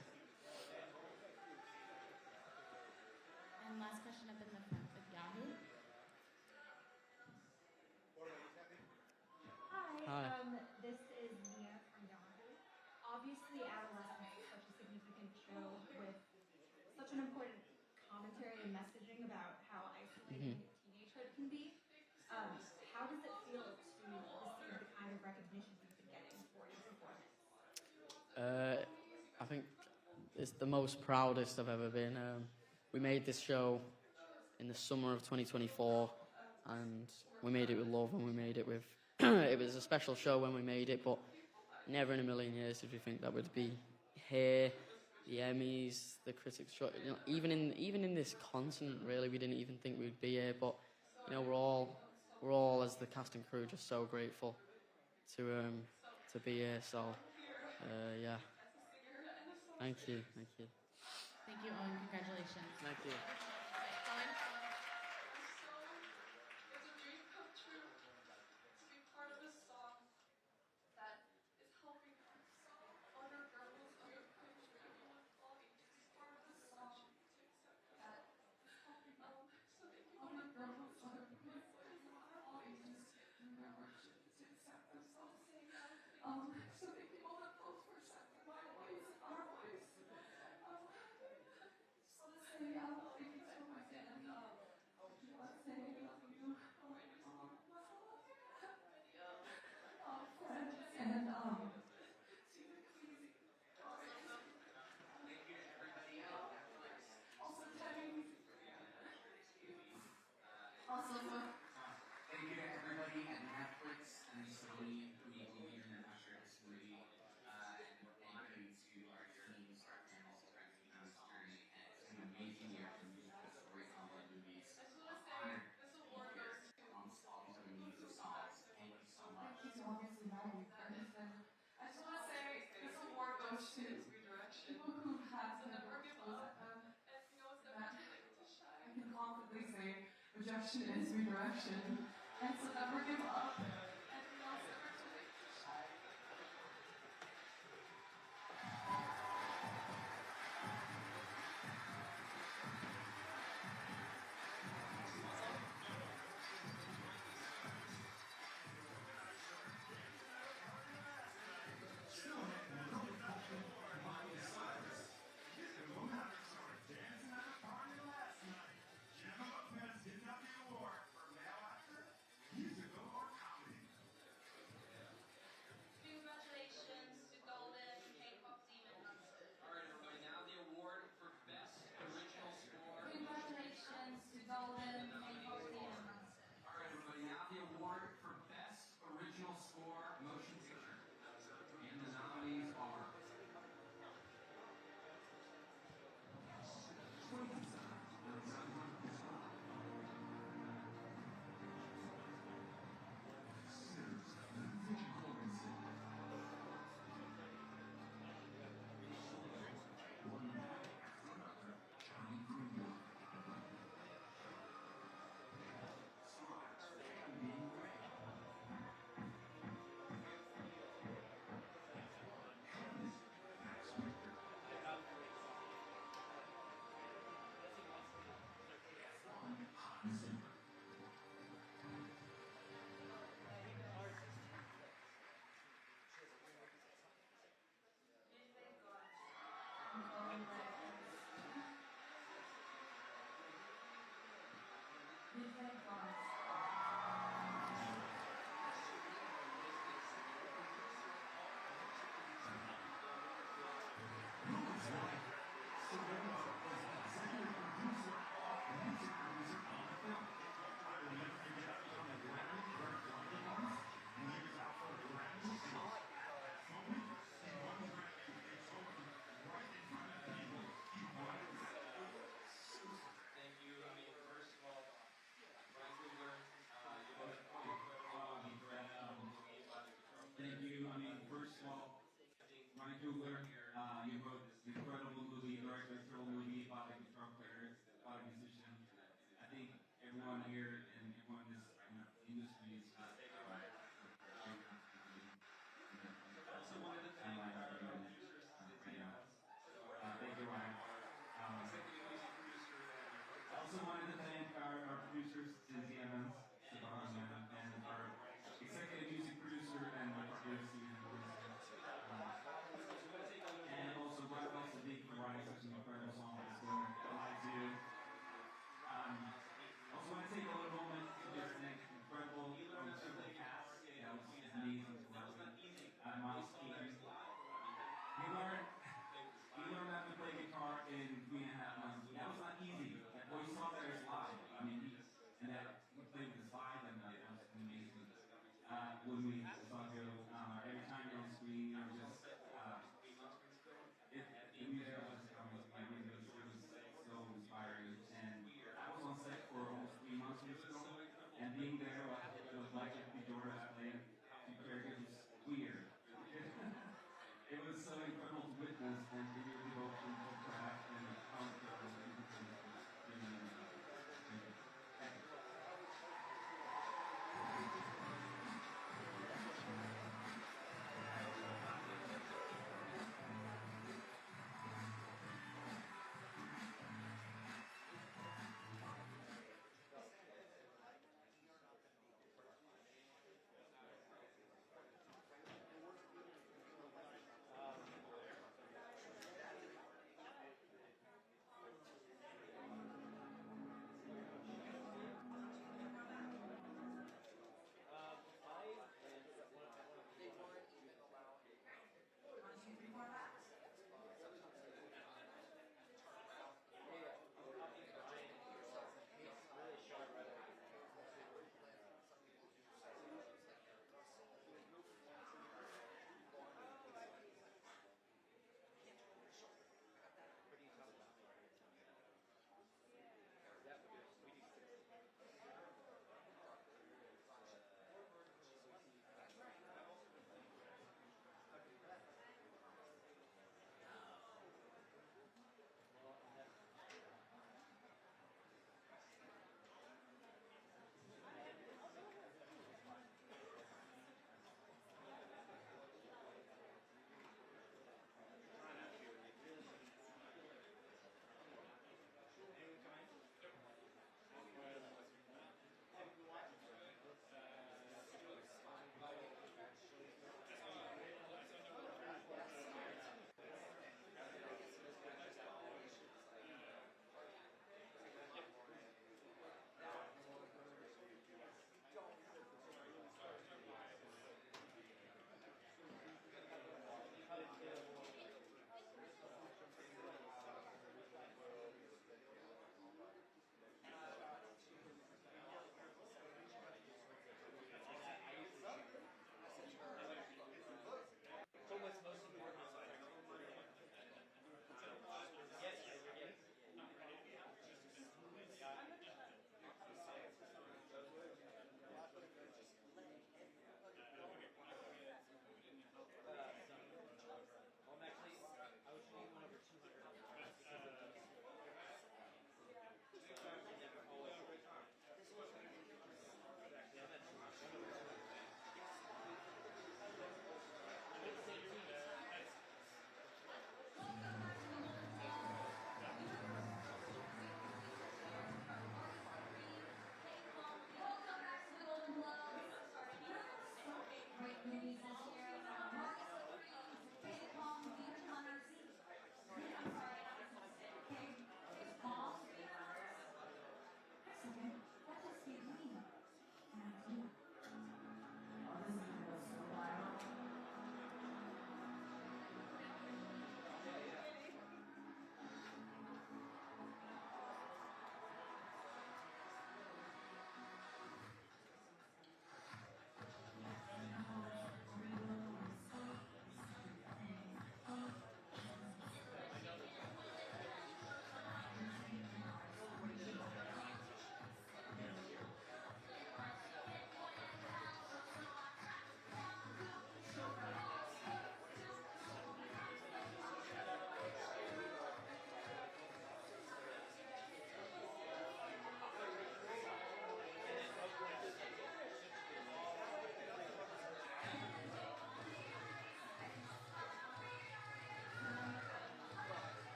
Speaker 24: And last question up in the front with Yahoo.
Speaker 19: Hi. This is Mia from Yahoo. Obviously, Adolescence is such a significant show with such an important commentary and messaging about how isolating teenagehood can be. How does it feel to receive the kind of recognition you've been getting for your performance?
Speaker 4: I think it's the most proudest I've ever been. We made this show in the summer of 2024, and we made it with love, and we made it with... it was a special show when we made it, but never in a million years did we think that would be here, the Emmys, the Critics' Choice. You know, even in this continent, really, we didn't even think we'd be here. But you know, we're all as the cast and crew just so grateful to be here. So yeah, thank you.
Speaker 24: Thank you, Owen. Congratulations.
Speaker 4: Thank you.
Speaker 24: Owen?
Speaker 2: rejection is redirection. And so never give up. And we also never too late to try.
Speaker 11: Congratulations to Golden K-pop Demon Hunter. All right, everybody, now the award for Best Original Score.
Speaker 1: Congratulations to Golden K-pop Demon Hunter.
Speaker 7: All right, everybody, now the award for Best Original Score Motion Picture. And the nominees are... You wrote this incredible movie, director, thrill movie about a guitar player, about a musician. I think everyone here and everyone in this industry is thank you, Ryan. I also wanted to thank our producers, Cynthia Evans, and our executive music producer and my partner, Stephen. And also, God bless the Big for writing such an incredible song. It's going to live you. Also, want to take a little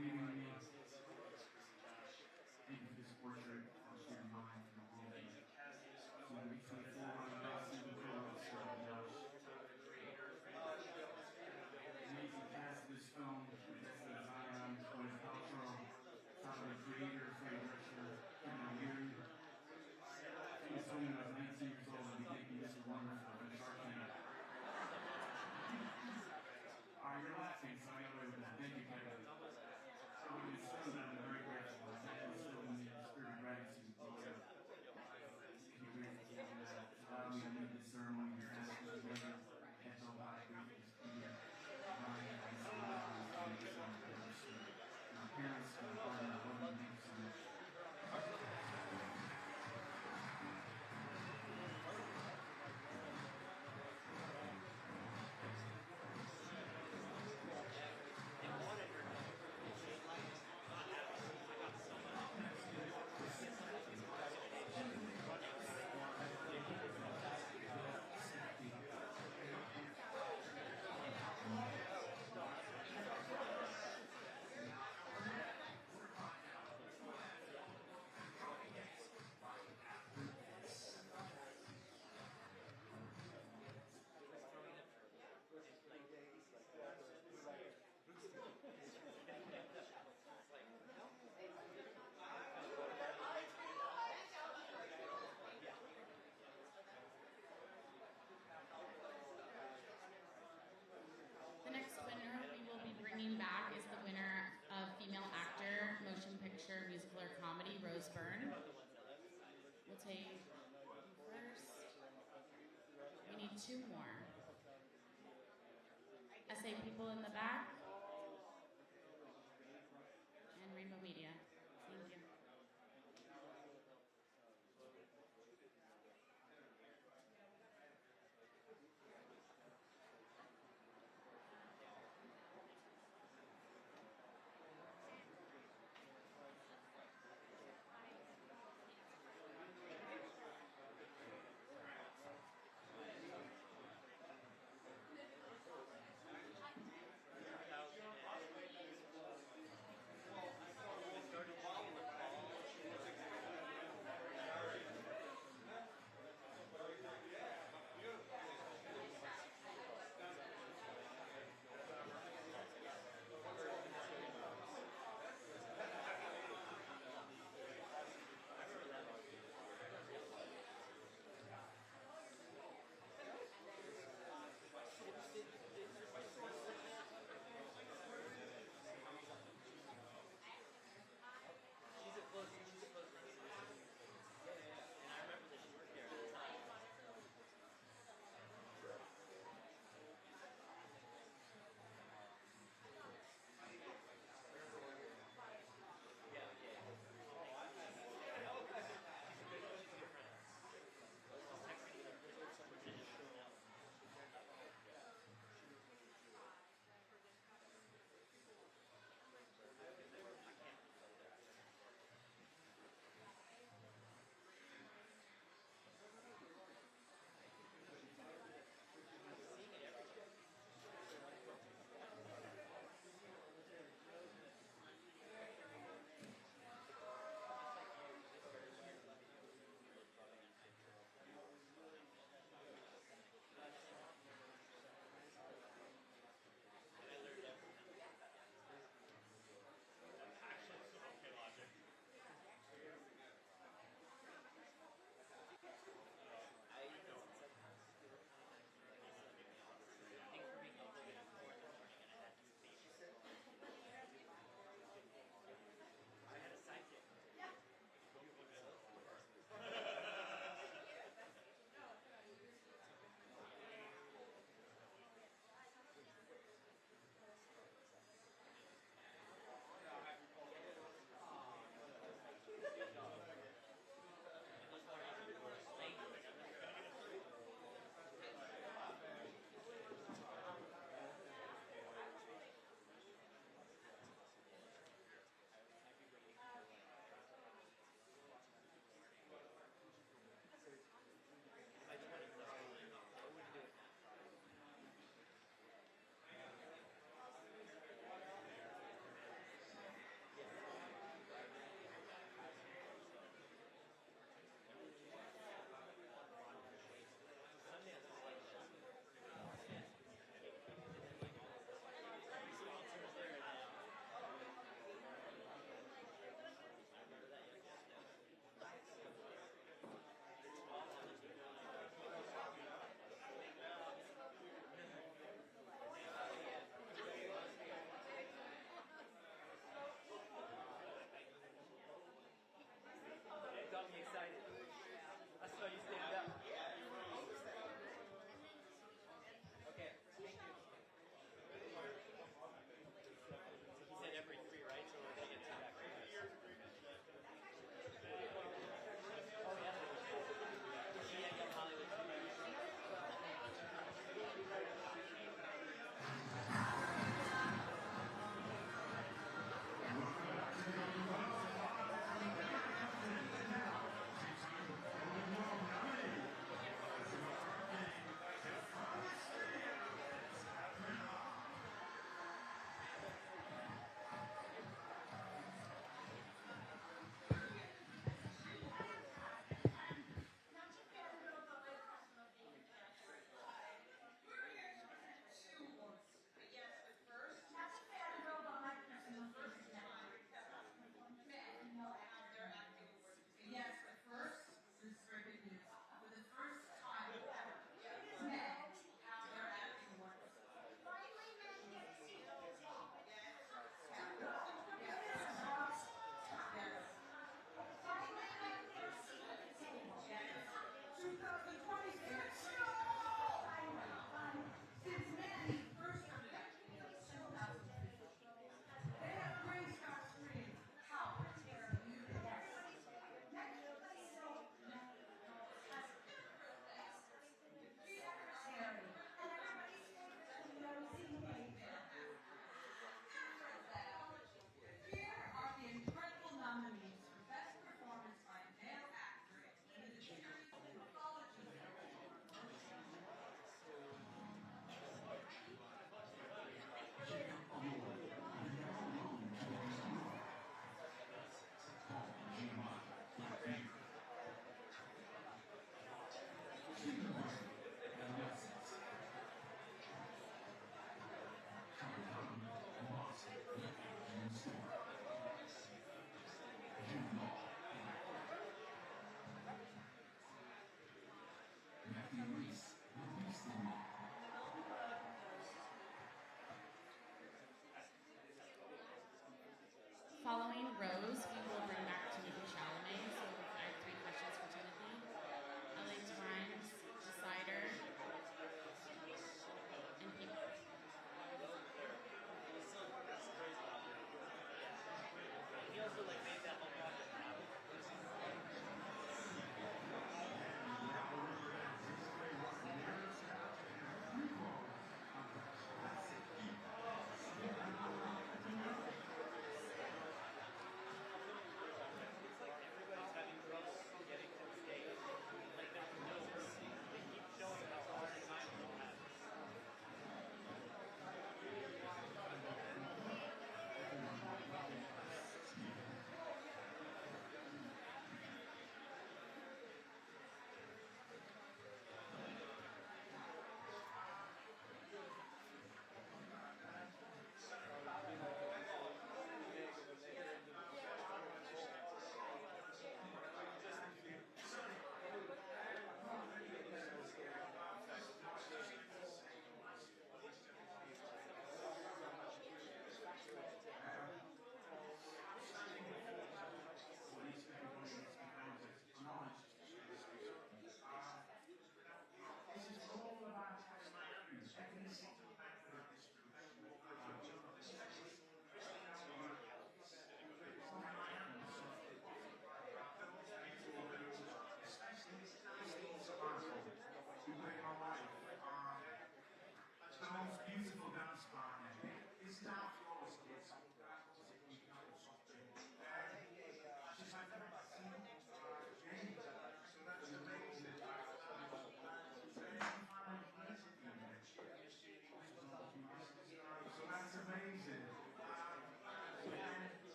Speaker 7: believing in me. Thank you for this portrait. I'll share mine for the world. So we put forward the best in the world, so Josh. Amazing cast of this film. This is Zion, Gwyneth Paltrow, Tyler, the creator, Fred Drescher, Kevin Weird. He was told me when I was 19 years old, I'd be thinking this is wonderful, and Shark Tank. Alright, you're laughing, so I got away with that. Thank you, Kevin. So it's still I'm very grateful. It's still in the spirit of gratitude. Thank you. You're grateful for that. Allow me to lead this ceremony. Your ashes together. Head held high, grateful to be here. My parents, my partner, I love you. Thank you so much.
Speaker 23: The next winner we will be bringing back is the winner of Female Actor, Motion Picture, Musical or Comedy, Rose Byrne. We'll take you first. We need two more. SA People in the back. And Rainbow Media. Thank you.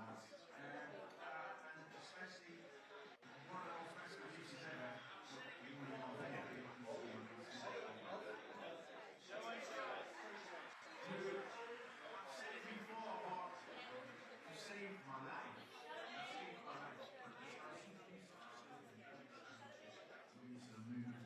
Speaker 7: And especially one of the most best producers ever, Nouvelle Vague. I've said it before, but you saved my life. You saved my life. We used to move.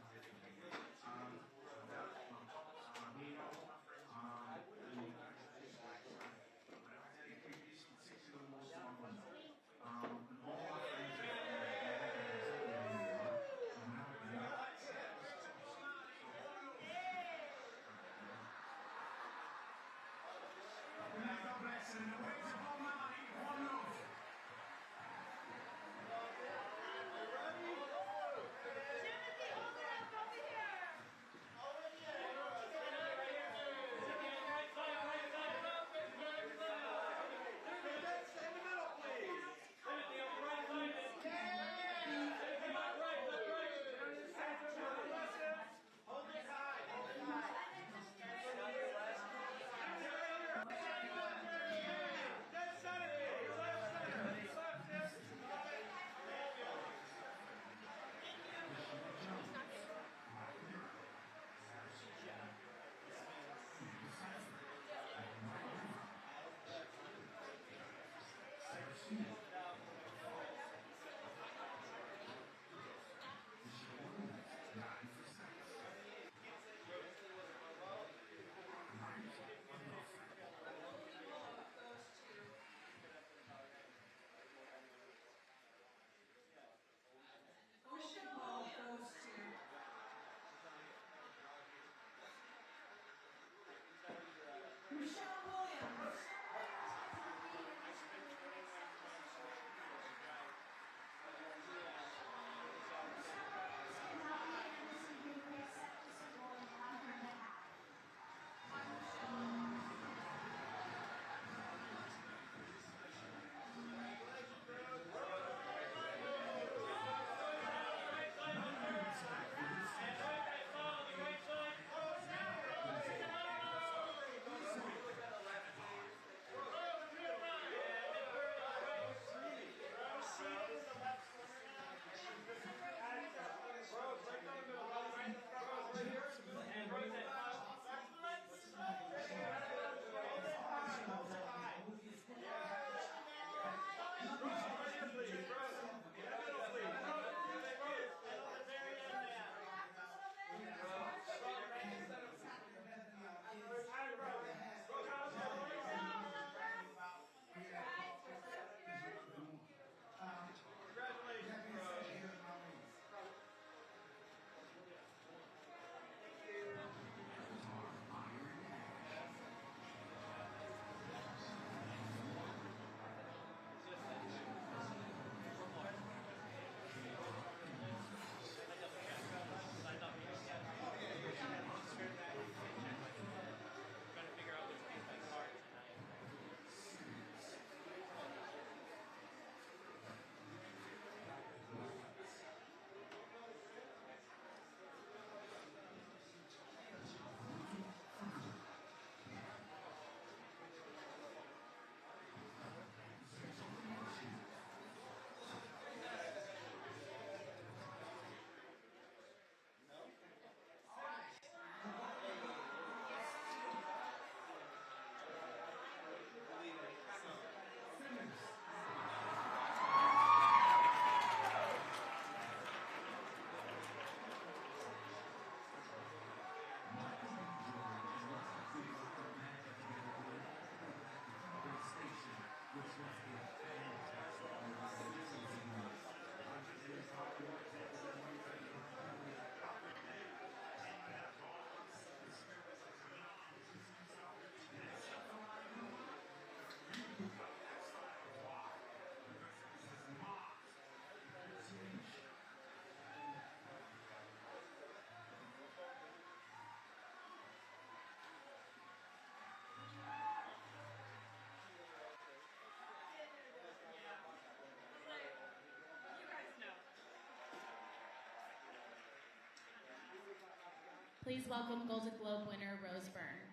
Speaker 23: Please welcome Golden Globe winner Rose Byrne.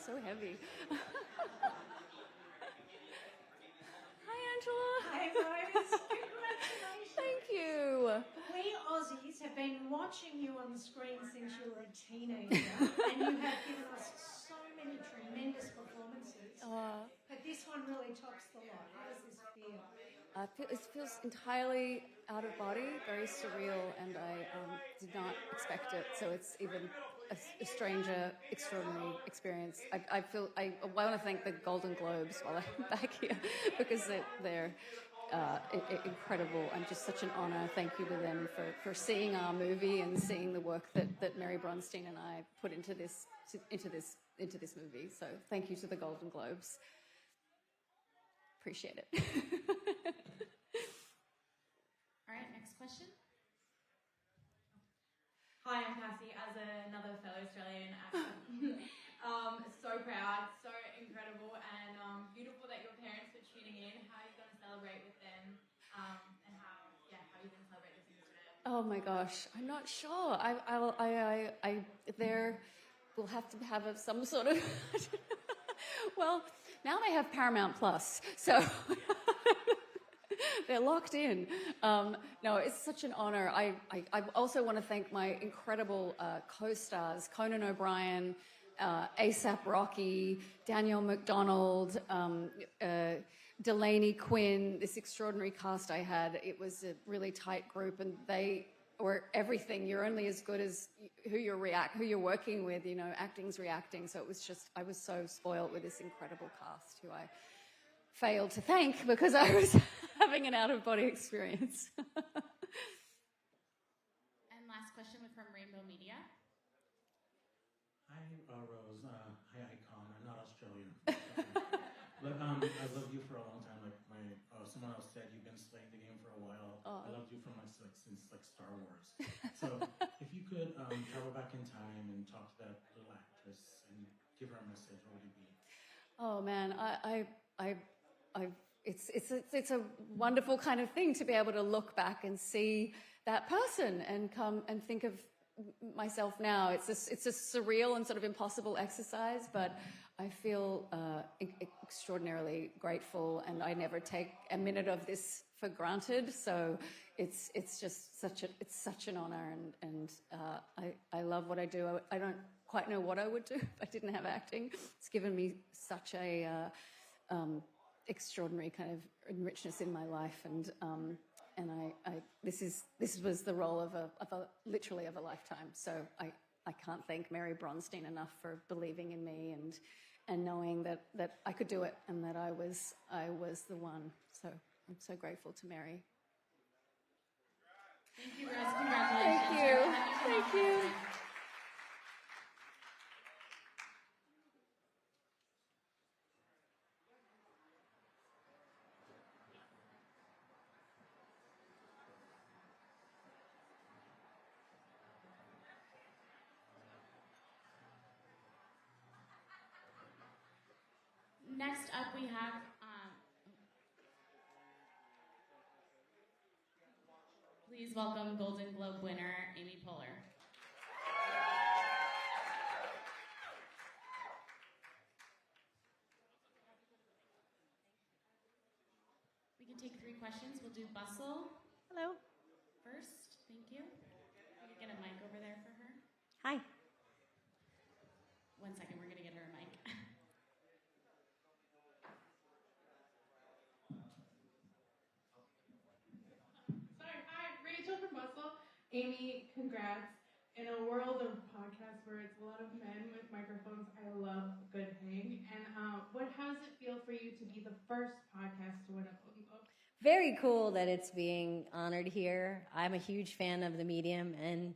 Speaker 5: so heavy. Hi, Angela.
Speaker 6: Hi, Rose. Congratulations.
Speaker 5: Thank you.
Speaker 6: We Aussies have been watching you on the screen since you were a teenager, and you have given us so many tremendous performances. But this one really tops the lot. How does this feel?
Speaker 5: It feels entirely out of body, very surreal, and I did not expect it. So it's even a stranger, extraordinary experience. I want to thank the Golden Globes while I'm back here because they're incredible and just such an honor. Thank you to them for seeing our movie and seeing the work that Mary Bronstein and I put into this movie. So thank you to the Golden Globes. Appreciate it.
Speaker 23: All right, next question.
Speaker 9: Hi, I'm Cassie, as another fellow Australian actor. So proud, so incredible, and beautiful that your parents were tuning in. How are you going to celebrate with them, and how are you going to celebrate this in Australia?
Speaker 5: Oh my gosh, I'm not sure. We'll have to have some sort of. Well, now they have Paramount Plus, so they're locked in. No, it's such an honor. I also want to thank my incredible co-stars, Conan O'Brien, ASAP Rocky, Danielle McDonald, Delaney Quinn, this extraordinary cast I had. It was a really tight group, and they were everything. You're only as good as who you're working with, you know, acting's reacting. So it was just, I was so spoiled with this incredible cast who I failed to thank because I was having an out-of-body experience.
Speaker 23: And last question from Rainbow Media.
Speaker 21: Hi, Rose. Hi, Icon. I'm not Australian. But I've loved you for a long time. Like someone else said, you've been slaying the game for a while. I loved you from since Star Wars. So if you could travel back in time and talk to that little actress and give her a message, what would it be?
Speaker 5: Oh man, it's a wonderful kind of thing to be able to look back and see that person and come and think of myself now. It's a surreal and sort of impossible exercise, but I feel extraordinarily grateful, and I never take a minute of this for granted. So it's just such an honor, and I love what I do. I don't quite know what I would do if I didn't have acting. It's given me such a extraordinary kind of richness in my life, and this was the role of literally of a lifetime. So I can't thank Mary Bronstein enough for believing in me and knowing that I could do it and that I was the one. So I'm so grateful to Mary.
Speaker 23: Thank you, Rose. Congratulations.
Speaker 5: Thank you. Thank you.
Speaker 23: Next up, we have please welcome Golden Globe winner Amy Poehler. We can take 3 questions. We'll do Bustle.
Speaker 22: Hello.
Speaker 23: First, thank you. Can you get a mic over there for her?
Speaker 22: Hi.
Speaker 23: 1 second, we're gonna get her a mic.
Speaker 25: From Bustle. Amy, congrats. In a world of podcasts where it's a lot of men with microphones, I love a good hang. And how does it feel for you to be the first podcast to win a Golden Globe?
Speaker 22: Very cool that it's being honored here. I'm a huge fan of the medium, and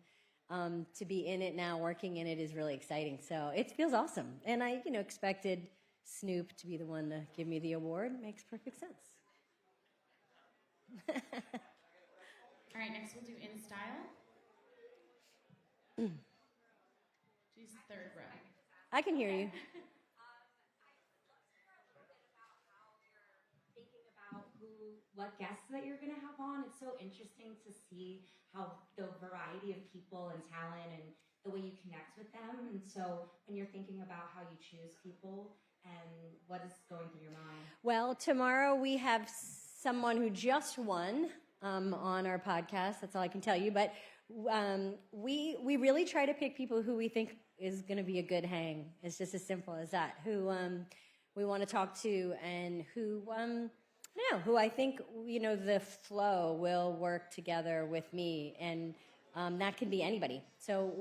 Speaker 22: to be in it now, working in it, is really exciting. So it feels awesome. And I, expected Snoop to be the one to give me the award. Makes perfect sense.
Speaker 23: All right, next we'll do In Style. She's third row.
Speaker 22: I can hear you.
Speaker 26: Thinking about what guests that you're going to have on. It's so interesting to see how the variety of people and talent and
Speaker 19: the way you connect with them. And so when you're thinking about how you choose people and what is going through your mind?
Speaker 22: Well, tomorrow we have someone who just won on our podcast. That's all I can tell you. But we really try to pick people who we think is going to be a good hang. It's just as simple as that. Who we want to talk to, and who who I think the flow will work together with me, and that can be anybody. So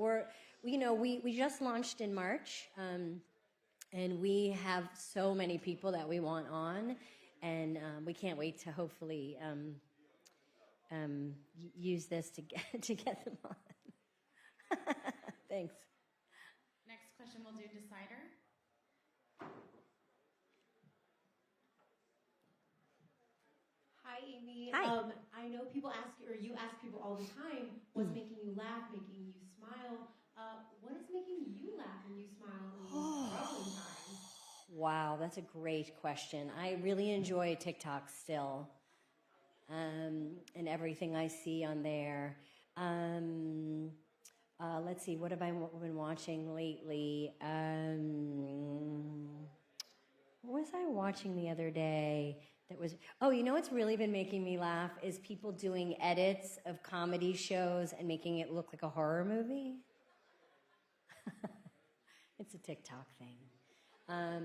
Speaker 22: we just launched in March, and we have so many people that we want on, and we can't wait to hopefully use this to get them on. Thanks.
Speaker 24: Next question we'll do Decider.
Speaker 8: Hi, Amy.
Speaker 22: Hi.
Speaker 8: I know people ask you, or you ask people all the time, what's making you laugh, making you smile? What is making you laugh and you smile in these troubling times?
Speaker 22: Wow, that's a great question. I really enjoy TikTok still, and everything I see on there. Let's see, what have I been watching lately? What was I watching the other day? What's really been making me laugh is people doing edits of comedy shows and making it look like a horror movie. It's a TikTok thing. I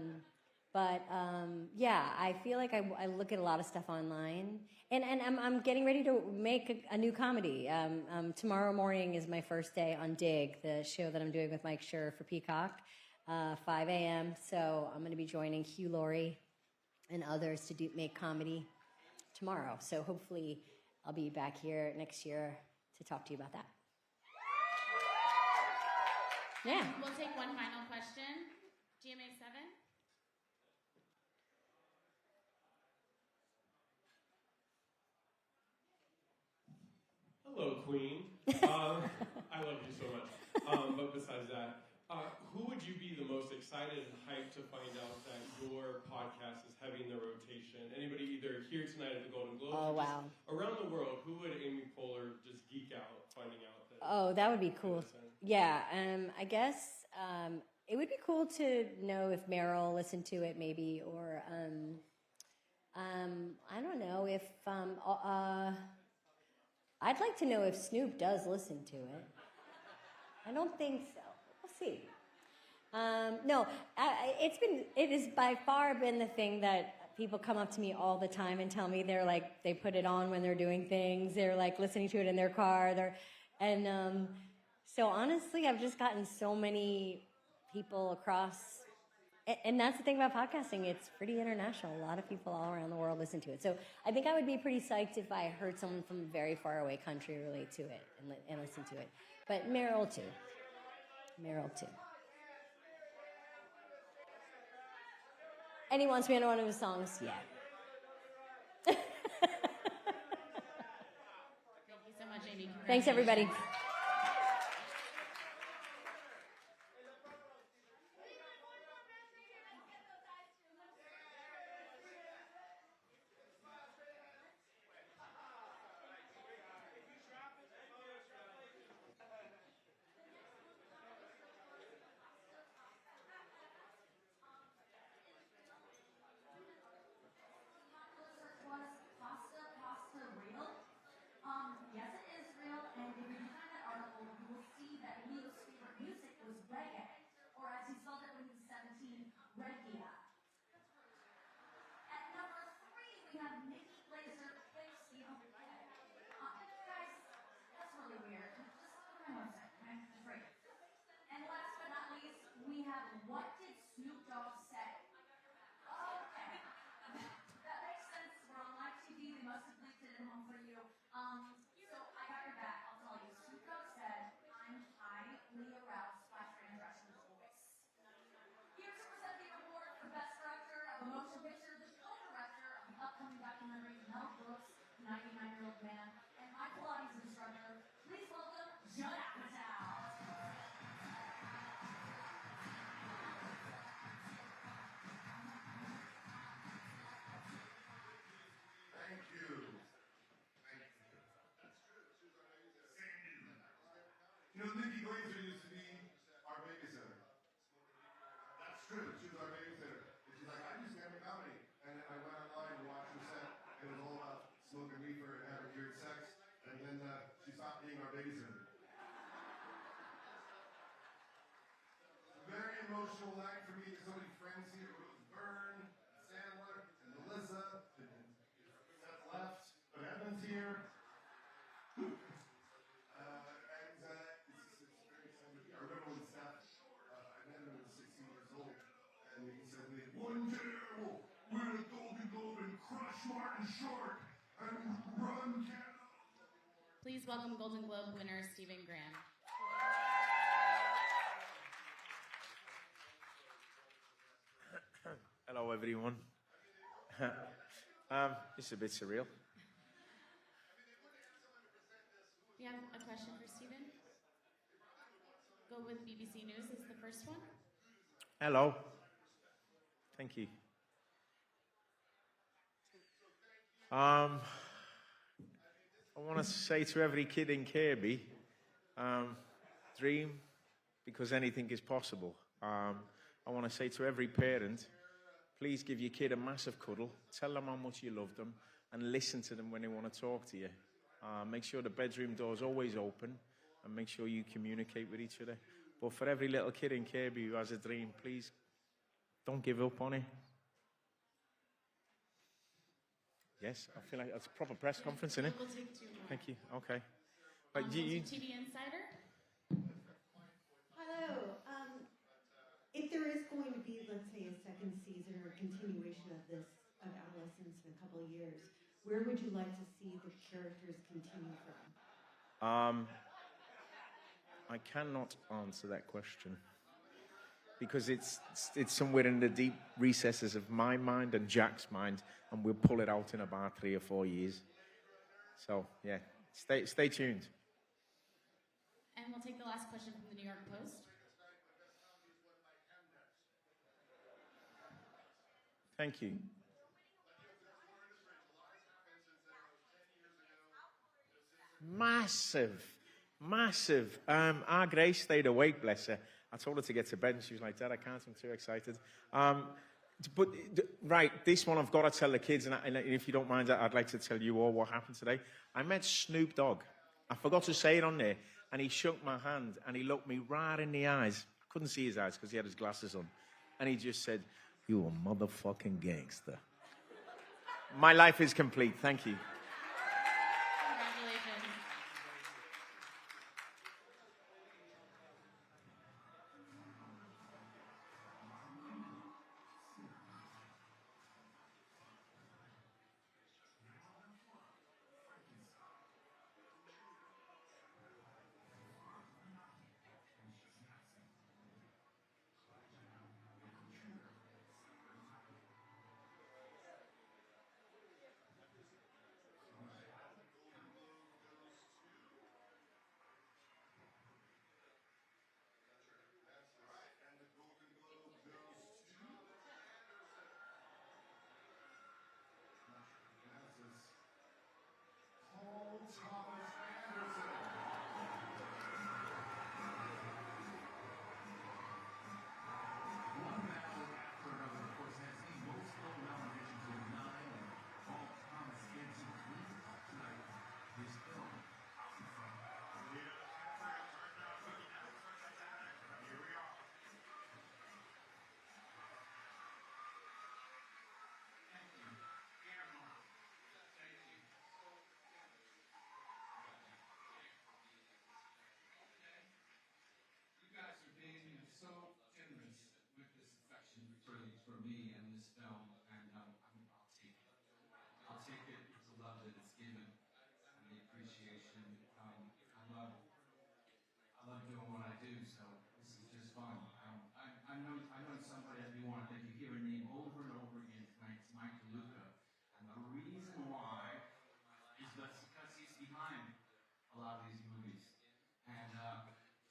Speaker 22: feel like I look at a lot of stuff online, and I'm getting ready to make a new comedy. Tomorrow morning is my first day on Dig, the show that I'm doing with Mike Schur for Peacock, 5 a.m. So I'm going to be joining Hugh Laurie and others to make comedy tomorrow. So hopefully I'll be back here next year to talk to you about that. Yeah.
Speaker 24: We'll take one final question. GMA 7.
Speaker 12: Hello, Queen. I love you so much. But besides that, who would you be the most excited and hyped to find out that your podcast is having the rotation? Anybody either here tonight at the Golden Globes or just around the world, who would Amy Poehler just geek out finding out that?
Speaker 22: Oh, that would be cool. Yeah, I guess it would be cool to know if Meryl listened to it maybe, or I don't know if I'd like to know if Snoop does listen to it. I don't think so. We'll see. No, it has by far been the thing that people come up to me all the time and tell me they put it on when they're doing things. They're listening to it in their car. So honestly, I've just gotten so many people across, and that's the thing about podcasting. It's pretty international. A lot of people all around the world listen to it. So I think I would be pretty psyched if I heard someone from a very far away country relate to it and listen to it. But Meryl too. And he wants me on one of his songs. Yeah.
Speaker 24: Thank you so much, Amy.
Speaker 22: Thanks, everybody.
Speaker 1: Was pasta real? Yes, it is real. And if you kind of
Speaker 10: amazing. Very emotional night for me. There's so many friends here. It was Vern, Sandler, and Melissa, and Seth left, but Evan's here. It's very exciting. I remember when Seth, I met him when he was 16 years old, and he said to me, one day we'll win a Golden Globe and crush Martin Short and run Canada.
Speaker 24: Please welcome Golden Globe winner Stephen Graham.
Speaker 13: Hello, everyone. It's a bit surreal.
Speaker 24: We have a question for Stephen. Go with BBC News as the first one.
Speaker 13: Hello. Thank you. I want to say to every kid in Kirby, dream, because anything is possible. I want to say to every parent, please give your kid a massive cuddle, tell them how much you love them, and listen to them when they want to talk to you. Make sure the bedroom door's always open, and make sure you communicate with each other. But for every little kid in Kirby who has a dream, please don't give up on it. Yes, I feel like that's a proper press conference, isn't it?
Speaker 24: We'll take two more.
Speaker 13: Thank you. Okay.
Speaker 24: TV Insider.
Speaker 15: Hello. If there is going to be, let's say, a second season or a continuation of this, of Adolescence in a couple of years, where would you like to see the characters continue from?
Speaker 13: I cannot answer that question because it's somewhere in the deep recesses of my mind and Jack's mind, and we'll pull it out in about 3 or 4 years. So yeah, stay tuned.
Speaker 24: And we'll take the last question from the New York Post.
Speaker 13: Thank you. Massive. Our Grace stayed awake, bless her. I told her to get to bed, and she was like, Dad, I can't, I'm too excited. Right, this one I've got to tell the kids, and if you don't mind, I'd like to tell you all what happened today. I met Snoop Dogg. I forgot to say it on there, and he shook my hand, and he looked me right in the eyes. I couldn't see his eyes because he had his glasses on. And he just said, you a motherfucking gangster. My life is complete. Thank you.
Speaker 24: Congratulations.
Speaker 16: For me and this film, and I'll take it. I'll take it with the love that it's given and the appreciation. I love doing what I do, so this is just fun. I know somebody that you want that you hear a name over and over again tonight. It's Mike DeLuca, and the reason why is because he's behind a lot of these movies. And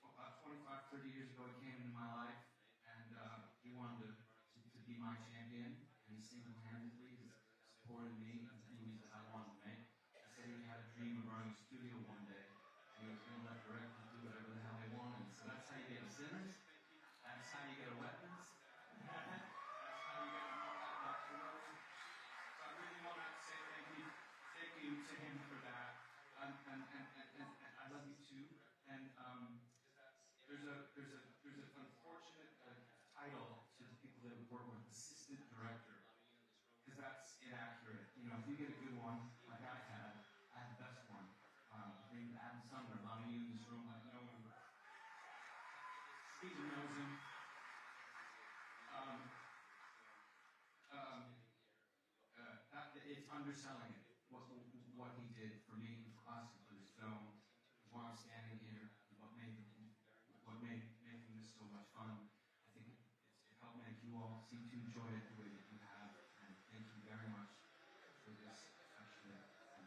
Speaker 16: about 25, 30 years ago, he came into my life, and he wanted to be my champion, and he single-handedly has supported me in the movies that I wanted to make. He said he had a dream of running a studio one day, and he was going to let directors do whatever the hell they wanted. So that's how you get a Sinners, that's how you get a Weapons, that's how you get a Multi-Road. So I really want to say thank you to him for that, and I love you too. Sumner, a lot of you in this room might know him. Stephen knows him. It's underselling it. What he did for me, for us, for this film, why I'm standing here, what made making this so much fun. I think it helped make you all seem to enjoy it the way that you have, and thank you very much for this affectionate film.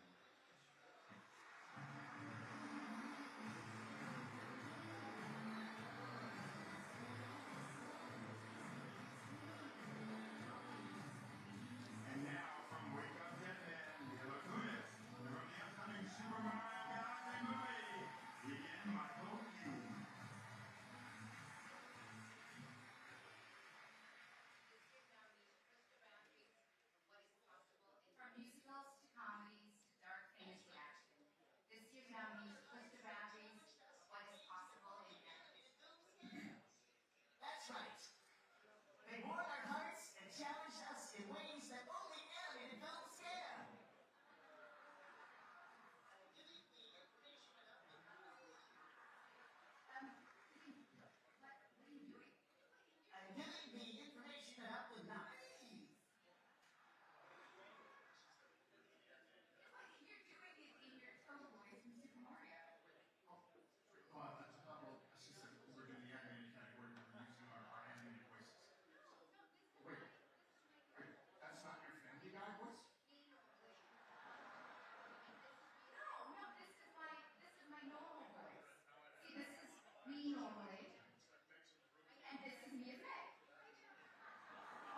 Speaker 10: And now, from Wake Up Dead Man, we have a Kunis from the upcoming Super Mario Galaxy movie. Begin Michael Youn.
Speaker 3: From musicals to comedies to dark fantasy action, this year's nominees push the boundaries of what is possible in animation.
Speaker 4: That's right. They won our hearts and challenged us in ways that only animated films can.
Speaker 3: What are you doing?
Speaker 4: I'm giving the information about the nominees.
Speaker 3: You're doing it in your total voice from Super Mario.
Speaker 10: It's just that we're doing the animated category. We're using our animated voices. Wait, that's not your Family Guy voice?
Speaker 3: No, this is my normal voice. See, this is me normally, and this is me as Meg.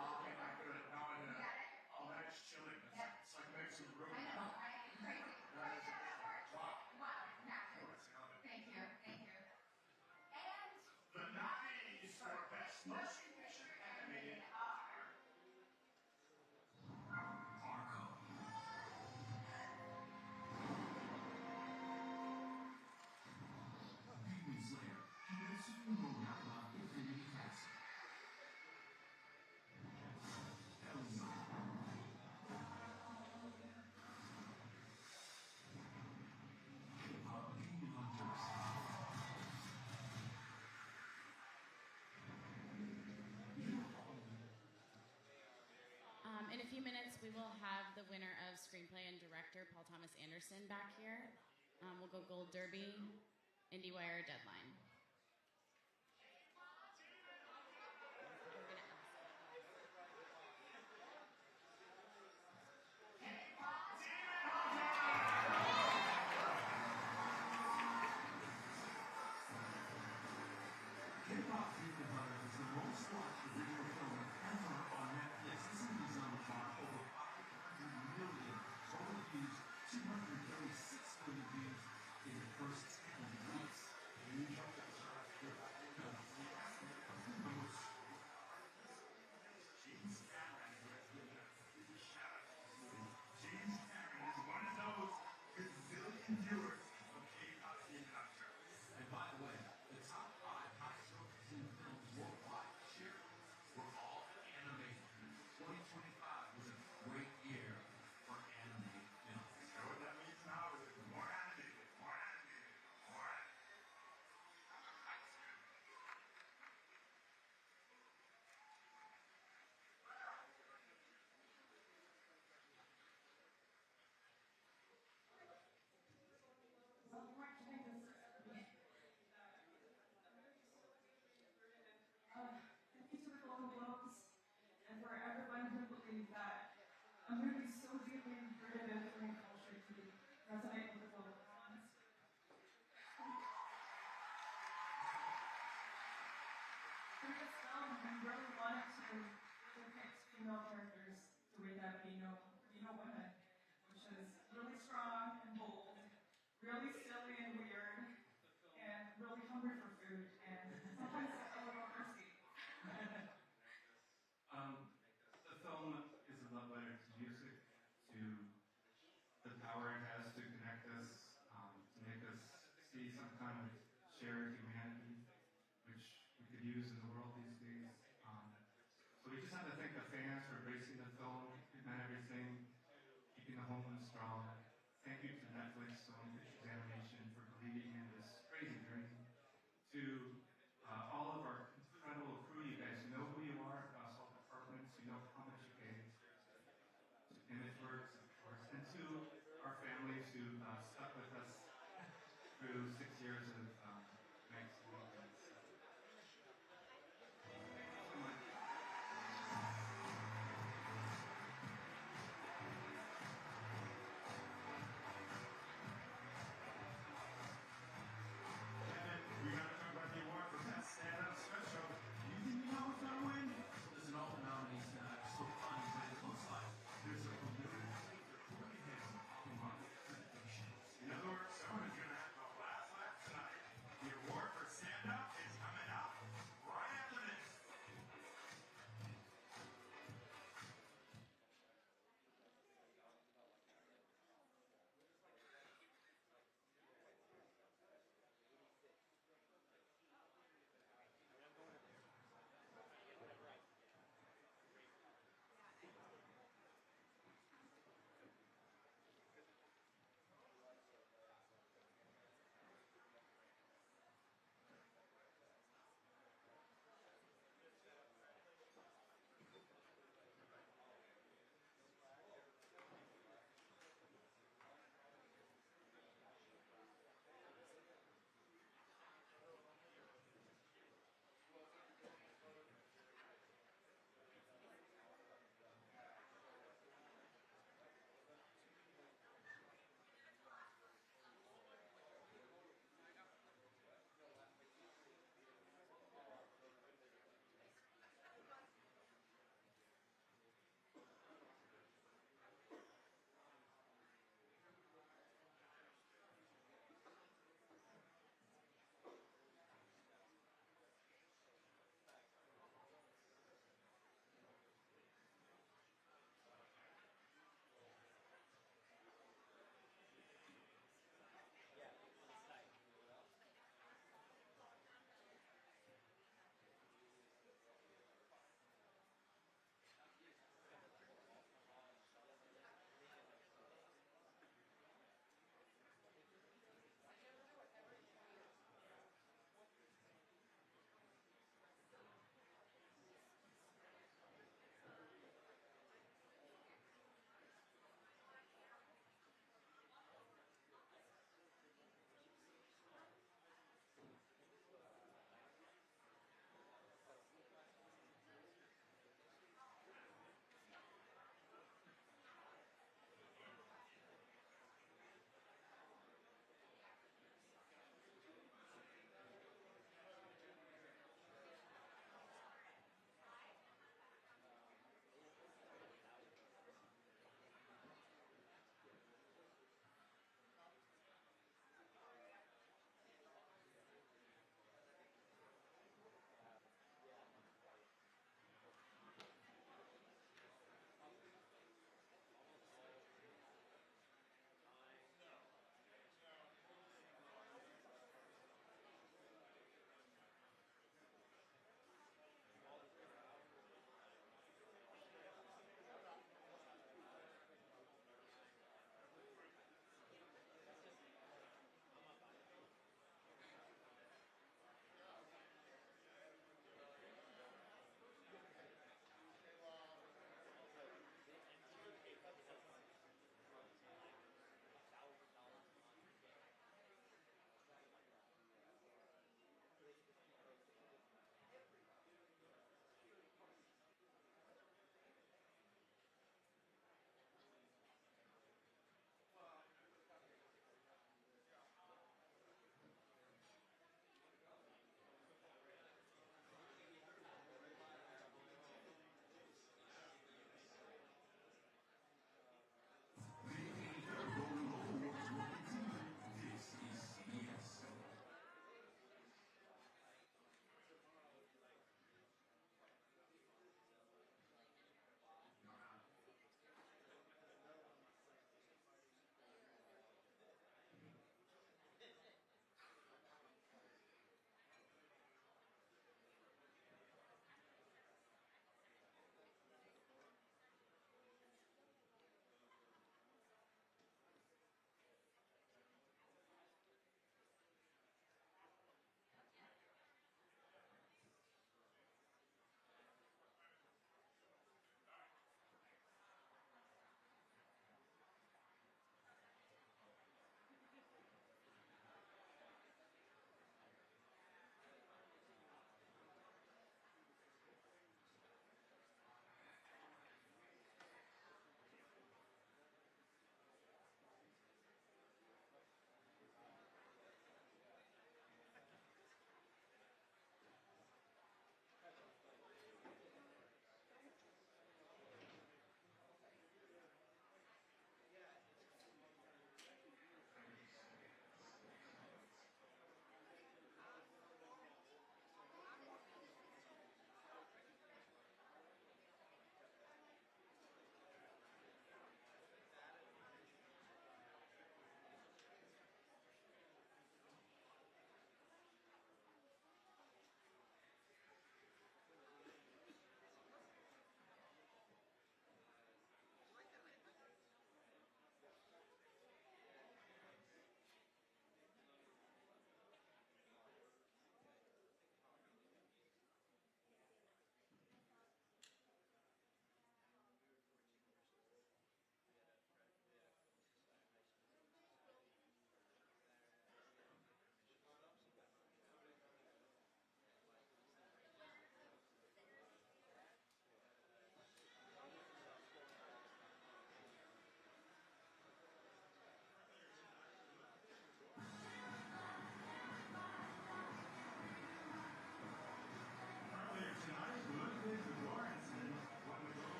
Speaker 10: Okay, I got it. Now I know.
Speaker 3: Got it?
Speaker 10: Oh, that's chilling. It's like makes it really.
Speaker 3: I know, right? It's crazy. But that works.
Speaker 10: Wow.
Speaker 3: Wow, now.
Speaker 10: Oh, it's got it.
Speaker 3: Thank you. And
Speaker 10: The nominees for Best Motion Picture Animated are Arco, Demon Slayer, Kimetsu no Yaiba Infinity Castle, Elio, K-pop Demon Hunters,
Speaker 24: In a few minutes, we will have the winner of screenplay and director, Paul Thomas Anderson, back here. We'll go Gold Derby, IndieWire, Deadline.
Speaker 10: K-pop Demon Hunters is the most watched video film ever on Netflix. This movie's on the clock over 500 million total views, 236 million views in the first 10 weeks. James Cameron is one of those gazillion viewers of K-pop Demon Hunter. And by the way, the top 5 highest grossing films worldwide shared were all animated. 2025 was a great year for animated films. You know what that means now? Is it more animated, more animated, more animated.
Speaker 2: Well, you weren't doing this. Thank you to the Golden Globes and for everyone who believed that a movie so deeply rooted in Korean culture could resonate with the global audience. Through this film, we really wanted to depict female characters the way that we know women, which is really strong and bold, really silly and weird, and really hungry for food, and sometimes a little thirsty.
Speaker 16: The film is a love letter to music, to the power it has to connect us, to make us see some kind of shared humanity, which we could use in the world these days. So we just have to thank the fans for embracing the film and everything, keeping the home strong. Thank you to Netflix, Sony Pictures Animation for believing through 6 years of magazine.
Speaker 10: We gotta talk about the award for Best Stand-Up Special. You think you know what's gonna win?
Speaker 16: So there's an all the nominees tonight. So fun, but it looks like there's a preliminary
Speaker 10: In other words, someone is gonna have the last laugh tonight.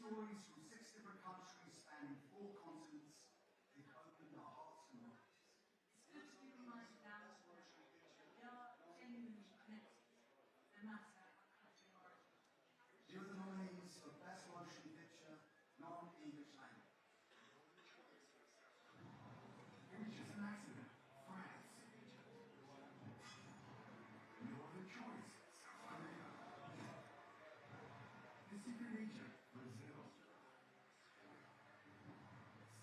Speaker 10: Stories from 6 different countries spanning 4 continents. They've opened our hearts and minds.
Speaker 2: It's good to be reminded now as well. We are genuinely connected, no matter our country of origin.
Speaker 10: Here are the nominees for Best Motion Picture, Non-English Language. Images an Accident, France. No Other Choice, South Korea. The Secret Agent, Brazil.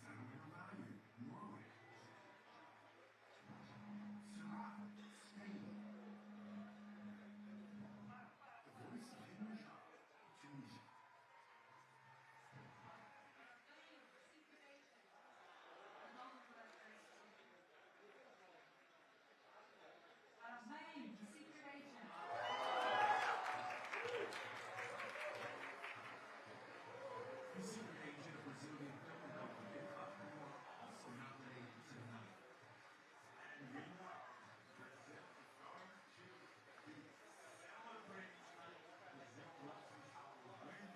Speaker 10: Sentimental Value, Norway. Saja, Spain. The Voice of Hind Rajab, Tunisia.
Speaker 2: Maine, The Secret Agent.
Speaker 10: The Secret Agent, a Brazilian film about Wagner Moura, also nominated tonight. And meanwhile, Brazil is going to be celebrating Brazil lost our win.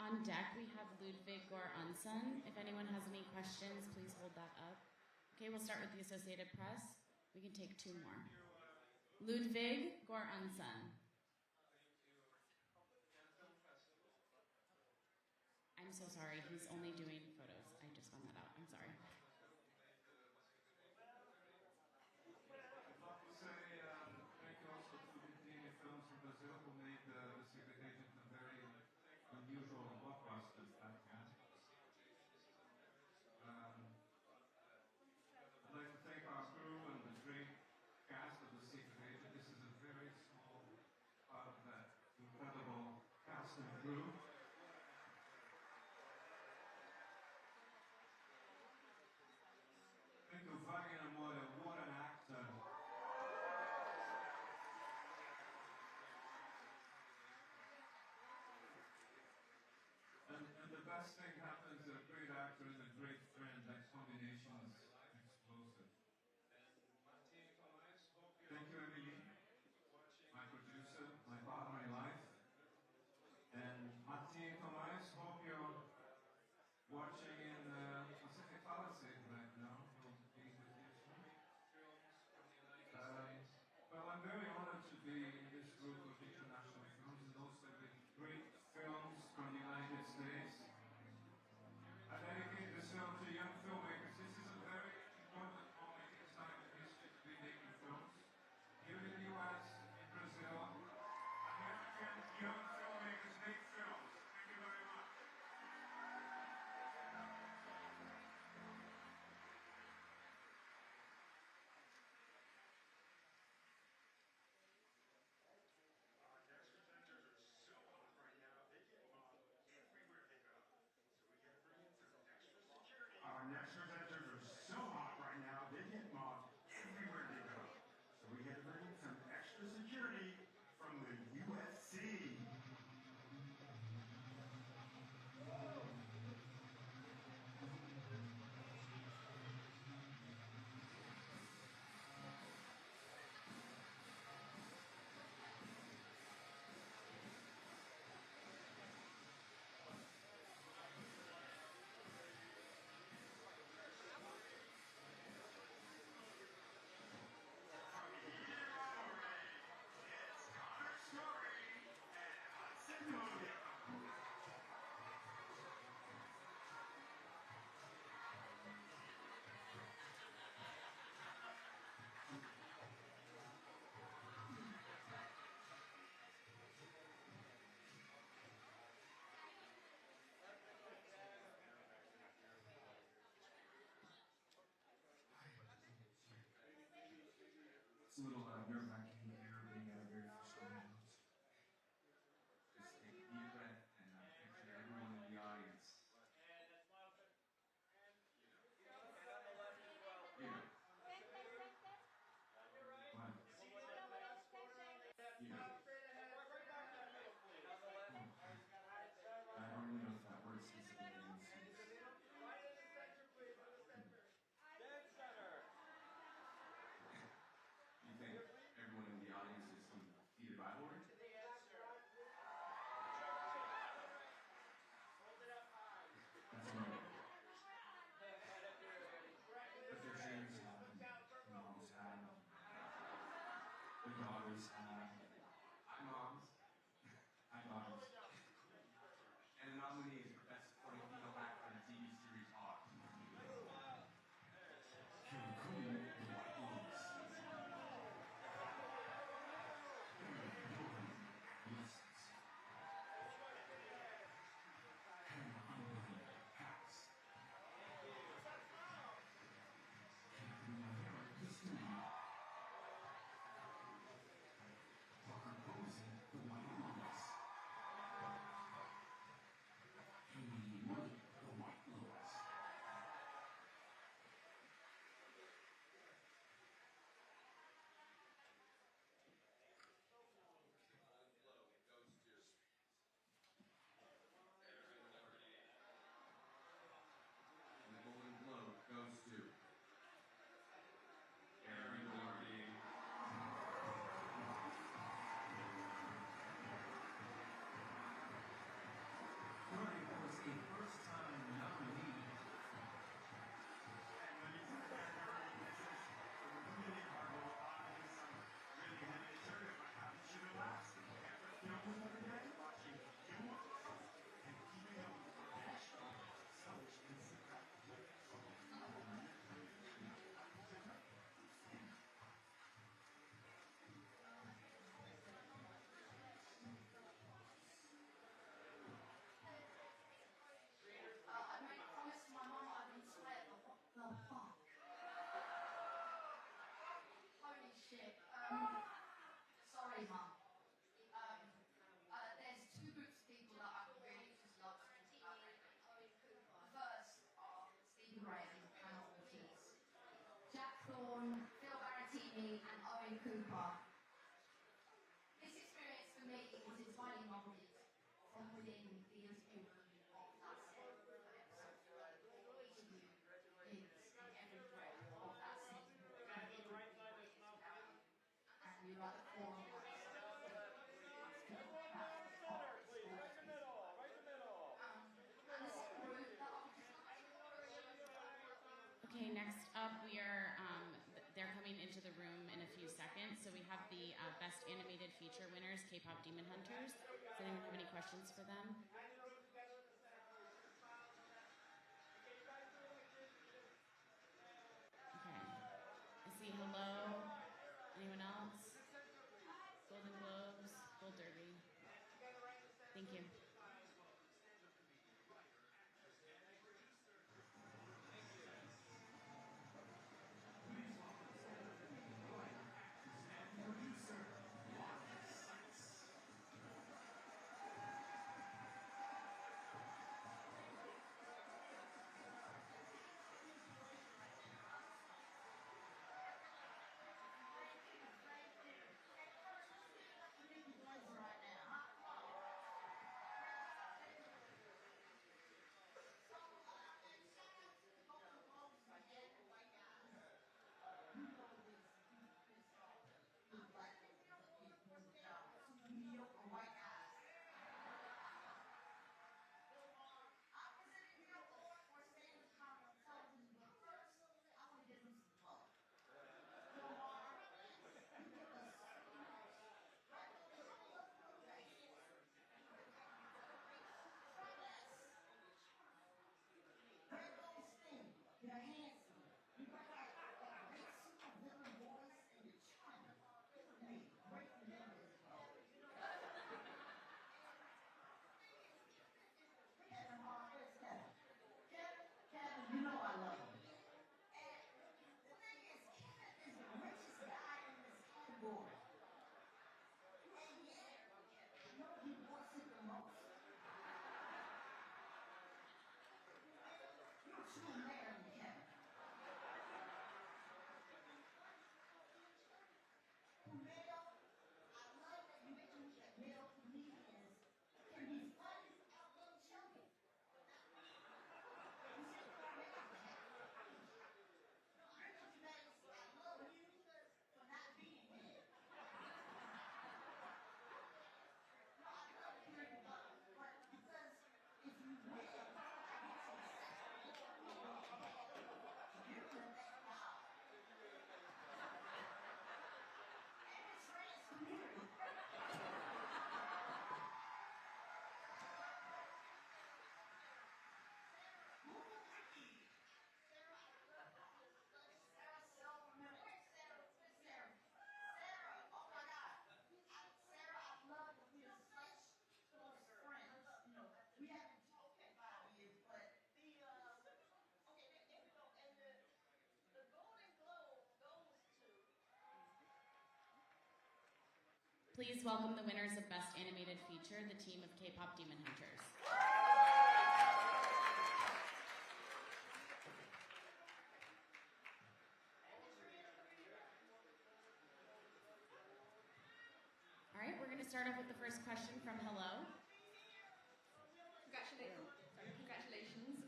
Speaker 24: On deck, we have Ludwig Göransson. If anyone has any questions, please hold that up. Okay, we'll start with the Associated Press. We can take 2 more. Ludwig Göransson. I'm so sorry, he's only doing photos. I just found that out. I'm sorry.
Speaker 16: I'd like to say thank you also to Brittany Films in Brazil who made The Secret Agent a very unusual blockbuster that cast. I'd like to thank our crew and the great cast of The Secret Agent. This is a very small part of that incredible cast and crew. Thank you, Wagner Moura, what an actor.
Speaker 23: Okay, next up we are, they're coming into the room in a few seconds. So we have the Best Animated Feature winners, K-Pop Demon Hunters. Does anyone have any questions for them? Okay. I see hello. Anyone else? Golden Globes, Gold Derby. Thank you. Please welcome the winners of Best Animated Feature, the team of K-Pop Demon Hunters. All right, we're going to start off with the first question from Hello.
Speaker 7: Congratulations.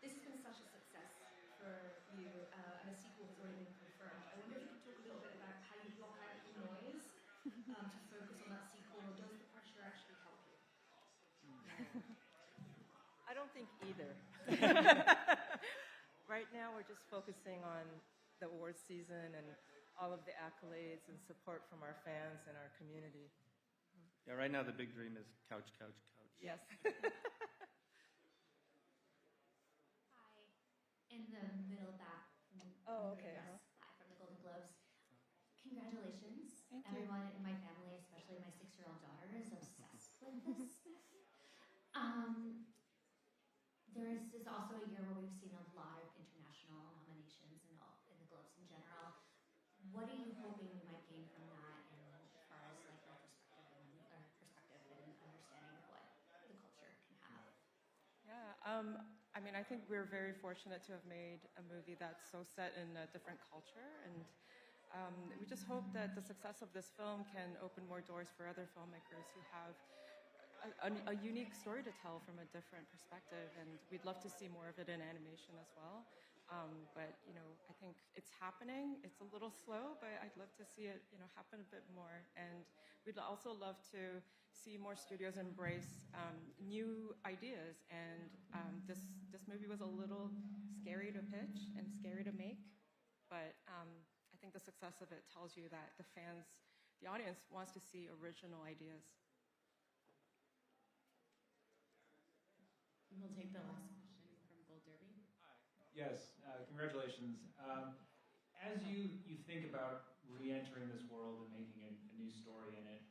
Speaker 7: This has been such a success for you, and a sequel has already been confirmed. I wonder if you could talk a little bit about how you block out the noise to focus on that sequel, or does the pressure actually help you?
Speaker 11: I don't think either. Right now, we're just focusing on the awards season and all of the accolades and support from our fans and our community.
Speaker 14: Yeah, right now the big dream is couch, couch, couch.
Speaker 11: Yes.
Speaker 19: Hi, in the middle back.
Speaker 11: Oh, okay.
Speaker 19: Yes, live from the Golden Globes. Congratulations.
Speaker 11: Thank you.
Speaker 19: Everyone in my family, especially my 6-year-old daughter, is obsessed with this. This is also a year where we've seen a lot of international nominations in the Globes in general. What are you hoping you might gain from that, and as far as like the perspective and understanding of what the culture can have?
Speaker 11: Yeah, I mean, I think we're very fortunate to have made a movie that's so set in a different culture, and we just hope that the success of this film can open more doors for other filmmakers who have a unique story to tell from a different perspective, and we'd love to see more of it in animation as well. But I think it's happening. It's a little slow, but I'd love to see it happen a bit more. And we'd also love to see more studios embrace new ideas. And this movie was a little scary to pitch and scary to make, but I think the success of it tells you that the audience wants to see original ideas.
Speaker 23: We'll take the last question from Gold Derby.
Speaker 6: Yes, congratulations. As you think about re-entering this world and making a new story in it,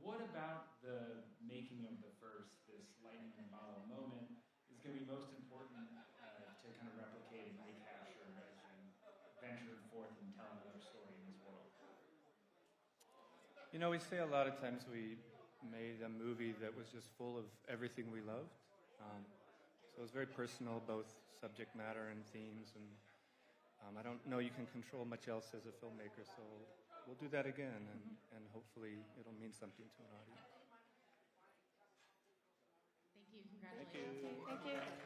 Speaker 6: what about the making of the first, this lightning in a bottle moment, is going to be most important to kind of replicate and recapture as you venture forth and tell another story in this world?
Speaker 14: We say a lot of times we made a movie that was just full of everything we loved. So it was very personal, both subject matter and themes, and I don't know you can control much else as a filmmaker, so we'll do that again, and hopefully it'll mean something to an audience.
Speaker 23: Thank you. Congratulations.
Speaker 14: Thank you.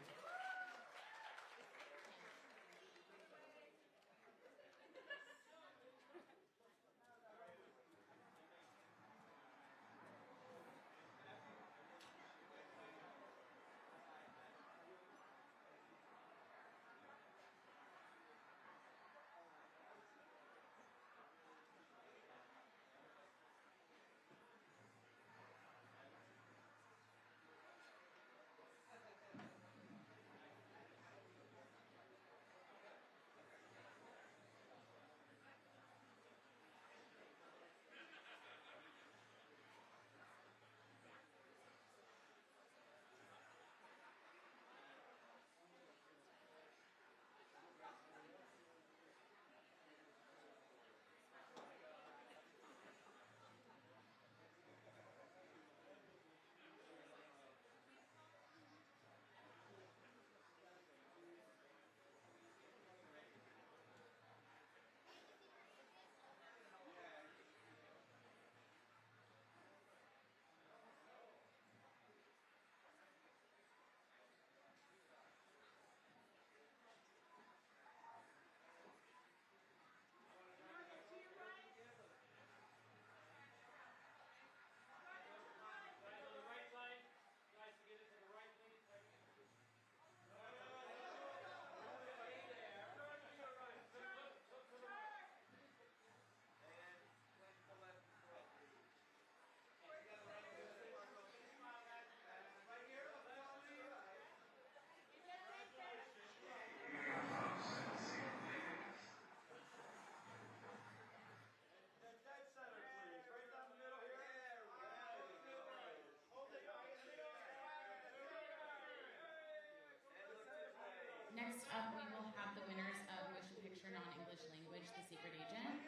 Speaker 23: Next up, we will have the winners of Motion Picture Non-English Language, The Secret Agent.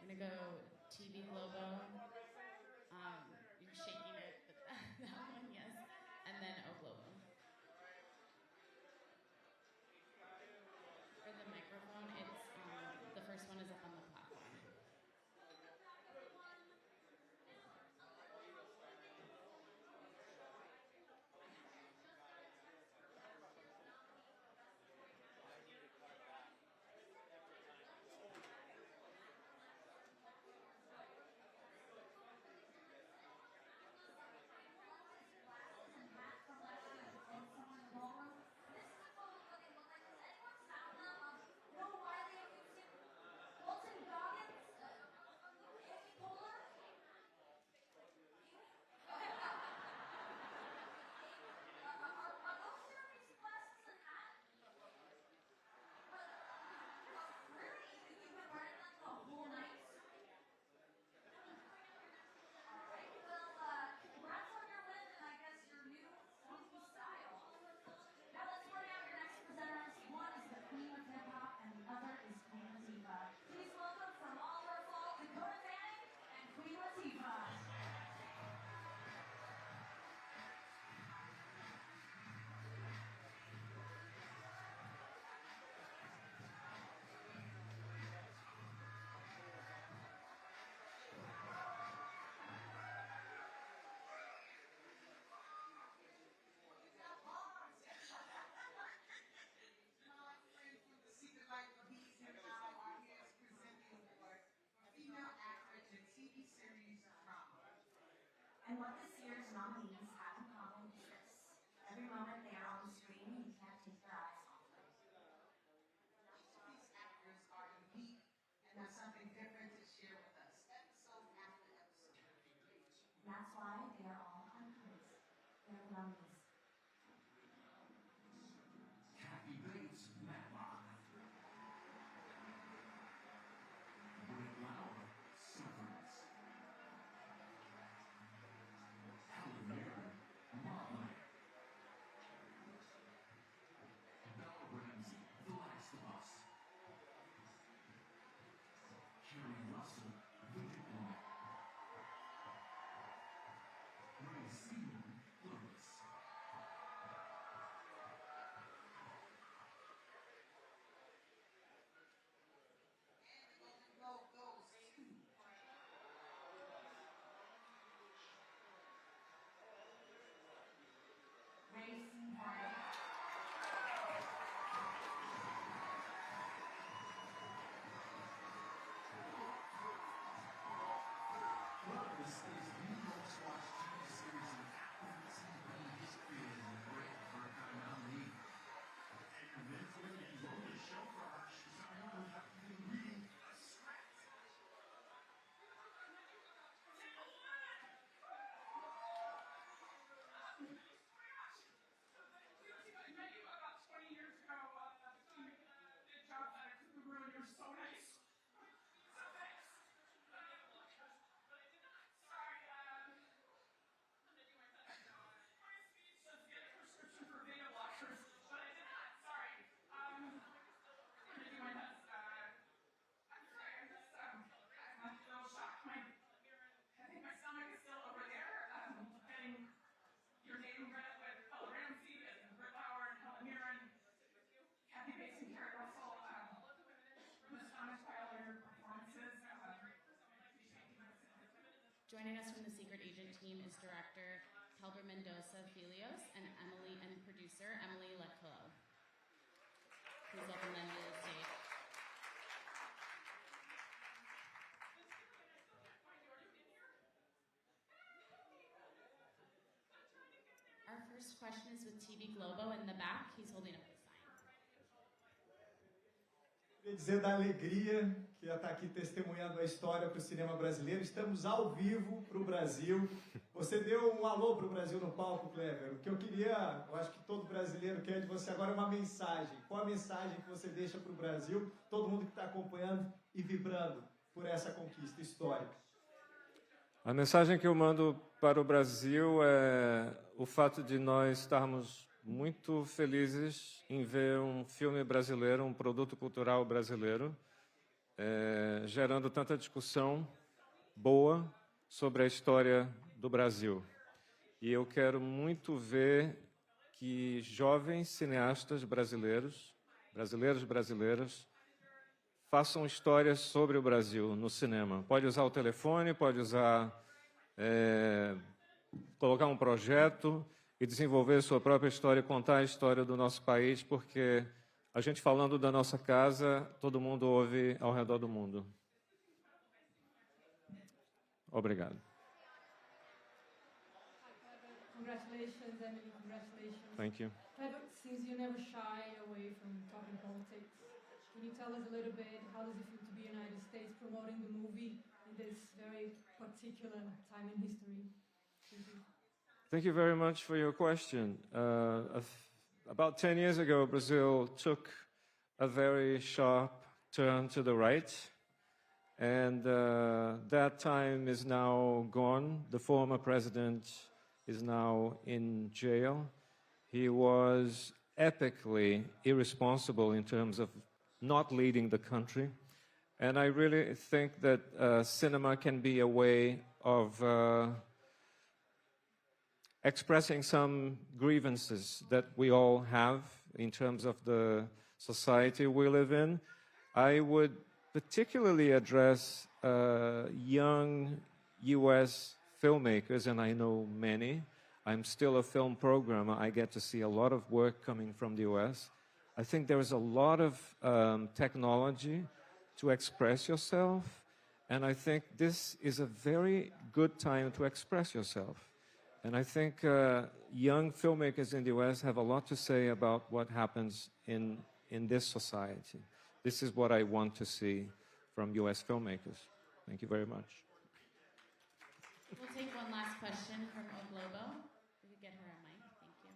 Speaker 23: We're going to go TV Globo. You're shaking it, but that one, yes. And then O Globo. For the microphone, it's the first one is up on the platform.
Speaker 1: Colton And what this year's nominees have in common is this. Every moment they are on the screen, you can't take your eyes off them.
Speaker 4: These actors are unique and have something different to share with us, episode after episode.
Speaker 1: And that's why they are all Ambriz. They're the nominees.
Speaker 10: Kathy Bates, Matlock. Britt Lauer, Severance. Helen Mirren, Marley. Bella Ramsey, The Last of Us. Kerry Russell, The Diplomat. Ray Seaman, Lois.
Speaker 1: Racing Party.
Speaker 10: Well, this is the most watched TV series in Apple TV history and great for a kind of league. And then when he wrote the show for her, she said, I would have been reading a script.
Speaker 2: I met you about 20 years ago. Good job, Hikaru. You're so nice. So thanks. Sorry, my speech says get a prescription for beta blockers, but I did not. Sorry. I'm gonna do my best. I'm sorry. I'm just I'm a little shocked. I think my stomach is still over there. Getting your name read with Bella Ramsey and Britt Lauer and Helen Mirren, Kathy Bates and Kerry Russell. I'm astonished by all your performances.
Speaker 23: Joining us from the Secret Agent team is director Talbert Mendoza Filios and producer Emily Lecolo. Please welcome them to the stage. Our first question is with TV Globo in the back. He's holding up the sign.
Speaker 5: Queria dizer da alegria que ia estar aqui testemunhando a história para o cinema brasileiro. Estamos ao vivo para o Brasil. Você deu um alô para o Brasil no palco, Clever. O que eu queria, eu acho que todo brasileiro quer de você agora é uma mensagem. Qual a mensagem que você deixa para o Brasil, todo mundo que está acompanhando e vibrando por essa conquista histórica?
Speaker 14: A mensagem que eu mando para o Brasil é o fato de nós estarmos muito felizes em ver um filme brasileiro, um produto cultural brasileiro, gerando tanta discussão boa sobre a história do Brasil. E eu quero muito ver que jovens cineastas brasileiras, façam histórias sobre o Brasil no cinema. Pode usar o telefone, pode usar, colocar um projeto e desenvolver sua própria história, contar a história do nosso país, porque a gente falando da nossa casa, todo mundo ouve ao redor do mundo. Obrigado.
Speaker 25: Congratulations, Emily. Congratulations.
Speaker 14: Thank you.
Speaker 25: Trevor, since you never shy away from talking politics, can you tell us a little bit how does it feel to be in the United States promoting the movie in this very particular time in history? Thank you.
Speaker 14: Thank you very much for your question. About 10 years ago, Brazil took a very sharp turn to the right, and that time is now gone. The former president is now in jail. He was epically irresponsible in terms of not leading the country, and I really think that cinema can be a way of expressing some grievances that we all have in terms of the society we live in. I would particularly address young U.S. filmmakers, and I know many. I'm still a film programmer. I get to see a lot of work coming from the U.S. I think there is a lot of technology to express yourself,
Speaker 9: And I think this is a very good time to express yourself. And I think young filmmakers in the US have a lot to say about what happens in this society. This is what I want to see from US filmmakers. Thank you very much.
Speaker 23: We'll take one last question from Oglobo. We could get her a mic. Thank you.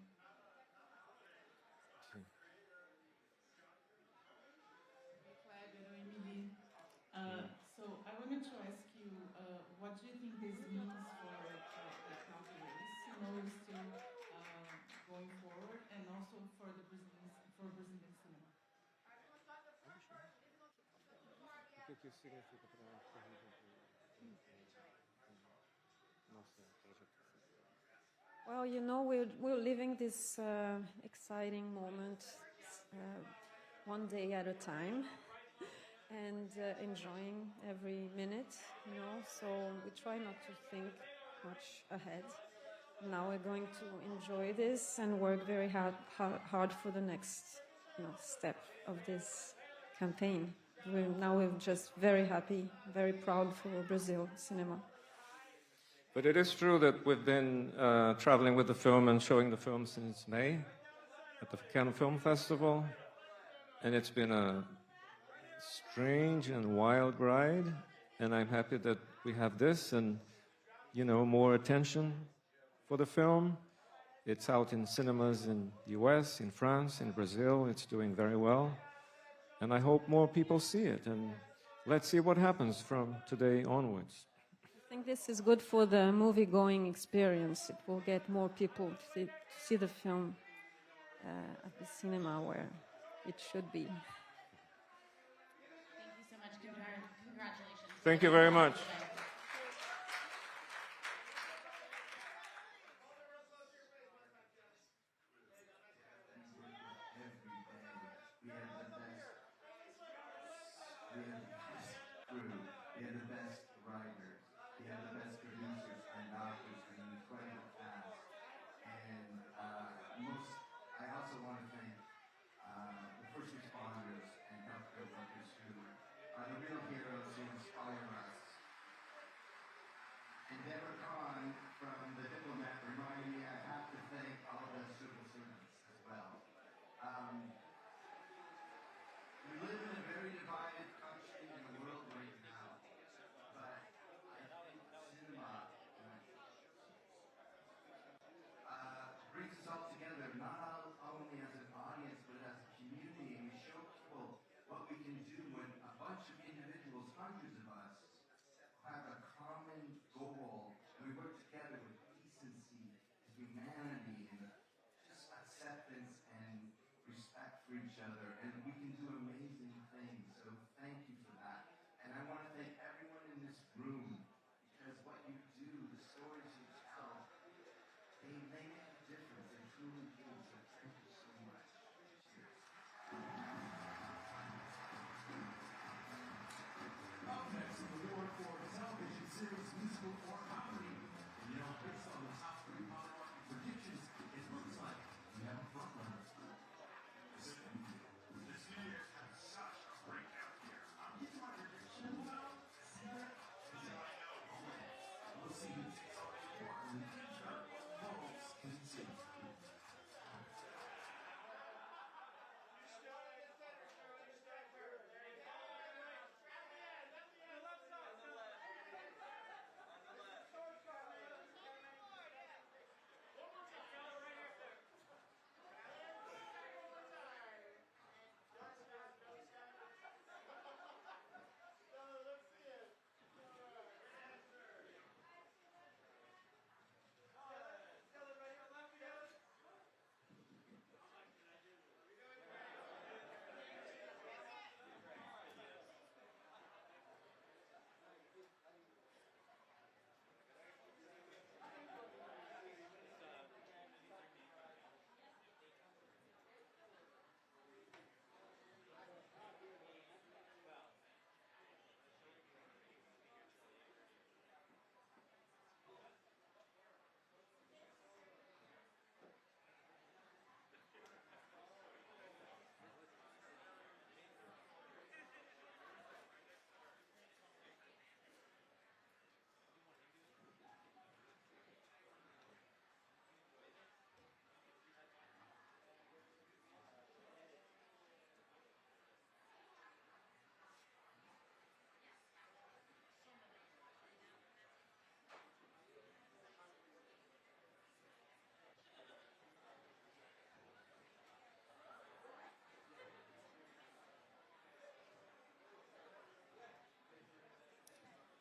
Speaker 2: So I wanted to ask you, what do you think this means for the country? Is cinema still going forward, and also for Brazilian cinema?
Speaker 17: Well, you know, we're living this exciting moment, one day at a time, and enjoying every minute, you know. So we try not to think much ahead. Now we're going to enjoy this and work very hard for the next, step of this campaign. We're just very happy, very proud for Brazil cinema.
Speaker 9: But it is true that we've been traveling with the film and showing the film since May at the Cannes Film Festival. And it's been a strange and wild ride. And I'm happy that we have this and, more attention for the film. It's out in cinemas in the US, in France, in Brazil. It's doing very well. And I hope more people see it. And let's see what happens from today onwards.
Speaker 17: I think this is good for the movie-going experience. It will get more people to see the film at the cinema where it should be.
Speaker 23: Thank you so much. Congratulations.
Speaker 9: Thank you very much.
Speaker 10: This New Year's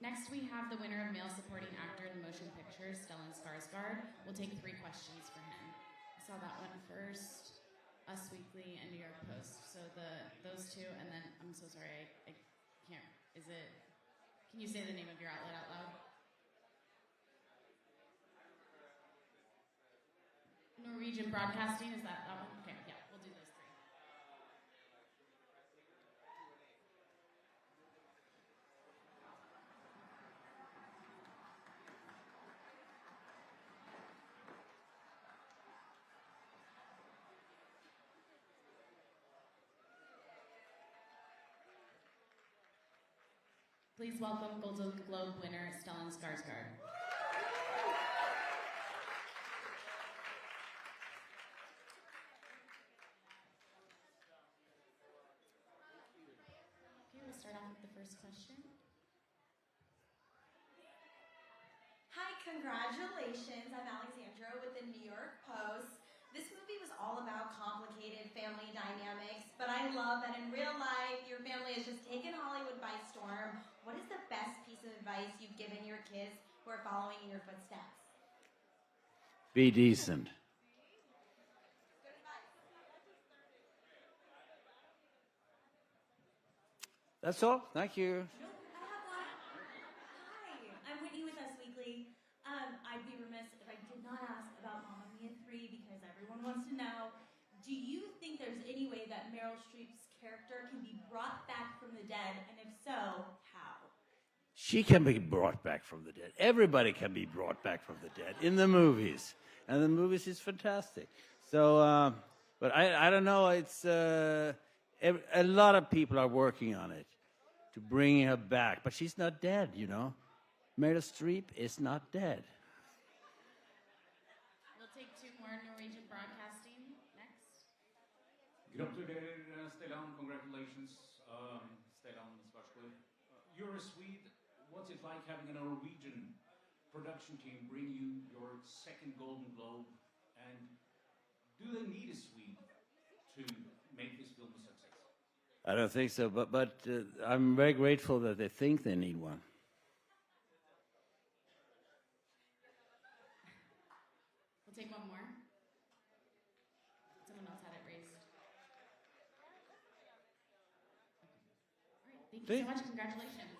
Speaker 8: Next, we have the winner of Male Supporting Actor in the Motion Picture, Stellan Skarsgård. We'll take 3 questions for him. I saw that one first, Us Weekly and New York Post. So those 2, and then, I'm so sorry, I can't, can you say the name of your outlet out loud? Norwegian Broadcasting, is that one? Okay, yeah, we'll do those 3. Please welcome Golden Globe winner Stellan Skarsgård. Okay, we'll start off with the first question.
Speaker 12: Hi, congratulations. I'm Alexandra with the New York Post. This movie was all about complicated family dynamics, but I love that in real life, your family has just taken Hollywood by storm. What is the best piece of advice you've given your kids who are following in your footsteps?
Speaker 18: Be decent. That's all. Thank you.
Speaker 12: Hi, I'm Whitney with Us Weekly. I'd be remiss if I did not ask about Mamma Mia 3 because everyone wants to know. Do you think there's any way that Meryl Streep's character can be brought back from the dead, and if so, how?
Speaker 18: She can be brought back from the dead. Everybody can be brought back from the dead in the movies. And the movies is fantastic. So, but I don't know. It's a lot of people are working on it to bring her back. But she's not dead, you know. Meryl Streep is not dead.
Speaker 8: We'll take 2 more. Norwegian Broadcasting next.
Speaker 6: Gratulerer, Stellan. Congratulations, Stellan Skarsgård. You're a Swede. What's it like having a Norwegian production team bring you your 2nd Golden Globe? And do they need a Swede to make this film a success?
Speaker 18: I don't think so, but I'm very grateful that they think they need one.
Speaker 8: We'll take 1 more. Someone else had it raised. All right, thank you so much. Congratulations.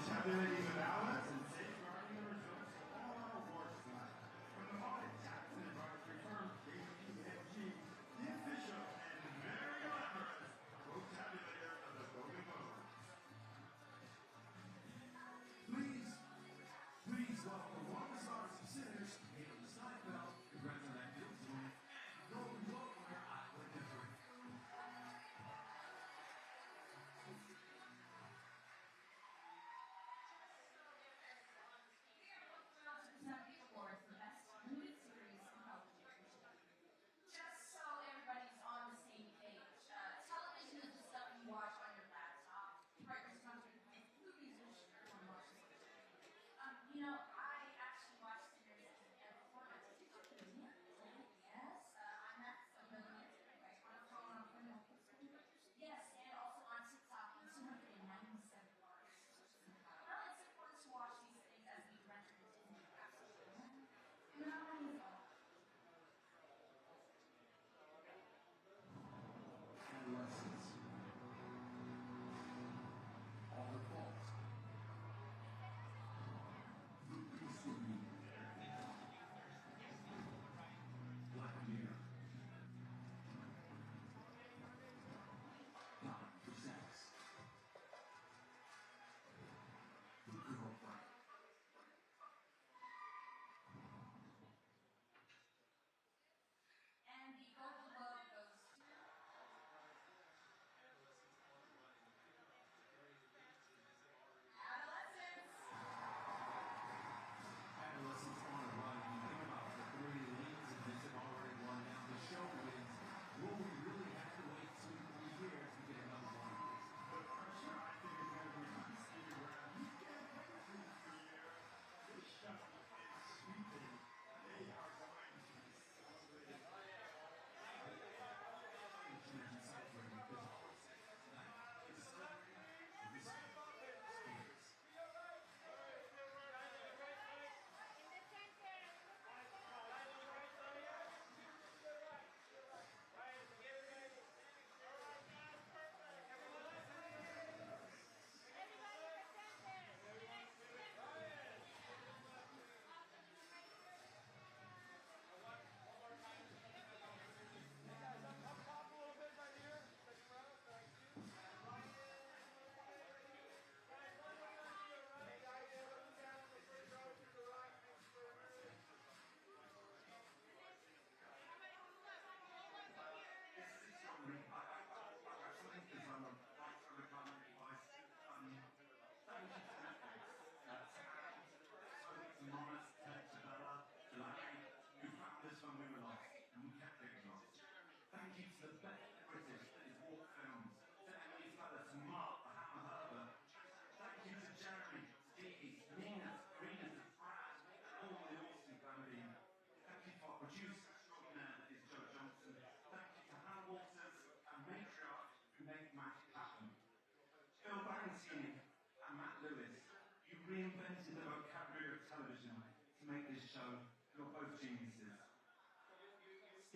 Speaker 10: Tabulating the ballots and safeguarding the results of all our awards tonight. From the audit, tax, and advisory firm KPMG, the official and very glamorous vote tabulator of the Golden Globes. Please welcome the longest stars and sinners, Haley Steinfeld, congratulate Bill Joy, and Golden Globe winner Abbott Elementary.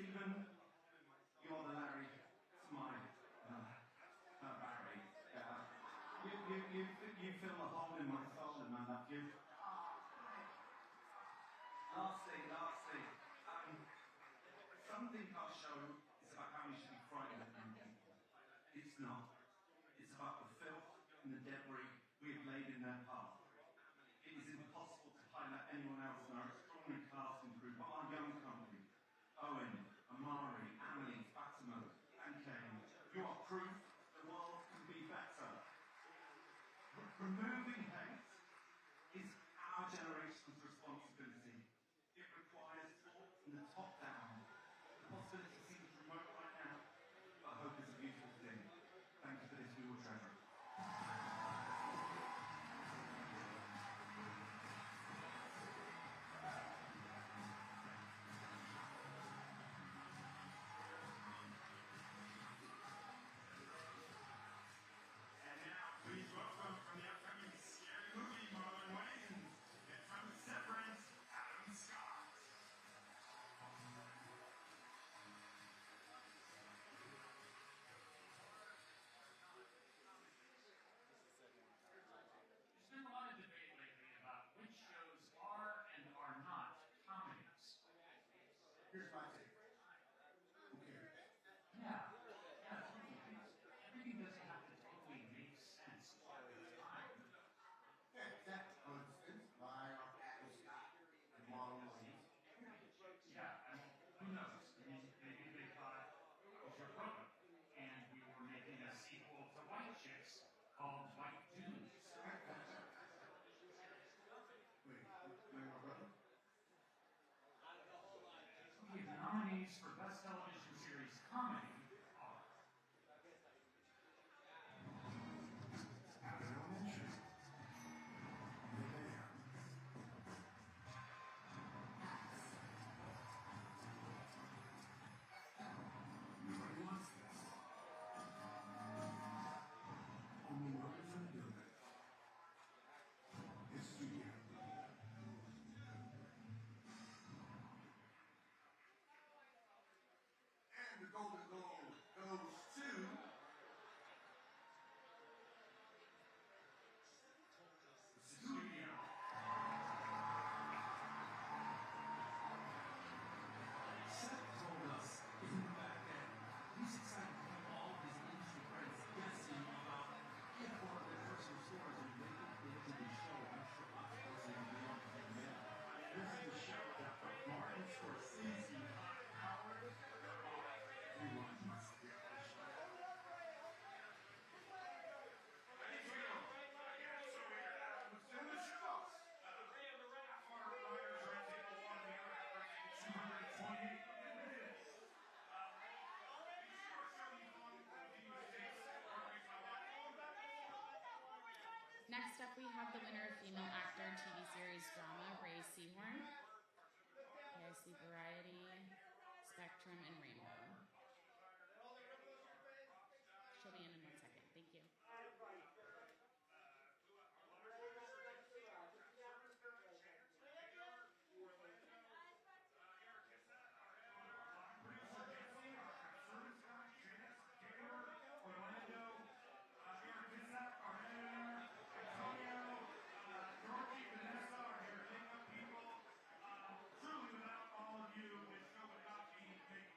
Speaker 16: Stephen, you're the Larry to my Barry. You fill a hole in my soul, and I love you. Lastly, some think our show is about how we should be frightened of people. It's not. It's about the filth and the debris we have laid in their path. It is impossible to highlight anyone else in our extraordinary casting crew, but our young company. Owen, Amari, Amelie, Fatima, and Kane. You are proof the world can be better. Removing hate is our generation's responsibility. It requires thought from the top down. The possibility seems remote right now, but hope is a beautiful thing. Thank you for this, we will treasure it. And now, please welcome from the upcoming scary movie, Marlon Wayans, and from Severance, Adam Scott.
Speaker 10: There's been a lot of debate lately about which shows are and are not comedies.
Speaker 4: Here's my take. Who cares?
Speaker 10: Yeah, everything doesn't have to totally make sense all the time.
Speaker 4: Yeah, exactly. For instance, why are Adam Scott and Marlon Wayans?
Speaker 10: Yeah, I mean, who knows? I mean, maybe they thought it was your program, and we were making a sequel to White Chicks called White Dudes.
Speaker 4: Wait, my brother?
Speaker 10: Okay, the nominees for Best Television Series Comedy are
Speaker 4: Abbott Elementary. Nobody wants this. Only workers in the building. It's studio. And the Golden Globe goes to
Speaker 10: Studio.
Speaker 16: Seth told us in the back end, he's excited to have all of his industry friends guessing about if one of their personal stories and make it into the show. I'm sure lots of us will be on to him now. This is the show that Martin Scorsese powered. Everyone must get the show.
Speaker 8: Next up, we have the winner of Female Actor TV Series Drama, Ray Seahorn. Okay, I see Variety, Spectrum, and Rainbow. She'll be in 1 second. Thank you.
Speaker 10: Truly, without all of you, this show would not be making.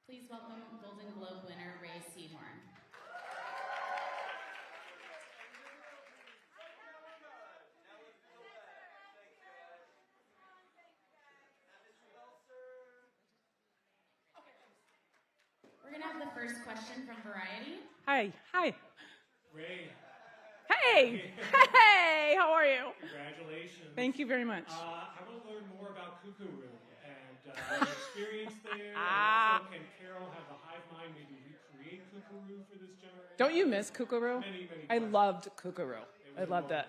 Speaker 8: Please welcome Golden Globe winner Ray Seahorn. We're going to have the first question from Variety.
Speaker 13: Hi.
Speaker 6: Ray.
Speaker 13: Hey! Hey! How are you?
Speaker 6: Congratulations.
Speaker 13: Thank you very much.
Speaker 6: I want to learn more about Kukuru and your experience there. Also, can Carol have the hive mind maybe recreate Kukuru for this generation?
Speaker 13: Don't you miss Kukuru?
Speaker 6: Many
Speaker 13: I loved Kukuru. I loved it.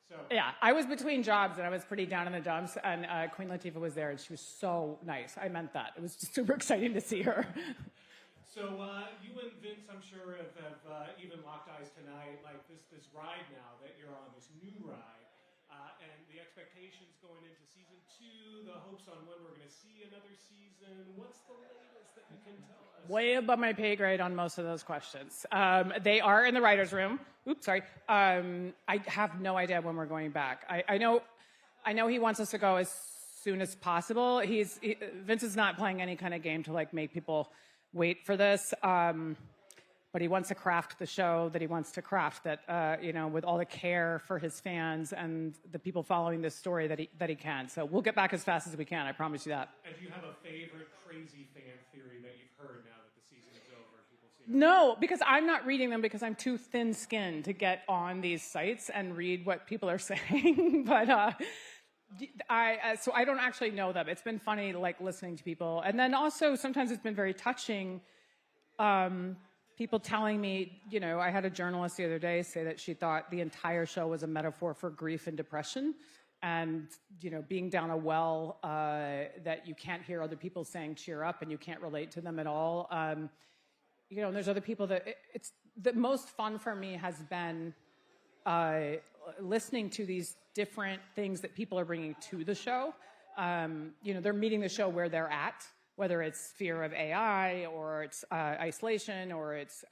Speaker 6: So,
Speaker 13: Yeah, I was between jobs and I was pretty down in the dumps, and Queen Latifah was there and she was so nice. I meant that. It was just super exciting to see her.
Speaker 6: So you and Vince, I'm sure, have even locked eyes tonight, like this ride now that you're on, this new ride, and the expectations going into season 2, the hopes on when we're going to see another season. What's the latest that you can tell us?
Speaker 13: Way above my pay grade on most of those questions. They are in the writer's room. Oops, sorry. I have no idea when we're going back. I know he wants us to go as soon as possible. Vince is not playing any kind of game to like make people wait for this, but he wants to craft the show that he wants to craft, that with all the care for his fans and the people following this story that he can. So we'll get back as fast as we can. I promise you that.
Speaker 6: And do you have a favorite crazy fan theory that you've heard now that the season is over?
Speaker 13: No, because I'm not reading them because I'm too thin-skinned to get on these sites and read what people are saying. But so I don't actually know them. It's been funny, like, listening to people. And then also sometimes it's been very touching, people telling me, I had a journalist the other day say that she thought the entire show was a metaphor for grief and depression. And, being down a well that you can't hear other people saying cheer up and you can't relate to them at all. And there's other people that it's the most fun for me has been listening to these different things that people are bringing to the show. They're meeting the show where they're at, whether it's fear of AI or it's isolation or it's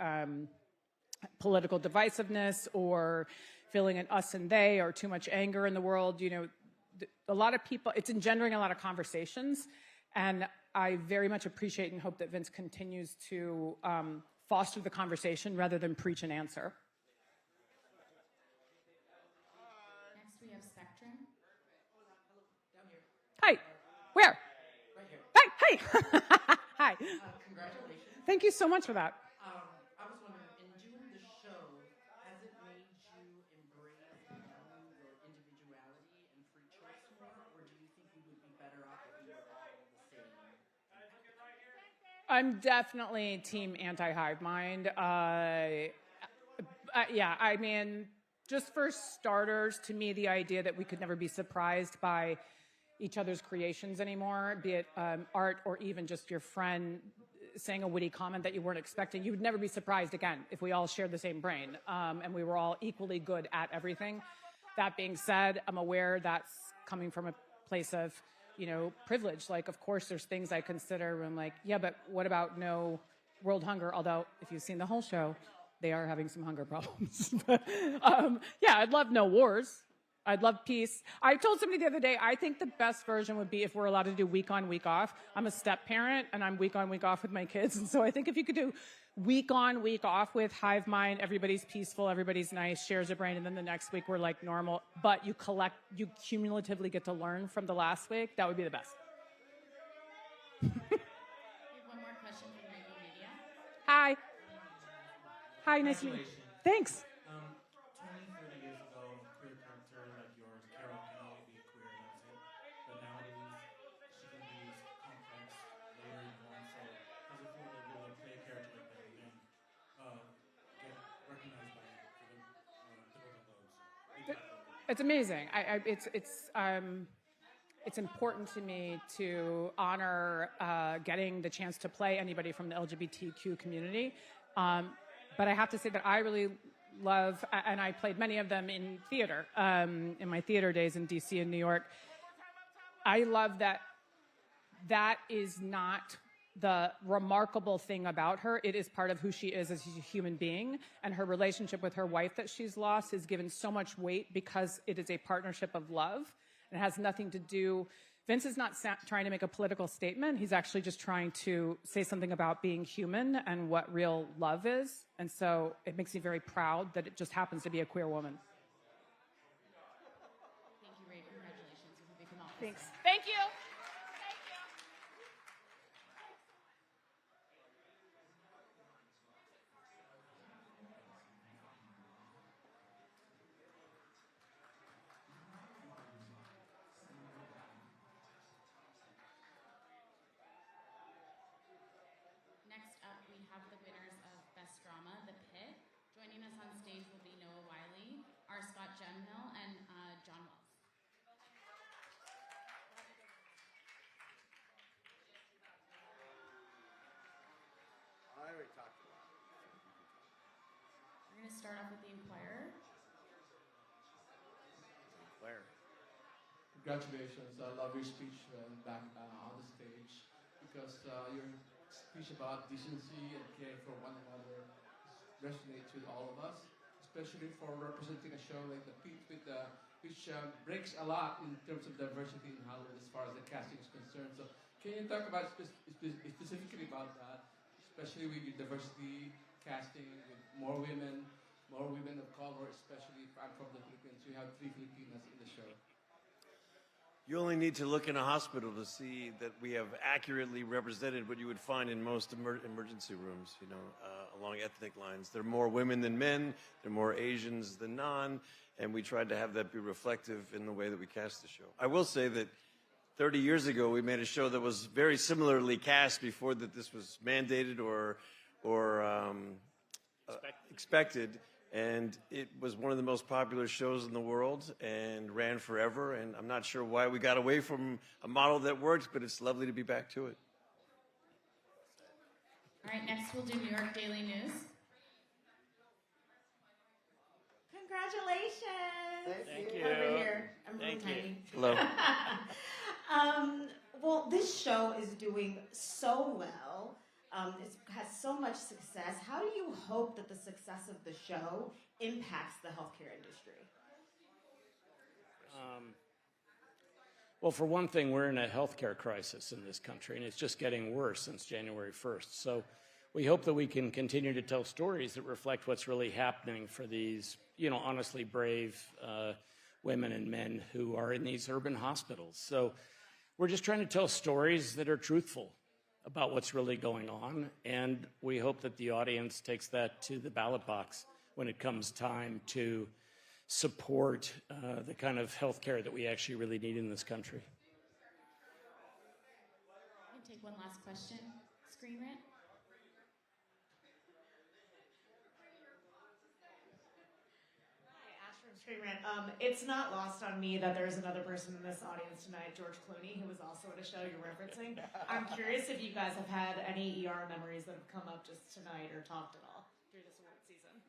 Speaker 13: political divisiveness or feeling an us and they or too much anger in the world. A lot of people, it's engendering a lot of conversations. And I very much appreciate and hope that Vince continues to foster the conversation rather than preach an answer.
Speaker 8: Next we have Spectrum.
Speaker 13: Hi. Where?
Speaker 15: Right here.
Speaker 13: Hey. Hi.
Speaker 15: Congratulations.
Speaker 13: Thank you so much for that.
Speaker 15: I was wondering, in doing the show, has it made you embrace value your individuality and free choice more, or do you think you would be better off if you were all the same?
Speaker 13: I'm definitely team anti-hive mind. Just for starters, to me, the idea that we could never be surprised by each other's creations anymore, be it art or even just your friend saying a witty comment that you weren't expecting, you would never be surprised again if we all shared the same brain and we were all equally good at everything. That being said, I'm aware that's coming from a place of, privilege. Like, of course, there's things I consider when I'm like, yeah, but what about no world hunger? Although, if you've seen the whole show, they are having some hunger problems. I'd love no wars. I'd love peace. I told somebody the other day, I think the best version would be if we're allowed to do week on, week off. I'm a step parent, and I'm week on, week off with my kids. And so I think if you could do week on, week off with hive mind, everybody's peaceful, everybody's nice, shares a brain, and then the next week we're like normal, but you cumulatively get to learn from the last week, that would be the best.
Speaker 8: We have one more question from Rainbow Media.
Speaker 13: Hi. Hi, nice to meet you. Thanks.
Speaker 6: 20-30 years ago, a queer character like yours, Carol, can only be queer, that's it. But nowadays, she can be complex, layered, nuanced. So does it feel that you're play a character like that and then get recognized by it for the Golden Globes?
Speaker 13: It's amazing. It's important to me to honor getting the chance to play anybody from the LGBTQ community. But I have to say that I really love, and I played many of them in theater, in my theater days in DC and New York. I love that that is not the remarkable thing about her. It is part of who she is as a human being, and her relationship with her wife that she's lost is given so much weight because it is a partnership of love. It has nothing to do Vince is not trying to make a political statement. He's actually just trying to say something about being human and what real love is. And so it makes me very proud that it just happens to be a queer woman.
Speaker 8: Thank you, Ray. Congratulations. You have become officer.
Speaker 13: Thanks. Thank you.
Speaker 8: Next up, we have the winners of Best Drama, The Pit. Joining us on stage will be Noah Wiley, R. Scott Gemhill, and John Wells.
Speaker 18: I already talked about it.
Speaker 8: We're going to start off with the Inquirer.
Speaker 18: Where?
Speaker 3: Congratulations. I love your speech back on the stage because your speech about decency and caring for one another resonates with all of us, especially for representing a show like The Pit, which breaks a lot in terms of diversity in Hollywood as far as the casting is concerned. So can you talk about specifically about that, especially with your diversity casting, with more women of color, especially if I'm from the Philippines. You have 3 Filipinas in the show.
Speaker 18: You only need to look in a hospital to see that we have accurately represented what you would find in most emergency rooms, along ethnic lines. There are more women than men, there are more Asians than non, and we tried to have that be reflective in the way that we cast the show. I will say that 30 years ago, we made a show that was very similarly cast before that this was mandated or expected. And it was one of the most popular shows in the world and ran forever. And I'm not sure why we got away from a model that works, but it's lovely to be back to it.
Speaker 8: All right, next we'll do New York Daily News.
Speaker 20: Congratulations.
Speaker 18: Thank you.
Speaker 20: Over here. I'm really
Speaker 18: Thank you.
Speaker 20: tiny.
Speaker 18: Hello.
Speaker 20: Well, this show is doing so well. It has so much success. How do you hope that the success of the show impacts the healthcare industry?
Speaker 21: Well, for one thing, we're in a healthcare crisis in this country, and it's just getting worse since January 1st. So we hope that we can continue to tell stories that reflect what's really happening for these, honestly brave women and men who are in these urban hospitals. So we're just trying to tell stories that are truthful about what's really going on, and we hope that the audience takes that to the ballot box when it comes time to support the kind of health care that we actually really need in this country.
Speaker 8: We can take one last question. Screen Rant.
Speaker 20: Screen Rant. It's not lost on me that there's another person in this audience tonight, George Clooney, who was also at a show you're referencing. I'm curious if you guys have had any ER memories that have come up just tonight or talked at all through this award season.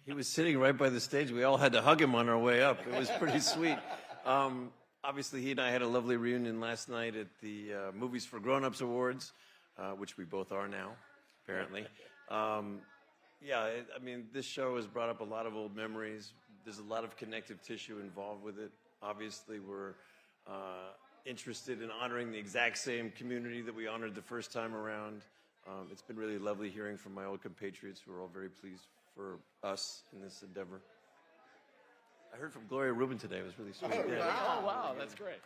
Speaker 18: He was sitting right by the stage. We all had to hug him on our way up. It was pretty sweet. Obviously, he and I had a lovely reunion last night at the Movies for Grown-Ups Awards, which we both are now, apparently. This show has brought up a lot of old memories. There's a lot of connective tissue involved with it. Obviously, we're interested in honoring the exact same community that we honored the first time around. It's been really lovely hearing from my old compatriots who are all very pleased for us in this endeavor. I heard from Gloria Rubin today. It was really sweet.
Speaker 21: Oh, wow, that's great.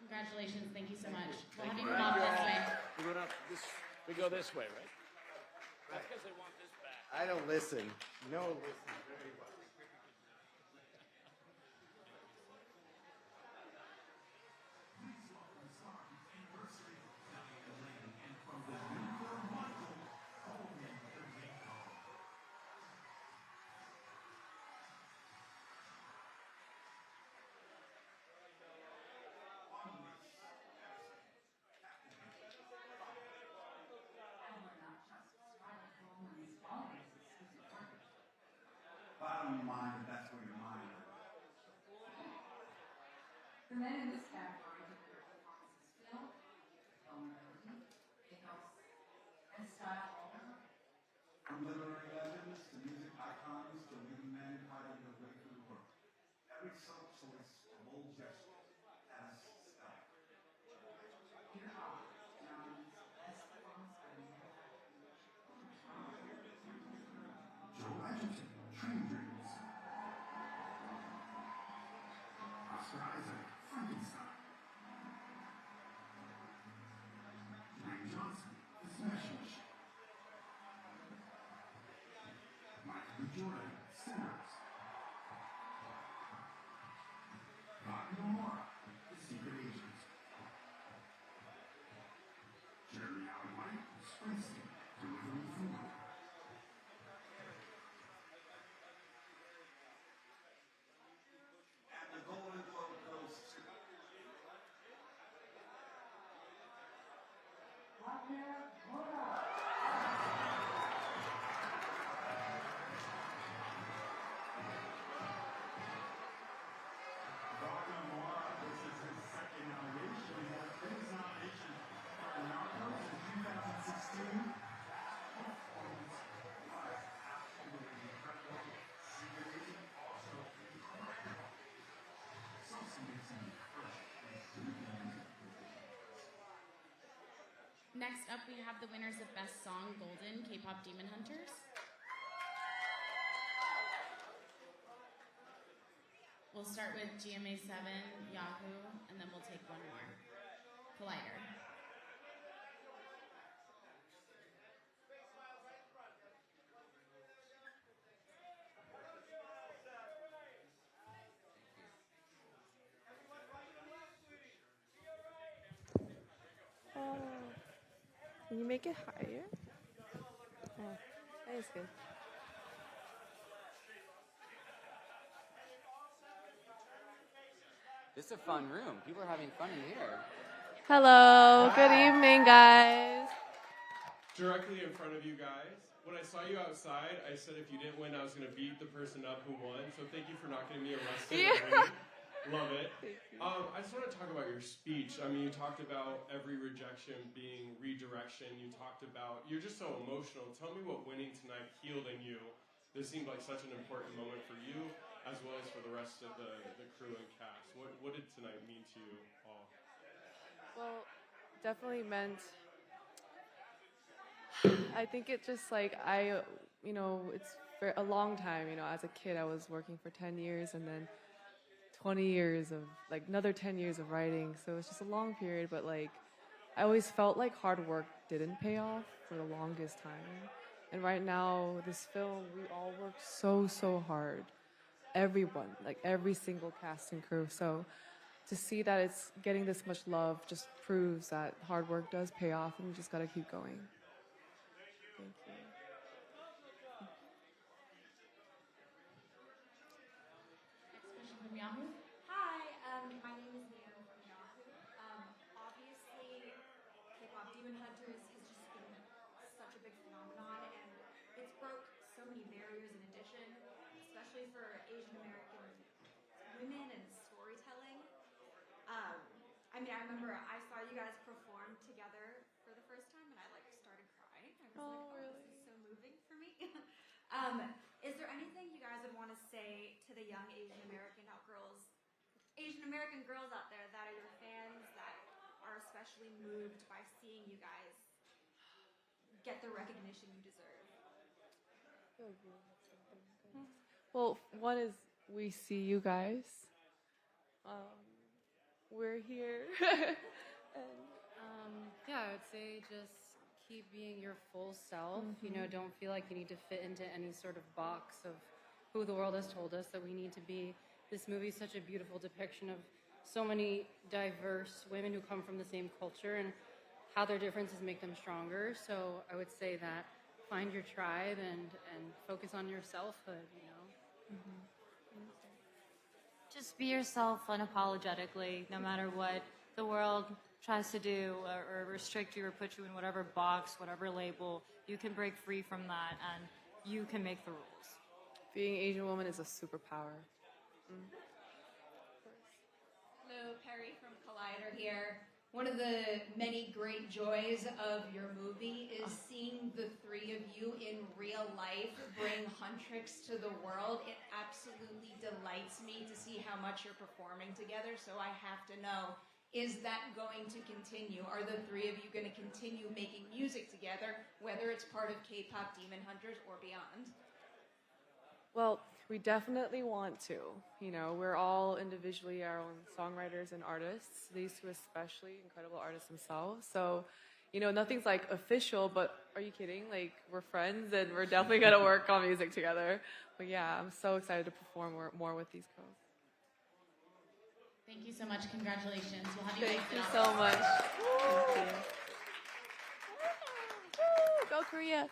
Speaker 8: Congratulations. Thank you so much. We'll have
Speaker 21: Thank
Speaker 8: you
Speaker 21: you.
Speaker 8: come off this way.
Speaker 21: We go this way, right? That's because they want this back.
Speaker 22: I don't listen. No listen very well.
Speaker 10: Bottom of your mind, if that's where your mind is.
Speaker 2: The men in this category did their performances skill, vulnerability, pathos, and style.
Speaker 10: From literary legends to music icons to leading men hiding their way through the world. Every self choice or bold gesture has style. Wagner Moura, this is his second nomination. He had his nomination for Narcos in 2016. That performance was absolutely incredible. Scenery also incredible. It's also makes him the first
Speaker 8: Next up, we have the winners of Best Song Golden K-pop Demon Hunters. We'll start with GMA7, Yahoo, and then we'll take one more. Collider.
Speaker 1: Can you make it higher? Oh, that is good.
Speaker 7: This is a fun room. People are having fun in here.
Speaker 1: Hello, good evening, guys.
Speaker 11: Directly in front of you guys. When I saw you outside, I said if you didn't win, I was going to beat the person up who won. So thank you for not getting me arrested.
Speaker 1: Yeah.
Speaker 11: Love it. I just want to talk about your speech. I mean, you talked about every rejection being redirection. You talked about, you're just so emotional. Tell me what winning tonight healed in you. This seemed like such an important moment for you, as well as for the rest of the crew and cast. What did tonight mean to you all?
Speaker 1: Well, definitely meant, I think it just like, it's for a long time, as a kid I was working for 10 years and then 20 years of, another 10 years of writing. So it's just a long period, but I always felt like hard work didn't pay off for the longest time. And right now, this film, we all worked so hard. Everyone, every single cast and crew. So to see that it's getting this much love just proves that hard work does pay off and we just gotta keep going. Thank you.
Speaker 8: From Yahoo.
Speaker 19: Hi, my name is Liam from Yahoo. Obviously, K-pop Demon Hunters has just been such a big phenomenon, and it's broke so many barriers in addition, especially for Asian American women and storytelling. I remember I saw you guys perform together for the first time, and I started crying. I was
Speaker 1: really?
Speaker 19: This is so moving for me. Is there anything you guys would want to say to the young Asian American girls out there that are your fans that are especially moved by seeing you guys get the recognition you deserve?
Speaker 1: Well, one is we see you guys. We're here.
Speaker 24: Yeah, I would say just keep being your full self. Don't feel like you need to fit into any sort of box of who the world has told us that we need to be. This movie is such a beautiful depiction of so many diverse women who come from the same culture and how their differences make them stronger. So I would say that find your tribe and focus on your selfhood,
Speaker 26: Just be yourself unapologetically, no matter what the world tries to do or restrict you or put you in whatever box, whatever label. You can break free from that and you can make the rules.
Speaker 1: Being Asian woman is a superpower.
Speaker 27: Hello, Perry from Collider here. One of the many great joys of your movie is seeing the three of you in real life bring Huntrix to the world. It absolutely delights me to see how much you're performing together, so I have to know, is that going to continue? Are the three of you going to continue making music together, whether it's part of K-pop Demon Hunters or beyond?
Speaker 1: Well, we definitely want to. We're all individually our own songwriters and artists. These two especially, incredible artists themselves. So, nothing's official, but are you kidding? We're friends and we're definitely going to work on music together. But yeah, I'm so excited to perform more with these girls.
Speaker 8: Thank you so much. Congratulations. We'll have you
Speaker 1: Thank
Speaker 8: guys
Speaker 1: you
Speaker 8: sit
Speaker 1: so
Speaker 8: out.
Speaker 1: much. Thank you. Go Korea.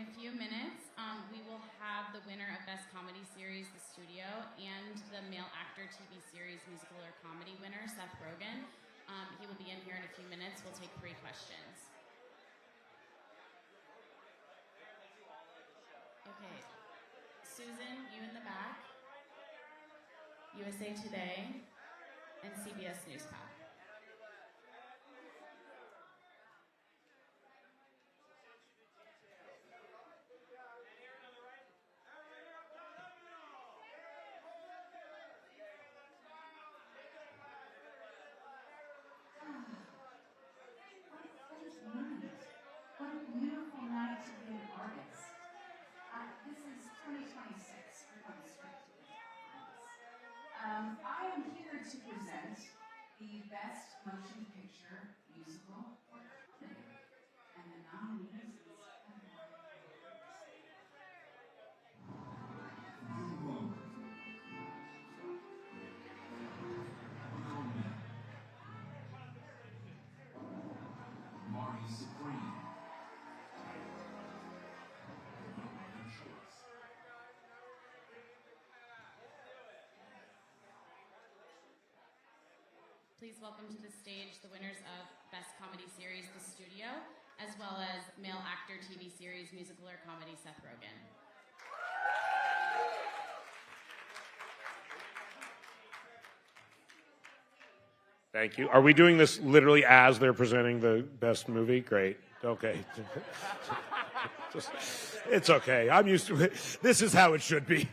Speaker 8: in a few minutes, we will have the winner of Best Comedy Series, The Studio, and the Male Actor TV Series Musical or Comedy winner, Seth Rogen. He will be in here in a few minutes. We'll take 3 questions. Okay. Susan, you in the back. USA Today and CBS News Pop.
Speaker 5: What a beautiful night to be an artist. This is 2026. We're going straight to the top. I am here to present the Best Motion Picture Musical or Comedy. And the nominees is
Speaker 10: Marty Supreme.
Speaker 8: Please welcome to the stage the winners of Best Comedy Series, The Studio, as well as Male Actor TV Series, Musical or Comedy, Seth Rogen.
Speaker 9: Thank you. Are we doing this literally as they're presenting the best movie? Great. Okay. It's okay. I'm used to it. This is how it should be.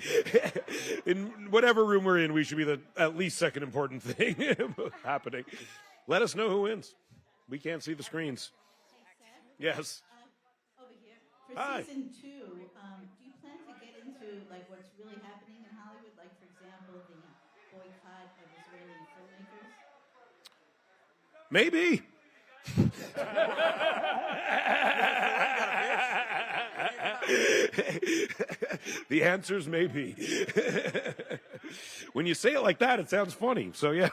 Speaker 9: In whatever room we're in, we should be the at least second important thing happening. Let us know who wins. We can't see the screens. Yes.
Speaker 12: Over here. For
Speaker 9: Hi.
Speaker 12: season 2, do you plan to get into like what's really happening in Hollywood? Like, for example, the boycott of Israeli filmmakers?
Speaker 9: Maybe. The answer's maybe. When you say it like that, it sounds funny. So yeah.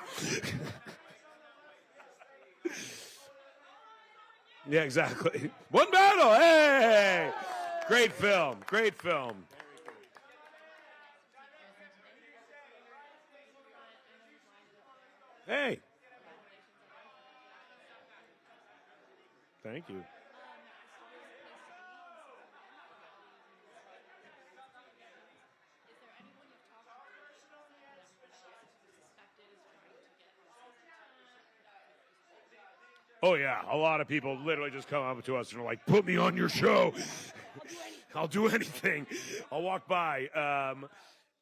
Speaker 9: Yeah, exactly. One battle. Hey! Great film. Great film. Hey. Thank you. Oh yeah, a lot of people literally just come up to us and are like, "Put me on your show. I'll do anything. I'll walk by."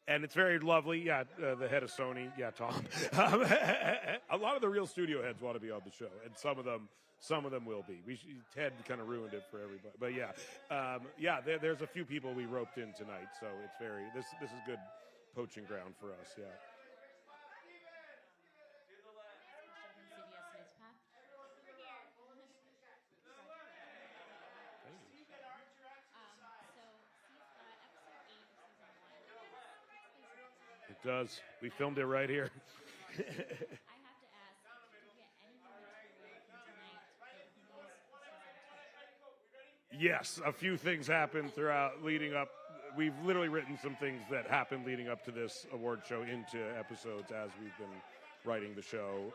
Speaker 9: And it's very lovely. Yeah, the head of Sony. Yeah, Tom. A lot of the real studio heads want to be on the show, and some of them will be. Ted kind of ruined it for everybody, but yeah, there's a few people we roped in tonight, so it's very this is good poaching ground for us. Yeah. It does. We filmed it right here. Yes, a few things happened throughout leading up. We've literally written some things that happened leading up to this award show into episodes as we've been writing the show,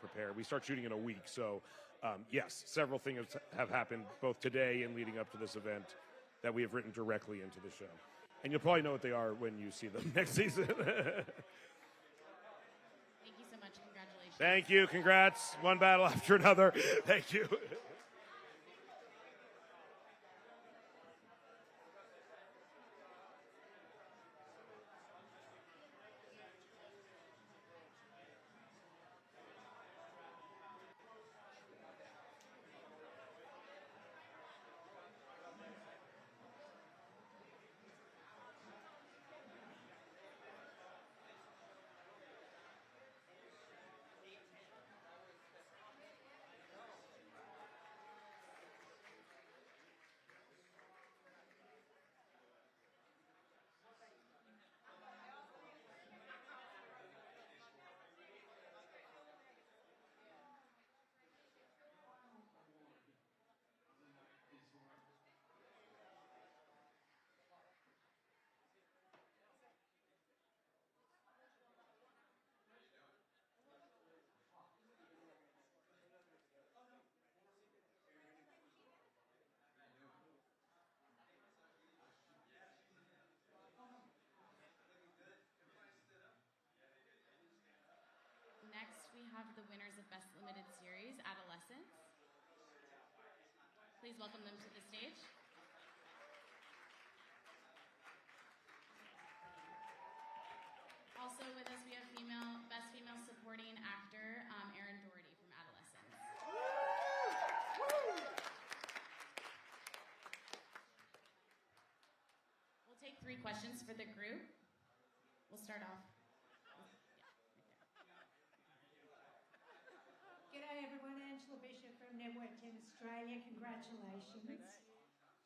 Speaker 9: prepare. We start shooting in a week, so yes, several things have happened both today and leading up to this event that we have written directly into the show. And you'll probably know what they are when you see them next season.
Speaker 8: Thank you so much. Congratulations.
Speaker 9: Thank you. Congrats. One battle after another. Thank you.
Speaker 8: Please welcome them to the stage. Also with us, we have Best Female Supporting Actor, Erin Doherty from Adolescence. We'll take 3 questions for the group. We'll start off.
Speaker 4: G'day everyone, Angela Bishop from Network 10 Australia. Congratulations.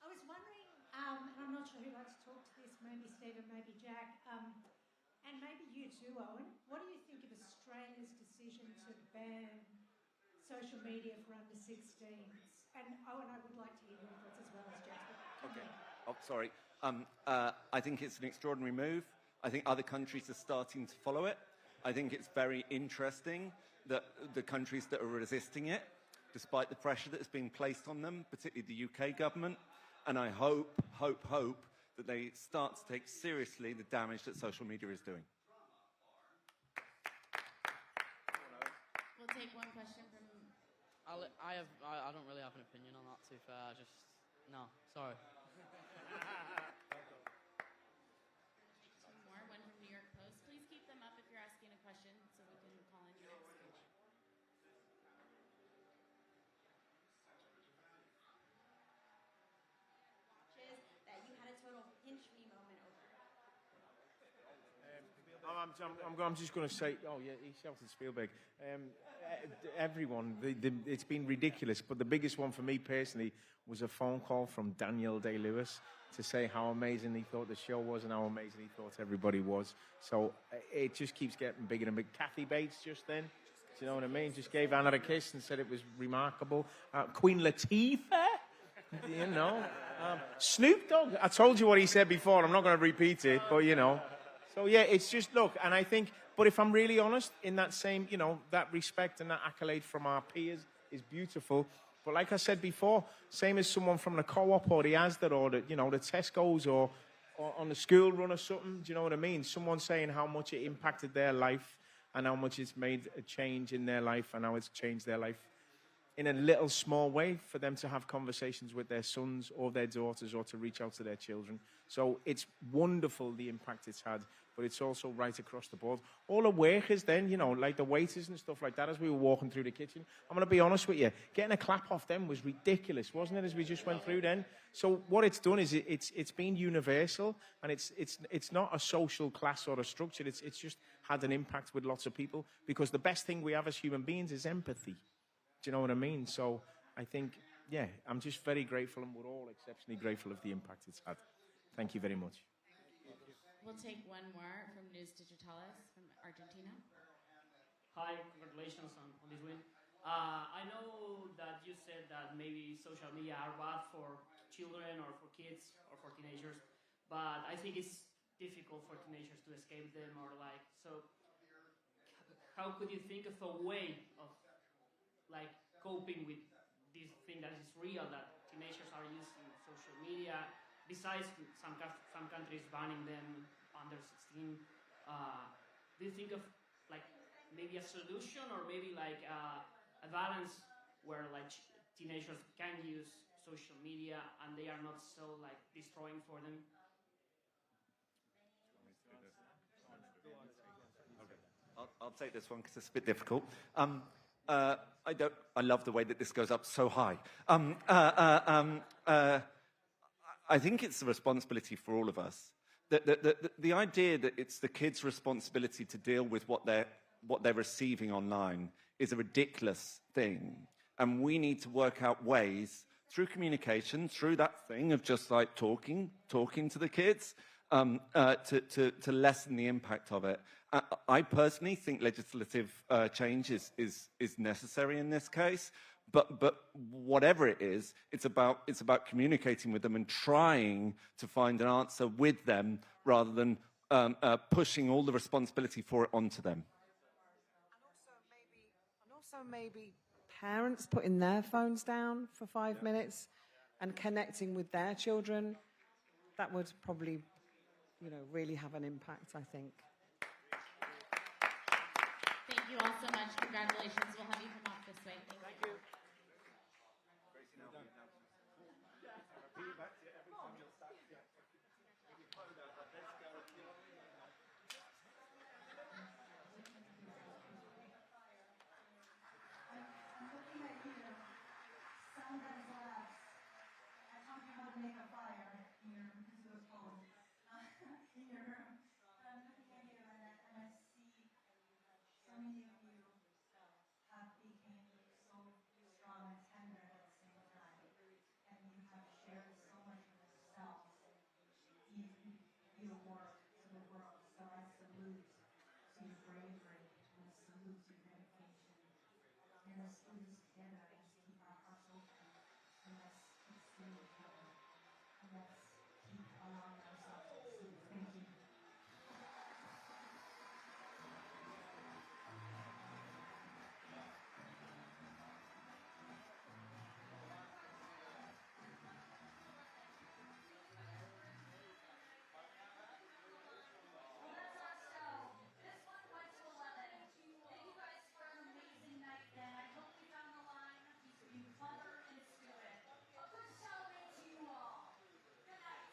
Speaker 4: I was wondering, and I'm not sure who'd like to talk to this, maybe Stephen, maybe Jack, and maybe you too, Owen. What do you think of Australia's decision to ban social media for under 16s? And Owen, I would like to hear your thoughts as well as Jack.
Speaker 22: Okay. Oh, sorry. I think it's an extraordinary move. I think other countries are starting to follow it. I think it's very interesting that the countries that are resisting it, despite the pressure that has been placed on them, particularly the UK government, and I hope that they start to take seriously the damage that social media is doing.
Speaker 8: We'll take one question from...
Speaker 14: I don't really have an opinion on that, to be fair. No, sorry.
Speaker 8: One from New York Post. Please keep them up if you're asking a question so we can call in your next speech.
Speaker 19: That you had a total pinch me moment over.
Speaker 15: I'm just going to say, oh yeah, he shouted Spielberg. Everyone, it's been ridiculous, but the biggest one for me personally was a phone call from Daniel Day-Lewis to say how amazing he thought the show was and how amazing he thought everybody was. So it just keeps getting bigger and bigger. Kathy Bates just then, do you know what I mean? Just gave Anna a kiss and said it was remarkable. Queen Latifah, you know. Snoop Dogg, I told you what he said before. I'm not going to repeat it, but you know. So yeah, it's just, look, and I think, but if I'm really honest, in that same, you know, that respect and that accolade from our peers is beautiful. But like I said before, same as someone from the Co-op or the Asda or the, you know, the Tesco's or on the school run or something, do you know what I mean? Someone saying how much it impacted their life and how much it's made a change in their life and how it's changed their life in a little small way for them to have conversations with their sons or their daughters or to reach out to their children. So it's wonderful the impact it's had, but it's also right across the board. All the workers then, you know, like the waiters and stuff like that as we were walking through the kitchen, I'm going to be honest with you, getting a clap off them was ridiculous, wasn't it, as we just went through then? So what it's done is it's been universal, and it's not a social class or a structure, it's just had an impact with lots of people, because the best thing we have as human beings is empathy. Do you know what I mean? So I think, yeah, I'm just very grateful, and we're all exceptionally grateful of the impact it's had. Thank you very much.
Speaker 8: We'll take one more from News Digitalis from Argentina.
Speaker 16: Hi, congratulations on this win. I know that you said that maybe social media are bad for children or for kids or for teenagers, but I think it's difficult for teenagers to escape them, or like, so how could you think of a way of like coping with this thing that is real, that teenagers are using social media, besides some countries banning them under 16? Do you think of like maybe a solution, or maybe like a balance where like teenagers can use social media and they are not so like destroying for them?
Speaker 22: I'll take this one because it's a bit difficult. I love the way that this goes up so high. I think it's the responsibility for all of us. The idea that it's the kids' responsibility to deal with what they're receiving online is a ridiculous thing. And we need to work out ways through communication, through that thing of just like talking to the kids, to lessen the impact of it. I personally think legislative change is necessary in this case, but whatever it is, it's about communicating with them and trying to find an answer with them rather than pushing all the responsibility for it onto them.
Speaker 17: And also maybe parents putting their phones down for 5 minutes and connecting with their children. That would probably, really have an impact, I think.
Speaker 8: Thank you all so much. Congratulations. We'll have you come off this way. Thank you.
Speaker 5: and let's do this together. Let's keep our hearts open, and let's see each other, and let's keep allowing ourselves to see. Thank you.
Speaker 10: Well, that's our show. This one went to 11. Thank you guys for an amazing night, then. I hope you found the line to be clever and stupid. A good Halloween to you all. Good night.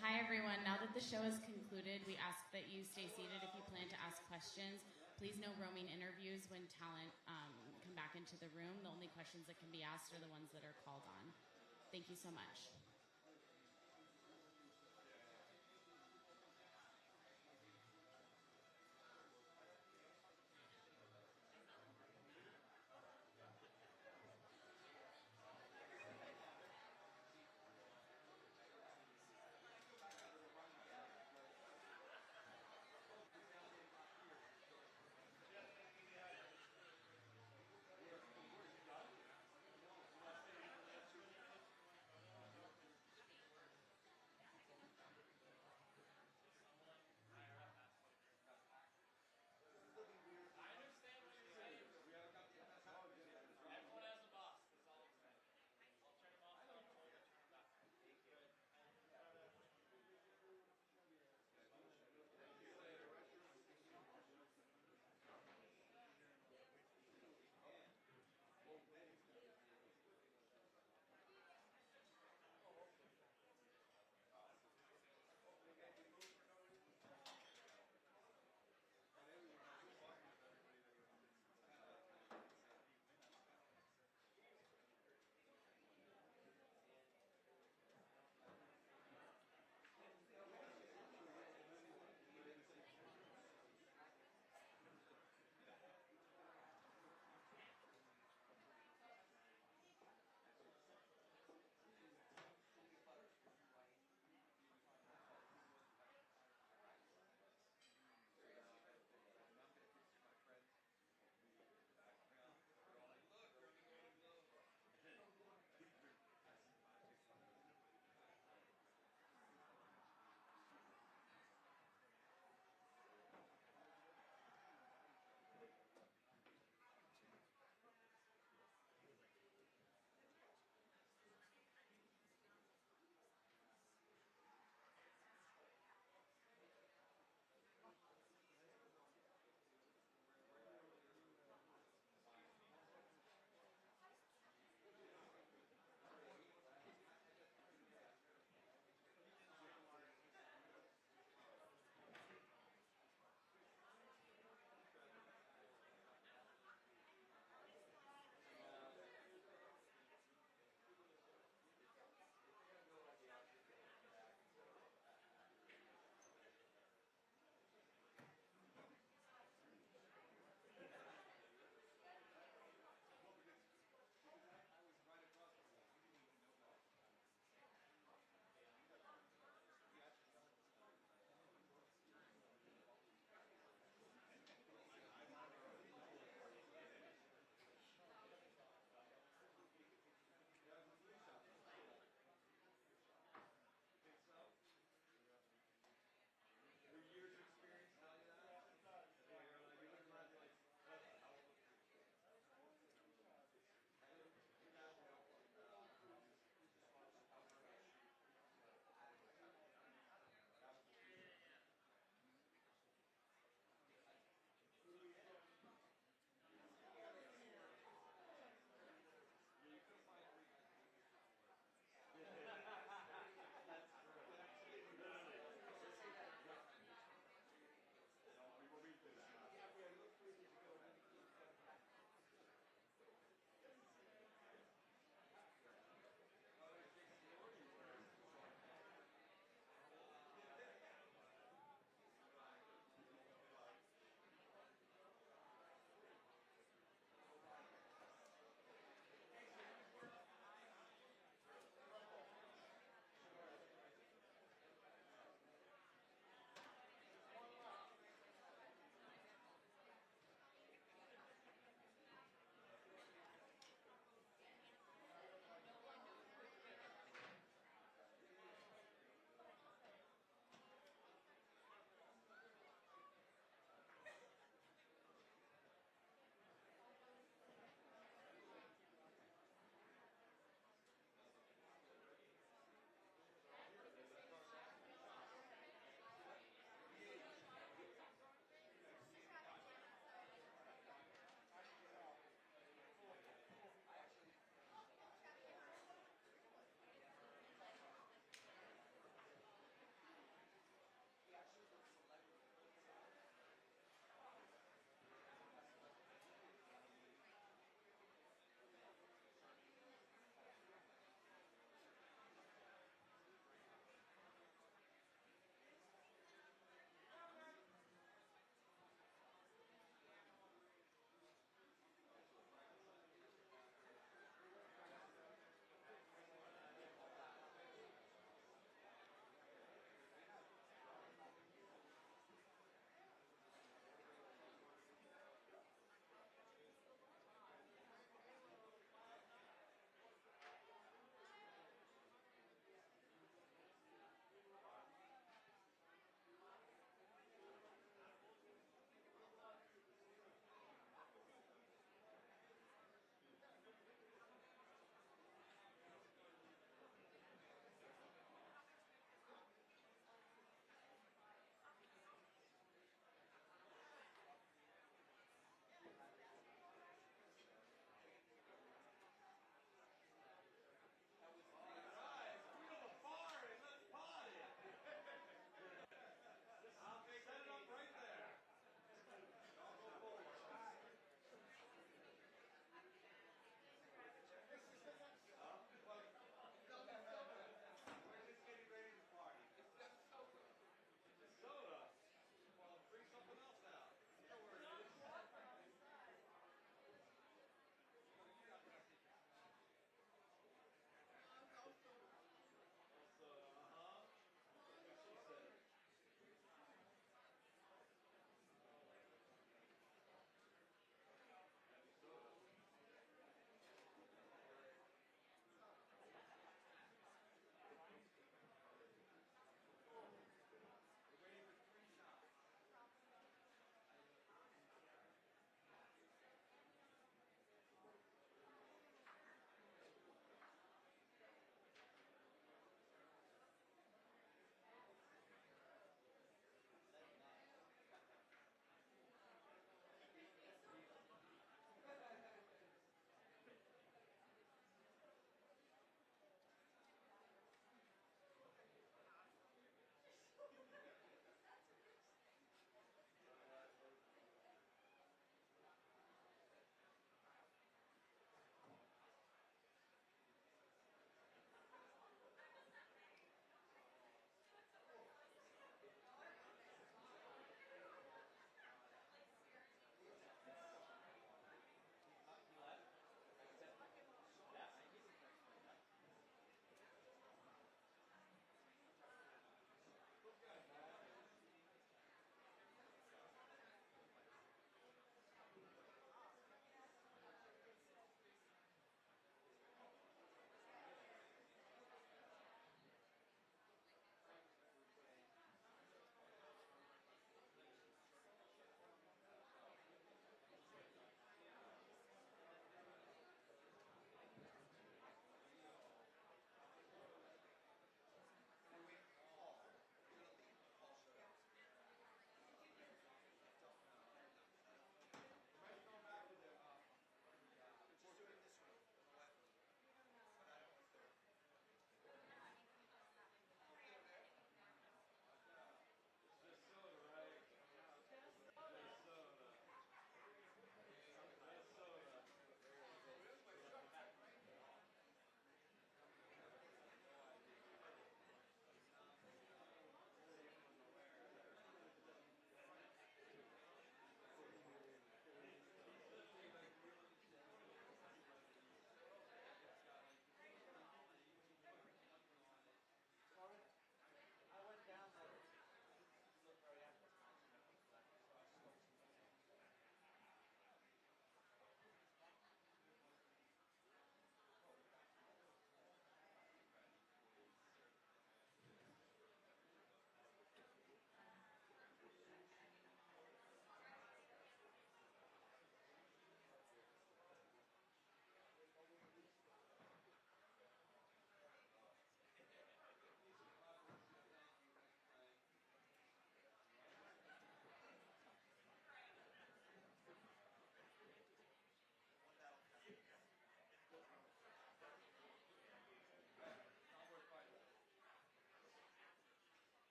Speaker 8: Hi, everyone. Now that the show is concluded, we ask that you stay seated if you plan to ask questions. Please no roaming interviews when talent come back into the room. The only questions that can be asked are the ones that are called on. Thank you so much.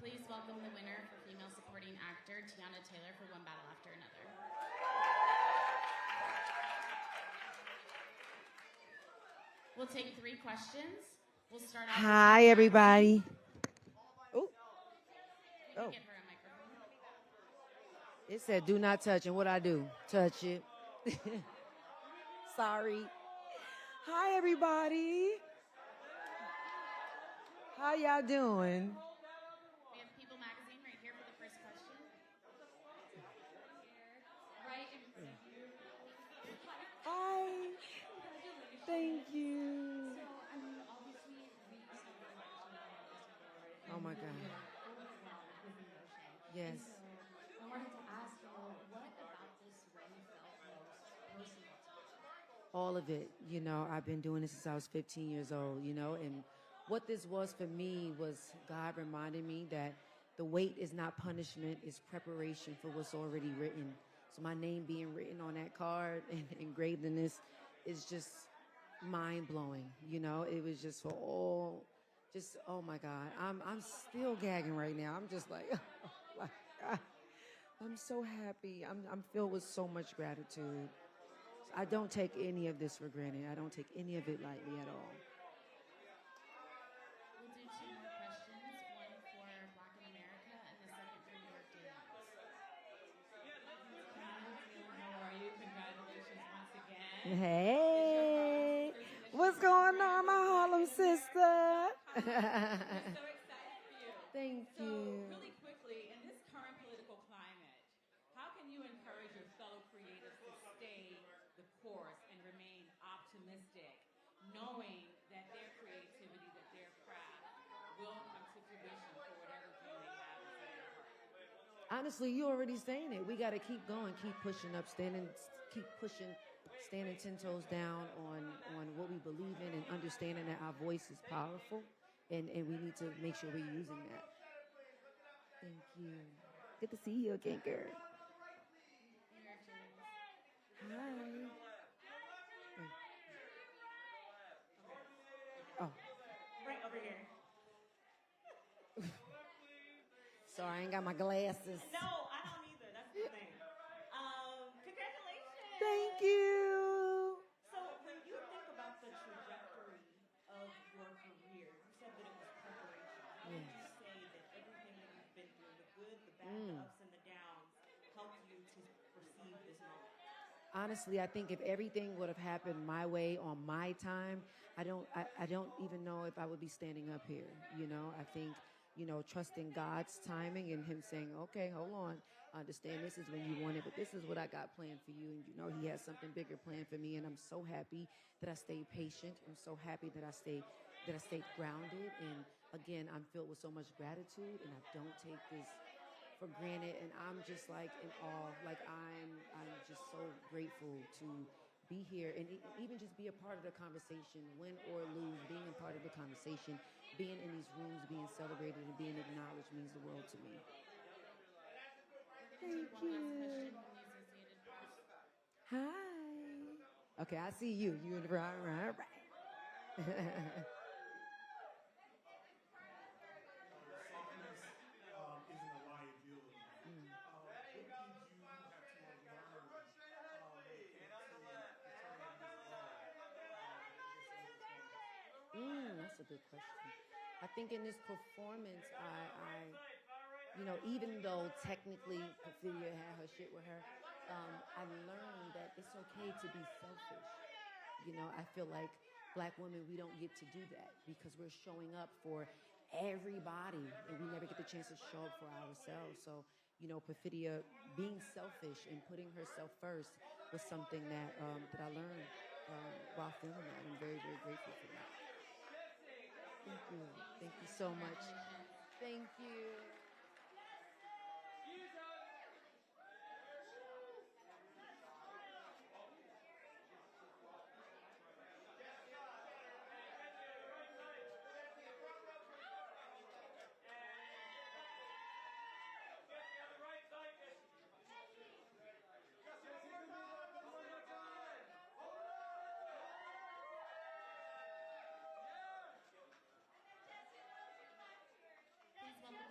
Speaker 8: Please welcome the winner for Female Supporting Actor, Teyana Taylor, for One Battle After Another. We'll take 3 questions. We'll start off.
Speaker 3: Hi, everybody. Oh. Oh.
Speaker 8: Give her a microphone.
Speaker 3: It said, do not touch. And what I do? Touch it. Sorry. Hi, everybody. How y'all doing?
Speaker 8: We have People Magazine right here for the first question. Right in front of you.
Speaker 3: Hi. Thank you. Oh my God. Yes.
Speaker 19: I wanted to ask you, what about this really felt most personal?
Speaker 3: All of it. You know, I've been doing this since I was 15 years old, you know, and what this was for me was God reminding me that the wait is not punishment, it's preparation for what's already written. So my name being written on that card and engraved in this is just mind-blowing, you know. It was just for all, just, oh my God. I'm still gagging right now. I'm just like, oh my God. I'm so happy. I'm filled with so much gratitude. I don't take any of this for granted. I don't take any of it lightly at all.
Speaker 8: We'll do 2 more questions, one for Black in America and the second for New York Daily News.
Speaker 6: How are you? Congratulations once again.
Speaker 3: Hey, what's going on, my Harlem sister?
Speaker 6: We're so excited for you.
Speaker 3: Thank you.
Speaker 6: Really quickly, in this current political climate, how can you encourage your fellow creatives to stay the course and remain optimistic, knowing that their creativity, that their craft will come to fruition for whatever dream they have inside their heart?
Speaker 3: Honestly, you already saying it. We got to keep going, keep pushing up, keep pushing, standing 10 toes down on what we believe in and understanding that our voice is powerful, and we need to make sure we're using that. Thank you. Good to see you again, girl. Hi. Oh.
Speaker 6: Right over here.
Speaker 3: Sorry, I ain't got my glasses.
Speaker 6: No, I don't either. That's the thing. Congratulations.
Speaker 3: Thank you.
Speaker 6: So when you think about the trajectory of your career, you said that it was preparation. How would you say that everything that you've been through, the good, the bad, the ups and the downs, helped you to perceive this moment?
Speaker 3: Honestly, I think if everything would have happened my way on my time, I don't even know if I would be standing up here. You know, I think, you know, trusting God's timing and Him saying, okay, hold on, I understand this is when you want it, but this is what I got planned for you. And you know, He has something bigger planned for me. And I'm so happy that I stayed patient. I'm so happy that I stayed grounded. And again, I'm filled with so much gratitude, and I don't take this for granted. And I'm just like in awe. Like I'm just so grateful to be here and even just be a part of the conversation, win or lose, being a part of the conversation, being in these rooms, being celebrated and being acknowledged means the world to me. Thank you. Hi. Okay, I see you. You in the right. That's a good question. I think in this performance, I you know, even though technically Perfidia had her shit with her, I learned that it's okay to be selfish. You know, I feel like Black women, we don't get to do that because we're showing up for everybody and we never get the chance to show up for ourselves. So, you know, Perfidia being selfish and putting herself first was something that I learned while filming that. I'm very, very grateful for that. Thank you. Thank you so much. Thank you.
Speaker 8: Please welcome the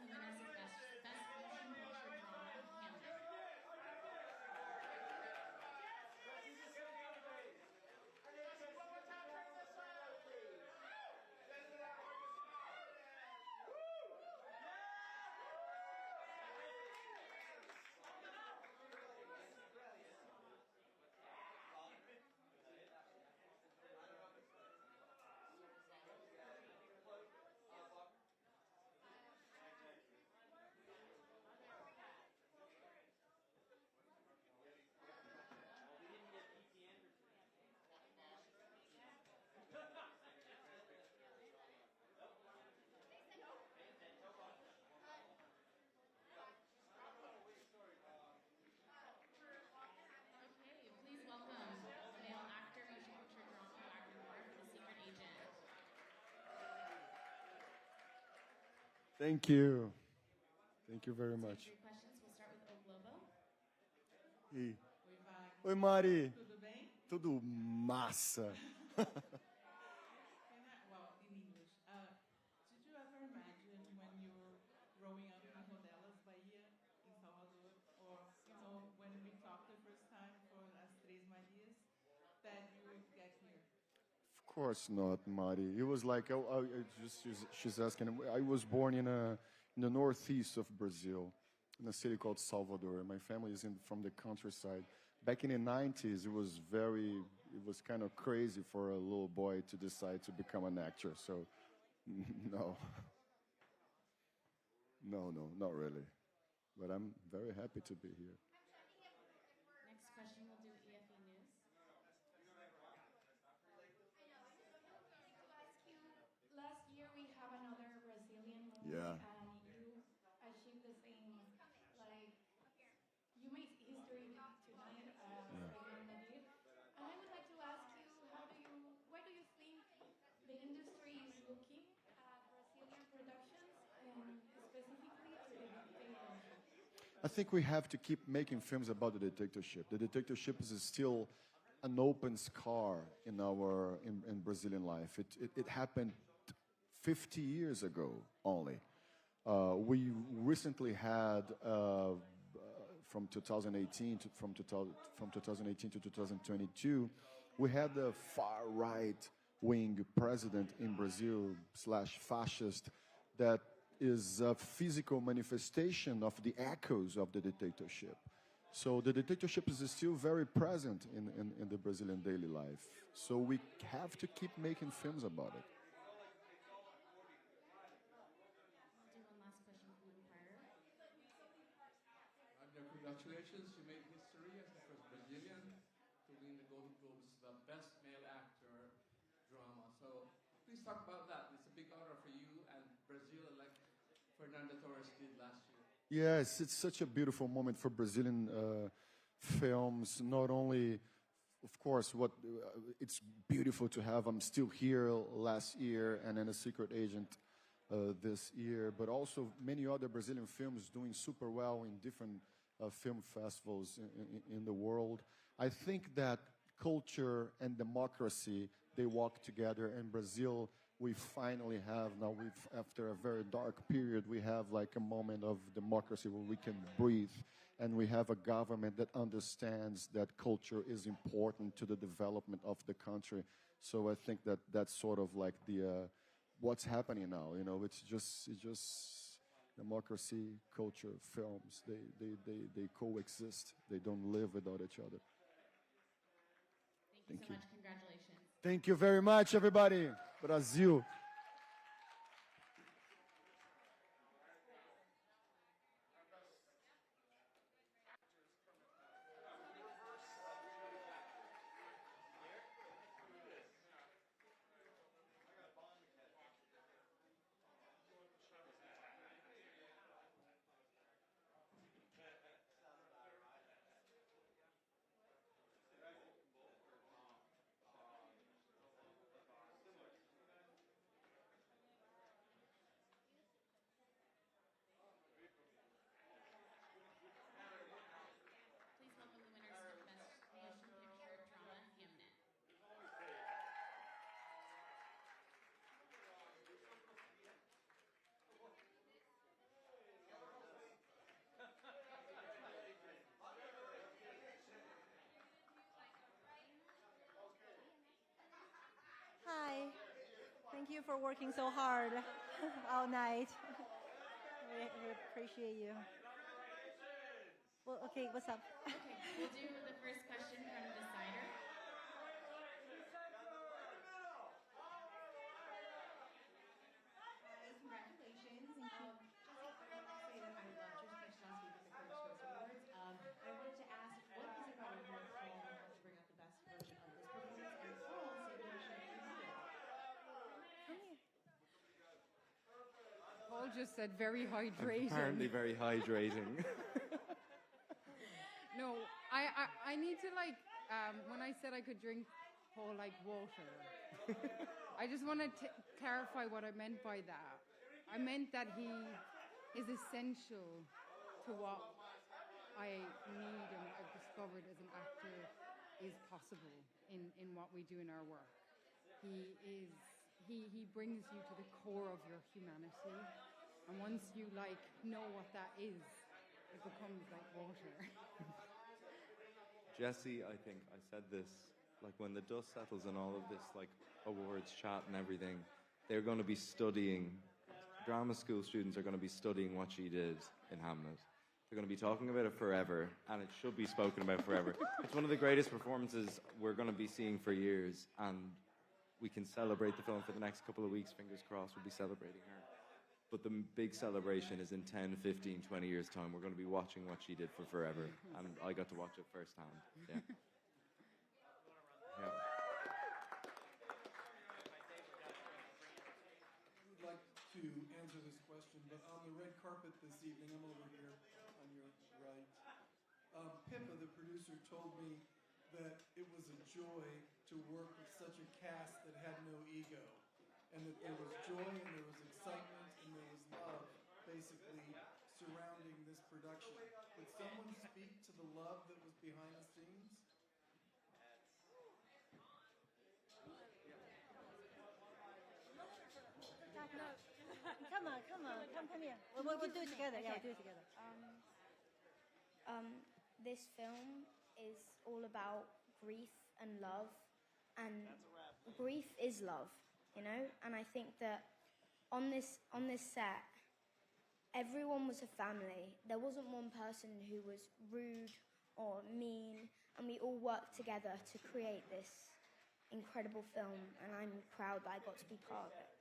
Speaker 8: winners of
Speaker 2: Thank you. Thank you very much.
Speaker 8: Three questions. We'll start with O Globo.
Speaker 2: E...
Speaker 6: Oi, Wagner.
Speaker 2: Oi, Mari.
Speaker 6: Tudo bem?
Speaker 2: Tudo massa.
Speaker 6: Well, in English. Did you ever imagine when you were growing up in Rodelas, Bahia, in Salvador, or when we talked the first time for As Três Marias, that you would get here?
Speaker 2: Of course not, Mari. It was like she's asking. I was born in the northeast of Brazil, in a city called Salvador. My family is from the countryside. Back in the 90s, it was kind of crazy for a little boy to decide to become an actor. So, no, not really. But I'm very happy to be here.
Speaker 8: Next question, we'll do EFE News.
Speaker 13: Last year we have another Brazilian movie,
Speaker 2: Yeah.
Speaker 13: and you achieved the same, like, you made history tonight, Real Madrid. And I would like to ask you, why do you think the industry is looking at Brazilian productions, and specifically to the dictatorship?
Speaker 2: I think we have to keep making films about the dictatorship. The dictatorship is still an open scar in Brazilian life. It happened 50 years ago only. We recently had from 2018 to 2022, we had a far right wing president in Brazil /fascist that is a physical manifestation of the echoes of the dictatorship. So the dictatorship is still very present in the Brazilian daily life. So we have to keep making films about it.
Speaker 8: We'll do one last question from Empire.
Speaker 18: Congratulations, you made history as the first Brazilian to win the Golden Globes, the Best Male Actor drama. So please talk about that. It's a big honor for you and Brazil, like Fernando Torres did last year.
Speaker 2: Yes, it's such a beautiful moment for Brazilian films. Not only, of course, it's beautiful to have I'm Still Here last year and then A Secret Agent this year, but also many other Brazilian films doing super well in different film festivals in the world. I think that culture and democracy, they walk together. In Brazil, we finally have now, after a very dark period, we have like a moment of democracy where we can breathe, and we have a government that understands that culture is important to the development of the country. So I think that that's sort of like the what's happening now. You know, it's just democracy, culture, films. They coexist. They don't live without each other.
Speaker 8: Thank you so much. Congratulations.
Speaker 2: Thank you very much, everybody. Brazil.
Speaker 8: Please welcome the winners for Best Motion Picture Drama Hamnet.
Speaker 20: Hi. Thank you for working so hard all night. We appreciate you. Well, okay, what's up?
Speaker 8: Okay, we'll do the first question from Decider.
Speaker 21: Congratulations. Jesse, I want to say that I loved your speech last week at the Critics' Choice Awards. I wanted to ask, what is it about your film that helped bring out the best version of this performance? And Paul said that you should read it.
Speaker 23: Paul just said very hydrating.
Speaker 22: Apparently very hydrating.
Speaker 23: No, I need to like, when I said I could drink Paul like water, I just want to clarify what I meant by that. I meant that he is essential to what I need and I've discovered as an actor is possible in what we do in our work. He brings you to the core of your humanity, and once you like know what that is, it becomes like water.
Speaker 1: Jesse, I think I said this, like when the dust settles and all of this like awards chat and everything, they're going to be studying, drama school students are going to be studying what she did in Hamlet. They're going to be talking about it forever, and it should be spoken about forever. It's one of the greatest performances we're going to be seeing for years, and we can celebrate the film for the next couple of weeks. Fingers crossed, we'll be celebrating her. But the big celebration is in 10, 15, 20 years' time. We're going to be watching what she did for forever, and I got to watch it firsthand. Yeah. Yeah.
Speaker 7: I would like to answer this question, but on the red carpet this evening, I'm over here on your right. Pippa, the producer, told me that it was a joy to work with such a cast that had no ego, and that there was joy and there was excitement and there was love basically surrounding this production. Could someone speak to the love that was behind the scenes?
Speaker 20: Come here. We'll do it together. Yeah, we'll do it together.
Speaker 11: This film is all about grief and love, and grief is love, you know. And I think that on this set, everyone was a family. There wasn't one person who was rude or mean, and we all worked together to create this incredible film, and I'm proud that I got to be part of it.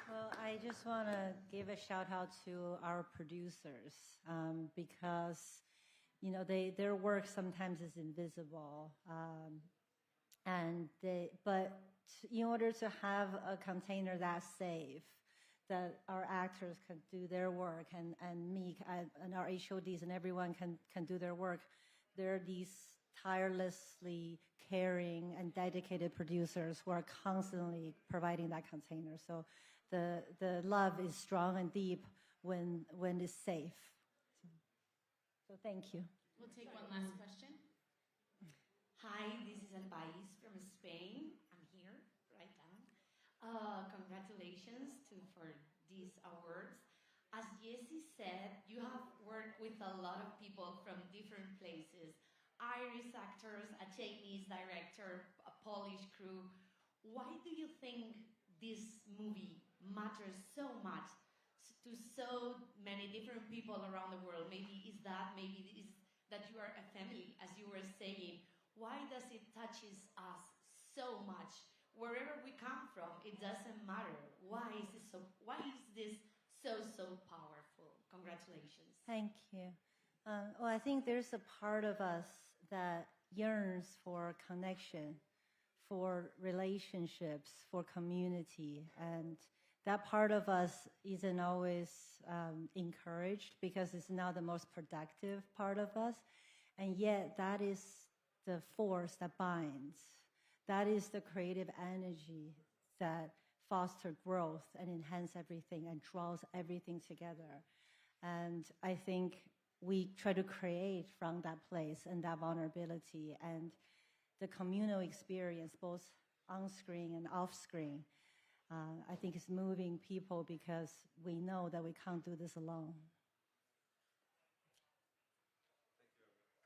Speaker 20: Well, I just want to give a shout out to our producers because, you know, their work sometimes is invisible, but in order to have a container that's safe, that our actors can do their work and me and our HODs and everyone can do their work, there are these tirelessly caring and dedicated producers who are constantly providing that container. So the love is strong and deep when it's safe. So thank you.
Speaker 8: We'll take one last question.
Speaker 24: Hi, this is Alpais from Spain. I'm here, right down. Congratulations for these awards. As Jessie said, you have worked with a lot of people from different places. Irish actors, a Chinese director, a Polish crew. Why do you think this movie matters so much to so many different people around the world? Maybe it's that you are a family, as you were saying. Why does it touches us so much? Wherever we come from, it doesn't matter. Why is this so powerful? Congratulations.
Speaker 20: Thank you. Well, I think there's a part of us that yearns for connection, for relationships, for community. And that part of us isn't always encouraged because it's not the most productive part of us. And yet that is the force that binds. That is the creative energy that fosters growth and enhances everything and draws everything together. And I think we try to create from that place and that vulnerability and the communal experience, both on screen and off screen. I think it's moving people because we know that we can't do this alone.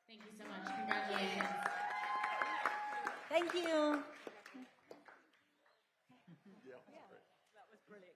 Speaker 8: Thank you so much. Congratulations.
Speaker 20: Thank you.
Speaker 17: That was brilliant.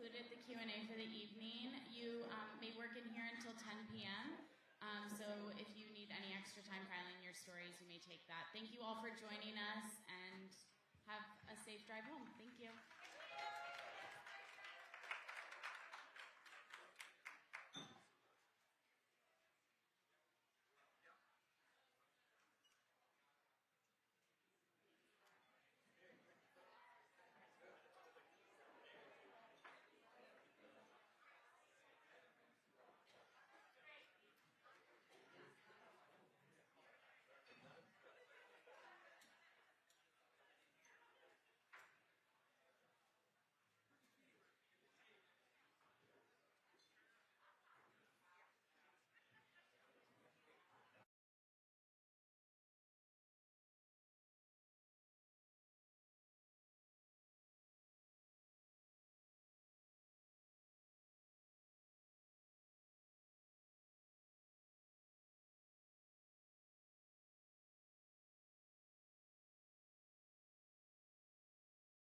Speaker 8: concluded the Q&A for the evening. You may work in here until 10 p.m. So if you need any extra time filing your stories, you may take that. Thank you all for joining us, and have a safe drive home. Thank you.